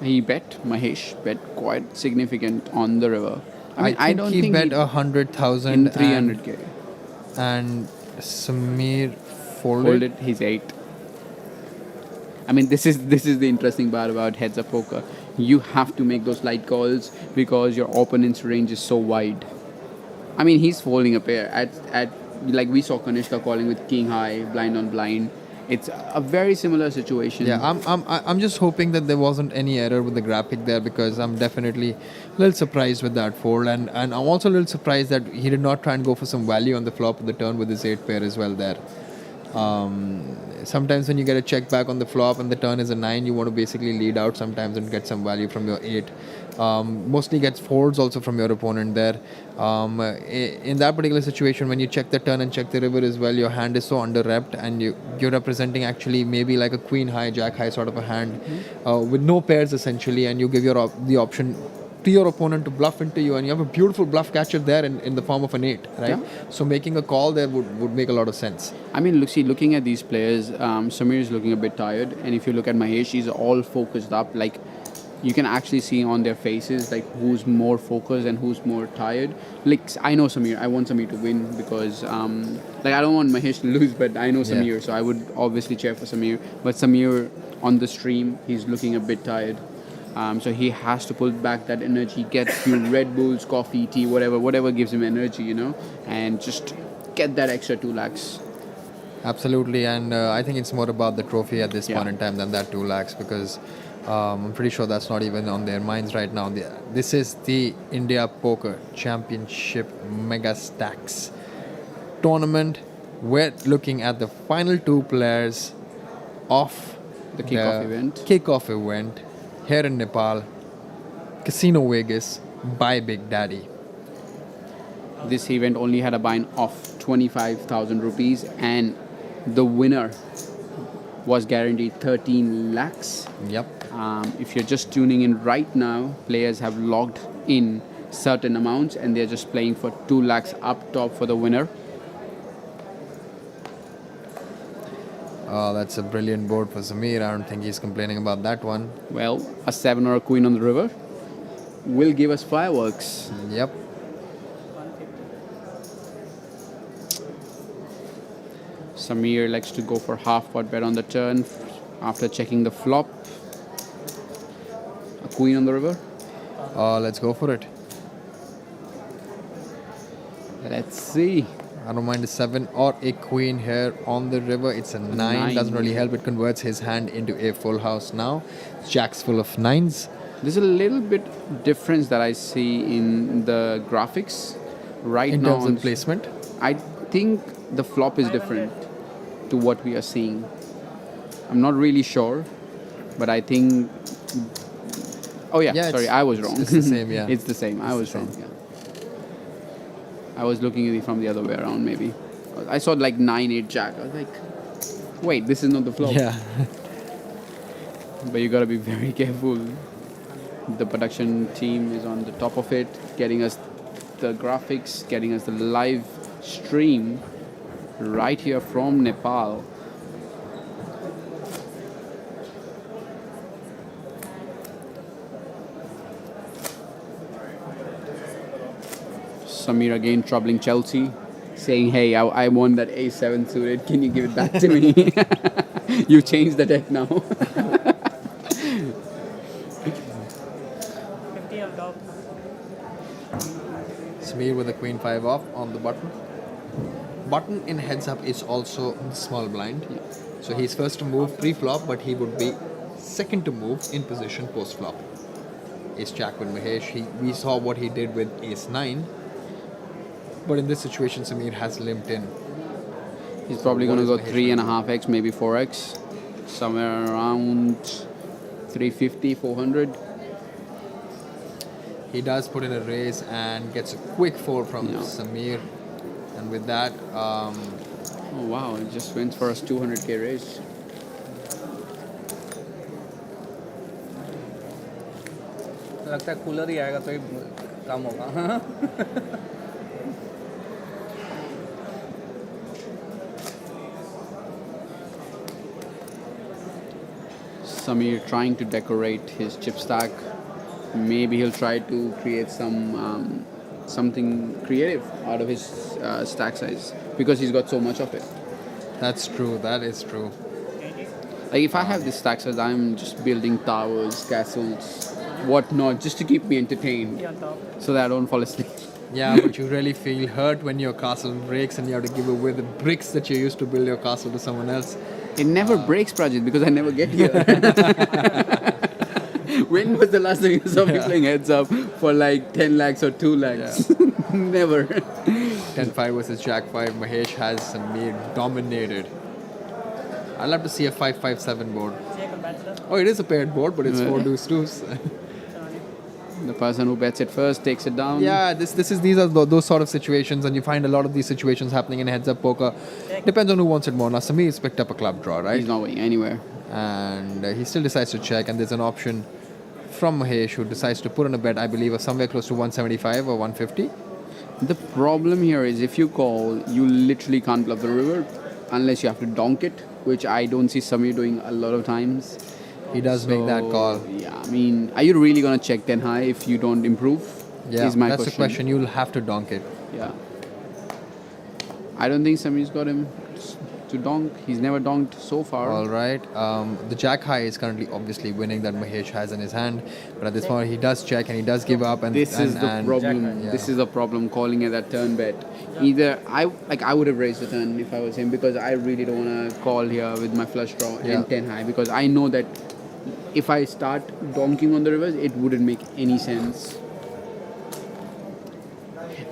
He bet, Mahesh bet quite significant on the river. I don't think he bet 100,000 in 300k. and Sameer Folded his 8. I mean, this is the interesting part about heads up poker. You have to make those light calls because your opponent's range is so wide. I mean, he's folding a pair at like we saw Kanishka calling with king high, blind on blind. It's a very similar situation. Yeah, I'm just hoping that there wasn't any error with the graphic there, because I'm definitely a little surprised with that fold, and I'm also a little surprised that he did not try and go for some value on the flop of the turn with his 8 pair as well there. Sometimes when you get a check back on the flop and the turn is a 9, you want to basically lead out sometimes and get some value from your 8. Mostly gets folds also from your opponent there. In that particular situation, when you check the turn and check the river as well, your hand is so under-repped, and you're representing actually maybe like a queen high, jack high sort of a hand with no pairs essentially, and you give the option to your opponent to bluff into you, and you have a beautiful bluff catcher there in the form of an 8, right? Yeah. So making a call there would make a lot of sense. I mean, looking at these players, Sameer is looking a bit tired, and if you look at Mahesh, he's all focused up. Like, you can actually see on their faces like who's more focused and who's more tired. Like, I know Sameer. I want Sameer to win because like I don't want Mahesh to lose, but I know Sameer, so I would obviously cheer for Sameer. But Sameer on the stream, he's looking a bit tired. So he has to pull back that energy, get few Red Bulls, coffee, tea, whatever gives him energy, and just get that extra 2 lakhs. Absolutely, and I think it's more about the trophy at this point in time than that 2 lakhs, because I'm pretty sure that's not even on their minds right now. This is the India Poker Championship Megastacks tournament. We're looking at the final 2 players of the kickoff event here in Nepal, Casino Vegas by Big Daddy. This event only had a buy-in of 25,000 rupees, and the winner was guaranteed 13 lakhs. Yep. If you're just tuning in right now, players have logged in certain amounts and they're just playing for 2 lakhs up top for the winner. Oh, that's a brilliant board for Sameer. I don't think he's complaining about that one. Well, a 7 or a queen on the river will give us fireworks. Yep. Sameer likes to go for half pot bet on the turn after checking the flop. A queen on the river. Let's go for it. Let's see. I don't mind a 7 or a queen here on the river. It's a 9. Doesn't really help. It converts his hand into a full house now. Jack's full of 9s. There's a little bit difference that I see in the graphics right In now. terms of placement? I think the flop is different to what we are seeing. I'm not really sure, but I think... Oh yeah, sorry, I was wrong. It's the same, yeah. It's the same. I was wrong, yeah. I was looking at it from the other way around, maybe. I saw like 9-8 jack. I was like, wait, this is not the flop. Yeah. But you gotta be very careful. The production team is on the top of it, getting us the graphics, getting us the live stream right here from Nepal. Sameer again troubling Chelsea, saying, hey, I want that A7 suited. Can you give it back to me? You changed the deck now. 50 on top. Sameer with a queen 5 off on the button. Button in heads up is also the small blind. So he's first to move pre-flop, but he would be second to move in position post-flop. Ace Jack with Mahesh. We saw what he did with Ace 9. But in this situation, Sameer has limped in. He's probably going to go 3.5x, maybe 4x. Somewhere around 350, 400. He does put in a raise and gets a quick fold from Sameer. And with that... oh wow, it just went for us 200k raise. लगता है cooler ही आएगा तो ही काम होगा. Sameer trying to decorate his chip stack. Maybe he'll try to create some something creative out of his stack size because he's got so much of it. That's true. That is true. Like if I have this stack size, I'm just building towers, castles, whatnot, just to keep me entertained, so that I don't fall asleep. Yeah, but you really feel hurt when your castle breaks and you have to give away the bricks that you used to build your castle to someone else. It never breaks, Prajit, because I never get here. When was the last time you saw me playing heads up for like 10 lakhs or 2 lakhs? Yeah. Never. 10-5 versus Jack 5. Mahesh has Sameer dominated. I'll have to see a 5-5-7 board. Oh, it is a paired board, but it's 4 deuce deuce. The person who bets it first takes it down. Yeah, these are those sort of situations, and you find a lot of these situations happening in heads-up poker. Depends on who wants it more. Now, Sameer's picked up a club draw, right? He's not going anywhere. And he still decides to check, and there's an option from Mahesh who decides to put on a bet, I believe, of somewhere close to 175 or 150. The problem here is if you call, you literally can't bluff the river unless you have to donk it, which I don't see Sameer doing a lot of times. He does make that call. Yeah, I mean, are you really going to check 10 high if you don't improve? Yeah, is my that's the question. You'll have to donk it. Yeah. I don't think Sameer's got him to donk. He's never donked so far. All right. The jack high is currently obviously winning that Mahesh has in his hand. But at this point, he does check and he does give up. And this is the problem. Yeah. This is the problem calling it that turn bet. Either I would have raised the turn if I was him because I really don't want to call here with my flush draw and 10 high because I know that if I start donking on the rivers, it wouldn't make any sense.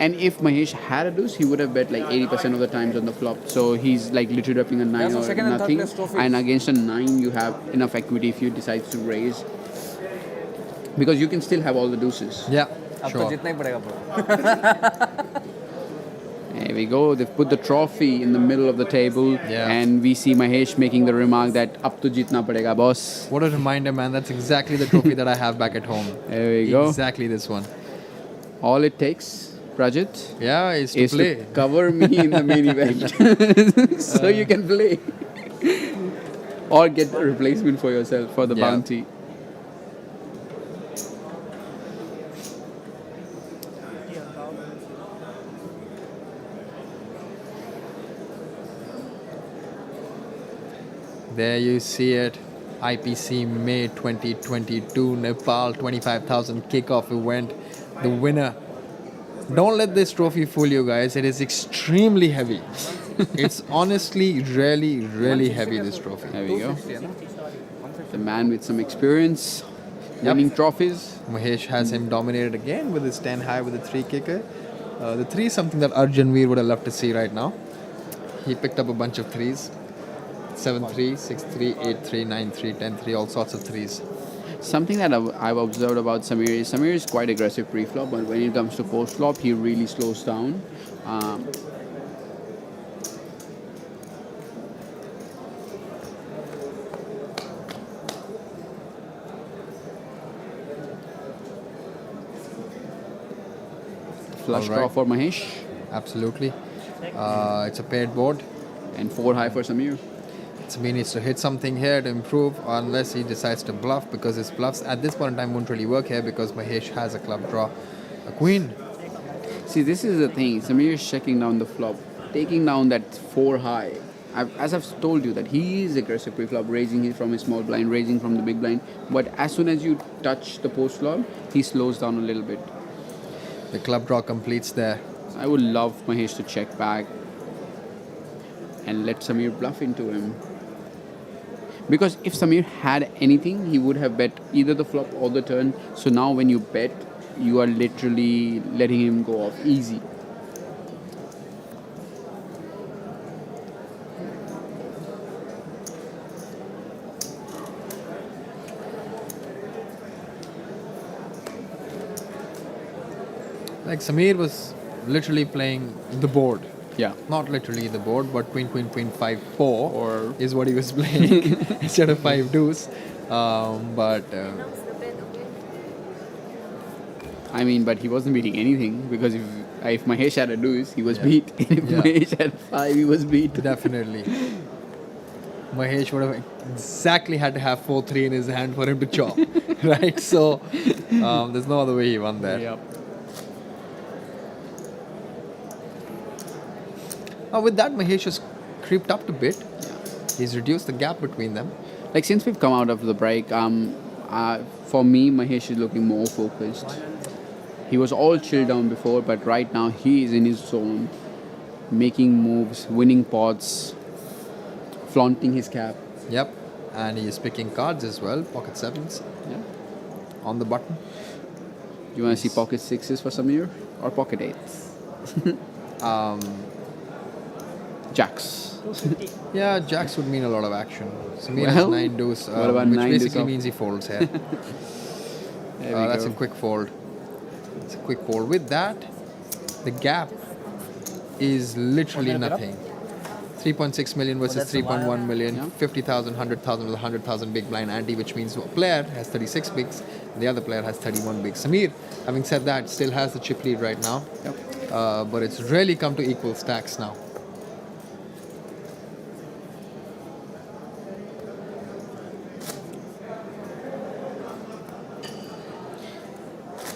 And if Mahesh had a deuce, he would have bet like 80% of the times on the flop. So he's like literally dropping a 9 or nothing. And against a 9, you have enough equity if you decide to raise. Because you can still have all the deuces. Yeah, sure. There we go. They've put the trophy in the middle of the table. Yeah. And we see Mahesh making the remark that up to jitna padega, boss. What a reminder, man. That's exactly the trophy that I have back at home. There we go. Exactly this one. All it takes, Prajit, is to cover me in the main event. So you can play. Or get a replacement for yourself for the bounty. There you see it. IPC May 2022 Nepal 25,000 kickoff event. The winner. Don't let this trophy fool you guys. It is extremely heavy. It's honestly really heavy, this trophy. There we go. The man with some experience, winning trophies. Mahesh has him dominated again with his 10 high with the 3 kicker. The 3 is something that Arjun Veer would have loved to see right now. He picked up a bunch of 3s. 7-3, 6-3, 8-3, 9-3, 10-3, all sorts of 3s. Something that I've observed about Sameer is quite aggressive pre-flop, but when it comes to post-flop, he really slows down. Flush draw for Mahesh. Absolutely. It's a paired board. And 4 high for Sameer. Sameer needs to hit something here to improve, unless he decides to bluff, because his bluffs at this point in time won't really work here because Mahesh has a club draw, a queen. See, this is the thing. Sameer is checking down the flop, taking down that 4 high. As I've told you that he is aggressive pre-flop, raising it from his small blind, raising from the big blind. But as soon as you touch the post flop, he slows down a little bit. The club draw completes there. I would love Mahesh to check back and let Sameer bluff into him. Because if Sameer had anything, he would have bet either the flop or the turn. So now when you bet, you are literally letting him go off easy. Like Sameer was literally playing the board. Yeah. Not literally the board, but queen, queen, queen, 5-4 is what he was playing instead of 5 deuce. I mean, but he wasn't beating anything, because if Mahesh had a deuce, he was beat. If Mahesh had 5, he was beat. Definitely. Mahesh would have exactly had to have 4-3 in his hand for him to chop. Right? So there's no other way he won there. Yep. With that, Mahesh has creeped up a bit. Yeah. He's reduced the gap between them. Like, since we've come out of the break, for me, Mahesh is looking more focused. He was all chilled down before, but right now he is in his zone, making moves, winning pots, flaunting his cap. Yep. And he is picking cards as well, pocket 7s. Yeah. On the button. Do you want to see pocket 6s for Sameer or pocket 8s? Jacks. Yeah, jacks would mean a lot of action. Sameer has 9 deuce, what about which 9 basically deuce means he folds here. That's a quick fold. It's a quick fold. With that, the gap is literally nothing. 3.6 million versus 3.1 million, 50,000, 100,000 with 100,000 big blind ante, which means a player has 36 bigs, the other player has 31 bigs. Sameer, having said that, still has the chip lead right now, but it's really come to equal stacks now.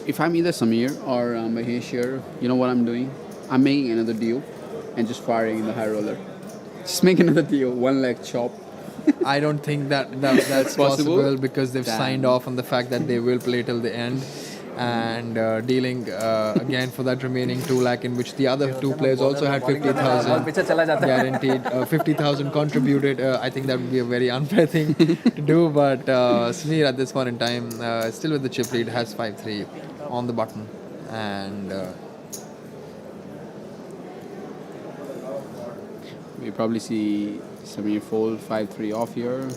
If I'm either Sameer or Mahesh here, you know what I'm doing? I'm making another deal and just firing in the high roller. Just make another deal, 1 leg chop. I don't think that's possible because they've signed off on the fact that they will play till the end, and dealing again for that remaining 2 lakh, in which the other 2 players also had 50,000 guaranteed, 50,000 contributed. I think that would be a very unfair thing to do, but Sameer at this point in time, still with the chip lead, has 5-3 on the button, and we probably see Sameer fold 5-3 off here.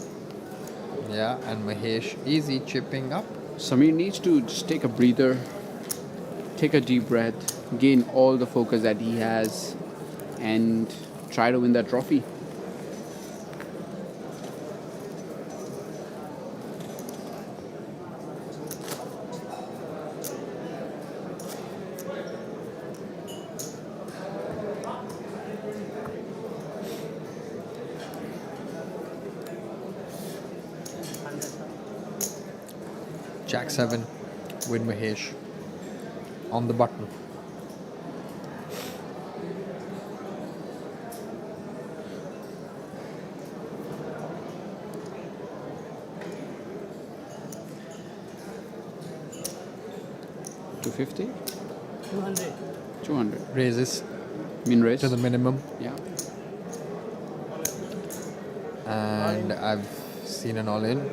Yeah, and Mahesh easy chipping up. Sameer needs to just take a breather, take a deep breath, gain all the focus that he has, and try to win that trophy. Jack 7 with Mahesh on the button. 250. 200. 200. Raises Min raise. to the minimum. Yeah. And I've seen an all-in.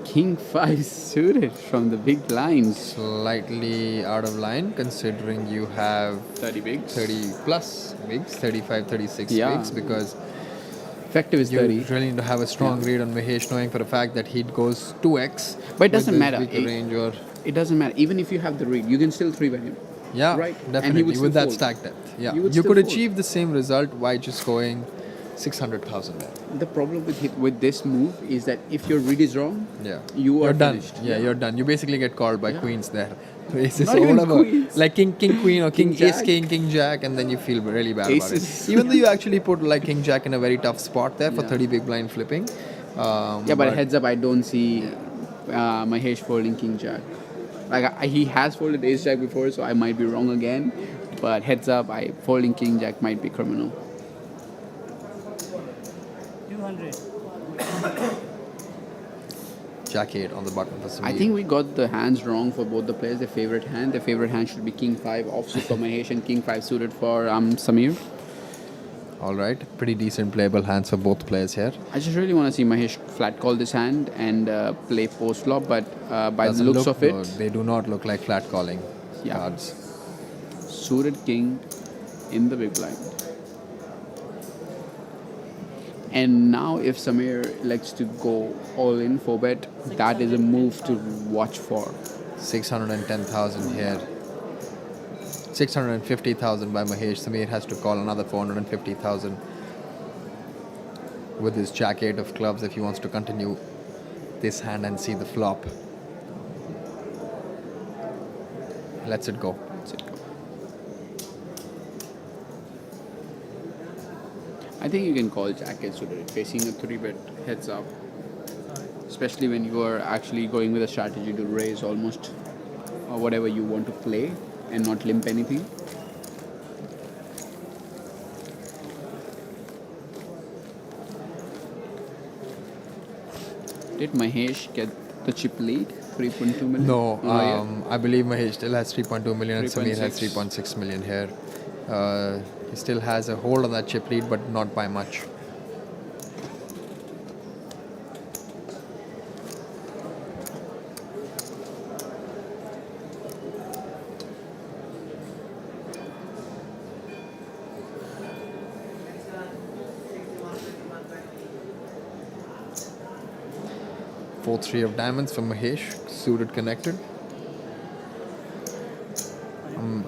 King 5 suited from the big blinds. Slightly out of line considering you have 30 bigs. 30 plus bigs, 35, 36 Yeah. bigs, because Effective is you 30. really need to have a strong read on Mahesh, knowing for a fact that he goes 2x. But it doesn't with matter. weaker range or It doesn't matter. Even if you have the read, you can still 3-bet him. yeah, Right. And he definitely would with still that fold. stack depth. Yeah, You would you still could fold. achieve the same result by just going 600,000 there. The problem with this move is that if your read is wrong, Yeah, you're done. finished. Yeah, you're done. You basically get called by queens there. Aces Not or even whatever. queens. Like king, queen, or king, King ace, jack. king, jack, and then you feel really bad about Aces. it. Even though you actually put like king, jack in a very tough spot there for Yeah. 30 big blind flipping. Yeah, but heads up, I don't see Mahesh folding king jack. Like he has folded ace jack before, so I might be wrong again. But heads up, folding king jack might be criminal. 200. Jack 8 on the button for Sameer. I think we got the hands wrong for both the players. Their favorite hand should be king 5 offsuit for Mahesh and king 5 suited for Sameer. All right, pretty decent playable hands for both players here. I just really want to see Mahesh flat call this hand and play post flop, but by Doesn't the looks look of it, good. They do not look like flat calling cards. suited king in the big blind. And now if Sameer elects to go all in 4-bet, that is a move to watch for. 610,000 here. 650,000 by Mahesh. Sameer has to call another 450,000 with his jack 8 of clubs if he wants to continue this hand and see the flop. Let's it go. I think you can call jack 8 suited, facing a 3-bet heads up. Especially when you are actually going with a strategy to raise almost whatever you want to play and not limp anything. Did Mahesh get the chip lead? 3.2 million? No, Not yet? I believe Mahesh still has 3.2 million and Sameer has 3.6. 3.6 million here. He still has a hold on that chip lead, but not by much. Four 3 of diamonds for Mahesh, suited connected.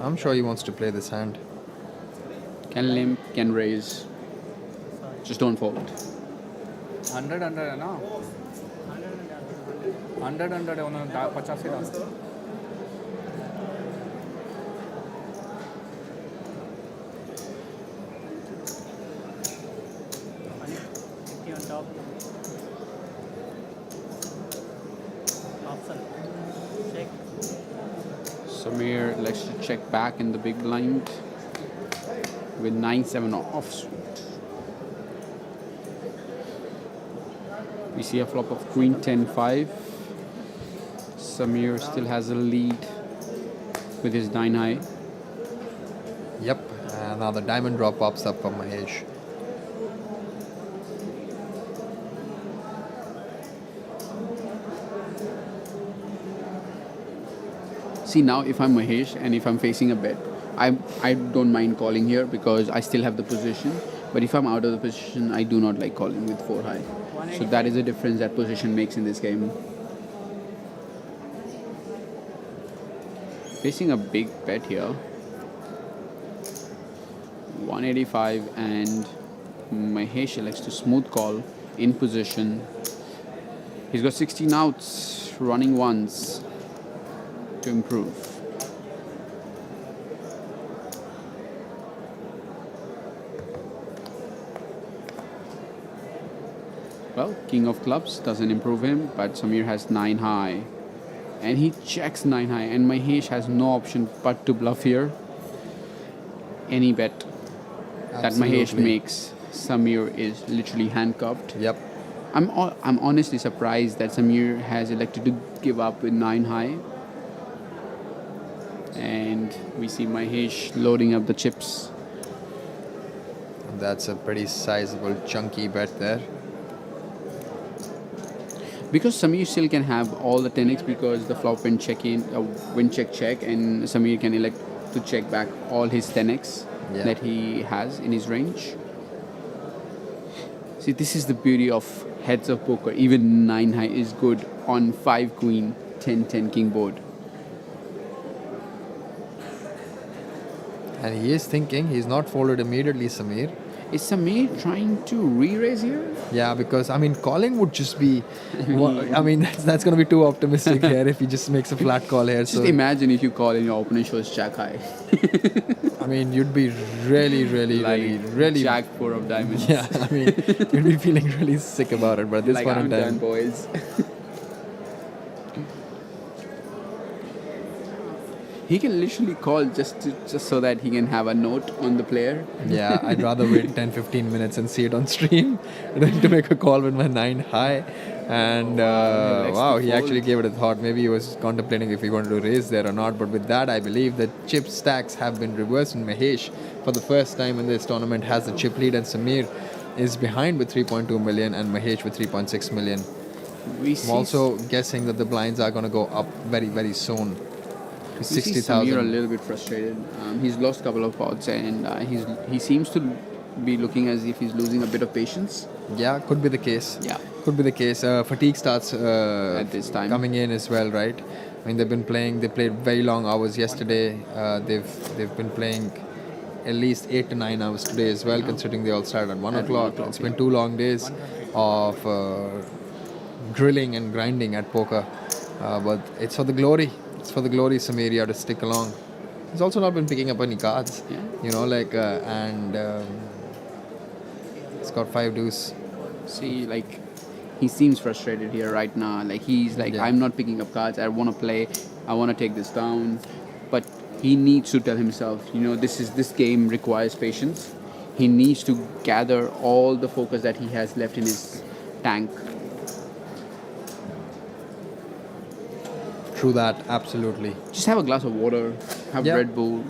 I'm sure he wants to play this hand. Can limp, can raise. Just don't fold. 100 है ना 100 है उन्होंने 50 ही डाला On top. Option. Check. Sameer likes to check back in the big blind with 9-7 offsuit. We see a flop of queen 10-5. Sameer still has a lead with his 9 high. Yep, and now the diamond drop pops up for Mahesh. See, now if I'm Mahesh and if I'm facing a bet, I don't mind calling here because I still have the position. But if I'm out of the position, I do not like calling with 4 high. So that is the difference that position makes in this game. Facing a big bet here. 185 and Mahesh elects to smooth call in position. He's got 16 outs, running ones to improve. Well, king of clubs doesn't improve him, but Sameer has 9 high. And he checks 9 high, and Mahesh has no option but to bluff here. Any bet that Mahesh Absolutely. makes, Sameer is literally handcuffed. Yep. I'm honestly surprised that Sameer has elected to give up with 9 high. And we see Mahesh loading up the chips. That's a pretty sizable, chunky bet there. Because Sameer still can have all the 10x because the flop win check in, win check, and Sameer can elect to check back all his 10x that he has in his range. See, this is the beauty of heads of poker. Even 9 high is good on 5 queen, 10 king board. And he is thinking, he's not folded immediately, Sameer. Is Sameer trying to re-raise here? Yeah, because, I mean, calling would just be... I mean, that's going to be too optimistic here if he just makes a flat call here. Just imagine if you call and your opponent shows jack high. I mean, you'd be really... Jack 4 of diamonds. Yeah, I mean, you'd be feeling really sick about it, but at this point in time... done, boys. He can literally call just so that he can have a note on the player. Yeah, I'd rather wait 10-15 minutes and see it on stream than to make a call with my 9 high. And wow, he actually gave it a thought. Maybe he was contemplating if he wanted to raise there or not. But with that, I believe the chip stacks have been reversed, and Mahesh, for the first time in this tournament, has the chip lead, and Sameer is behind with 3.2 million and Mahesh with 3.6 million. I'm also guessing that the blinds are going to go up very, very soon. 60,000. Sameer a little bit frustrated. He's lost a couple of pots, and he seems to be looking as if he's losing a bit of patience. Yeah, could be the case. Yeah, could be the case. Fatigue starts at this time coming in as well, right? I mean, they've been playing. They played very long hours yesterday. They've been playing at least 8 to 9 hours today as well, considering they all started at 1 o'clock. It's been 2 long days of drilling and grinding at poker, but it's for the glory. It's for the glory, Sameer. You have to stick along. He's also not been picking up any cards, you know, like, and he's got 5 deuce. See, like, he seems frustrated here right now. Like, he's like, I'm not picking up cards. I want to play. I want to take this down. But he needs to tell himself, you know, this game requires patience. He needs to gather all the focus that he has left in his tank. True that, absolutely. Just have a glass of water, have Red Bull.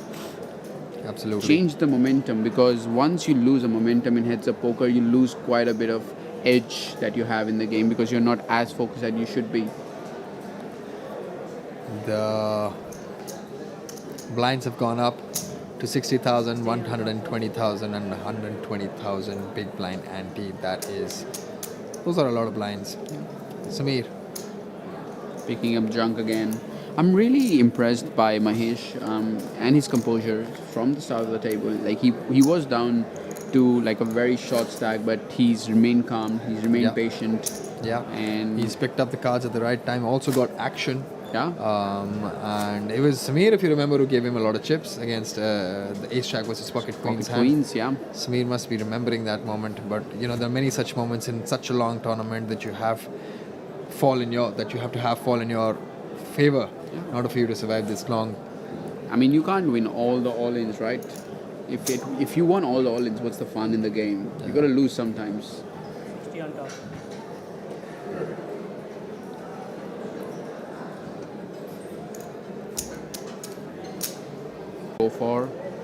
Absolutely. Change the momentum, because once you lose a momentum in heads up poker, you lose quite a bit of edge that you have in the game because you're not as focused as you should be. The blinds have gone up to 60,000, 120,000 and 120,000 big blind ante. Those are a lot of blinds. Sameer. Picking up junk again. I'm really impressed by Mahesh and his composure from the start of the table. Like, he was down to like a very short stack, but he's remained calm, he's remained patient. Yeah, and he's picked up the cards at the right time, also got action. Yeah. And it was Sameer, if you remember, who gave him a lot of chips against the ace jack versus pocket queens. Sameer must be remembering that moment, but you know, there are many such moments in such a long tournament that you have to have fall in your favor in order for you to survive this long. I mean, you can't win all the all-ins, right? If you won all the all-ins, what's the fun in the game? You got to lose sometimes. Stay on top. Go for